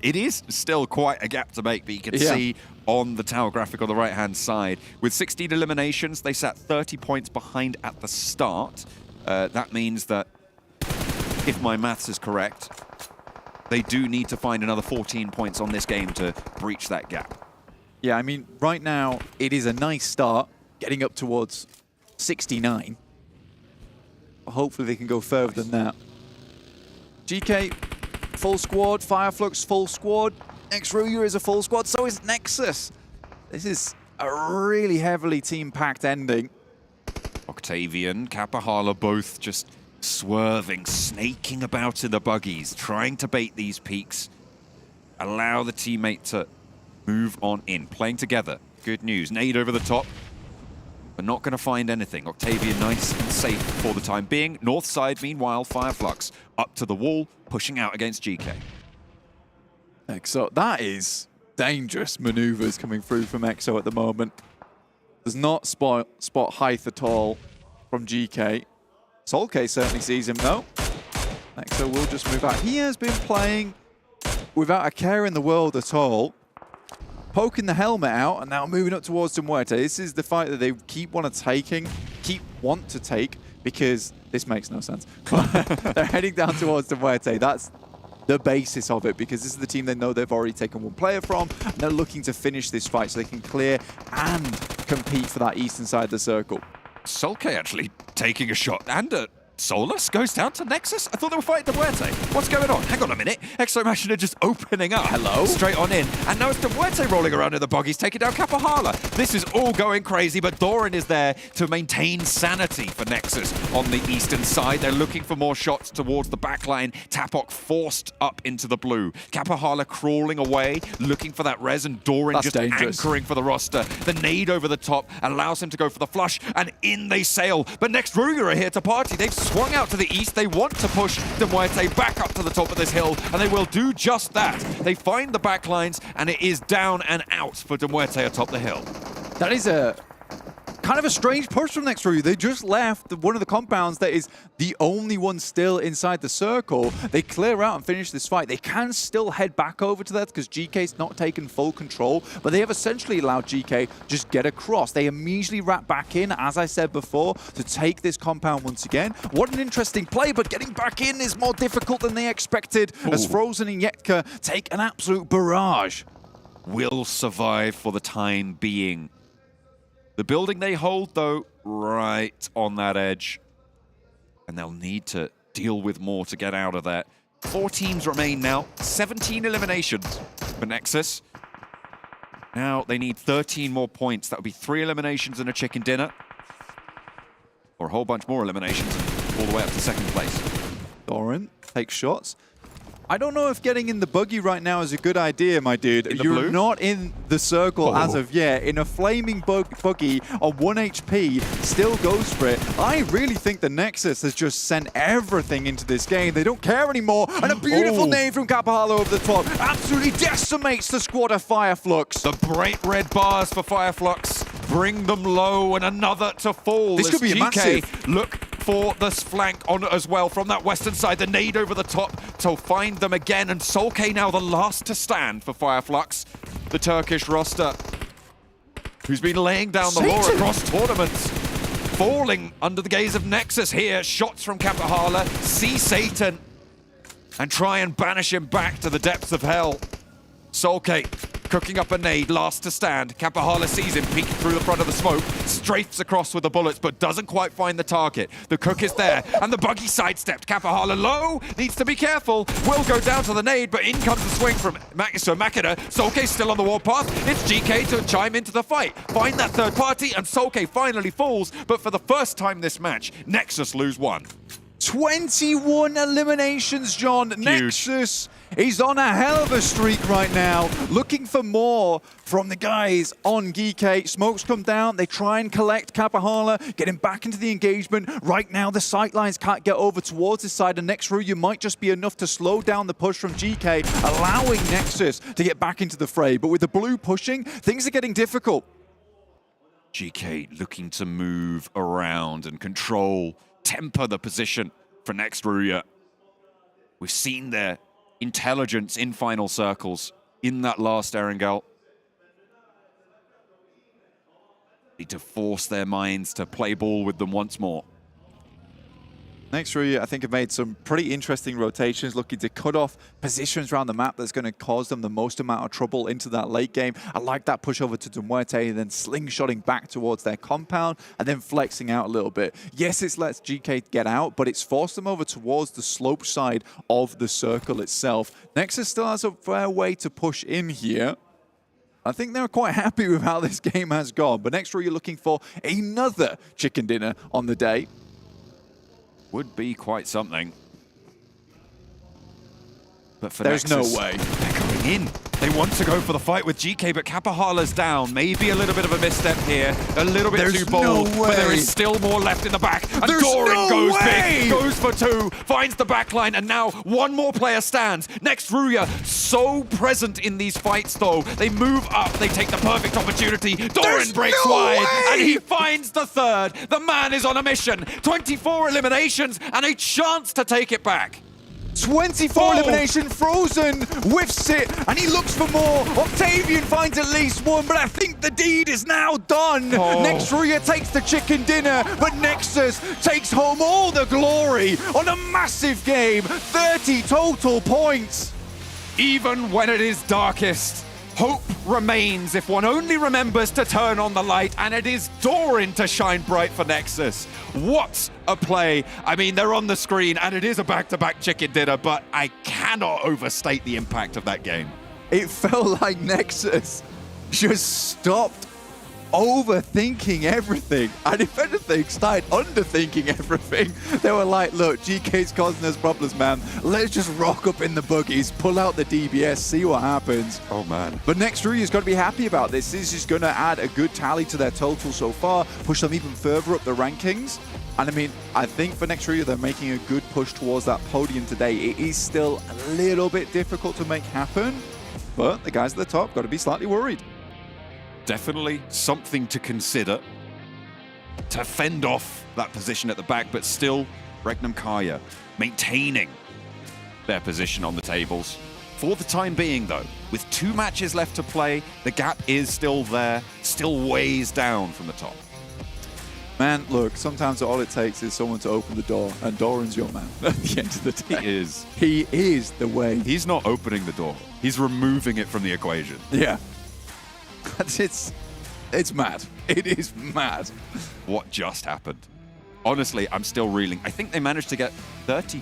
It is still quite a gap to make, but you can see on the tower graphic on the right-hand side, with 16 eliminations, they sat 30 points behind at the start. That means that, if my maths is correct, they do need to find another 14 points on this game to breach that gap. Yeah, I mean, right now, it is a nice start, getting up towards 69. Hopefully they can go further than that. GK, full squad. FLUX, full squad. RÜYA is a full squad, so is NEXUS. This is a really heavily team-packed ending. Octavian, Capahala both just swerving, snaking about in the buggies, trying to bait these peaks. Allow the teammate to move on in, playing together. Good news. Nade over the top. We're not going to find anything. Octavian nice and safe for the time being. North side, meanwhile, FLUX up to the wall, pushing out against GK. EXO, that is dangerous maneuvers coming through from EXO at the moment. Does not spot height at all from GK. Solkay certainly sees him though. EXO will just move out. He has been playing without a care in the world at all. Poking the helmet out and now moving up towards MUERTE. This is the fight that they keep want to take, because this makes no sense. They're heading down towards MUERTE. That's the basis of it, because this is the team they know they've already taken 1 player from, and they're looking to finish this fight so they can clear and compete for that eastern side of the circle. Solkay actually taking a shot, and Solus goes down to NEXUS? I thought they were fighting MUERTE. What's going on? Hang on a minute. EXO Machina just opening up. Hello? Straight on in. And now it's MUERTE rolling around in the buggies, taking down Capahala. This is all going crazy, but Doran is there to maintain sanity for NEXUS on the eastern side. They're looking for more shots towards the backline. Tapok forced up into the blue. Capahala crawling away, looking for that res, and Doran just anchoring for the roster. The nade over the top allows him to go for the flush, and in they sail. But next, RÜYA are here to party. They've swung out to the east. They want to push MUERTE back up to the top of this hill, and they will do just that. They find the backlines, and it is down and out for MUERTE atop the hill. That is a kind of a strange push from RÜYA. They just left one of the compounds that is the only one still inside the circle. They clear out and finish this fight. They can still head back over to that because GK's not taken full control, but they have essentially allowed GK just get across. They immediately wrap back in, as I said before, to take this compound once again. What an interesting play, but getting back in is more difficult than they expected. Ooh. As Frozen and Yetka take an absolute barrage. Will survive for the time being. The building they hold, though, right on that edge. And they'll need to deal with more to get out of that. 4 teams remain now. 17 eliminations for NEXUS. Now they need 13 more points. That would be 3 eliminations and a chicken dinner. Or a whole bunch more eliminations and all the way up to 2nd place. Doran takes shots. I don't know if getting in the buggy right now is a good idea, my dude. In the You're blue? not in the circle as of yet. In a flaming buggy on 1 HP, still goes for it. I really think the Nexus has just sent everything into this game. They don't care anymore. And a beautiful nade from Kapahalo over the top absolutely decimates the squad of FLUX. The bright red bars for FLUX bring them low, and another to fall. This could be GK massive. look for this flank on as well from that western side. The nade over the top to find them again, and Solkay now the last to stand for FLUX. The Turkish roster, who's been laying down the law across tournaments, falling under the gaze of Nexus here. Shots from Kapahalo, see Satan, and try and banish him back to the depths of hell. Solkay cooking up a nade, last to stand. Kapahalo sees him peek through the front of the smoke, strafes across with the bullets, but doesn't quite find the target. The cook is there, and the buggy sidestepped. Kapahalo low, needs to be careful. Will go down to the nade, but in comes the swing from Makeda. Solkay still on the warpath. It's GK to chime into the fight. Find that third party, and Solkay finally falls, but for the first time this match, Nexus lose one. 21 eliminations, John. Nexus is on a hell of a streak right now, looking for more from the guys on GEEKAY. Smokes come down, they try and collect Kapahalo, get him back into the engagement. Right now, the sightlines can't get over towards his side, and next RÜYA might just be enough to slow down the push from GEEKAY, allowing Nexus to get back into the fray. But with the blue pushing, things are getting difficult. GK looking to move around and control, temper the position for next RÜYA. We've seen their intelligence in final circles in that last Erangel. Need to force their minds to play ball with them once more. Next RÜYA, I think, have made some pretty interesting rotations, looking to cut off positions around the map that's going to cause them the most amount of trouble into that late game. I like that push over to MUERTE, and then slingshotting back towards their compound, and then flexing out a little bit. Yes, it's lets GK get out, but it's forced them over towards the slope side of the circle itself. Nexus still has a fair way to push in here. I think they're quite happy with how this game has gone, but next RÜYA looking for another chicken dinner on the day. Would be quite something. But for There's Nexus, no way. They're going in. They want to go for the fight with GK, but Kapahala's down. Maybe a little bit of a misstep here. A little bit too bold. But there is still more left in the back. And Doran goes big. Goes for two. Finds the backline. And now one more player stands. Next RÜYA, so present in these fights, though. They move up. They take the perfect opportunity. Doran breaks wide. And he finds the third. The man is on a mission. 24 eliminations and a chance to take it back. 24 elimination, Frozen whiffs it, and he looks for more. Octavian finds at least one, but I think the deed is now done. Next RÜYA takes the chicken dinner, but Nexus takes home all the glory on a massive game. 30 total points. Even when it is darkest, hope remains if one only remembers to turn on the light, and it is Doran to shine bright for Nexus. What a play. I mean, they're on the screen, and it is a back-to-back chicken dinner, but I cannot overstate the impact of that game. It felt like Nexus just stopped overthinking everything, and if anything, started underthinking everything. They were like, look, GK's causing us problems, man. Let's just rock up in the buggies, pull out the DBS, see what happens. Oh, man. But next RÜYA's got to be happy about this. This is going to add a good tally to their total so far, push them even further up the rankings. And I mean, I think for next RÜYA, they're making a good push towards that podium today. It is still a little bit difficult to make happen, but the guys at the top got to be slightly worried. Definitely something to consider to fend off that position at the back, but still REGNUM CARYA maintaining their position on the tables. For the time being, though, with 2 matches left to play, the gap is still there, still ways down from the top. Man, look, sometimes all it takes is someone to open the door, and Doran's your man at the end of the day. He is. He is the way. He's not opening the door. He's removing it from the equation. Yeah. It's mad. It is mad. What just happened? Honestly, I'm still reeling. I think they managed to get 30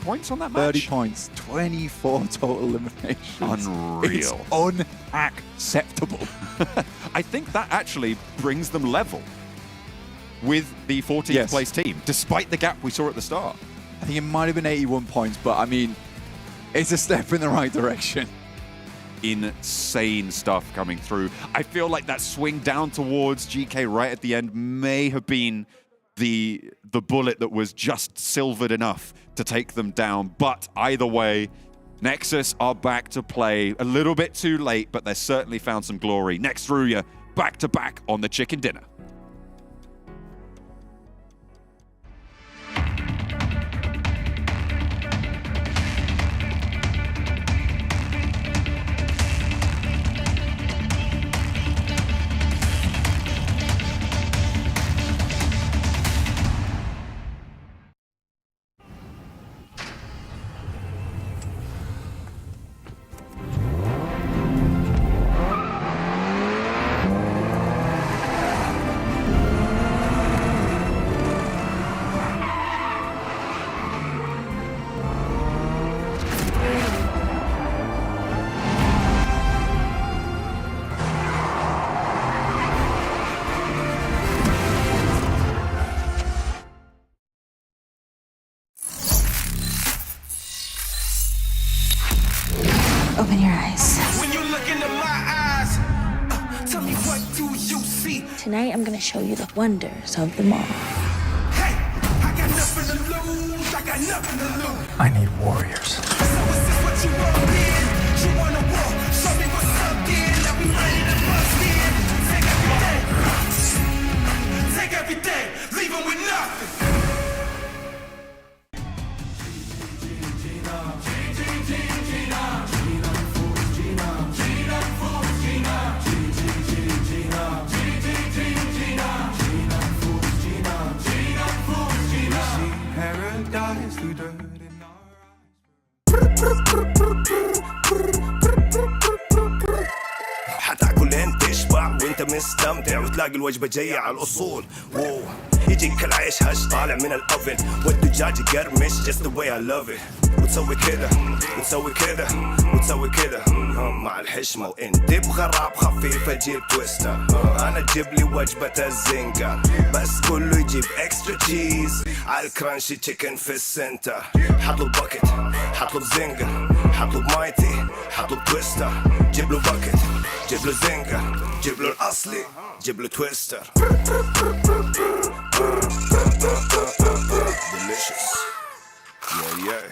points on that match? 30 points, 24 total eliminations. Unreal. It's unacceptable. I think that actually brings them level with the 14th place team, despite the gap we saw at the start. I think it might have been 81 points, but I mean, it's a step in the right direction. Insane stuff coming through. I feel like that swing down towards GK right at the end may have been the bullet that was just silvered enough to take them down. But either way, Nexus are back to play. A little bit too late, but they certainly found some glory. Next RÜYA, back-to-back on the chicken dinner. Open your eyes. When you look into my eyes, tell me what do you see? Tonight I'm gonna show you the wonders of the mall. Hey, I got nothing to lose. I got nothing to lose. I need warriors. So is this what you want in? You wanna walk? Show me what's up then. Now we ready to bust in. Take everything. Take everything. Leave 'em with nothing. Paradise through dirt in حتاكل انت تشبع وانت مستمتع وتلاقي الوجبه جايه على الاصول. واو يجيك العيش هش طالع من الاوفن والدجاج يقرمش just the way I love it. وتسوي كده وتسوي كده وتسوي كده مع الحشمه وانت بغراب خفيفه جيب تويستر. انا اجيب لي وجبه الزنجر بس كله يجيب اكسترا تشيز على الكرانشي تشيكن في السنتر. حطلب باكيت حطلب زنجر حطلب مايتي حطلب تويستر. جيب له باكيت جيب له زنجر جيب له الاصلي جيب له تويستر. Delicious. Yeah, yeah.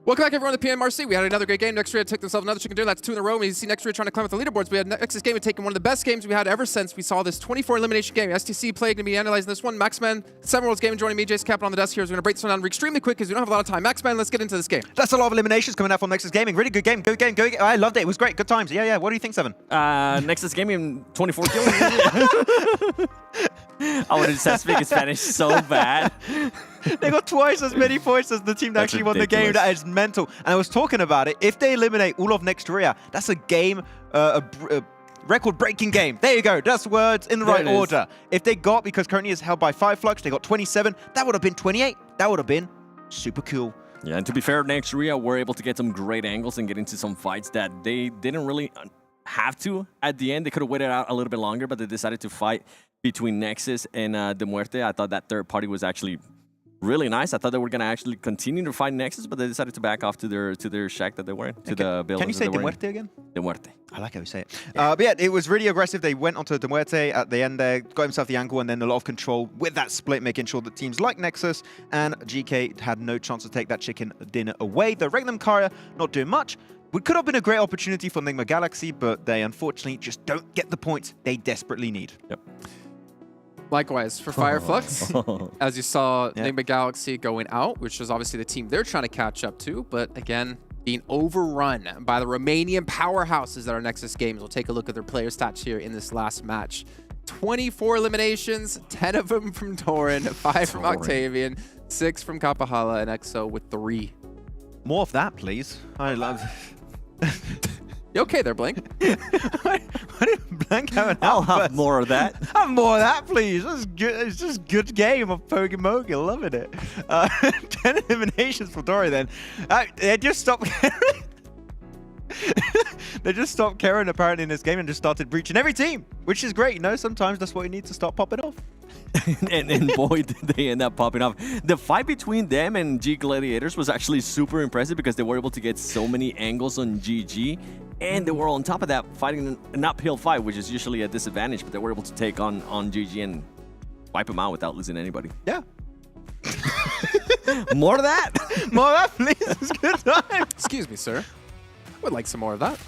Welcome back, everyone, to PMRC. We had another great game. NEXUS took themselves another chicken dinner. That's 2 in a row. We see NEXUS trying to climb up the leaderboards. We had NEXUS game taking one of the best games we had ever since we saw this 24 elimination game. STC playing to be analyzing this one. Maxman, 7 Worlds Gaming joining me. Jason Kaplan on the desk here. We're going to break this one down extremely quick because we don't have a lot of time. Maxman, let's get into this game. That's a lot of eliminations coming out from NEXUS Gaming. Really good game. Good game. Good game. I loved it. It was great. Good times. Yeah. What do you think, Seven? NEXUS Gaming 24 kills. I wanted to speak Spanish so bad. They got twice as many points as the team that actually won the game. That is mental. And I was talking about it. If they eliminate all of RÜYA, that's a game, a record-breaking game. There you go. That's words in the right order. If they got, because currently it's held by 5 Flux, they got 27. That would have been 28. That would have been super cool. Yeah, and to be fair, RÜYA were able to get some great angles and get into some fights that they didn't really have to at the end. They could have waited out a little bit longer, but they decided to fight between NEXUS and the MUERTE. I thought that third party was actually really nice. I thought they were going to actually continue to fight NEXUS, but they decided to back off to their shack that they were in, to the building. Can you say the MUERTE again? The MUERTE. I like how you say it. But yeah, it was really aggressive. They went onto the MUERTE at the end there, got himself the angle, and then a lot of control with that split, making sure that teams like NEXUS and GK had no chance to take that chicken dinner away. The REGNUM CARYA not doing much. It could have been a great opportunity for NIGMA Galaxy, but they unfortunately just don't get the points they desperately need. Yep. Likewise for FLUX, as you saw NIGMA Galaxy going out, which was obviously the team they're trying to catch up to, but again, being overrun by the Romanian powerhouses that are NEXUS Games. We'll take a look at their player stats here in this last match. 24 eliminations, 10 of them from Doran, 5 from Octavian, 6 from Kapahala, and EXO with 3. More of that, please. I love You okay there, Blank? Why did Blank have an I'll have more of that. Have more of that, please. This is good. It's just a good game of Pokemogi. Loving it. 10 eliminations for Dory then. They just stopped caring. They just stopped caring apparently in this game and just started breaching every team, which is great. You know, sometimes that's what you need to stop popping off. and boy, did they end up popping off. The fight between them and G.GLADIATORS was actually super impressive because they were able to get so many angles on GG. And they were on top of that fighting an uphill fight, which is usually a disadvantage, but they were able to take on GG and wipe them out without losing anybody. Yeah. More of that? More of that, please. It's good time. Excuse me, sir. I would like some more of that.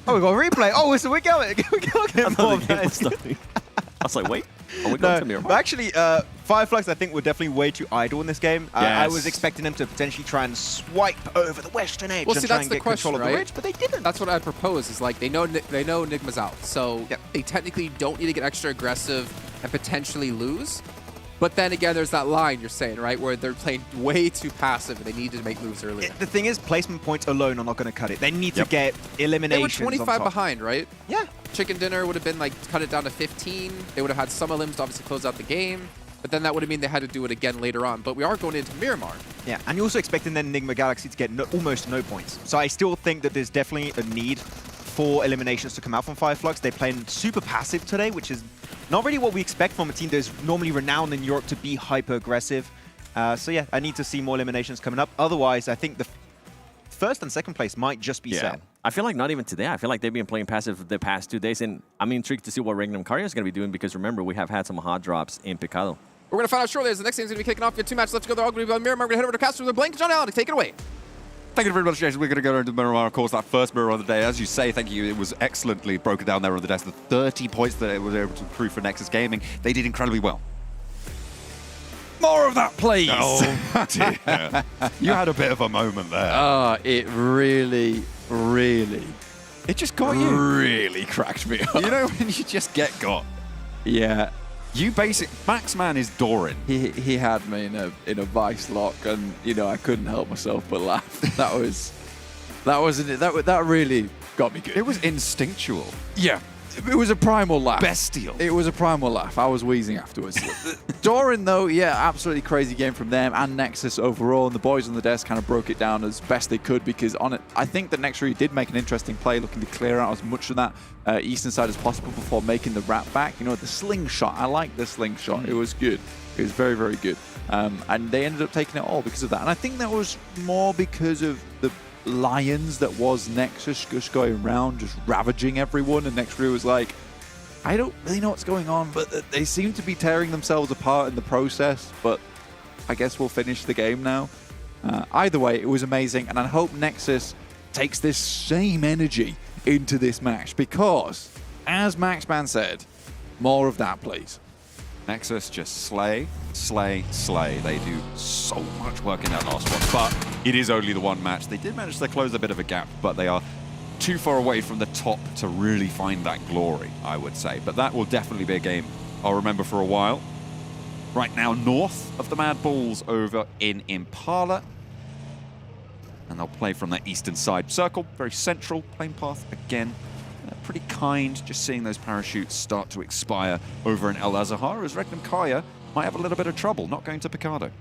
Oh, we got a replay. Oh, so we're going to get more of that. I was like, wait. Are we going to Miramar? But actually, FLUX, I think, were definitely way too idle in this game. I was expecting them to potentially try and swipe over the western edge and try and get control of the ridge, but they didn't. That's what I propose. Is like they know Nigma's out, so they technically don't need to get extra aggressive and potentially lose. But then again, there's that line you're saying, right, where they're playing way too passive and they need to make moves earlier. The thing is, placement points alone are not going to cut it. They need to get eliminations. They were 25 behind, right? Yeah. Chicken dinner would have been like cut it down to 15. They would have had some elims to obviously close out the game. But then that would have mean they had to do it again later on. But we are going into Miramar. Yeah, and you're also expecting then NIGMA Galaxy to get almost no points. So I still think that there's definitely a need for eliminations to come out from FLUX. They're playing super passive today, which is not really what we expect from a team that's normally renowned in Europe to be hyper-aggressive. So yeah, I need to see more eliminations coming up. Otherwise, I think the first and second place might just be set. I feel like not even today. I feel like they've been playing passive the past 2 days, and I'm intrigued to see what REGNUM CARYA is going to be doing because remember, we have had some hot drops in Picado. We're going to find out shortly as the next game's going to be kicking off. We have 2 matches left to go. They're all going to be on Miramar. We're going to head over to Castro with Blank. John Allen, take it away. Thank you very much, Jason. We're going to go into Miramar, of course, that first mirror of the day. As you say, thank you, it was excellently broken down there on the desk. The 30 points that it was able to accrue for NEXUS Gaming, they did incredibly well. More of that, please. Oh, dear. You had a bit of a moment there. It really, really... It just got you. Really cracked me up. You know when you just get got? Yeah. Maxman is Doran. He had me in a vice lock, and you know I couldn't help myself but laugh. that really got me good. It was instinctual. Yeah. It was a primal laugh. Bestial. It was a primal laugh. I was wheezing afterwards. Doran, though, yeah, absolutely crazy game from them and NEXUS overall. And the boys on the desk kind of broke it down as best they could because on it, I think that NEXUS did make an interesting play, looking to clear out as much of that eastern side as possible before making the wrap back. You know, the slingshot. I like the slingshot. It was good. It was very, very good. And they ended up taking it all because of that. And I think that was more because of the lions that was NEXUS just going around, just ravaging everyone, and NEXUS was like, I don't really know what's going on, but they seem to be tearing themselves apart in the process, but I guess we'll finish the game now. Either way, it was amazing, and I hope Nexus takes this same energy into this match because, as Maxman said, more of that, please. Nexus just slay, slay, slay. They do so much work in that last one, but it is only the one match. They did manage to close a bit of a gap, but they are too far away from the top to really find that glory, I would say. But that will definitely be a game I'll remember for a while. Right now, north of the MADBULLS over in Impala. And they'll play from that eastern side circle, very central playing path again. Pretty kind, just seeing those parachutes start to expire over in El Azahar as REGNUM CARYA might have a little bit of trouble not going to Picado.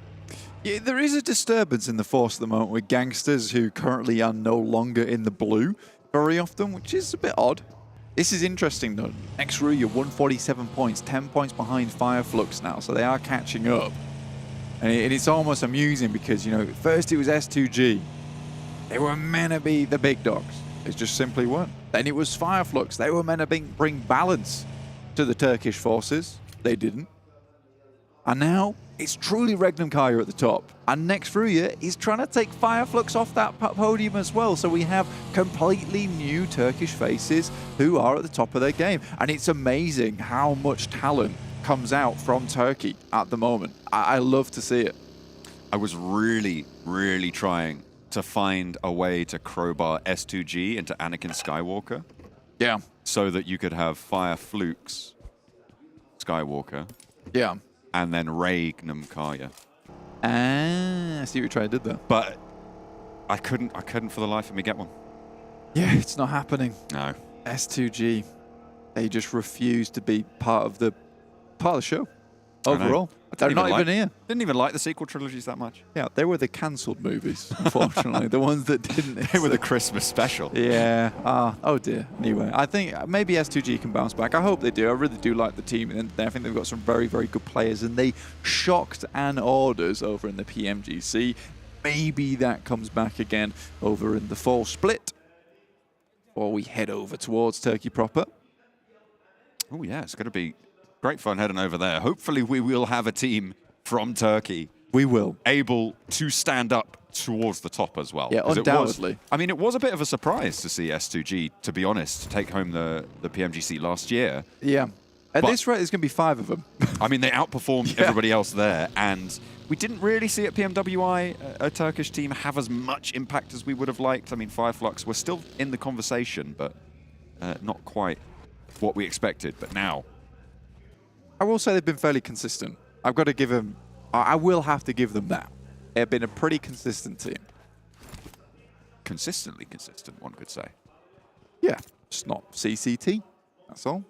Yeah, there is a disturbance in the force at the moment with GANGSTERS who currently are no longer in the blue very often, which is a bit odd. This is interesting though. RÜYA 147 points, 10 points behind FLUX now, so they are catching up. And it's almost amusing because, you know, first it was S2G. They were meant to be the big dogs. It just simply weren't. Then it was FLUX. They were meant to bring balance to the Turkish forces. They didn't. And now it's truly REGNUM CARYA at the top. And NEXUS is trying to take FLUX off that podium as well. So we have completely new Turkish faces who are at the top of their game. And it's amazing how much talent comes out from Turkey at the moment. I love to see it. I was really, really trying to find a way to crowbar S2G into Anakin Skywalker. Yeah. So that you could have FLUX Skywalker. Yeah. And then REGNUM CARYA. I see what you tried to do there. But I couldn't for the life of me get one. Yeah, it's not happening. No. S2G, they just refuse to be part of the show. Overall. They're not even here. Didn't even like the sequel trilogies that much. Yeah, they were the cancelled movies, unfortunately. The ones that didn't. They were the Christmas special. Yeah. Oh dear. Anyway, I think maybe S2G can bounce back. I hope they do. I really do like the team. And I think they've got some very, very good players. And they shocked an orders over in the PMGC. Maybe that comes back again over in the fall split. Or we head over towards Turkey proper. Oh, yeah. It's going to be great fun heading over there. Hopefully we will have a team from Turkey. We will. Able to stand up towards the top as well. Yeah, undoubtedly. It was a bit of a surprise to see S2G, to be honest, take home the PMGC last year. Yeah. At this rate, there's going to be 5 of them. They outperformed everybody else there. And we didn't really see at PMWI a Turkish team have as much impact as we would have liked. FLUX were still in the conversation, but not quite what we expected. But now, I will say they've been fairly consistent. I've got to give them, I will have to give them that. They've been a pretty consistent team. Consistently consistent, one could say. Yeah, just not CCT. That's all.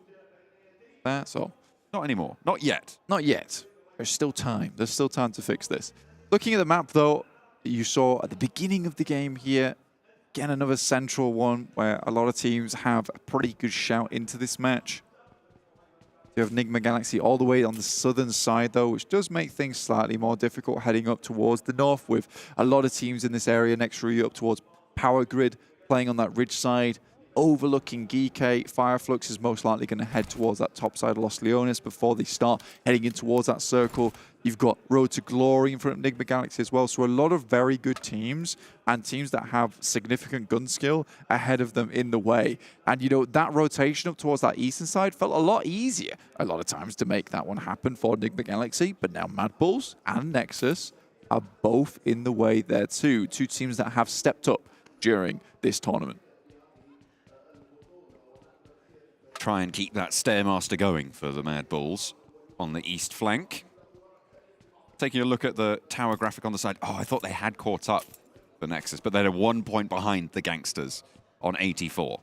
That's all. Not anymore. Not yet. Not yet. There's still time. There's still time to fix this. Looking at the map, though, you saw at the beginning of the game here, again, another central one where a lot of teams have a pretty good shout into this match. You have NIGMA Galaxy all the way on the southern side, though, which does make things slightly more difficult heading up towards the north with a lot of teams in this area. NEXUS up towards Power Grid, playing on that ridge side, overlooking GEEKAY. FLUX is most likely going to head towards that top side of Los Leones before they start heading in towards that circle. You've got Road to Glory in front of NIGMA Galaxy as well. So a lot of very good teams and teams that have significant gun skill ahead of them in the way. And, you know, that rotation up towards that eastern side felt a lot easier a lot of times to make that one happen for NIGMA Galaxy. But now MADBULLS and NEXUS are both in the way there too. Two teams that have stepped up during this tournament. Try and keep that Stairmaster going for the MADBULLS on the east flank. Taking a look at the tower graphic on the side. Oh, I thought they had caught up, the NEXUS, but they're 1 point behind the GANGSTERS on 84.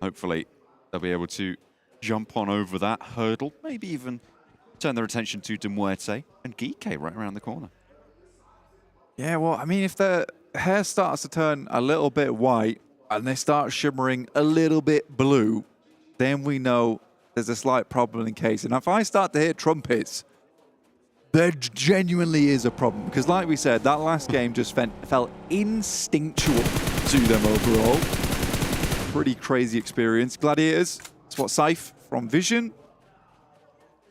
Hopefully, they'll be able to jump on over that hurdle, maybe even turn their attention to MUERTE and GEEKAY right around the corner. Yeah, well, I mean, if the hair starts to turn a little bit white and they start shimmering a little bit blue, then we know there's a slight problem in case. And if I start to hear trumpets, there genuinely is a problem. Because like we said, that last game just felt instinctual to them overall. Pretty crazy experience. Gladiators, that's what Scythe from Vision.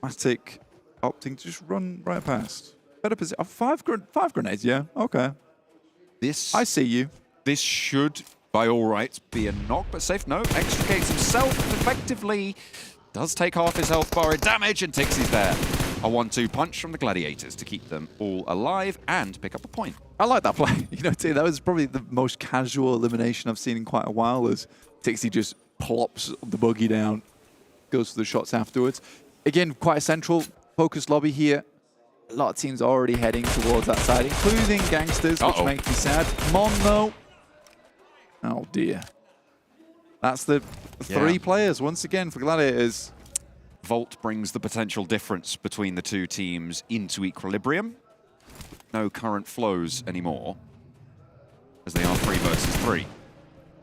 Matic opting to just run right past. Better position. Oh, five grenades, yeah. Okay. I see you. This should, by all rights, be a knock, but safe. No, extricates himself effectively. Does take half his health bar in damage, and Tixie's there. A 1-2 punch from the Gladiators to keep them all alive and pick up a point. I like that play. You know, that was probably the most casual elimination I've seen in quite a while, as Tixie just plops the buggy down, goes for the shots afterwards. Again, quite a central focused lobby here. A lot of teams already heading towards that side, including GANGSTERS, which makes me sad. Mon, though. Oh, dear. That's the 3 players, once again, for Gladiators. Volt brings the potential difference between the two teams into equilibrium. No current flows anymore, as they are 3 versus 3.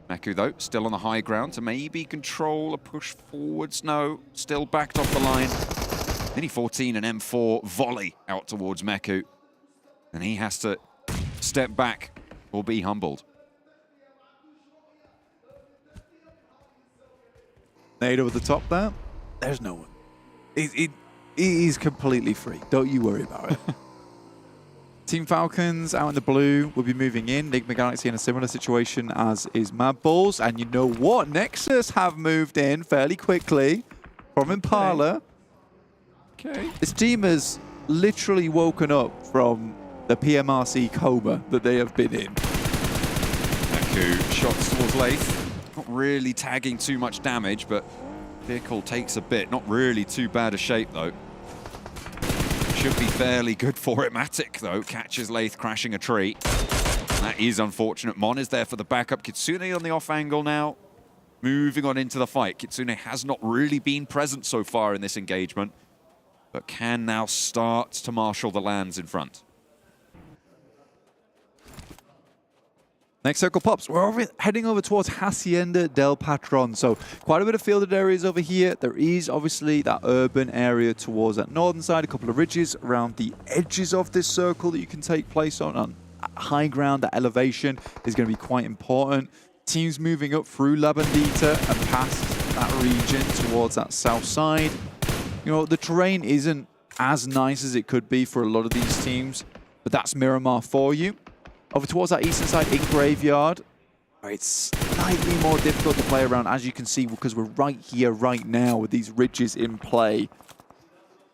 Meku, though, still on the high ground to maybe control a push forwards. No, still backed off the line. Mini 14 and M4 volley out towards Meku. And he has to step back or be humbled. Nade over the top there. There's no one. He's completely free. Don't you worry about it. Team Falcons out in the blue will be moving in. NIGMA Galaxy in a similar situation as is MADBULLS. And you know what? Nexus have moved in fairly quickly from Impala. Okay. This team has literally woken up from the PMRC coma that they have been in. Meku shots towards Lath. Not really tagging too much damage, but vehicle takes a bit. Not really too bad a shape, though. Should be fairly good for it. Matic, though, catches Lath crashing a tree. That is unfortunate. Mon is there for the backup. Kitsune on the off angle now. Moving on into the fight. Kitsune has not really been present so far in this engagement, but can now start to marshal the lands in front. Next circle pops. We're heading over towards Hacienda del Patron. So quite a bit of fielded areas over here. There is obviously that urban area towards that northern side. A couple of ridges around the edges of this circle that you can take place on high ground. That elevation is going to be quite important. Teams moving up through La Bandita and past that region towards that south side. You know, the terrain isn't as nice as it could be for a lot of these teams, but that's Miramar for you. Over towards that eastern side in Graveyard, where it's slightly more difficult to play around, as you can see, because we're right here, right now, with these ridges in play.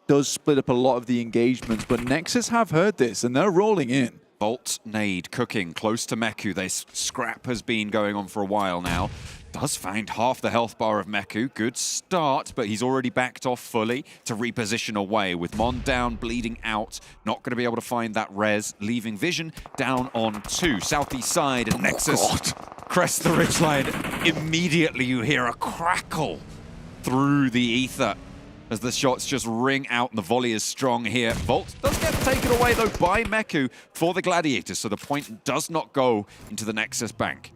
Does split up a lot of the engagements, but Nexus have heard this, and they're rolling in. Bolt nade cooking close to Meku. This scrap has been going on for a while now. Does find half the health bar of Meku. Good start, but he's already backed off fully to reposition away. With Mon down, bleeding out. Not going to be able to find that res. Leaving Vision down on 2. Southeast side, and Nexus crest the ridgeline. Immediately you hear a crackle through the ether as the shots just ring out, and the volley is strong here. Volt does get taken away, though, by Meku for the Gladiators, so the point does not go into the Nexus bank.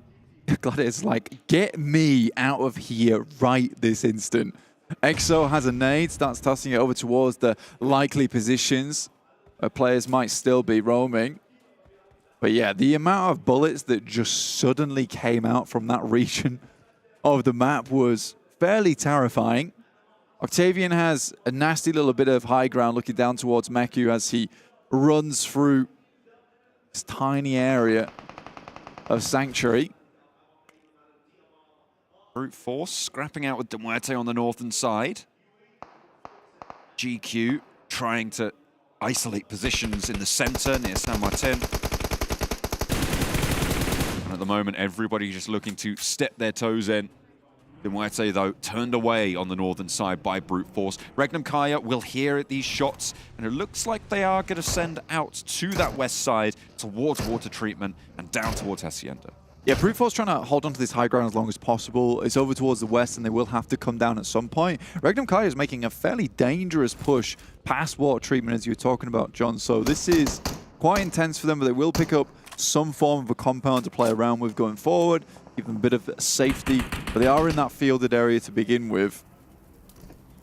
Gladiators like, get me out of here right this instant. EXO has a nade, starts tossing it over towards the likely positions where players might still be roaming. But yeah, the amount of bullets that just suddenly came out from that region of the map was fairly terrifying. Octavian has a nasty little bit of high ground looking down towards Meku as he runs through this tiny area of Sanctuary. Brute force scrapping out with MUERTE on the northern side. GQ trying to isolate positions in the center near San Martin. And at the moment, everybody just looking to step their toes in. MUERTE, though, turned away on the northern side by brute force. REGNUM CARYA will hear these shots, and it looks like they are going to send out to that west side towards water treatment and down towards Hacienda. Yeah, Brute Force trying to hold on to this high ground as long as possible. It's over towards the west, and they will have to come down at some point. REGNUM CARYA is making a fairly dangerous push past water treatment, as you were talking about, John. So this is quite intense for them, but they will pick up some form of a compound to play around with going forward, give them a bit of safety. But they are in that fielded area to begin with.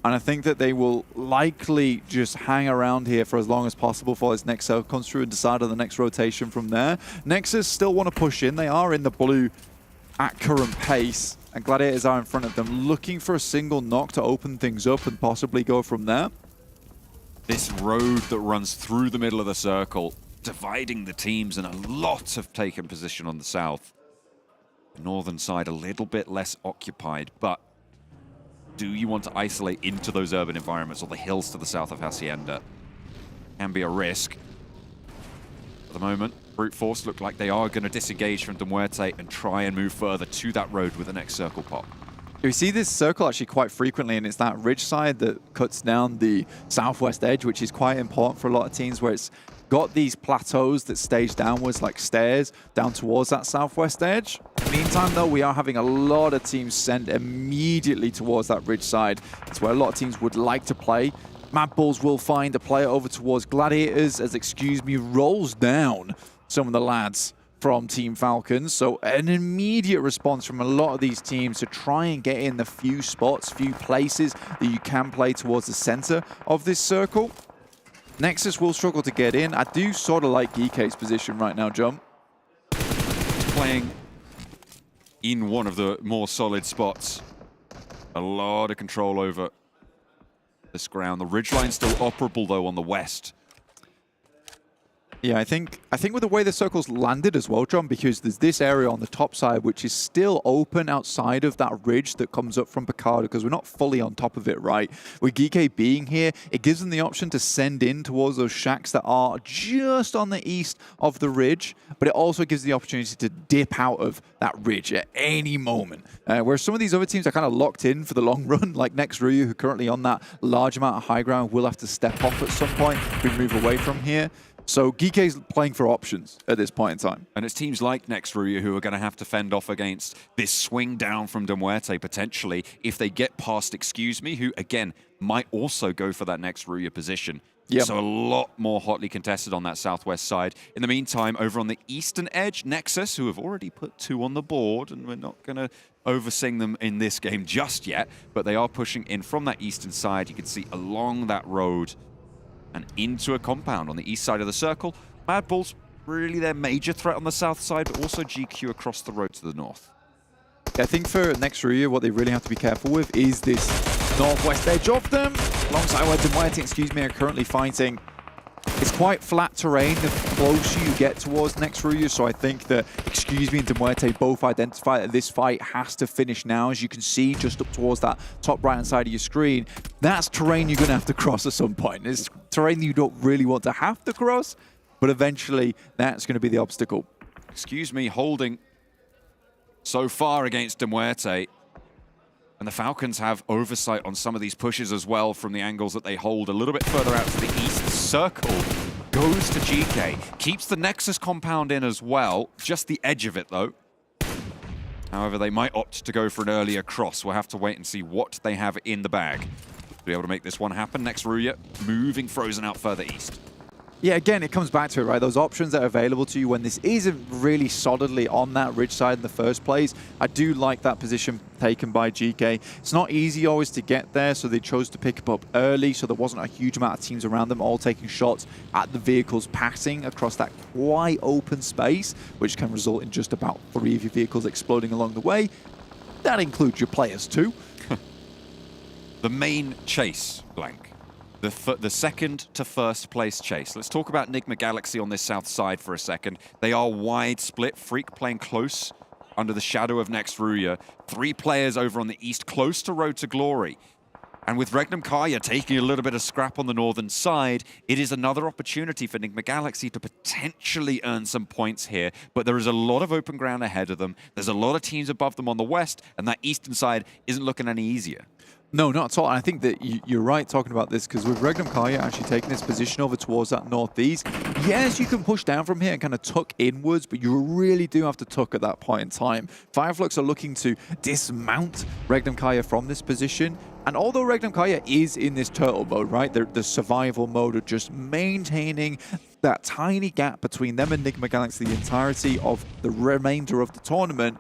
And I think that they will likely just hang around here for as long as possible before this next cell comes through and decide on the next rotation from there. Nexus still want to push in. They are in the blue at current pace, and Gladiators are in front of them, looking for a single knock to open things up and possibly go from there. This road that runs through the middle of the circle, dividing the teams, and a lot have taken position on the south. The northern side a little bit less occupied, but do you want to isolate into those urban environments or the hills to the south of Hacienda? Can be a risk. At the moment, Brute Force look like they are going to disengage from Muerte and try and move further to that road with the next circle pop. We see this circle actually quite frequently, and it's that ridge side that cuts down the southwest edge, which is quite important for a lot of teams, where it's got these plateaus that stage downwards like stairs down towards that southwest edge. In the meantime, though, we are having a lot of teams sent immediately towards that ridge side. It's where a lot of teams would like to play. MADBULLS will find a player over towards Gladiators as Excuse Me rolls down some of the lads from Team Falcons. So an immediate response from a lot of these teams to try and get in the few spots, few places that you can play towards the center of this circle. NEXUS will struggle to get in. I do sort of like GEEKAY's position right now, John. Playing in one of the more solid spots. A lot of control over this ground. The ridgeline's still operable, though, on the west. Yeah, I think with the way the circle's landed as well, John, because there's this area on the top side which is still open outside of that ridge that comes up from Picardo, because we're not fully on top of it, right? With GEEKAY being here, it gives them the option to send in towards those shacks that are just on the east of the ridge, but it also gives the opportunity to dip out of that ridge at any moment. Whereas some of these other teams are kind of locked in for the long run, like RÜYA, who are currently on that large amount of high ground, will have to step off at some point if we move away from here. So GEEKAY's playing for options at this point in time. And it's teams like RÜYA who are going to have to fend off against this swing down from Muerte potentially if they get past Excuse Me, who again might also go for that RÜYA position. Yep. So a lot more hotly contested on that southwest side. In the meantime, over on the eastern edge, NEXUS, who have already put 2 on the board, and we're not going to oversing them in this game just yet, but they are pushing in from that eastern side. You can see along that road and into a compound on the east side of the circle. MADBULLS, really their major threat on the south side, but also GQ across the road to the north. I think for RÜYA, what they really have to be careful with is this northwest edge of them, alongside where Muerte, Excuse Me, are currently fighting. It's quite flat terrain the closer you get towards RÜYA, so I think that Excuse Me and Muerte both identify that this fight has to finish now. As you can see just up towards that top right-hand side of your screen, that's terrain you're going to have to cross at some point. It's terrain that you don't really want to have to cross, but eventually that's going to be the obstacle. Excuse Me holding so far against Muerte. And the Falcons have oversight on some of these pushes as well from the angles that they hold a little bit further out to the east. Circle goes to GEEKAY, keeps the NEXUS compound in as well, just the edge of it though. However, they might opt to go for an earlier cross. We'll have to wait and see what they have in the bag to be able to make this one happen. RÜYA moving Frozen out further east. Yeah, again, it comes back to it, right? Those options that are available to you when this isn't really solidly on that ridge side in the first place. I do like that position taken by GEEKAY. It's not easy always to get there, so they chose to pick up early, so there wasn't a huge amount of teams around them all taking shots at the vehicles passing across that quite open space, which can result in just about 3 of your vehicles exploding along the way. That includes your players too. The main chase, Blank. The second to first place chase. Let's talk about NIGMA Galaxy on this south side for a second. They are wide split. Freak playing close under the shadow of RÜYA. 3 players over on the east, close to Road to Glory. And with REGNUM CARYA taking a little bit of scrap on the northern side, it is another opportunity for NIGMA Galaxy to potentially earn some points here. But there is a lot of open ground ahead of them. There's a lot of teams above them on the west, and that eastern side isn't looking any easier. No, not at all. And I think that you're right talking about this, because with REGNUM CARYA actually taking this position over towards that northeast, yes, you can push down from here and kind of tuck inwards, but you really do have to tuck at that point in time. FLUX are looking to dismount REGNUM CARYA from this position. And although REGNUM CARYA is in this turtle mode, right, the survival mode of just maintaining that tiny gap between them and NIGMA Galaxy the entirety of the remainder of the tournament,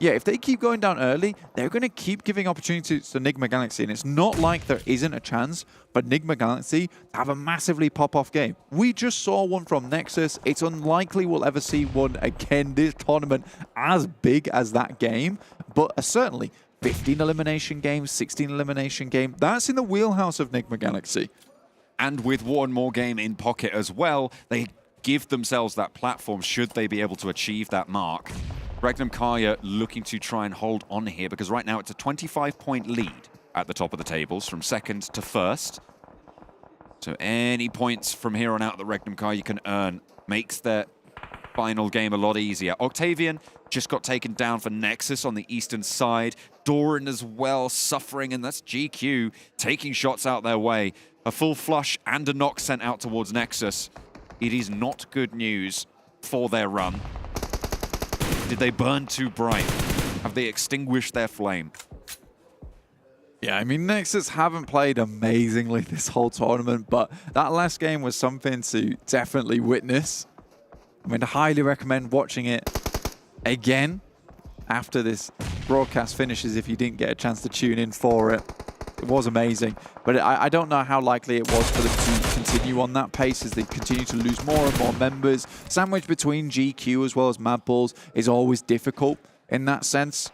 yeah, if they keep going down early, they're going to keep giving opportunities to NIGMA Galaxy. And it's not like there isn't a chance for NIGMA Galaxy to have a massively pop-off game. We just saw one from NEXUS. It's unlikely we'll ever see one again this tournament as big as that game. But certainly, 15 elimination games, 16 elimination game, that's in the wheelhouse of NIGMA Galaxy. and with one more game in pocket as well, they give themselves that platform should they be able to achieve that mark. REGNUM CARYA looking to try and hold on here because right now it's a 25-point lead at the top of the tables from second to first. So any points from here on out that REGNUM CARYA can earn makes their final game a lot easier. Octavian just got taken down for NEXUS on the eastern side. Doran as well suffering, and that's GQ taking shots out their way. A full flush and a knock sent out towards NEXUS. It is not good news for their run. Did they burn too bright? Have they extinguished their flame? Yeah, I mean, NEXUS haven't played amazingly this whole tournament, but that last game was something to definitely witness. I mean, I highly recommend watching it again after this broadcast finishes if you didn't get a chance to tune in for it. It was amazing, but I don't know how likely it was for them to continue on that pace as they continue to lose more and more members. Sandwich between GQ as well as MADBULLS is always difficult in that sense.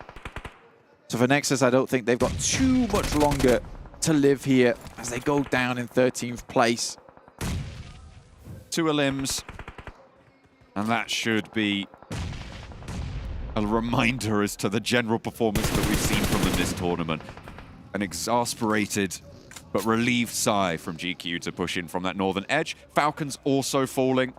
So for NEXUS, I don't think they've got too much longer to live here as they go down in 13th place. 2 elims, and that should be a reminder as to the general performance that we've seen from them this tournament. An exasperated but relieved sigh from GQ to push in from that northern edge. FALCONS also falling.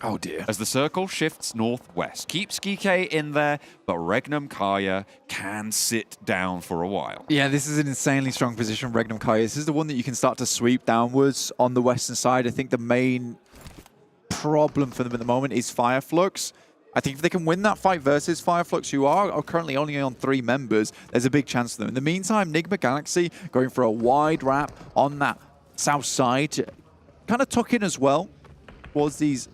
Oh dear. As the circle shifts northwest. Keeps GEEKAY in there, but REGNUM CARYA can sit down for a while. Yeah, this is an insanely strong position from REGNUM CARYA. This is the one that you can start to sweep downwards on the western side. I think the main problem for them at the moment is FLUX. I think if they can win that fight versus FLUX, who are currently only on 3 members, there's a big chance for them. In the meantime, NIGMA Galaxy going for a wide wrap on that south side, kind of tuck in as well towards these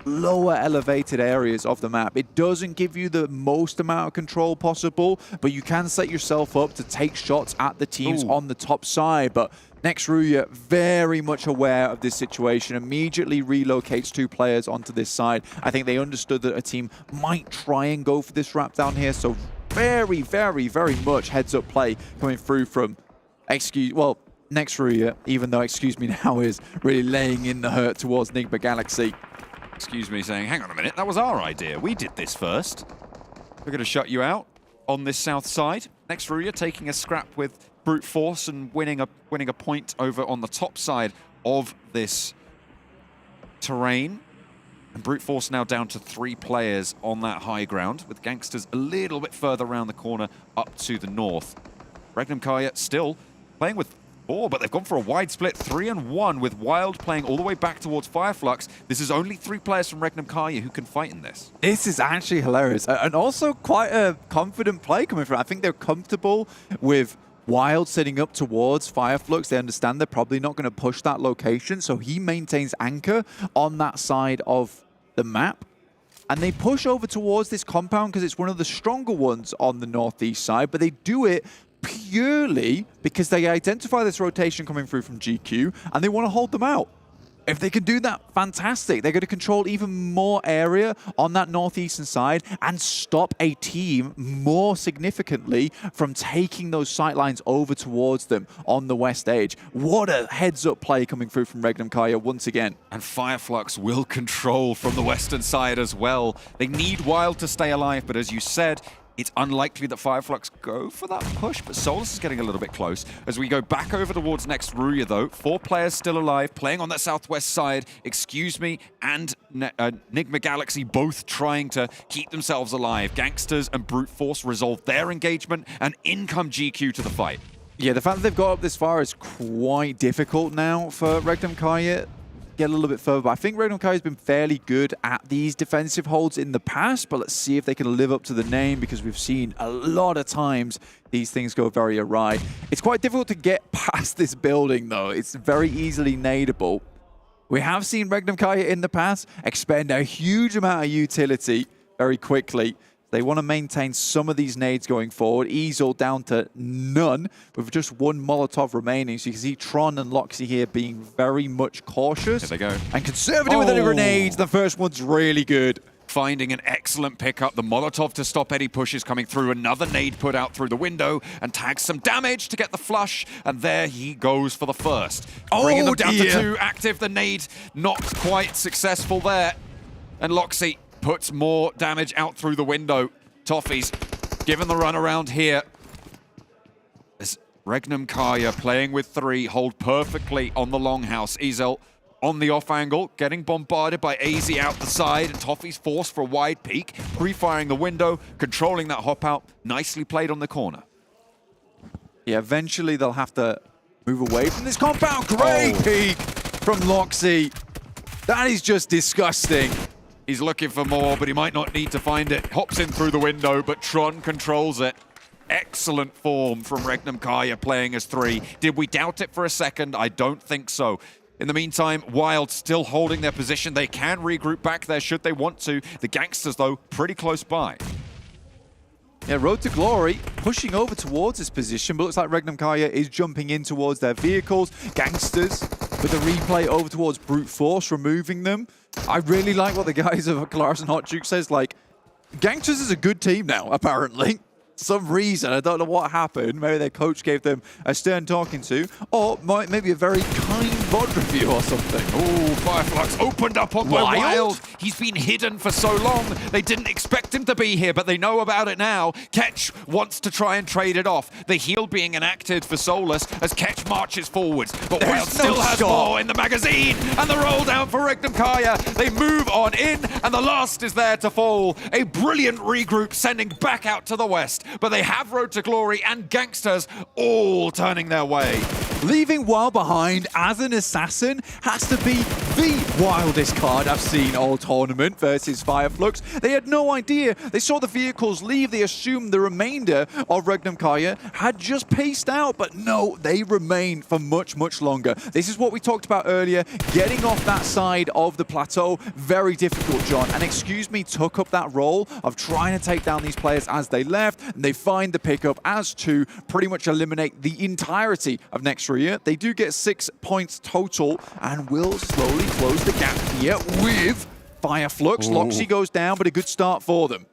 lower elevated areas of the map. It doesn't give you the most amount of control possible, but you can set yourself up to take shots at the teams on the top side. But RÜYA, very much aware of this situation, immediately relocates 2 players onto this side. I think they understood that a team might try and go for this wrap down here, so very, very, very much heads-up play coming through from, RÜYA, even though excuse me now is really laying in the hurt towards NIGMA Galaxy. Excuse me, saying, hang on a minute, that was our idea. We did this first. We're going to shut you out on this south side. RÜYA taking a scrap with brute force and winning a point over on the top side of this terrain. And brute force now down to 3 players on that high ground, with GANGSTERS a little bit further around the corner up to the north. REGNUM CARYA still playing with 4, but they've gone for a wide split, 3-1, with Wild playing all the way back towards FLUX. This is only 3 players from REGNUM CARYA who can fight in this. This is actually hilarious, and also quite a confident play coming from. I think they're comfortable with Wild setting up towards FLUX. They understand they're probably not going to push that location, so he maintains anchor on that side of the map. And they push over towards this compound because it's one of the stronger ones on the northeast side, but they do it purely because they identify this rotation coming through from GQ and they want to hold them out. If they can do that, fantastic. They're going to control even more area on that northeastern side and stop a team more significantly from taking those sight lines over towards them on the west edge. What a heads-up play coming through from REGNUM CARYA once again. And FLUX will control from the western side as well. They need Wild to stay alive, but as you said, it's unlikely that FLUX go for that push, but Solus is getting a little bit close. As we go back over towards RÜYA, though, 4 players still alive, playing on that southwest side. Excuse me, and NIGMA Galaxy both trying to keep themselves alive. GANGSTERS and Brute Force resolve their engagement, and in come GQ to the fight. Yeah, the fact that they've got up this far is quite difficult now for REGNUM CARYA. Get a little bit further, but I think REGNUM CARYA has been fairly good at these defensive holds in the past, but let's see if they can live up to the name, because we've seen a lot of times these things go very awry. It's quite difficult to get past this building, though. It's very easily nadeable. We have seen REGNUM CARYA in the past expend a huge amount of utility very quickly. They want to maintain some of these nades going forward. Easel down to none with just 1 Molotov remaining. So you can see Tron and Loxy here being very much cautious. Here they go. And conservative with the grenades. The first one's really good. finding an excellent pickup. The Molotov to stop any pushes coming through. Another nade put out through the window and tags some damage to get the flush. And there he goes for the first. Bringing them down to 2 active. The nade not quite successful there. And Loxy puts more damage out through the window. Toffee's given the run around here. As REGNUM CARYA playing with 3, hold perfectly on the longhouse. Ezel on the off angle, getting bombarded by AZ out the side, and Toffee's forced for a wide peek, pre-firing the window, controlling that hop out. Nicely played on the corner. Yeah, eventually they'll have to move away from this compound. Great peek from Loxy. That is just disgusting. He's looking for more, but he might not need to find it. Hops in through the window, but Tron controls it. Excellent form from REGNUM CARYA playing as 3. Did we doubt it for a second? I don't think so. In the meantime, Wild still holding their position. They can regroup back there should they want to. The Gangsters, though, pretty close by. Yeah, Road to Glory pushing over towards this position, but looks like REGNUM CARYA is jumping in towards their vehicles. Gangsters with a replay over towards Brute Force, removing them. I really like what the guys of Claris and Hot Juke says, like, Gangsters is a good team now, apparently. Some reason, I don't know what happened. Maybe their coach gave them a stern talking to, or maybe a very kind VOD review or something. Oh, FLUX opened up on by Wild. He's been hidden for so long. They didn't expect him to be here, but they know about it now. Ketch wants to try and trade it off. The heal being enacted for Solus as Ketch marches forwards, but Wild still has more in the magazine, and the roll down for REGNUM CARYA. They move on in, and the last is there to fall. A brilliant regroup sending back out to the west. But they have Road to Glory and Gangsters all turning their way. Leaving Wild behind as an assassin has to be the wildest card I've seen all tournament versus FLUX. They had no idea. They saw the vehicles leave. They assumed the remainder of REGNUM CARYA had just paced out. But no, they remain for much, much longer. This is what we talked about earlier. Getting off that side of the plateau, very difficult, John. And Excuse Me took up that role of trying to take down these players as they left. And they find the pickup as 2 pretty much eliminate the entirety of NEXUS. They do get 6 points total and will slowly close the gap here with FLUX. Loxy goes down, but a good start for them.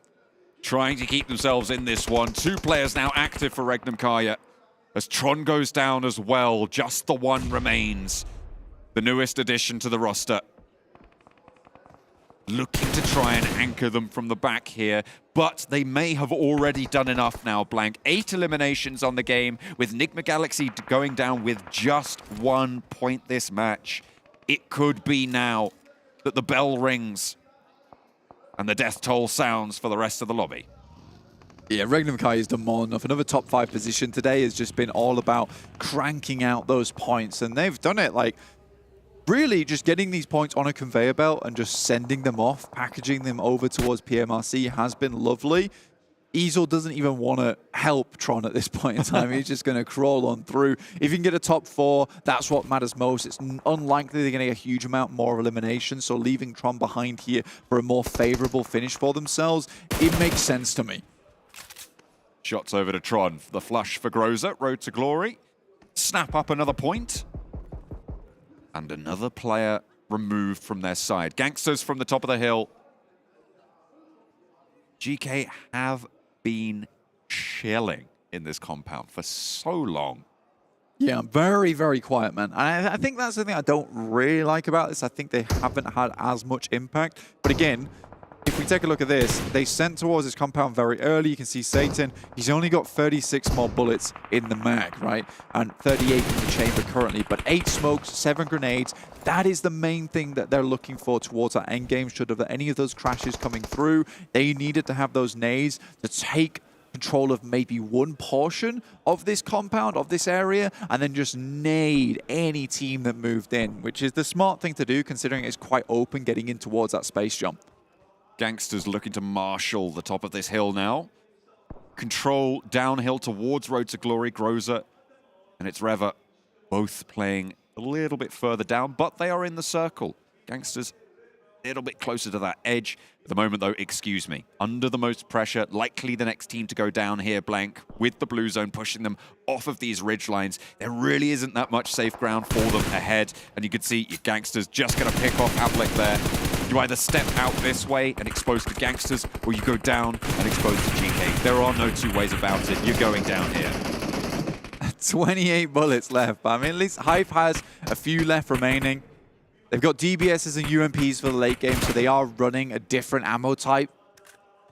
Trying to keep themselves in this one. 2 players now active for REGNUM CARYA. As Tron goes down as well, just the one remains. The newest addition to the roster. Looking to try and anchor them from the back here, but they may have already done enough now, Blank. 8 eliminations on the game, with NIGMA Galaxy going down with just 1 point this match. It could be now that the bell rings and the death toll sounds for the rest of the lobby. Yeah, REGNUM CARYA has done more than enough. Another top 5 position today has just been all about cranking out those points, and they've done it like really just getting these points on a conveyor belt and just sending them off, packaging them over towards PMRC has been lovely. Ezel doesn't even want to help Tron at this point in time. He's just going to crawl on through. If you can get a top 4, that's what matters most. It's unlikely they're going to get a huge amount more elimination, so leaving Tron behind here for a more favorable finish for themselves, it makes sense to me. Shots over to Tron. The flush for Groza, Road to Glory. Snap up another point. And another player removed from their side. Gangsters from the top of the hill. GK have been chilling in this compound for so long. Yeah, very, very quiet, man. I think that's the thing I don't really like about this. I think they haven't had as much impact. But again, if we take a look at this, they sent towards this compound very early. You can see Satan, he's only got 36 more bullets in the mag, right? And 38 in the chamber currently, but 8 smokes, 7 grenades. That is the main thing that they're looking for towards our end game. Should have any of those crashes coming through, they needed to have those nades to take control of maybe one portion of this compound, of this area, and then just nade any team that moved in, which is the smart thing to do considering it's quite open getting in towards that space jump. Gangsters looking to marshal the top of this hill now. Control downhill towards Road to Glory, Groza, and it's Reva, both playing a little bit further down, but they are in the circle. Gangsters little bit closer to that edge. At the moment, though, excuse me, under the most pressure, likely the next team to go down here, Blank, with the blue zone, pushing them off of these ridge lines. There really isn't that much safe ground for them ahead. And you can see your Gangsters just going to pick off Havlik there. You either step out this way and expose to Gangsters, or you go down and expose to GK. There are no two ways about it. You're going down here. 28 bullets left, but I mean, at least Hive has a few left remaining. They've got DBSs and UMPs for the late game, so they are running a different ammo type.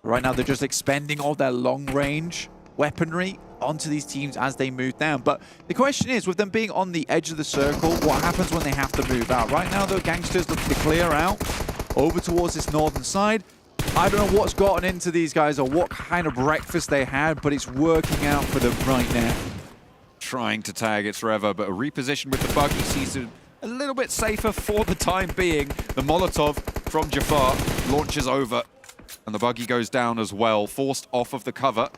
Right now, they're just expending all their long-range weaponry onto these teams as they move down. But the question is, with them being on the edge of the circle, what happens when they have to move out? Right now, the Gangsters look to clear out over towards this northern side. I don't know what's gotten into these guys or what kind of breakfast they had, but it's working out for them right now. Trying to tag it's Reva, but a reposition with the buggy sees it a little bit safer for the time being. The Molotov from Jafar launches over, and the buggy goes down as well, forced off of the cover.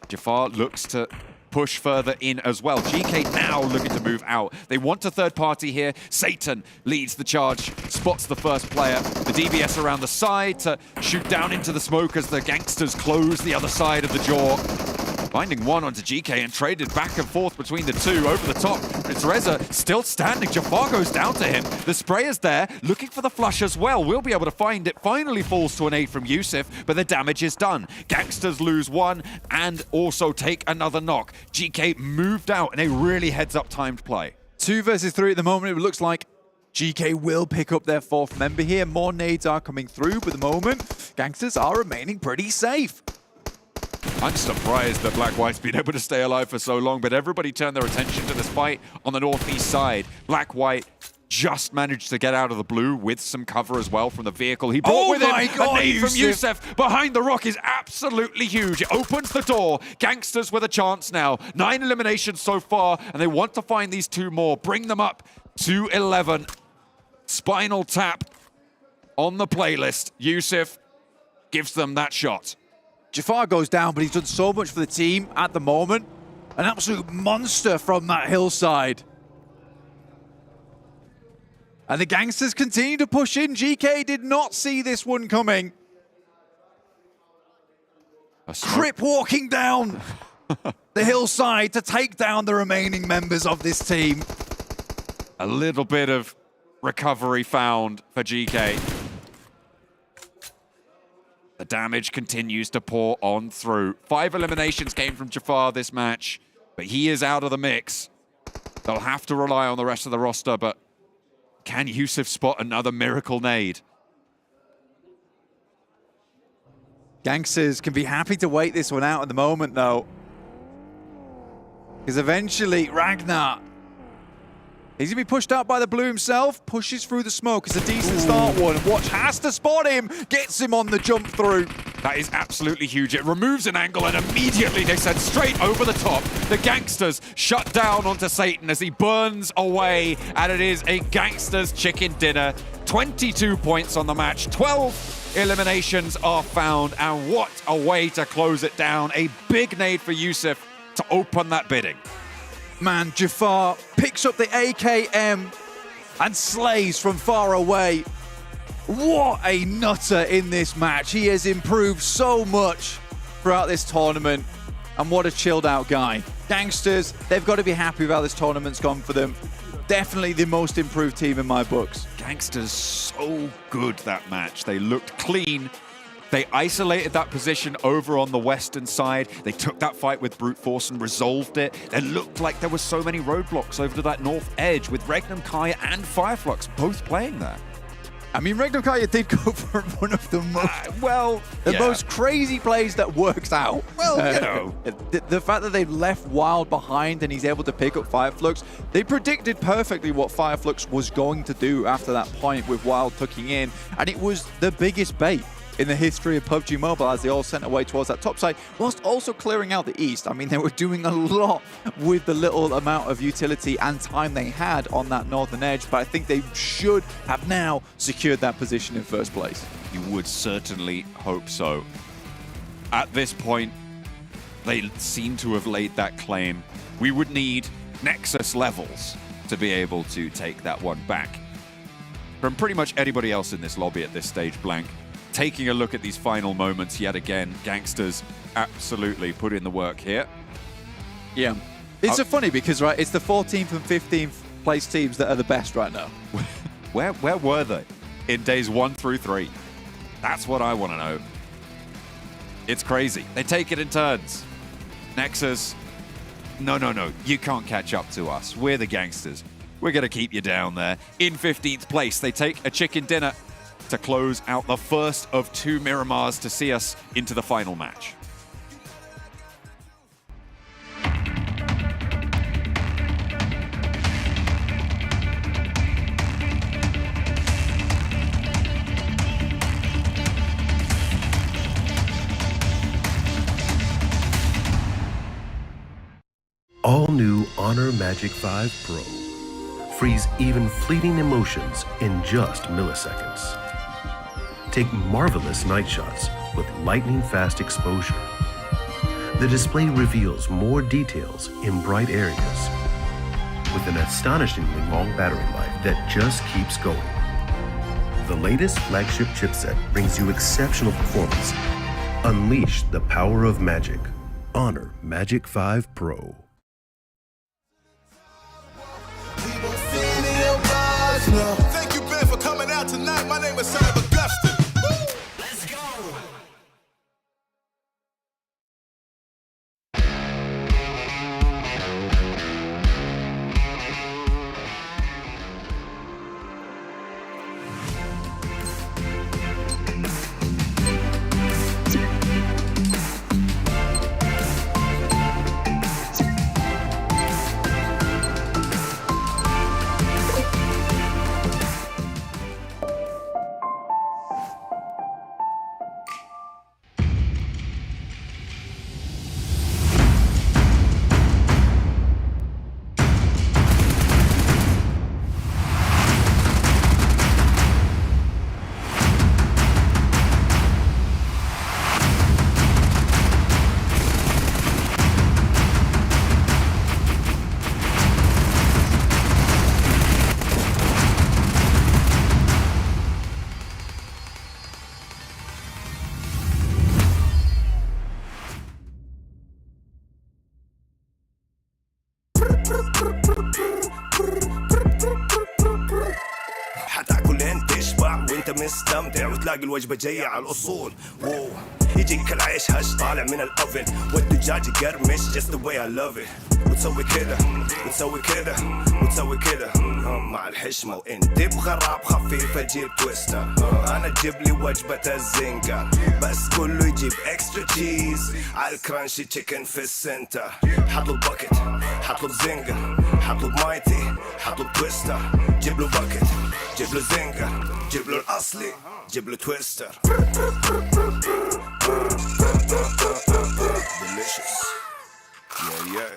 Jafar looks to push further in as well. GK now looking to move out. They want a third party here. Satan leads the charge, spots the first player. The DBS around the side to shoot down into the smoke as the Gangsters close the other side of the jaw. Finding one onto GK and traded back and forth between the two over the top. It's Reza still standing. Jafar goes down to him. The sprayer's there, looking for the flush as well. We'll be able to find it. Finally falls to an aid from Yusuf, but the damage is done. Gangsters lose one and also take another knock. GK moved out in a really heads-up timed play. 2 versus 3 at the moment. It looks like GK will pick up their 4th member here. More nades are coming through, but at the moment, Gangsters are remaining pretty safe. I'm surprised that Black White's been able to stay alive for so long, but everybody turned their attention to this fight on the northeast side. Black White just managed to get out of the blue with some cover as well from the vehicle. He brought with him a nade from Yusuf behind the rock is absolutely huge. It opens the door. Gangsters with a chance now. 9 eliminations so far, and they want to find these 2 more. Bring them up to 11. Spinal Tap on the playlist. Yusuf gives them that shot. Jafar goes down, but he's done so much for the team at the moment. An absolute monster from that hillside. And the Gangsters continue to push in. GK did not see this one coming. Crip walking down the hillside to take down the remaining members of this team. A little bit of recovery found for GK. The damage continues to pour on through. 5 eliminations came from Jafar this match, but he is out of the mix. They'll have to rely on the rest of the roster, but can Yusuf spot another miracle nade? Gangsters can be happy to wait this one out at the moment, though. Because eventually, Ragnar, he's going to be pushed out by the blue himself, pushes through the smoke. It's a decent start one. Watch has to spot him, gets him on the jump through. That is absolutely huge. It removes an angle and immediately they send straight over the top. The Gangsters shut down onto Satan as he burns away, and it is a Gangsters chicken dinner. 22 points on the match, 12 eliminations are found, and what a way to close it down. A big nade for Yusuf to open that bidding. Man, Jafar picks up the AKM and slays from far away. What a nutter in this match. He has improved so much throughout this tournament, and what a chilled out guy. Gangsters, they've got to be happy with how this tournament's gone for them. Definitely the most improved team in my books. Gangsters so good that match. They looked clean. They isolated that position over on the western side. They took that fight with brute force and resolved it. It looked like there were so many roadblocks over to that north edge with REGNUM, CARYA, and FLUX both playing there. I mean, REGNUM, CARYA did go for one of the most, most crazy plays that works out. Well, you know. The fact that they left Wild behind and he's able to pick up FLUX, they predicted perfectly what FLUX was going to do after that point with Wild tucking in, and it was the biggest bait in the history of PUBG Mobile as they all sent away towards that top side, whilst also clearing out the east. I mean, they were doing a lot with the little amount of utility and time they had on that northern edge, but I think they should have now secured that position in first place. You would certainly hope so. At this point, they seem to have laid that claim. We would need NEXUS levels to be able to take that one back. from pretty much anybody else in this lobby at this stage, Blank. Taking a look at these final moments yet again, Gangsters absolutely put in the work here. Yeah. It's funny because, right, it's the 14th and 15th place teams that are the best right now. Where were they in days 1 through 3? That's what I want to know. It's crazy. They take it in turns. Nexus, no, you can't catch up to us. We're the Gangsters. We're going to keep you down there. In 15th place, they take a chicken dinner to close out the first of 2 Miramars to see us into the final match. All new Honor Magic 5 Pro. Freeze even fleeting emotions in just milliseconds. Take marvelous night shots with lightning-fast exposure. The display reveals more details in bright areas with an astonishingly long battery life that just keeps going. The latest flagship chipset brings you exceptional performance. Unleash the power of magic. Honor Magic 5 Pro. Thank you, Ben, for coming out tonight. My name is Simon Augustin. Let's go. حتاكل انت تشبع وانت مستمتع وتلاقي الوجبة جاية على الأصول. واو يجيك العيش هش طالع من الأوفن والدجاج يقرمش just the way I love it. وتسوي كده وتسوي كده وتسوي كده مع الحشمة وانت بغراب خفيفة جيب تويستر. أنا تجيب لي وجبة الزنجر بس كله يجيب اكسترا تشيز على الكرانشي تشيكن في السنتر. حطلب باكت حطلب زنجر حطلب مايتي حطلب تويستر. جيب له باكت جيب له زنجر جيب له الأصلي جيب له تويستر. Delicious. Yeah.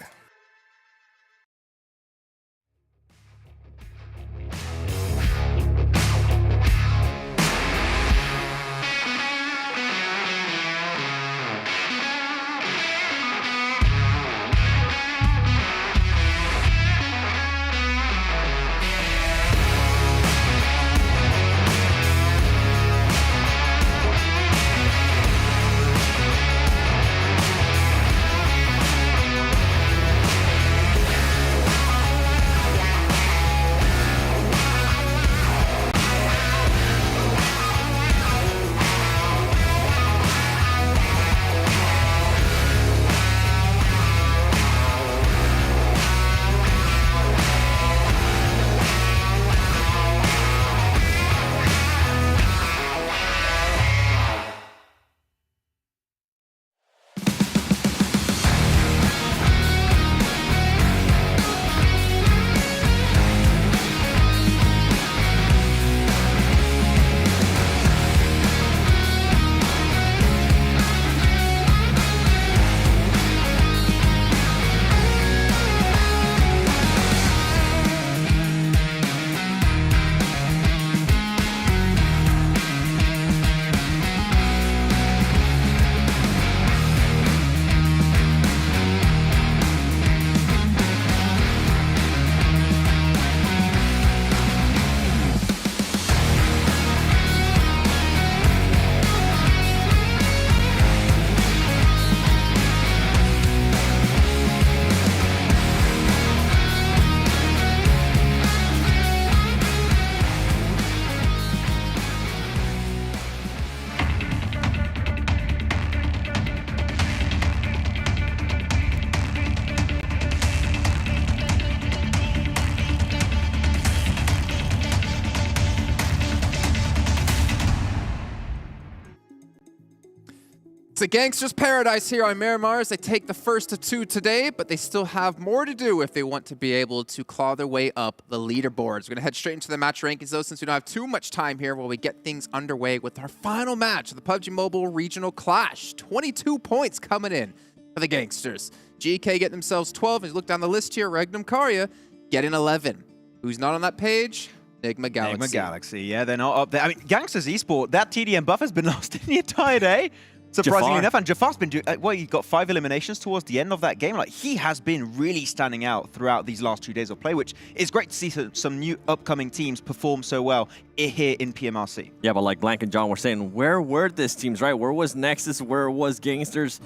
It's a gangster's paradise here on Mars. They take the first of 2 today, but they still have more to do if they want to be able to claw their way up the leaderboards. We're going to head straight into the match rankings, though, since we don't have too much time here while we get things underway with our final match of the PUBG Mobile Regional Clash. 22 points coming in for the Gangsters. GEEKAY get themselves 12. As you look down the list here, REGNUM, CARYA getting 11. Who's not on that page? NIGMA Galaxy. NIGMA Galaxy, yeah, they're not up there. I mean, Gangsters Esports, that TDM buff has been lost in the entire day. Surprisingly enough, and Jafar's been doing, well, he got 5 eliminations towards the end of that game. Like, he has been really standing out throughout these last 2 days of play, which is great to see some new upcoming teams perform so well here in PMRC. Yeah, but like Blank and John were saying, where were these teams, right? Where was Nexus? Where was Gangsters?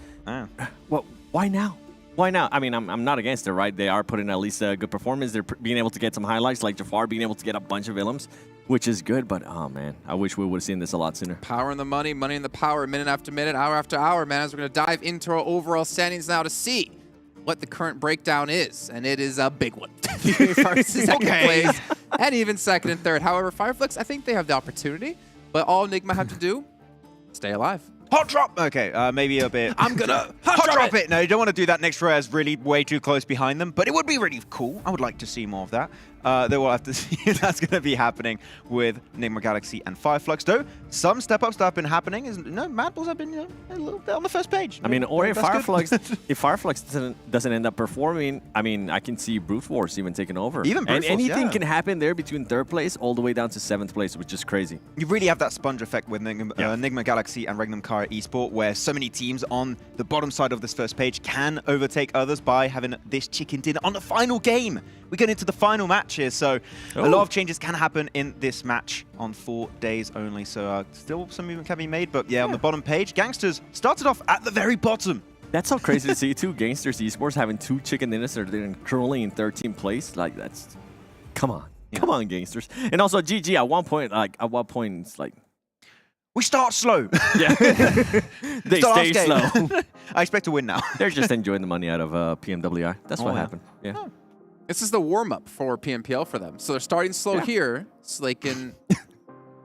Well, why now? Why now? I mean, I'm not against it, right? They are putting at least a good performance. They're being able to get some highlights, like Jafar being able to get a bunch of elims, which is good, but oh man, I wish we would have seen this a lot sooner. Power in the money, money in the power, minute after minute, hour after hour, man, as we're going to dive into our overall standings now to see what the current breakdown is, and it is a big one. First, second place, and even second and third. However, FLUX, I think they have the opportunity, but all NIGMA have to do, stay alive. Hot drop! Okay, maybe a bit. I'm gonna hot drop it! No, you don't want to do that. Next row is really way too close behind them, but it would be really cool. I would like to see more of that. They will have to see if that's going to be happening with NIGMA Galaxy and FLUX. Though, some step-ups that have been happening is, MADBULLS have been a little bit on the first page. I mean, or if FLUX doesn't end up performing, I mean, I can see Brute Force even taking over. Even Brute Force, anything can happen there between 3rd place all the way down to 7th place, which is crazy. You really have that sponge effect with NIGMA Galaxy and REGNUM CARYA Esports, where so many teams on the bottom side of this first page can overtake others by having this chicken dinner on the final game. We get into the final match here, so a lot of changes can happen in this match on 4 days only. So still some movement can be made, but yeah, on the bottom page, Gangsters started off at the very bottom. That's so crazy to see, too. Gangsters Esports having 2 chicken dinners, they're currently in 13th place. Like, that's, come on. Yeah. Come on, Gangsters. And also, GG, at one point, it's like, we start slow. Yeah. They stay slow. I expect to win now. They're just enjoying the money out of PMWI. That's what happened. Yeah. Oh. This is the warm-up for PMPL for them. So they're starting slow here, so they can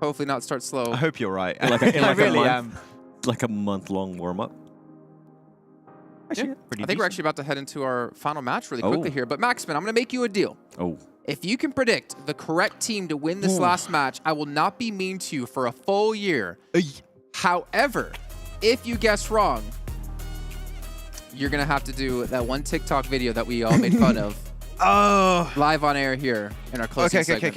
hopefully not start slow. I hope you're right. I really am. Like a month-long warm-up. I think we're actually about to head into our final match really quickly here. But Maxman, I'm going to make you a deal. If you can predict the correct team to win this last match, I will not be mean to you for a full year. However, if you guess wrong, you're going to have to do that one TikTok video that we all made fun of. Live on air here in our closing segment.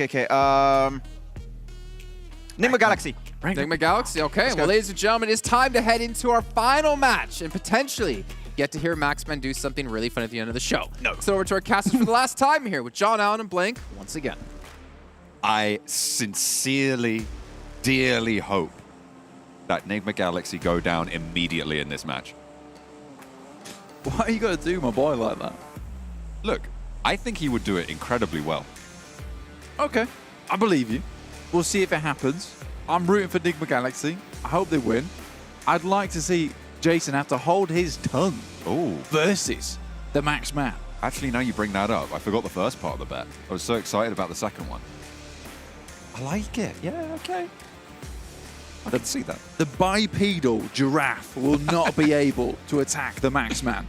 NIGMA Galaxy. NIGMA Galaxy, okay. Well, ladies and gentlemen, it's time to head into our final match and potentially get to hear Maxman do something really fun at the end of the show. So over to our casters for the last time here with John Allen and Blank once again. I sincerely, dearly hope that NIGMA Galaxy go down immediately in this match. Why are you going to do my boy like that? Look, I think he would do it incredibly well. Okay, I believe you. We'll see if it happens. I'm rooting for NIGMA Galaxy. I hope they win. I'd like to see Jason have to hold his tongue versus the Max Man. Actually, now you bring that up, I forgot the first part of the bet. I was so excited about the second one. I like it. Yeah, okay. I can see that. The bipedal giraffe will not be able to attack the Max Man.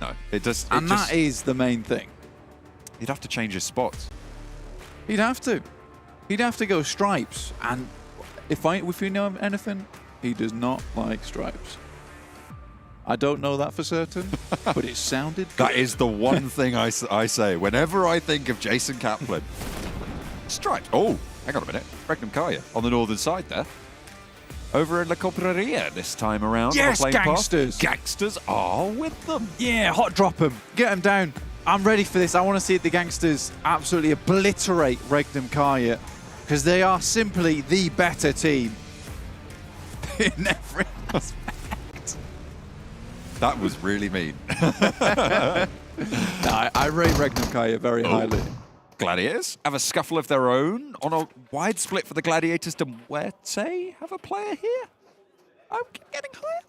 No, it does. And that is the main thing. He'd have to change his spots. He'd have to. He'd have to go stripes. And if you know anything, he does not like stripes. I don't know that for certain, but it sounded good. That is the one thing I say whenever I think of Jason Kaplan. Stripes. Oh, hang on a minute. REGNUM CARYA on the northern side there. Over in La Copraria this time around. Yes, Gangsters. Gangsters are with them. Yeah, hot drop them. Get them down. I'm ready for this. I want to see the Gangsters absolutely obliterate REGNUM CARYA because they are simply the better team in every aspect. That was really mean. I rate REGNUM CARYA very highly. Gladiators have a scuffle of their own on a wide split for the Gladiators to MUERTE have a player here. I'm getting clear.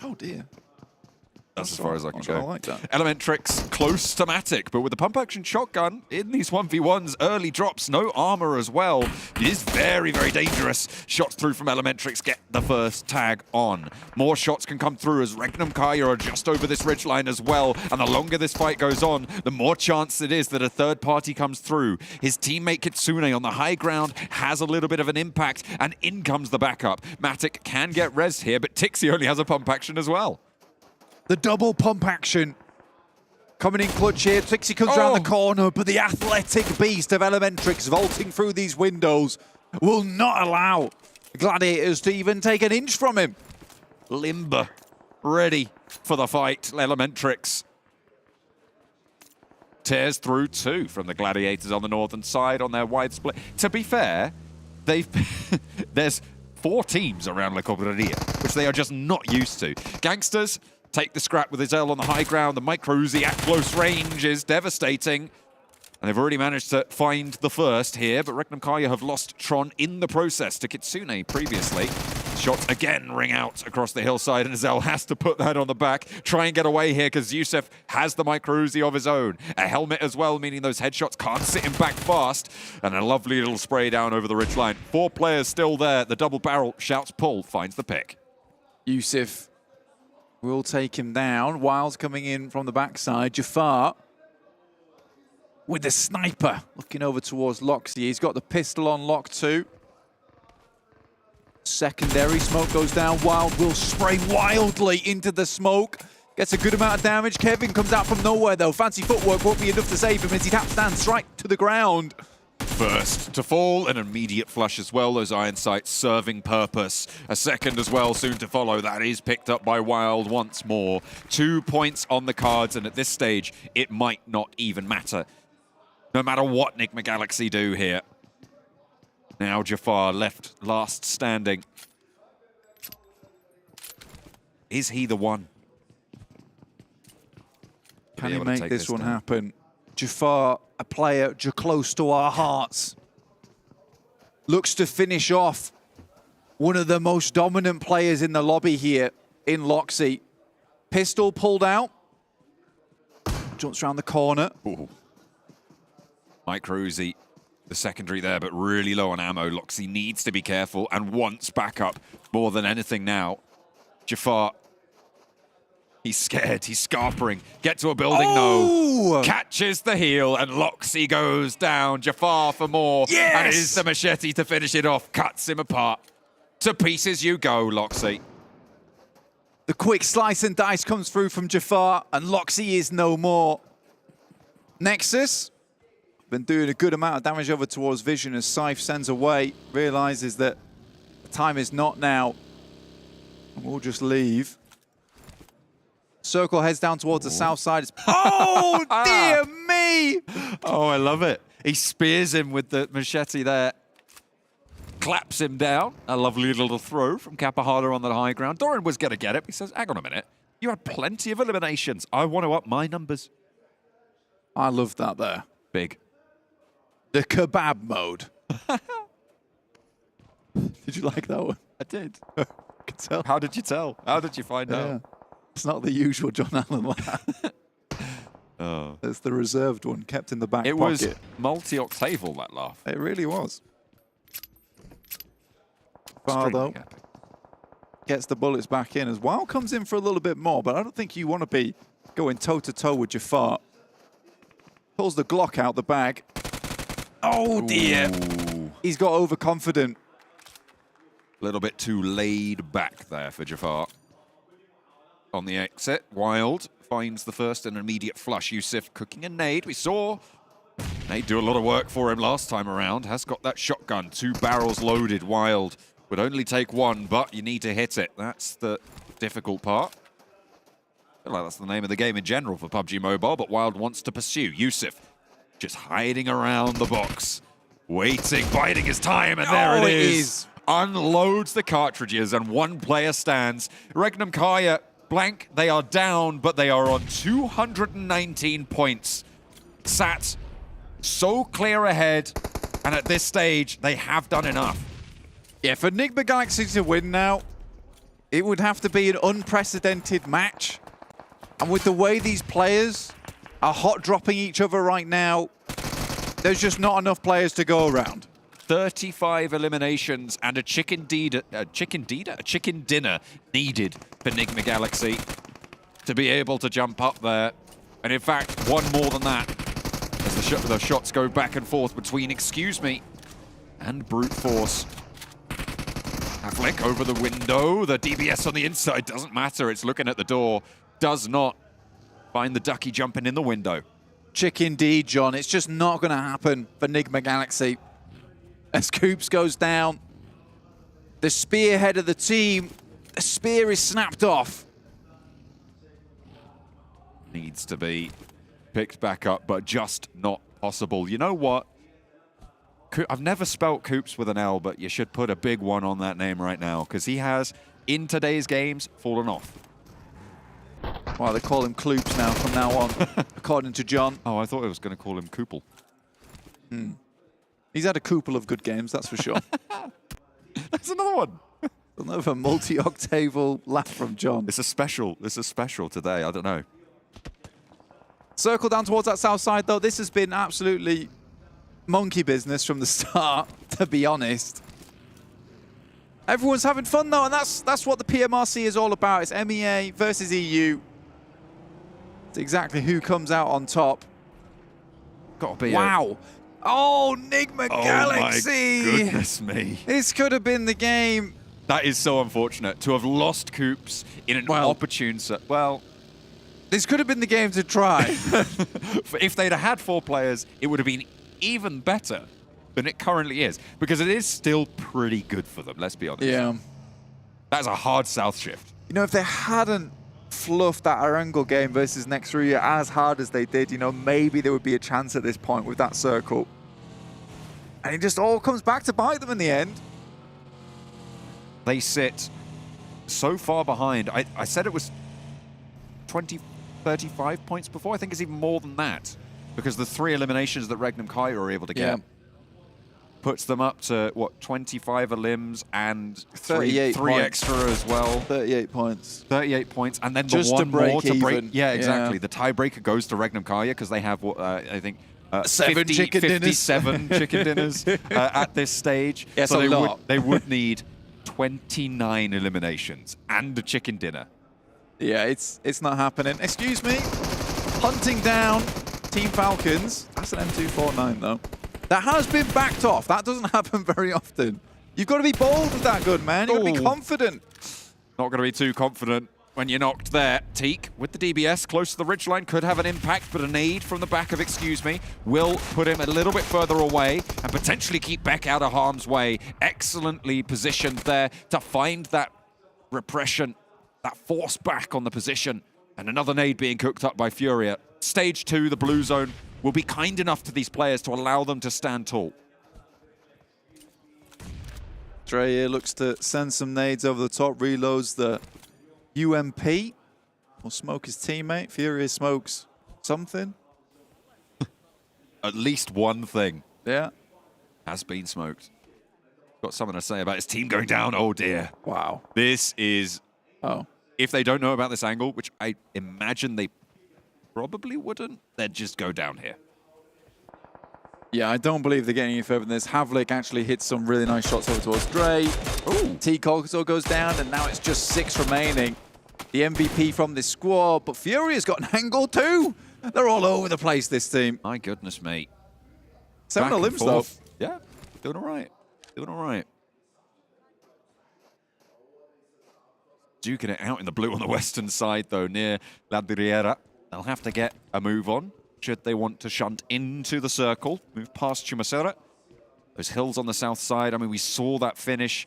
Oh dear. That's as far as I can go. I like that. Elementrix close to Matic, but with the pump action shotgun in these 1v1s, early drops, no armor as well. It is very, very dangerous. Shots through from Elementrix get the first tag on. More shots can come through as REGNUM CARYA are just over this ridgeline as well. And the longer this fight goes on, the more chance it is that a third party comes through. His teammate Kitsune on the high ground has a little bit of an impact, and in comes the backup. Matic can get res here, but Tixi only has a pump action as well. The double pump action coming in clutch here. Tixi comes around the corner, but the athletic beast of Elementrix vaulting through these windows will not allow the Gladiators to even take an inch from him. Limber, ready for the fight. Elementrix tears through 2 from the Gladiators on the northern side on their wide split. To be fair, there's 4 teams around La Cobreria, which they are just not used to. GANGSTERS take the scrap with Izel on the high ground. The micro Uzi at close range is devastating. And they've already managed to find the first here, but REGNUM CARYA have lost Tron in the process to Kitsune previously. Shots again ring out across the hillside, and Izel has to put that on the back. Try and get away here, because Yusuf has the micro Uzi of his own. A helmet as well, meaning those headshots can't sit him back fast. And a lovely little spray down over the ridgeline. 4 players still there. The double barrel shouts pull, finds the pick. Yusuf will take him down. Wild's coming in from the backside. Jafar with the sniper looking over towards Loxy. He's got the pistol on lock too. Secondary smoke goes down. Wild will spray wildly into the smoke. Gets a good amount of damage. Kevin comes out from nowhere though. Fancy footwork won't be enough to save him as he taps down straight to the ground. First to fall, an immediate flush as well. Those iron sights serving purpose. A second as well, soon to follow. That is picked up by Wild once more. 2 points on the cards, and at this stage, it might not even matter. No matter what NIGMA Galaxy do here. Now Jafar left last standing. Is he the one? Can he make this one happen? Jafar, a player close to our hearts, looks to finish off one of the most dominant players in the lobby here in Loxy. Pistol pulled out. Jumps around the corner. Ooh. Micro Uzi, the secondary there, but really low on ammo. Loxy needs to be careful and wants backup more than anything now. Jafar, he's scared, he's scarpering. Get to a building, no. Catches the heel, and Loxy goes down. Jafar for more. Yes! And it is the machete to finish it off. Cuts him apart. To pieces you go, Loxy. The quick slice and dice comes through from Jafar, and Loxy is no more. Nexus, been doing a good amount of damage over towards Vision as Scythe sends away, realizes that the time is not now. And we'll just leave. Circle heads down towards the south side. Oh, dear me! Oh, I love it. He spears him with the machete there. Claps him down. A lovely little throw from Kapahara on the high ground. Doran was going to get it. He says, hang on a minute. You had plenty of eliminations. I want to up my numbers. I love that there. Big. The kebab mode. Did you like that one? I did. Could tell. How did you tell? How did you find out? It's not the usual John Allen laugh. Oh. It's the reserved one, kept in the back It pocket. was multi-octaval, that laugh. It really was. Fartho gets the bullets back in as well. Comes in for a little bit more, but I don't think you want to be going toe-to-toe with Jafar. Pulls the Glock out the bag. Oh, dear. Ooh. He's got overconfident. A little bit too laid back there for Jafar. On the exit, Wild finds the first and immediate flush. Yusuf cooking a nade. We saw nade do a lot of work for him last time around. Has got that shotgun. 2 barrels loaded. Wild would only take 1, but you need to hit it. That's the difficult part. I feel like that's the name of the game in general for PUBG Mobile, but Wild wants to pursue. Yusuf just hiding around the box, waiting, biding his time, and there it is. Unloads the cartridges, and 1 player stands. REGNUM CARYA blank, they are down, but they are on 219 points. Sat so clear ahead, and at this stage, they have done enough. Yeah, for NIGMA Galaxy to win now, it would have to be an unprecedented match. And with the way these players are hot dropping each other right now, there's just not enough players to go around. 35 eliminations and a chicken dinner needed for NIGMA Galaxy to be able to jump up there. And in fact, one more than that as the shots go back and forth between Excuse Me and Brute Force. A flick over the window. The DBS on the inside doesn't matter. It's looking at the door. Does not find the ducky jumping in the window. Chicken D, John. It's just not going to happen for NIGMA Galaxy. As Coops goes down, the spearhead of the team, the spear is snapped off. Needs to be picked back up, but just not possible. You know what? I've never spelt Coops with an L, but you should put a big one on that name right now, because he has, in today's games, fallen off. Well, they call him Kloops now from now on, according to John. Oh, I thought I was going to call him Koopel. He's had a couple of good games, that's for sure. That's another one. Another multi-octaval laugh from John. It's a special today, I don't know. Circle down towards that south side, though. This has been absolutely monkey business from the start, to be honest. Everyone's having fun, though, and that's what the PMRC is all about. It's MEA versus EU. It's exactly who comes out on top. Gotta be wow. Oh, NIGMA Galaxy! Oh, my goodness me. This could have been the game. That is so unfortunate, to have lost Coops in an opportune set. Well, this could have been the game to try. If they'd have had 4 players, it would have been even better than it currently is, because it is still pretty good for them, let's be honest. Yeah. That's a hard south shift. You know, if they hadn't fluffed that Erangel game versus NEXUS as hard as they did, you know, maybe there would be a chance at this point with that circle. And it just all comes back to bite them in the end. They sit so far behind. I said it was 20, 35 points before. I think it's even more than that, because the 3 eliminations that REGNUM CARYA were able to get puts them up to, what, 25 elims and 3 extra as well. 38 points. 38 points, and then just the one to break more to break. even. Yeah, exactly. The tiebreaker goes to REGNUM CARYA because they have, I think, 57 chicken dinners at this stage. Yes, so they would need 29 eliminations and a chicken dinner. Yeah, it's not happening. Excuse me. Hunting down Team Falcons. That's an M249 though. That has been backed off. That doesn't happen very often. You've got to be bold with that, good man. You've got to be confident. Not going to be too confident when you're knocked there. Teak with the DBS close to the ridgeline could have an impact, but a nade from the back of Excuse Me will put him a little bit further away and potentially keep Beck out of harm's way. Excellently positioned there to find that repression, that force back on the position, and another nade being cooked up by Furia. Stage 2, the blue zone, will be kind enough to these players to allow them to stand tall. Dre here looks to send some nades over the top, reloads the UMP. Will smoke his teammate. Furia smokes something. At least one thing. Yeah. Has been smoked. Got something to say about his team going down. Oh dear. Wow. This is... Oh. If they don't know about this angle, which I imagine they probably wouldn't, they'd just go down here. Yeah, I don't believe they're getting any further than this. Havlik actually hits some really nice shots over towards Dre. Teak also goes down, and now it's just 6 remaining. The MVP from this squad, but Furia's got an angle too. They're all over the place, this team. My goodness, mate. 7 limbs, though. Yeah, doing all right. Doing all right. Duking it out in the blue on the western side, though, near La Riera. They'll have to get a move on should they want to shunt into the circle, move past Chumacera. Those hills on the south side, I mean, we saw that finish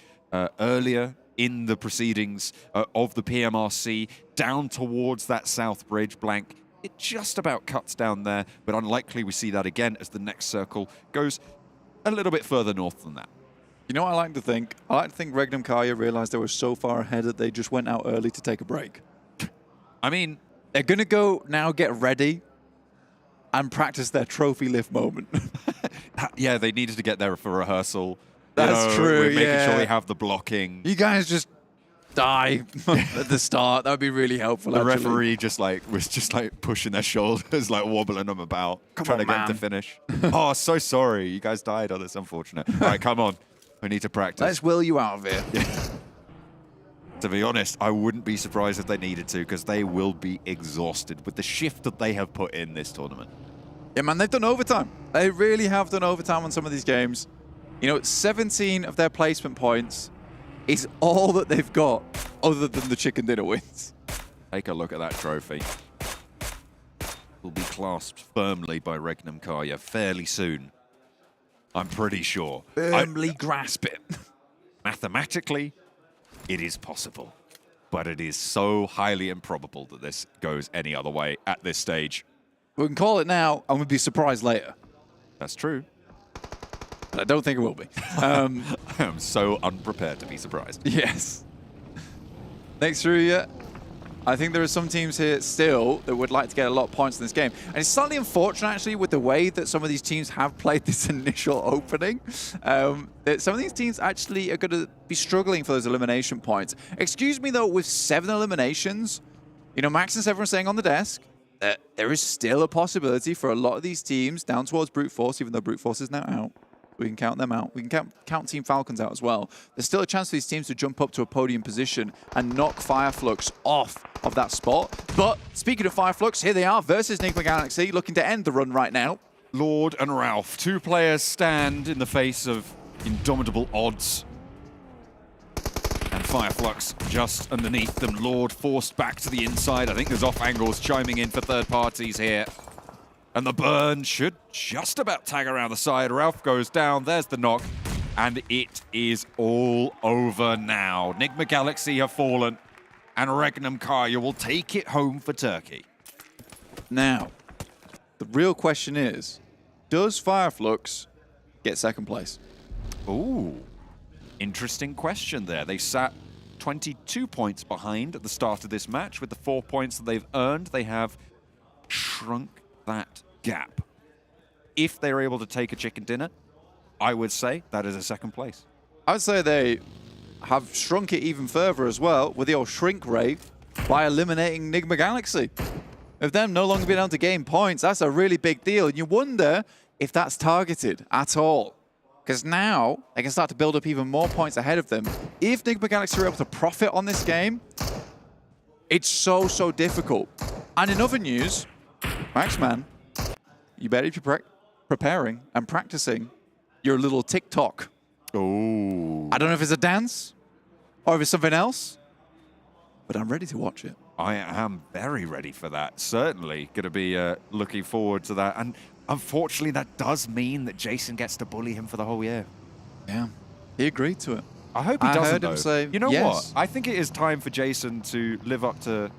earlier in the proceedings of the PMRC, down towards that south bridge blank. It just about cuts down there, but unlikely we see that again as the next circle goes a little bit further north than that. You know what I like to think? I like to think REGNUM CARYA realized they were so far ahead that they just went out early to take a break. I mean, they're going to go now get ready and practice their trophy lift moment. Yeah, they needed to get there for rehearsal. That's true, Making sure they have the blocking. You guys just die at the start. That would be really helpful. The referee was just pushing their shoulders, like wobbling them about, trying to get them to finish. Oh, so sorry. You guys died. Oh, that's unfortunate. All right, come on. We need to practice. Let's will you out of here. Yeah. To be honest, I wouldn't be surprised if they needed to, because they will be exhausted with the shift that they have put in this tournament. Yeah, man, they've done overtime. They really have done overtime on some of these games. You know, 17 of their placement points is all that they've got other than the chicken dinner wins. Take a look at that trophy. Will be clasped firmly by REGNUM CARYA fairly soon. I'm pretty sure. Firmly grasp it. Mathematically, it is possible. But it is so highly improbable that this goes any other way at this stage. We can call it now, and we'll be surprised later. That's true. But I don't think it will be. I am so unprepared to be surprised. Yes. Next RÜYA. I think there are some teams here still that would like to get a lot of points in this game. And it's slightly unfortunate, actually, with the way that some of these teams have played this initial opening. That some of these teams actually are going to be struggling for those elimination points. Excuse me, though, with 7 eliminations, you know, Max and Severin saying on the desk that there is still a possibility for a lot of these teams down towards Brute Force, even though Brute Force is now out. We can count them out. We can count Team Falcons out as well. There's still a chance for these teams to jump up to a podium position and knock FLUX off of that spot. But speaking of FLUX, here they are versus NIGMA Galaxy, looking to end the run right now. Lord and Ralph, 2 players stand in the face of indomitable odds. And FLUX just underneath them. Lord forced back to the inside. I think there's off angles chiming in for third parties here. And the burn should just about tag around the side. Ralph goes down. There's the knock. And it is all over now. NIGMA Galaxy have fallen. And REGNUM CARYA will take it home for Turkey. Now, the real question is, does FLUX get second place? Ooh, interesting question there. They sat 22 points behind at the start of this match. With the 4 points that they've earned, they have shrunk that gap. If they're able to take a chicken dinner, I would say that is a second place. I would say they have shrunk it even further as well with the old shrink rate by eliminating NIGMA Galaxy. If them no longer being able to gain points, that's a really big deal. And you wonder if that's targeted at all. Because now they can start to build up even more points ahead of them. If NIGMA Galaxy are able to profit on this game, it's so, so difficult. And in other news, Maxman, you better be preparing and practicing your little TikTok. Oh. I don't know if it's a dance or if it's something else, but I'm ready to watch it. I am very ready for that. Certainly going to be looking forward to that. And unfortunately, that does mean that Jason gets to bully him for the whole year. Yeah, he agreed to it. I hope he doesn't, heard him though. say, you know yes. what? I think it is time for Jason to live up to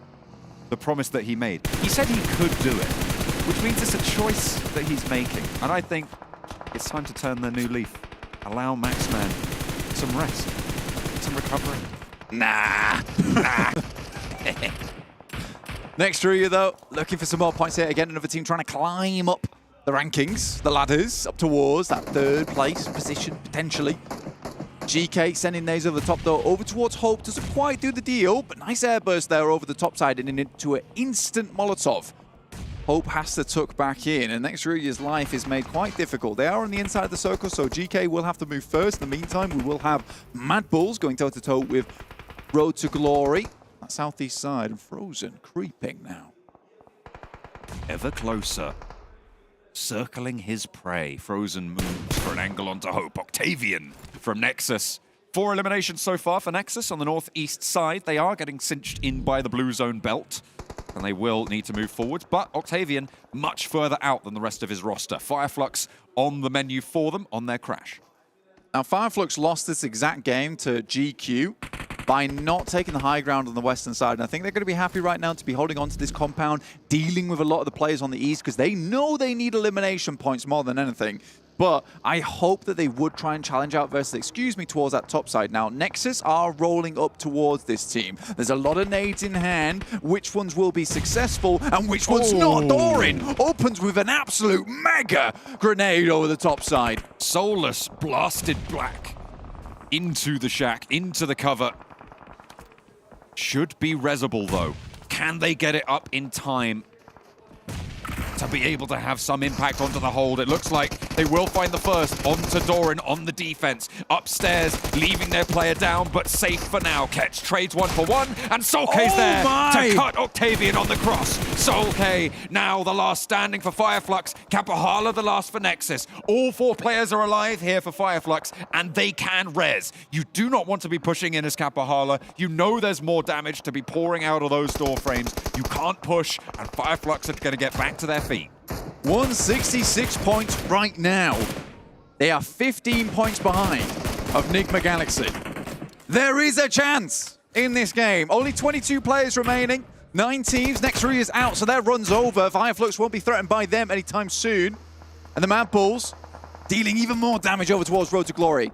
the promise that he made. He said he could do it, which means it's a choice that he's making. And I think it's time to turn the new leaf. Allow Maxman some rest, some recovery. Nah. Next RÜYA, though, looking for some more points here. Again, another team trying to climb up the rankings, the ladders, up towards that third place position, potentially. GK sending these over the top, though, over towards Hope. Doesn't quite do the deal, but nice airburst there over the top side and into an instant Molotov. Hope has to tuck back in, and next RÜYA's life is made quite difficult. They are on the inside of the circle, so GK will have to move first. In the meantime, we will have MADBULLS going toe-to-toe with Road to Glory. That southeast side, and Frozen creeping now. Ever closer. Circling his prey. Frozen moves for an angle onto Hope. Octavian from NEXUS. 4 eliminations so far for NEXUS on the northeast side. They are getting cinched in by the blue zone belt, and they will need to move forward. But Octavian much further out than the rest of his roster. FLUX on the menu for them on their crash. Now, FLUX lost this exact game to GQ by not taking the high ground on the western side. And I think they're going to be happy right now to be holding on to this compound, dealing with a lot of the players on the east, because they know they need elimination points more than anything. But I hope that they would try and challenge out versus, excuse me, towards that top side. Now, NEXUS are rolling up towards this team. There's a lot of nades in hand. Which ones will be successful and which ones not? Doran opens with an absolute mega grenade over the top side. Soulless blasted black into the shack, into the cover. should be resable, though. Can they get it up in time to be able to have some impact onto the hold? It looks like they will find the first onto Doran on the defense. Upstairs, leaving their player down, but safe for now. Catch trades 1-for-1, and Solkay's there to cut Octavian on the cross. Solkay now the last standing for FireFlux. Kapahala the last for Nexus. All 4 players are alive here for FireFlux, and they can res. You do not want to be pushing in as Kapahala. You know there's more damage to be pouring out of those door frames. You can't push, and FireFlux are going to get back to their feet. 166 points right now. They are 15 points behind of NIGMA Galaxy. There is a chance in this game. Only 22 players remaining. 9 teams. NEXUS is out, so their run's over. FireFlux won't be threatened by them anytime soon. And the MADBULLS dealing even more damage over towards Road to Glory.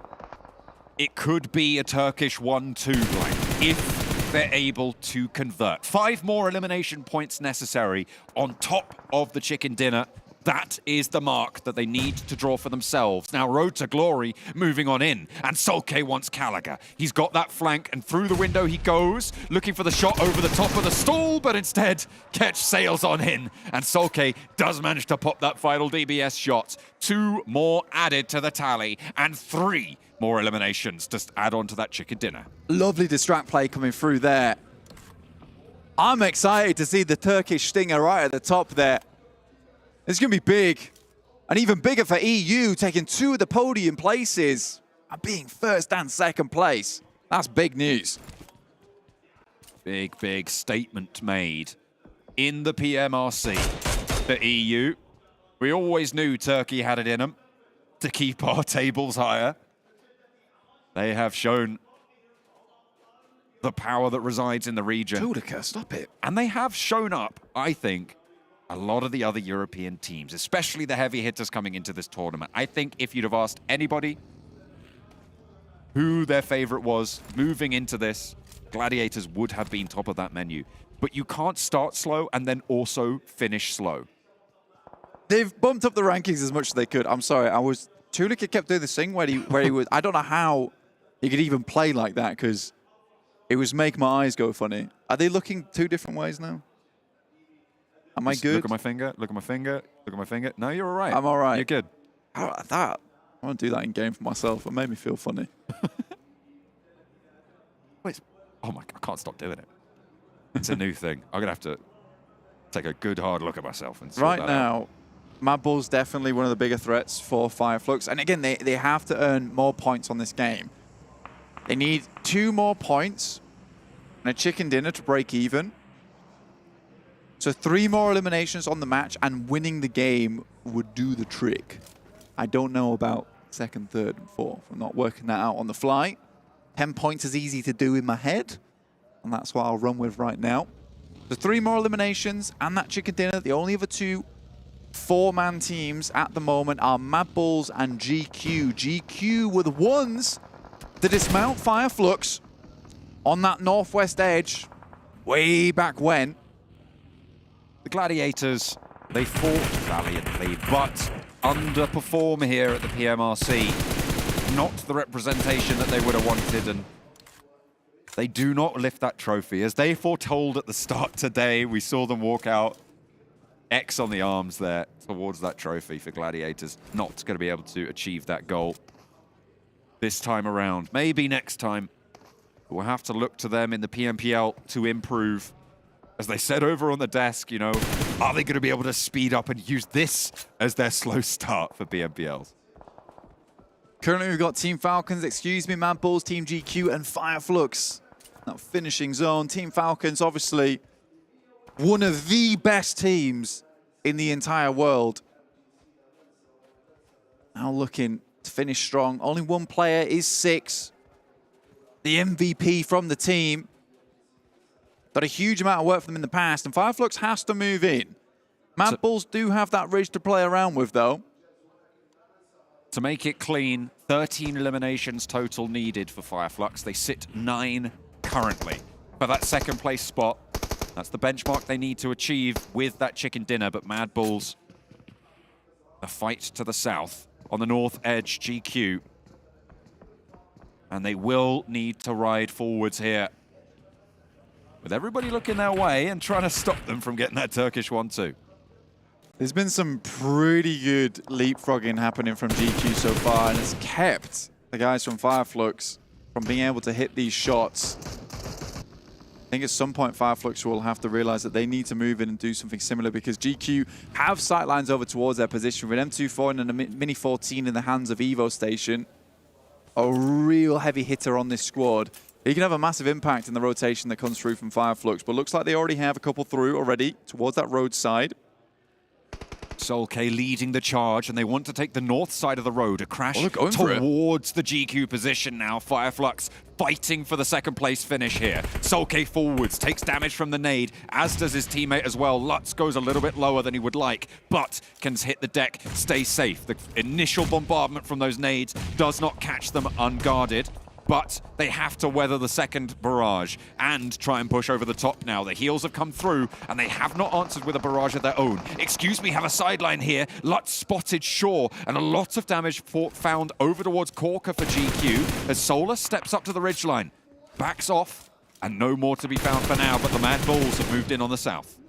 It could be a Turkish 1-2 like if they're able to convert. 5 more elimination points necessary on top of the chicken dinner. That is the mark that they need to draw for themselves. Now, Road to Glory moving on in, and Solkay wants Gallagher. He's got that flank, and through the window he goes, looking for the shot over the top of the stall, but instead, Ketch sails on in, and Solkay does manage to pop that final DBS shot. 2 more added to the tally, and 3 more eliminations to add on to that chicken dinner. Lovely distract play coming through there. I'm excited to see the Turkish stinger right at the top there. It's going to be big. And even bigger for EU, taking 2 of the podium places and being first and second place. That's big news. Big, big statement made in the PMRC. The EU, we always knew Turkey had it in them to keep our tables higher. They have shown the power that resides in the region. Tulica, stop it. And they have shown up, I think, a lot of the other European teams, especially the heavy hitters coming into this tournament. I think if you'd have asked anybody who their favorite was moving into this, Gladiators would have been top of that menu. But you can't start slow and then also finish slow. They've bumped up the rankings as much as they could. I'm sorry, Tulica kept doing this thing where he was, I don't know how he could even play like that because it was making my eyes go funny. Are they looking 2 different ways now? Am I good? Look at my finger, look at my finger, look at my finger. No, you're all right. I'm all right. You're good. How about that? I want to do that in game for myself. It made me feel funny. Wait, oh my, I can't stop doing it. It's a new thing. I'm going to have to take a good hard look at myself. And right now, MADBULLS definitely one of the bigger threats for FireFlux. And again, they have to earn more points on this game. They need 2 more points and a chicken dinner to break even. So 3 more eliminations on the match, and winning the game would do the trick. I don't know about 2nd, 3rd, and 4th. I'm not working that out on the fly. 10 points is easy to do in my head, and that's what I'll run with right now. So 3 more eliminations and that chicken dinner. The only other 2 4-man teams at the moment are MADBULLS and GQ. GQ were the ones to dismount FireFlux on that northwest edge way back when. The Gladiators, they fought valiantly, but underperform here at the PMRC. Not the representation that they would have wanted, and they do not lift that trophy. As they foretold at the start today, we saw them walk out. X on the arms there towards that trophy for Gladiators. Not going to be able to achieve that goal this time around. Maybe next time. We'll have to look to them in the PMPL to improve. As they said over on the desk, you know, are they going to be able to speed up and use this as their slow start for PMPLs? Currently, we've got Team Falcons, MADBULLS, Team GQ, and FireFlux. Now, finishing zone. Team Falcons, obviously, one of the best teams in the entire world. Now looking to finish strong. Only 1 player is 6. The MVP from the team. Done a huge amount of work for them in the past, and FireFlux has to move in. MADBULLS do have that ridge to play around with, though. To make it clean, 13 eliminations total needed for FireFlux. They sit 9 currently for that 2nd place spot. That's the benchmark they need to achieve with that chicken dinner, but MADBULLS, the fight to the south on the north edge, GQ. And they will need to ride forwards here. with everybody looking their way and trying to stop them from getting that Turkish 1-2. There's been some pretty good leapfrogging happening from GQ so far, and it's kept the guys from FLUX from being able to hit these shots. I think at some point FLUX will have to realize that they need to move in and do something similar, because GQ have sightlines over towards their position with M24 and a Mini 14 in the hands of Evo Station. A real heavy hitter on this squad. He can have a massive impact in the rotation that comes through from FLUX, but looks like they already have a couple through already towards that roadside. SeoulK leading the charge, and they want to take the north side of the road. A crash towards the GQ position now. FLUX fighting for the second place finish here. SeoulK forwards, takes damage from the nade, as does his teammate as well. Lutz goes a little bit lower than he would like, but can hit the deck, stay safe. The initial bombardment from those nades does not catch them unguarded, but they have to weather the second barrage and try and push over the top now. The heals have come through, and they have not answered with a barrage of their own. Excuse me, have a sideline here. Lutz spotted Shaw, and a lot of damage found over towards Corker for GQ as Solar steps up to the ridgeline. Backs off, and no more to be found for now, but the MADBULLS have moved in on the south.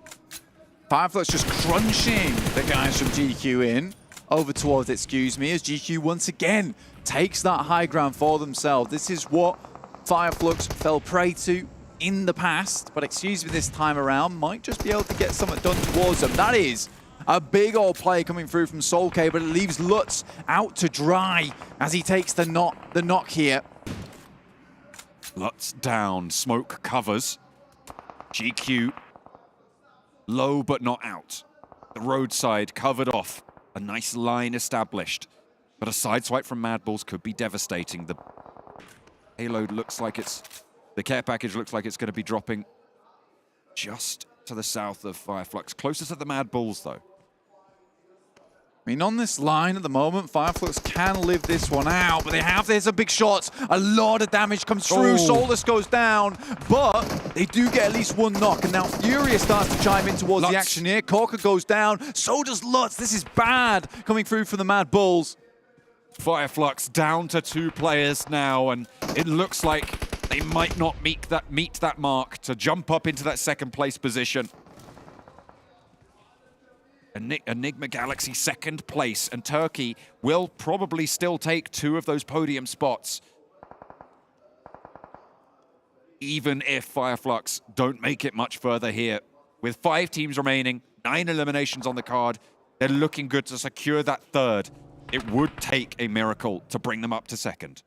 FLUX just crunching the guys from GQ in over towards Excuse Me, as GQ once again takes that high ground for themselves. This is what FLUX fell prey to in the past, but Excuse Me this time around might just be able to get something done towards them. That is a big old play coming through from SeoulK, but it leaves Lutz out to dry as he takes the knock here. Lutz down, smoke covers. GQ low but not out. The roadside covered off. A nice line established. But a sideswipe from MADBULLS could be devastating. The payload looks like the care package looks like it's going to be dropping just to the south of FLUX. Closer to the MADBULLS, though. I mean, on this line at the moment, FLUX can live this one out, but there's some big shots. A lot of damage comes through. Solus goes down, but they do get at least one knock, and now Furia starts to chime in towards the action here. Corker goes down, so does Lutz. This is bad coming through from the MADBULLS. FLUX down to 2 players now, and it looks like they might not meet that mark to jump up into that second place position. Enigma Galaxy second place, and Turkey will probably still take 2 of those podium spots, even if FLUX don't make it much further here. With 5 teams remaining, 9 eliminations on the card, they're looking good to secure that third. It would take a miracle to bring them up to second.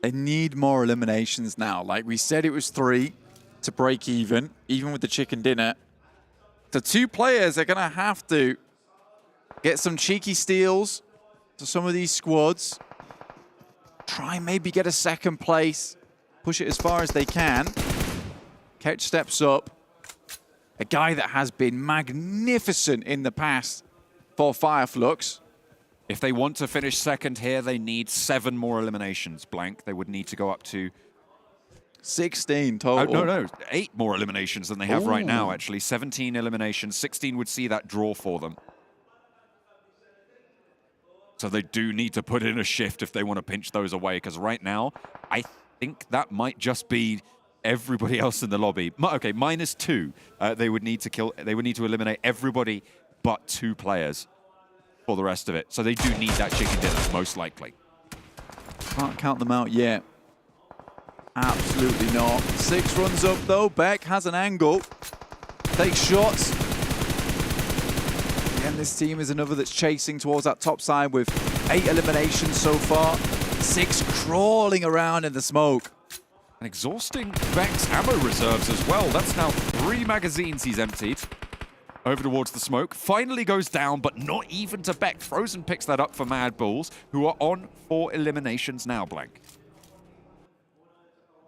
They need more eliminations now. Like we said, it was 3 to break even with the chicken dinner. The 2 players are going to have to get some cheeky steals to some of these squads. Try and maybe get a second place. Push it as far as they can. Couch steps up. A guy that has been magnificent in the past for FLUX. If they want to finish second here, they need 7 more eliminations, Blank. They would need to go up to 16 total. No, 8 more eliminations than they have right now, actually. 17 eliminations. 16 would see that draw for them. So they do need to put in a shift if they want to pinch those away, because right now, I think that might just be everybody else in the lobby. Okay, -2. They would need to eliminate everybody but 2 players for the rest of it. So they do need that chicken dinner, most likely. Can't count them out yet. Absolutely not. 6 runs up though. Beck has an angle. Takes shots. Again, this team is another that's chasing towards that top side with 8 eliminations so far. 6 crawling around in the smoke. And exhausting Beck's ammo reserves as well. That's now 3 magazines he's emptied. Over towards the smoke. Finally goes down, but not even to Beck. Frozen picks that up for MADBULLS, who are on 4 eliminations now, Blank.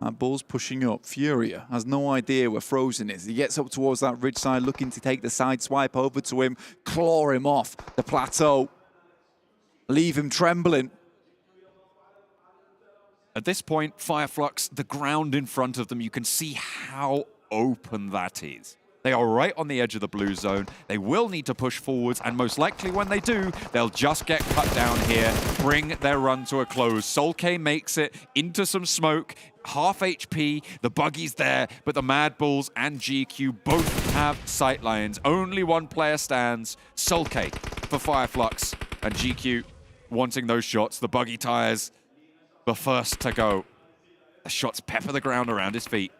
MADBULLS pushing up. Furia has no idea where Frozen is. He gets up towards that ridge side, looking to take the side swipe over to him, claw him off the plateau, leave him trembling. At this point, FLUX, the ground in front of them, you can see how open that is. They are right on the edge of the blue zone. They will need to push forwards, and most likely when they do, they'll just get cut down here, bring their run to a close. Solkay makes it into some smoke, half HP, the buggy's there, but the MADBULLS and GQ both have sightlines. Only one player stands, Solkay for FLUX, and GQ wanting those shots. The buggy tires, the first to go. The shots pepper the ground around his feet.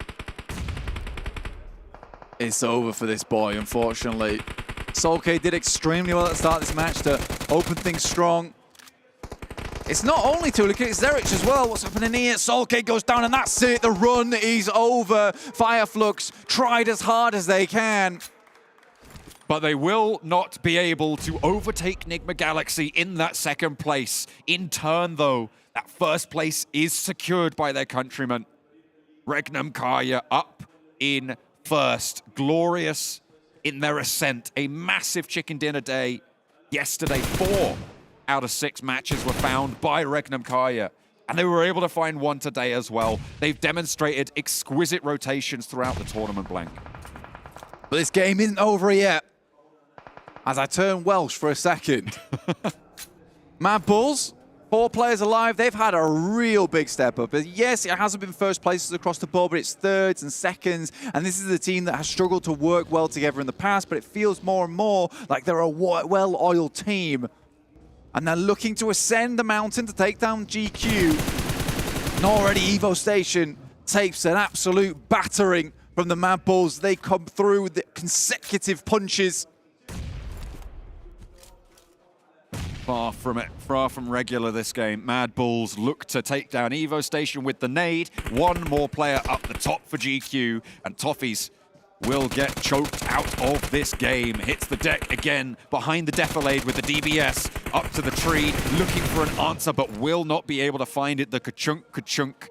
It's over for this boy, unfortunately. Solkay did extremely well at the start of this match to open things strong. It's not only Tulika, it's Zerich as well. What's happening here? Solkay goes down and that's it. The run is over. FLUX tried as hard as they can. But they will not be able to overtake NIGMA Galaxy in that second place. In turn, though, that first place is secured by their countrymen. REGNUM CARYA up in first. Glorious in their ascent. A massive chicken dinner day yesterday. 4 out of 6 matches were found by REGNUM CARYA, and they were able to find one today as well. They've demonstrated exquisite rotations throughout the tournament, Blank. But this game isn't over yet. As I turn Welsh for a second. MADBULLS, 4 players alive. They've had a real big step up. Yes, it hasn't been first places across the board, but it's thirds and seconds. And this is a team that has struggled to work well together in the past, but it feels more and more like they're a well-oiled team. And they're looking to ascend the mountain to take down GQ. And already Evo Station takes an absolute battering from the MADBULLS. They come through with the consecutive punches. Far from it, far from regular this game. MADBULLS look to take down Evo Station with the nade. One more player up the top for GQ, and Toffees will get choked out of this game. Hits the deck again behind the defilade with the DBS up to the tree, looking for an answer, but will not be able to find it. The ka-chunk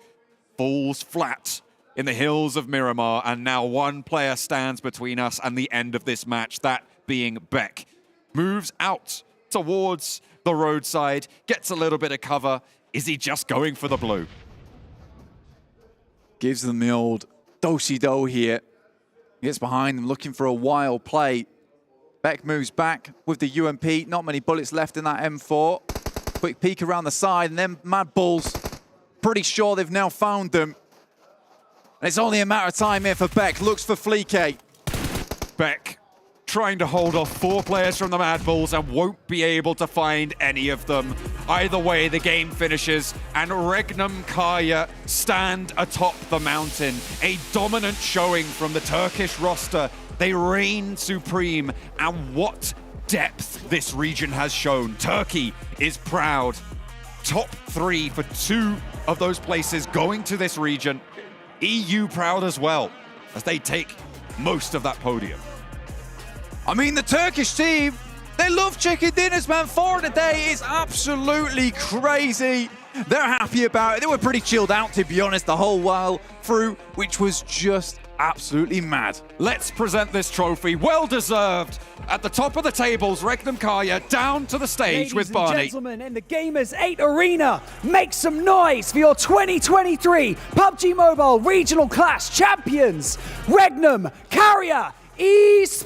falls flat in the hills of Miramar, and now one player stands between us and the end of this match, that being Beck. Moves out towards the roadside, gets a little bit of cover. Is he just going for the blue? Gives them the old do-si-do here. Gets behind them, looking for a wild play. Beck moves back with the UMP. Not many bullets left in that M4. Quick peek around the side, and then MADBULLS, pretty sure they've now found them. And it's only a matter of time here for Beck. Looks for FLUX. Beck trying to hold off 4 players from the MADBULLS and won't be able to find any of them. Either way, the game finishes, and REGNUM CARYA stand atop the mountain. A dominant showing from the Turkish roster. They reign supreme, and what depth this region has shown. Turkey is proud. Top 3 for 2 of those places going to this region. EU proud as well, as they take most of that podium. I mean, the Turkish team, they love chicken dinners, man. 4 today is absolutely crazy. They're happy about it. They were pretty chilled out, to be honest, the whole while through, which was just absolutely mad. Let's present this trophy, well deserved. At the top of the tables, REGNUM CARYA down to the stage with Barney. Ladies and gentlemen, in the Gamers8 arena, make some noise for your 2023 PUBG Mobile Regional Clash champions, REGNUM CARYA Esports.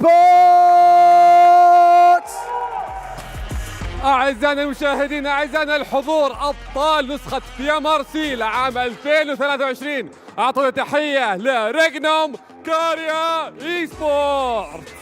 أعزائنا المشاهدين، أعزائنا الحضور، أبطال نسخة PMRC لعام 2023. أعطونا تحية لريجنوم كاريا إيسبورت.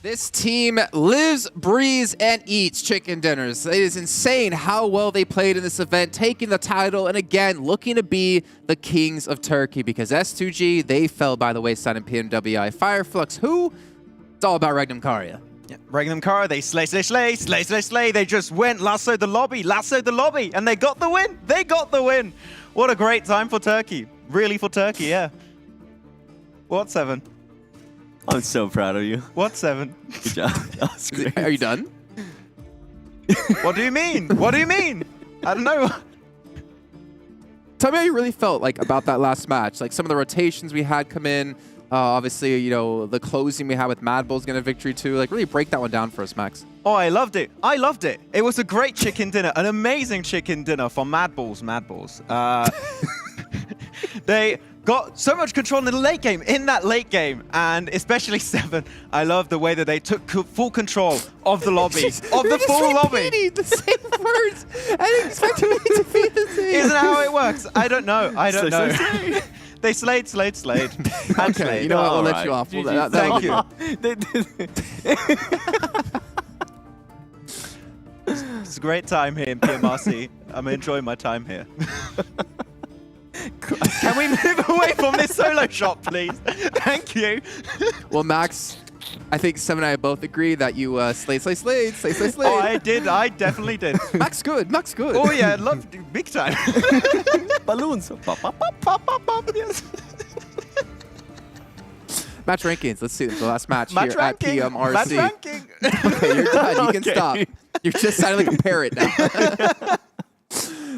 This team lives, breathes, and eats chicken dinners. It is insane how well they played in this event, taking the title, and again, looking to be the kings of Turkey, because S2G, they fell by the wayside in PMWI. FLUX, who? It's all about REGNUM CARYA. Yeah, REGNUM CARYA, they slay. They just went, lassoed the lobby, and they got the win. They got the win. What a great time for Turkey. Really for Turkey, yeah. What, 7? I'm so proud of you. What, 7? Good job. That was great. Are you done? What do you mean? What do you mean? I don't know. Tell me how you really felt like about that last match. Like some of the rotations we had come in. Obviously, you know, the closing we had with MADBULLS getting a victory too. Like really break that one down for us, Max. Oh, I loved it. I loved it. It was a great chicken dinner, an amazing chicken dinner for MADBULLS. They got so much control in the late game, and especially 7. I love the way that they took full control of the lobby, of the full lobby. The same words. I didn't expect me to be the same. Isn't that how it works? I don't know. They slayed. Okay, you know what? We'll let you off. Thank you. It's a great time here in PMRC. I'm enjoying my time here. Can we move away from this solo shot, please? Thank you. Well, Max, I think 7 and I both agree that you slayed. Oh, I did. I definitely did. Max good. Oh, yeah. Love big time. Balloons. Pop, pop, pop, pop, pop, pop. Yes. Match rankings. Let's see the last match here at PMRC. Match ranking. Okay, you're done. You can stop. You're just sounding like a parrot now.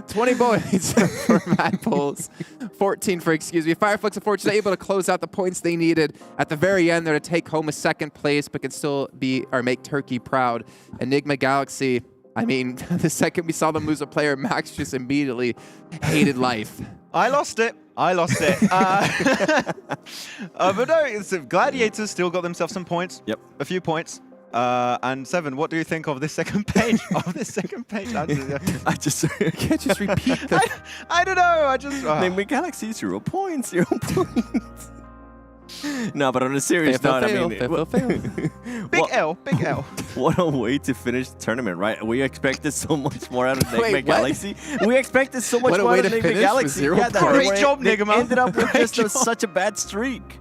20 points for MADBULLS, 14 for FLUX, unfortunately able to close out the points they needed at the very end there to take home a 2nd place, but can still make Turkey proud. NIGMA Galaxy, I mean, the second we saw them lose a player, Max just immediately hated life. I lost it. But no, Gladiators still got themselves some points. Yep. A few points. And 7, what do you think of this second page? I just can't just repeat that. I don't know. I just NIGMA Galaxy 0 points. 0 points. No, but on a serious note, I mean, Big L. What a way to finish the tournament, right? We expected so much more out of NIGMA Galaxy. We expected so much more out of NIGMA Galaxy. Yeah, great job, NIGMA. They ended up with just such a bad streak.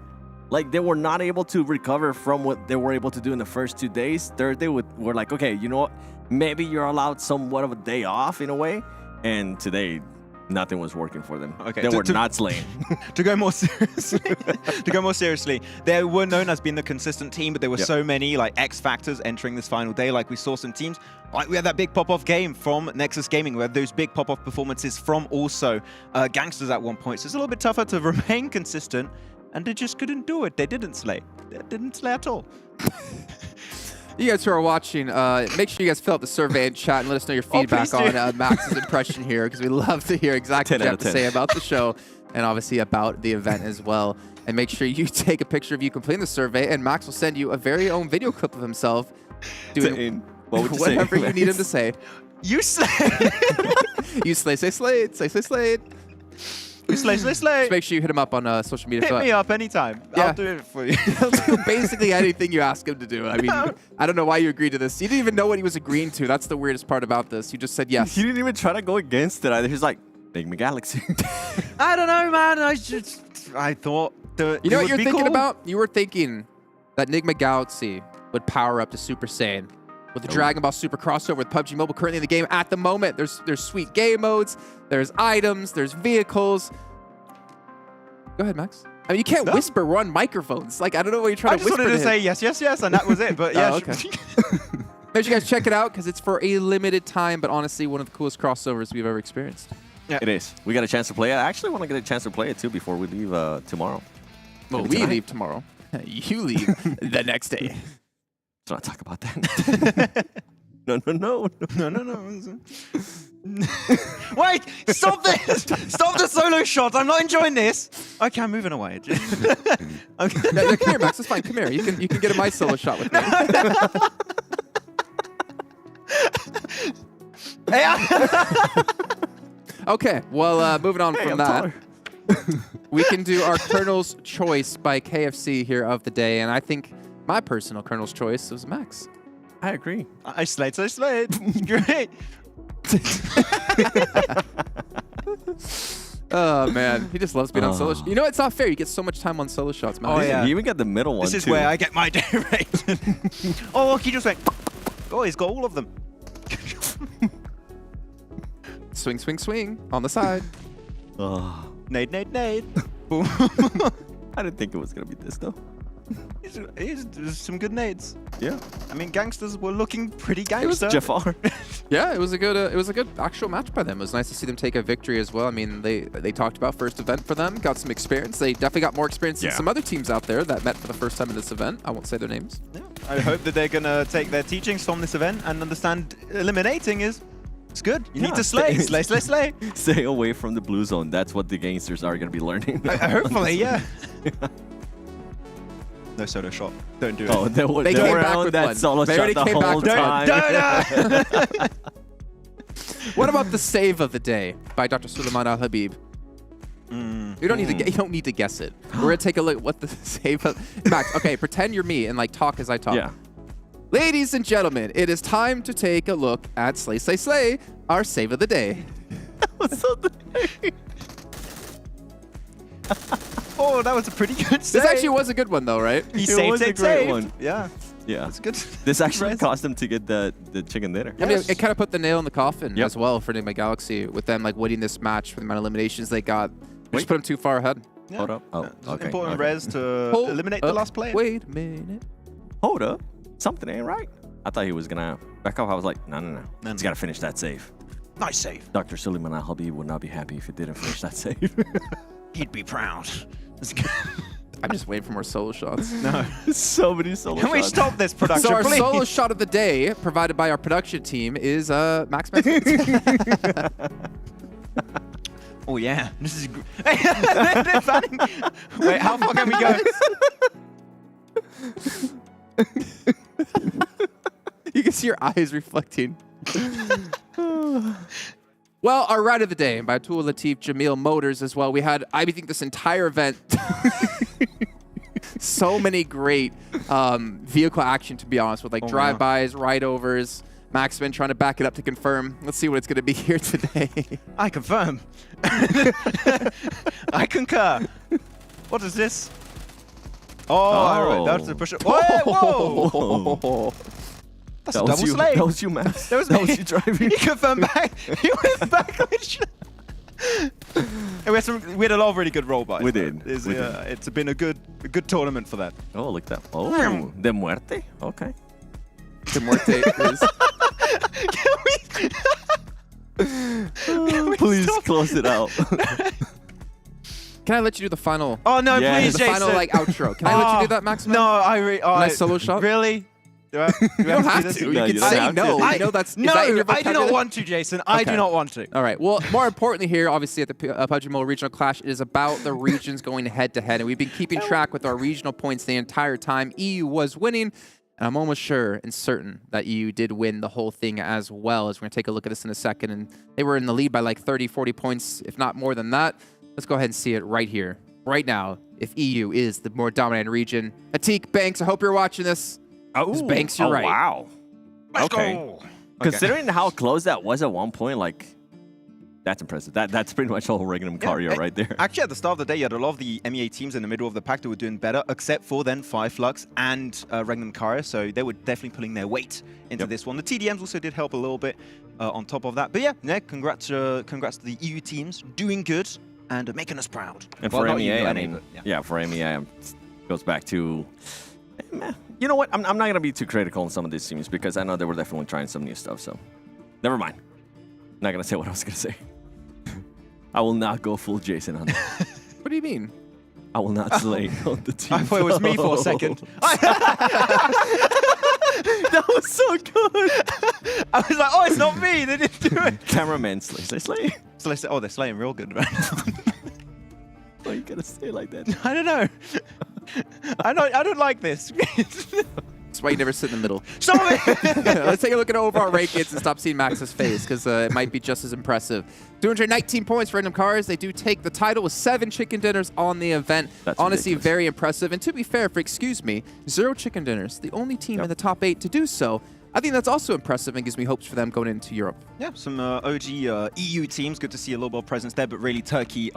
Like, they were not able to recover from what they were able to do in the first 2 days. Third day, we're like, okay, you know what? Maybe you're allowed somewhat of a day off in a way. And today, nothing was working for them. Okay, they were not slaying. To go more seriously, they were known as being the consistent team, but there were so many like X factors entering this final day. Like we saw some teams, like we had that big pop-off game from Nexus Gaming. We had those big pop-off performances from also GANGSTERS at one point. So it's a little bit tougher to remain consistent. And they just couldn't do it. They didn't slay. They didn't slay at all. You guys who are watching, make sure you guys fill out the survey and chat and let us know your feedback on Max's impression here, because we love to hear exactly what you have to say about the show and obviously about the event as well. And make sure you take a picture of you completing the survey, and Max will send you a very own video clip of himself doing whatever you need him to say. You slay. You slay, slayed. You slay. Just make sure you hit him up on social media. Hit me up anytime. Yeah. I'll do it for you. He'll do basically anything you ask him to do. I mean, I don't know why you agreed to this. You didn't even know what he was agreeing to. That's the weirdest part about this. You just said yes. He didn't even try to go against it either. He's like, NIGMA Galaxy. I don't know, man. I thought you know what you're thinking about? You were thinking that NIGMA Galaxy would power up to Super Saiyan with the Dragon Ball Super crossover with PUBG Mobile currently in the game at the moment. There's sweet game modes, there's items, there's vehicles. Go ahead, Max. I mean, you can't whisper. We're on microphones. Like, I don't know what you're trying to whisper. I just wanted to say yes, and that was it. But yeah. Okay. Make sure you guys check it out because it's for a limited time, but honestly, one of the coolest crossovers we've ever experienced. Yeah. It is. We got a chance to play it. I actually want to get a chance to play it too before we leave tomorrow. Well, we leave tomorrow. You leave the next day. Let's not talk about that. No. Wait! Stop this! Stop the solo shot! I'm not enjoying this. Okay, I'm moving away. Okay. No, come here, Max. It's fine. Come here. You can get a my solo shot with me. Okay. Well, moving on from that. We can do our Colonel's Choice by KFC here of the day, and I think my personal Colonel's choice was Max. I agree. I slayed. Great. Oh man, he just loves being on solo. You know, it's not fair. You get so much time on solo shots, man. Oh, yeah. You even got the middle one, This is too. where I get my day rate. Oh, look, he just went. Oh, he's got all of them. Swing, swing, swing on the side. Nade, nade, nade. Boom. I didn't think it was going to be this, though. There's some good nades. Yeah. I mean, gangsters were looking pretty gangster. Jafar. Yeah, it was a good actual match by them. It was nice to see them take a victory as well. I mean, they talked about first event for them, got some experience. They definitely got more experience than some other teams out there that met for the first time in this event. I won't say their names. Yeah. I hope that they're gonna take their teachings from this event and understand eliminating it's good. You need to slay. Stay away from the blue zone. That's what the gangsters are going to be learning. Hopefully, yeah. No solo shot. Don't do it. Oh, they came were back on with that one. solo They shot already the came back whole with one. time. What about the save of the day by Dr. Suleiman Al Habib? You don't need to guess it. We're gonna take a look at what the save of Max. Okay, pretend you're me and like talk as I talk. Yeah. Ladies and gentlemen, it is time to take a look at Slay Slay Slay, our save of the day. Oh, that was a pretty good save. This actually was a good one though, right? He It saved, was a saved, great saved. one. Yeah. Yeah. That's good. This actually cost them to get the chicken dinner. I mean, it kind of put the nail in the coffin as well for NIGMA Galaxy with them like winning this match for the amount of eliminations they got. We just put them too far ahead. Yeah. Hold up. Oh, Just okay. important okay. res to eliminate the last player. Wait a minute. Hold up. Something ain't right. I thought he was going to back off. I was like, no. He's got to finish that save. Nice save. Dr. Suleiman Al Habib would not be happy if he didn't finish that save. He'd be proud. I'm just waiting for more solo shots. No. So many solo Can shots. we stop this production, So our please? solo shot of the day, provided by our production team, is Max Benson. Oh yeah, this is. They're fanning. Wait, how far can we go? You can see your eyes reflecting. Well, our ride of the day by Atul Latif Jamil Motors as well. We had, I think, this entire event. So many great vehicle action, to be honest, with like drive-bys, ride-overs. Max been trying to back it up to confirm. Let's see what it's going to be here today. I confirm. I concur. What is this? Oh, that's the push. Whoa! That's a double slay. That was you, Max. That was you driving. He confirmed back. He went back. We had a lot of really good roll bys. We did. It's been a good tournament for that. Oh, look at that. Oh, de muerte. Okay. De muerte is. Please close it out. Can I let you do the final? Oh no, Yeah. please, The Jason. final like outro. Can I let you do that, Max? No, Nice solo shot. Really? Do You don't have to. No, You you can don't say have no. to. I know that's. No, is that in your I do not vocabulary? want to, Jason. I do not want to. All right. Well, more importantly here, obviously at the PUBG Mobile Regional Clash, it is about the regions going head-to-head. And we've been keeping track with our regional points the entire time. EU was winning. And I'm almost sure and certain that EU did win the whole thing as well. As we're going to take a look at this in a second. And they were in the lead by like 30, 40 points, if not more than that. Let's go ahead and see it right here, right now, if EU is the more dominant region. Atik, Banks, I hope you're watching this. Oh, Banks, you're right. Wow. Let's Okay. go. Considering how close that was at one point, like, that's impressive. That's pretty much all REGNUM CARYA right there. Actually, at the start of the day, you had a lot of the MEA teams in the middle of the pack that were doing better, except for then FLUX and REGNUM CARYA. So they were definitely pulling their weight into this one. The TDMs also did help a little bit on top of that. But yeah, congrats to the EU teams, doing good and making us proud. And Well, for not MEA, you, I NA, mean, but yeah, for MEA, goes back to... You know what? I'm not going to be too critical on some of these teams because I know they were definitely trying some new stuff, so never mind. Not going to say what I was going to say. I will not go full Jason on that. What do you mean? I will not slay on the team. I thought it was me for a second. That was so good. I was like, oh, it's not me. They didn't do it. Cameraman slay. Oh, they're slaying real good right now. Why you got to say it like that? I don't know. I don't like this. That's why you never sit in the middle. Sorry! Let's take a look at overall rankings and stop seeing Max's face, because it might be just as impressive. 219 points for REGNUM Cars. They do take the title with 7 chicken dinners on the event. That's honestly ridiculous. very impressive. And to be fair, for excuse me, 0 chicken dinners, the only team in the top 8 to do so. I think that's also impressive and gives me hopes for them going into Europe. Yeah, some OG EU teams. Good to see a little bit of presence there, but really Turkey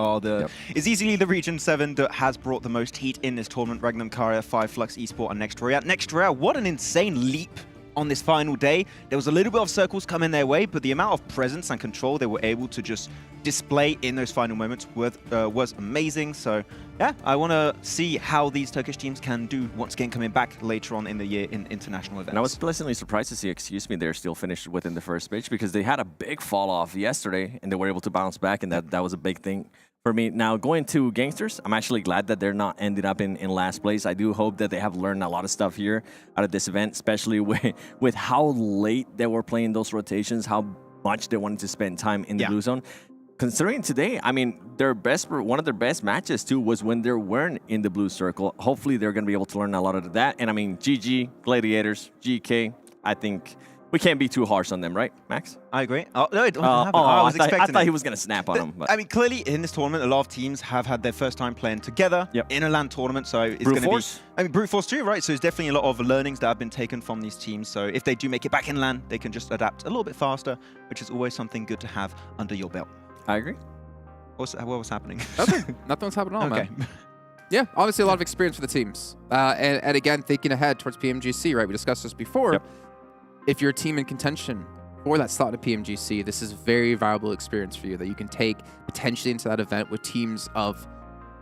is easily the region 7 that has brought the most heat in this tournament. REGNUM, CARYA, FLUX, Esports, and RÜYA. RÜYA, what an insane leap on this final day. There was a little bit of circles coming their way, but the amount of presence and control they were able to just display in those final moments was amazing. So yeah, I want to see how these Turkish teams can do once again coming back later on in the year in international events. And I was pleasantly surprised to see, they're still finished within the first stage, because they had a big fall off yesterday and they were able to bounce back, and that was a big thing for me. Now, going to GANGSTERS, I'm actually glad that they're not ended up in last place. I do hope that they have learned a lot of stuff here out of this event, especially with how late they were playing those rotations, how much they wanted to spend time in the blue zone. Considering today, I mean, one of their best matches too was when they weren't in the blue circle. Hopefully, they're going to be able to learn a lot of that. And I mean, GG, Gladiators, GEEKAY, I think we can't be too harsh on them, right, Max? I agree. Oh, no, it doesn't happen. I thought he was going to snap on them. But. I mean, clearly in this tournament, a lot of teams have had their first time playing together in a LAN tournament. So it's going to be, I mean, Brute Force too, right? So there's definitely a lot of learnings that have been taken from these teams. So if they do make it back in LAN, they can just adapt a little bit faster, which is always something good to have under your belt. I agree. What was happening? Nothing. Nothing was happening at all, okay. man. Yeah, obviously a lot of experience for the teams. And again, thinking ahead towards PMGC, right? We discussed this before. If you're a team in contention for that slot at PMGC, this is very valuable experience for you that you can take potentially into that event with teams of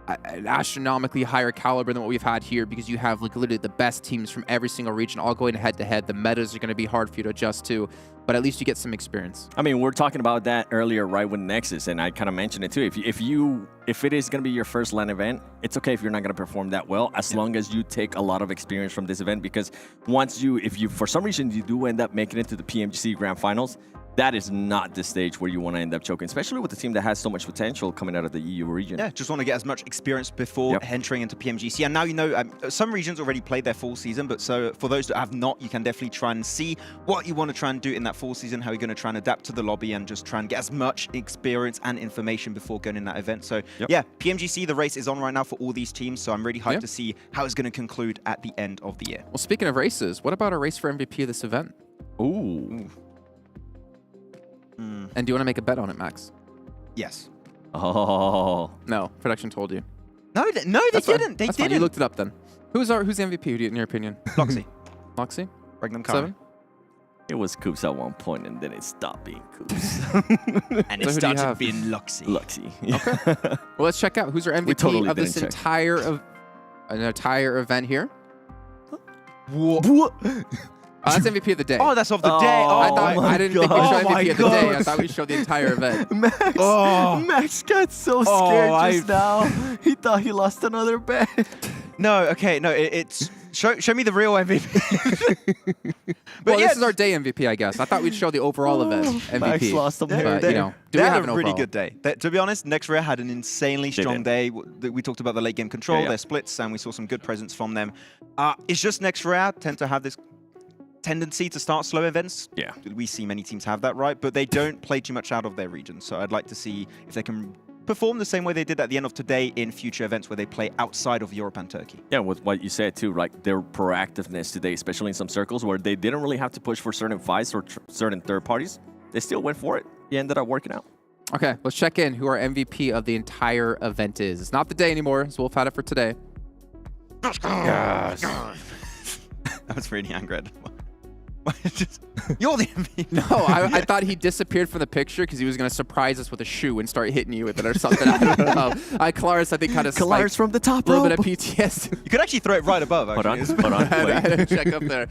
an astronomically higher caliber than what we've had here, because you have like literally the best teams from every single region all going head to head. The metas are going to be hard for you to adjust to, but at least you get some experience. I mean, we're talking about that earlier, right, with Nexus, and I kind of mentioned it too. If it is going to be your first LAN event, it's okay if you're not going to perform that well, as long as you take a lot of experience from this event, because if you for some reason you do end up making it to the PMGC Grand Finals, that is not the stage where you want to end up choking, especially with a team that has so much potential coming out of the EU region. Yeah, just want to get as much experience before entering into PMGC. And now you know some regions already played their full season, but so for those that have not, you can definitely try and see what you want to try and do in that full season, how you're going to try and adapt to the lobby and just try and get as much experience and information before going in that event. So yeah, PMGC, the race is on right now for all these teams, so I'm really hyped to see how it's going to conclude at the end of the year. Well, speaking of races, what about a race for MVP of this event? Ooh. And do you want to make a bet on it, Max? Yes. Oh. No, production told you. No, they didn't. They That's didn't. Fine. You looked it up then. Who's the MVP in your opinion? Loxy. Loxy? REGNUM, CARYA. 7? It was Coops at one point, and then it stopped being Coops. And it started being Loxy. Loxy. Okay. Well, let's check out who's our MVP of this entire event here. What? That's MVP of the day. Oh, that's of the day. Oh, I didn't think we showed MVP of the day. I thought we showed the entire event. Max got so scared just now. He thought he lost another bet. No, okay, no, it's show me the real MVP. Well, this is our day MVP, I guess. I thought we'd show the overall event MVP. Max lost a bet. But, you know, they had a really good day. To be honest, RÜYA had an insanely strong day. We talked about the late game control, their splits, and we saw some good presence from them. It's just RÜYA tend to have this tendency to start slow events. Yeah. We see many teams have that, right? But they don't play too much out of their region. So I'd like to see if they can perform the same way they did at the end of today in future events where they play outside of Europe and Turkey. Yeah, with what you said too, like their proactiveness today, especially in some circles where they didn't really have to push for certain fights or certain third parties. They still went for it. It ended up working out. Okay, let's check in who our MVP of the entire event is. It's not the day anymore, so Wolf had it for today. Yes. That was really angry. You're the MVP. No, I thought he disappeared from the picture because he was going to surprise us with a shoe and start hitting you with it or something. I don't know. Kalaris, I think, kind of Kalaris from the top a little rope. bit of PTSD. You could actually throw it right above, actually. Hold on. I had to check up there.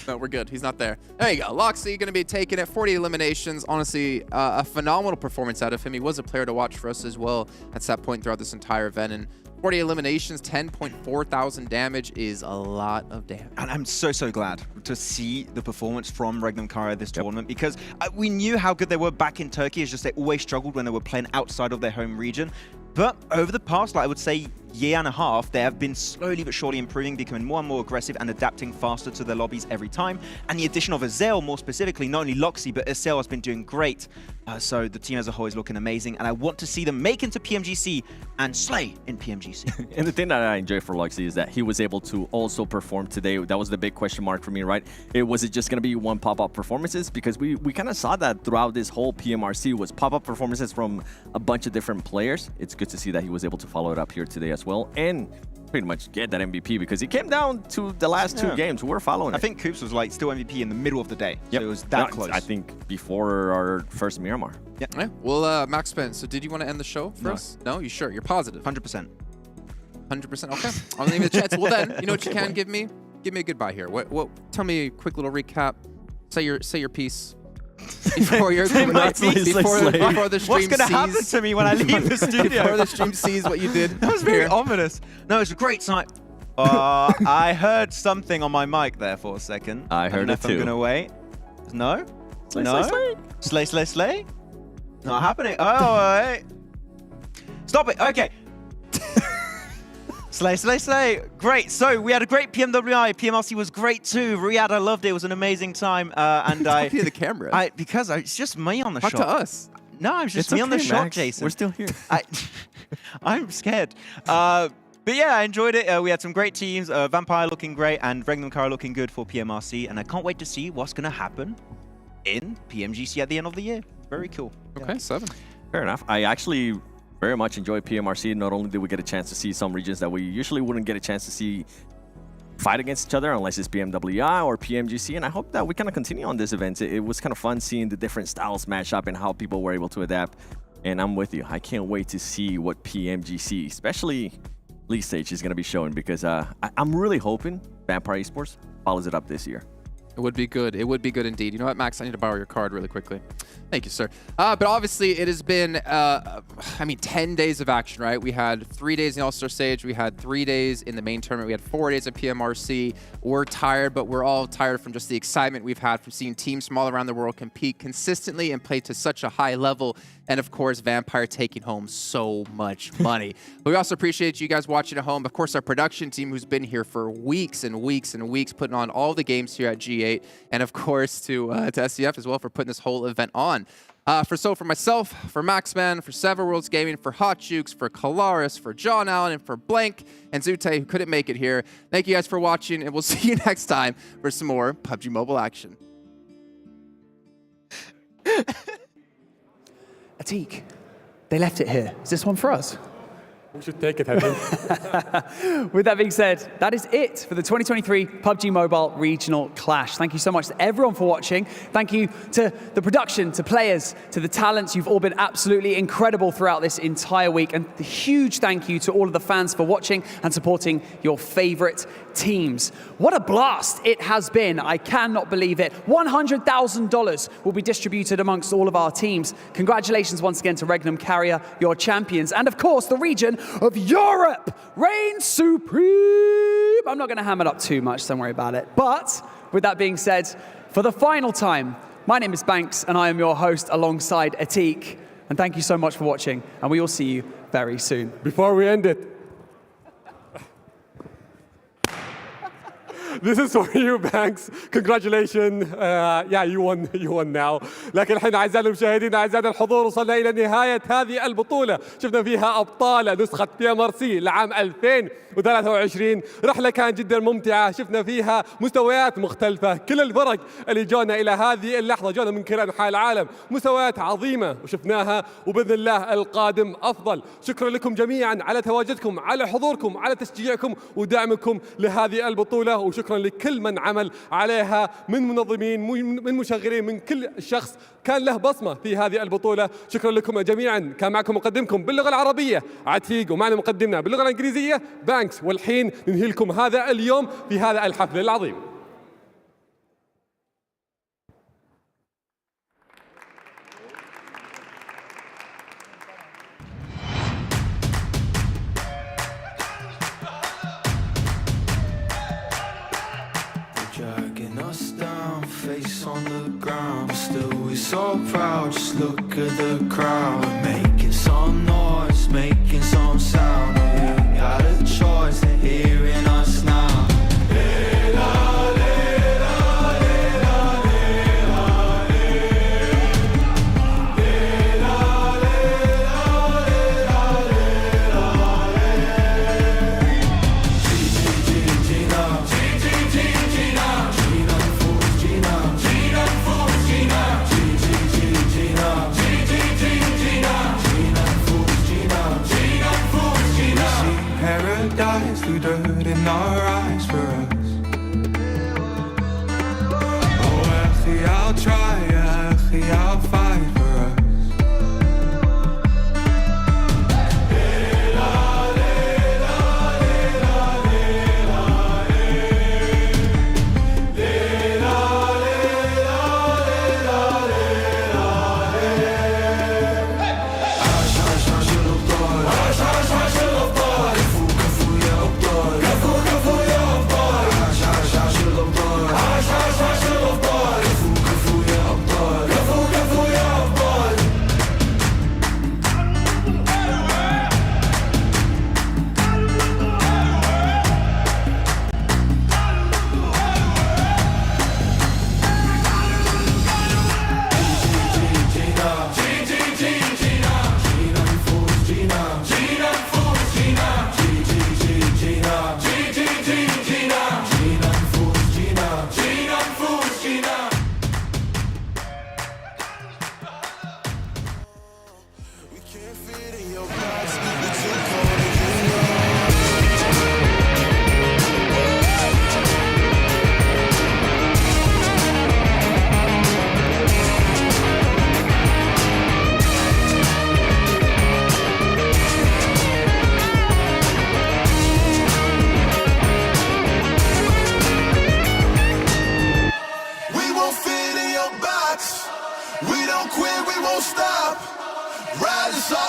No, we're good. He's not there. There you go. Loxy going to be taking it. 40 eliminations. Honestly, a phenomenal performance out of him. He was a player to watch for us as well at that point throughout this entire event. And 40 eliminations, 10.4 thousand damage is a lot of damage. And I'm so glad to see the performance from REGNUM CARYA this tournament, because we knew how good they were back in Turkey. It's just they always struggled when they were playing outside of their home region. But over the past, I would say, year and a half, they have been slowly but surely improving, becoming more and more aggressive and adapting faster to their lobbies every time. And the addition of Azel, more specifically, not only Loxy, but Azel has been doing great. So the team as a whole is looking amazing, and I want to see them make into PMGC and slay in PMGC. And the thing that I enjoy for Loxy is that he was able to also perform today. That was the big question mark for me, right? Was it just going to be one pop-up performances? Because we kind of saw that throughout this whole PMRC was pop-up performances from a bunch of different players. It's good to see that he was able to follow it up here today as well, and pretty much get that MVP because he came down to the last two games. We're following it. I think Coops was like still MVP in the middle of the day. Yep. So it was that close. I think before our first Miramar. Yeah. Well, Max Ben, so did you want to end the show for us? No, you sure? You're positive? 100%. 100%. Okay. I'll leave you the chance. Well then, you know what you can give me? Give me a goodbye here. What? Tell me a quick little recap. Say your piece. Before you're before the stream What's gonna happen to me when I leave the studio? Before the stream sees what you did. That was very ominous. No, it's a great time. I heard something on my mic there for a second. I heard it too. I'm gonna wait. No? Slay, no? slay, slay. Slay? Not happening. Oh, wait. Stop it. Okay. Slay. Great. So we had a great PMWI. PMRC was great too. Riyadh, I loved it. It was an amazing time. And I to the camera. Because it's just me on the shot. Talk to us. No, it's just me on the shot, Jason. We're still here. I'm scared. But yeah, I enjoyed it. We had some great teams. Vampire looking great and REGNUM CARYA looking good for PMRC. And I can't wait to see what's going to happen in PMGC at the end of the year. Very cool. Okay, 7. Fair enough. I actually very much enjoy PMRC. Not only did we get a chance to see some regions that we usually wouldn't get a chance to see fight against each other unless it's PMWI or PMGC, and I hope that we kind of continue on this event. It was kind of fun seeing the different styles match up and how people were able to adapt, and I'm with you. I can't wait to see what PMGC, especially League Stage, is going to be showing, because I'm really hoping Vampire Esports follows it up this year. It would be good. It would be good indeed. You know what, Max? I need to borrow your card really quickly. Thank you, sir. But obviously, it has been, 10 days of action, right? We had 3 days in the All-Star stage. We had 3 days in the main tournament. We had 4 days at PMRC. We're tired, but we're all tired from just the excitement we've had from seeing teams from all around the world compete consistently and play to such a high level. And of course, Vampire taking home so much money. But we also appreciate you guys watching at home. Of course, our production team, who's been here for weeks and weeks and weeks, putting on all the games here at G8. And of course, to SCF as well for putting this whole event on. For myself, for Maxman, for Severworlds Gaming, for Hot Jukes, for Kalaris, for John Allen, and for Blank and Zute, who couldn't make it here. Thank you guys for watching, and we'll see you next time for some more PUBG Mobile action. Atik, they left it here. Is this one for us? We should take it, I think. With that being said, that is it for the 2023 PUBG Mobile Regional Clash. Thank you so much to everyone for watching. Thank you to the production, to players, to the talents. You've all been absolutely incredible throughout this entire week. And a huge thank you to all of the fans for watching and supporting your favorite teams. What a blast it has been. I cannot believe it. $100,000 will be distributed amongst all of our teams. Congratulations once again to REGNUM CARYA, your champions. And of course, the region of Europe reigns supreme. I'm not going to ham it up too much, don't worry about it. But with that being said, for the final time, my name is Banks and I am your host alongside Atik. And thank you so much for watching, and we will see you very soon. Before we end it, this is for you, Banks. Congratulations. You won now. لكن الحين أعزائي المشاهدين، أعزائي الحضور، وصلنا إلى نهاية هذه البطولة. شفنا فيها أبطال نسخة PMRC لعام 2023. رحلة كانت جدا ممتعة. شفنا فيها مستويات مختلفة. كل الفرق اللي جونا إلى هذه اللحظة جونا من كل أنحاء العالم. مستويات عظيمة وشفناها، وبإذن الله القادم أفضل. شكرا لكم جميعا على تواجدكم، على حضوركم، على تشجيعكم ودعمكم لهذه البطولة. وشكرا لكل من عمل عليها من منظمين، من مشغلين، من كل شخص كان له بصمة في هذه البطولة. شكرا لكم جميعا. كان معكم مقدمكم باللغة العربية عتيق، ومعنا مقدمنا باللغة الإنجليزية بانكس. والحين ننهي لكم هذا اليوم في هذا الحفل العظيم. Dragging us down, face on the ground, but still we're so proud. Just look at the crowd, making some noise, making some sound. We gotta paradise, threw dirt in our eyes for us. Oh, Echi, I'll try, Echi, I'll fight for us.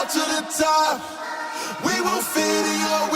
To the top, we will fit in your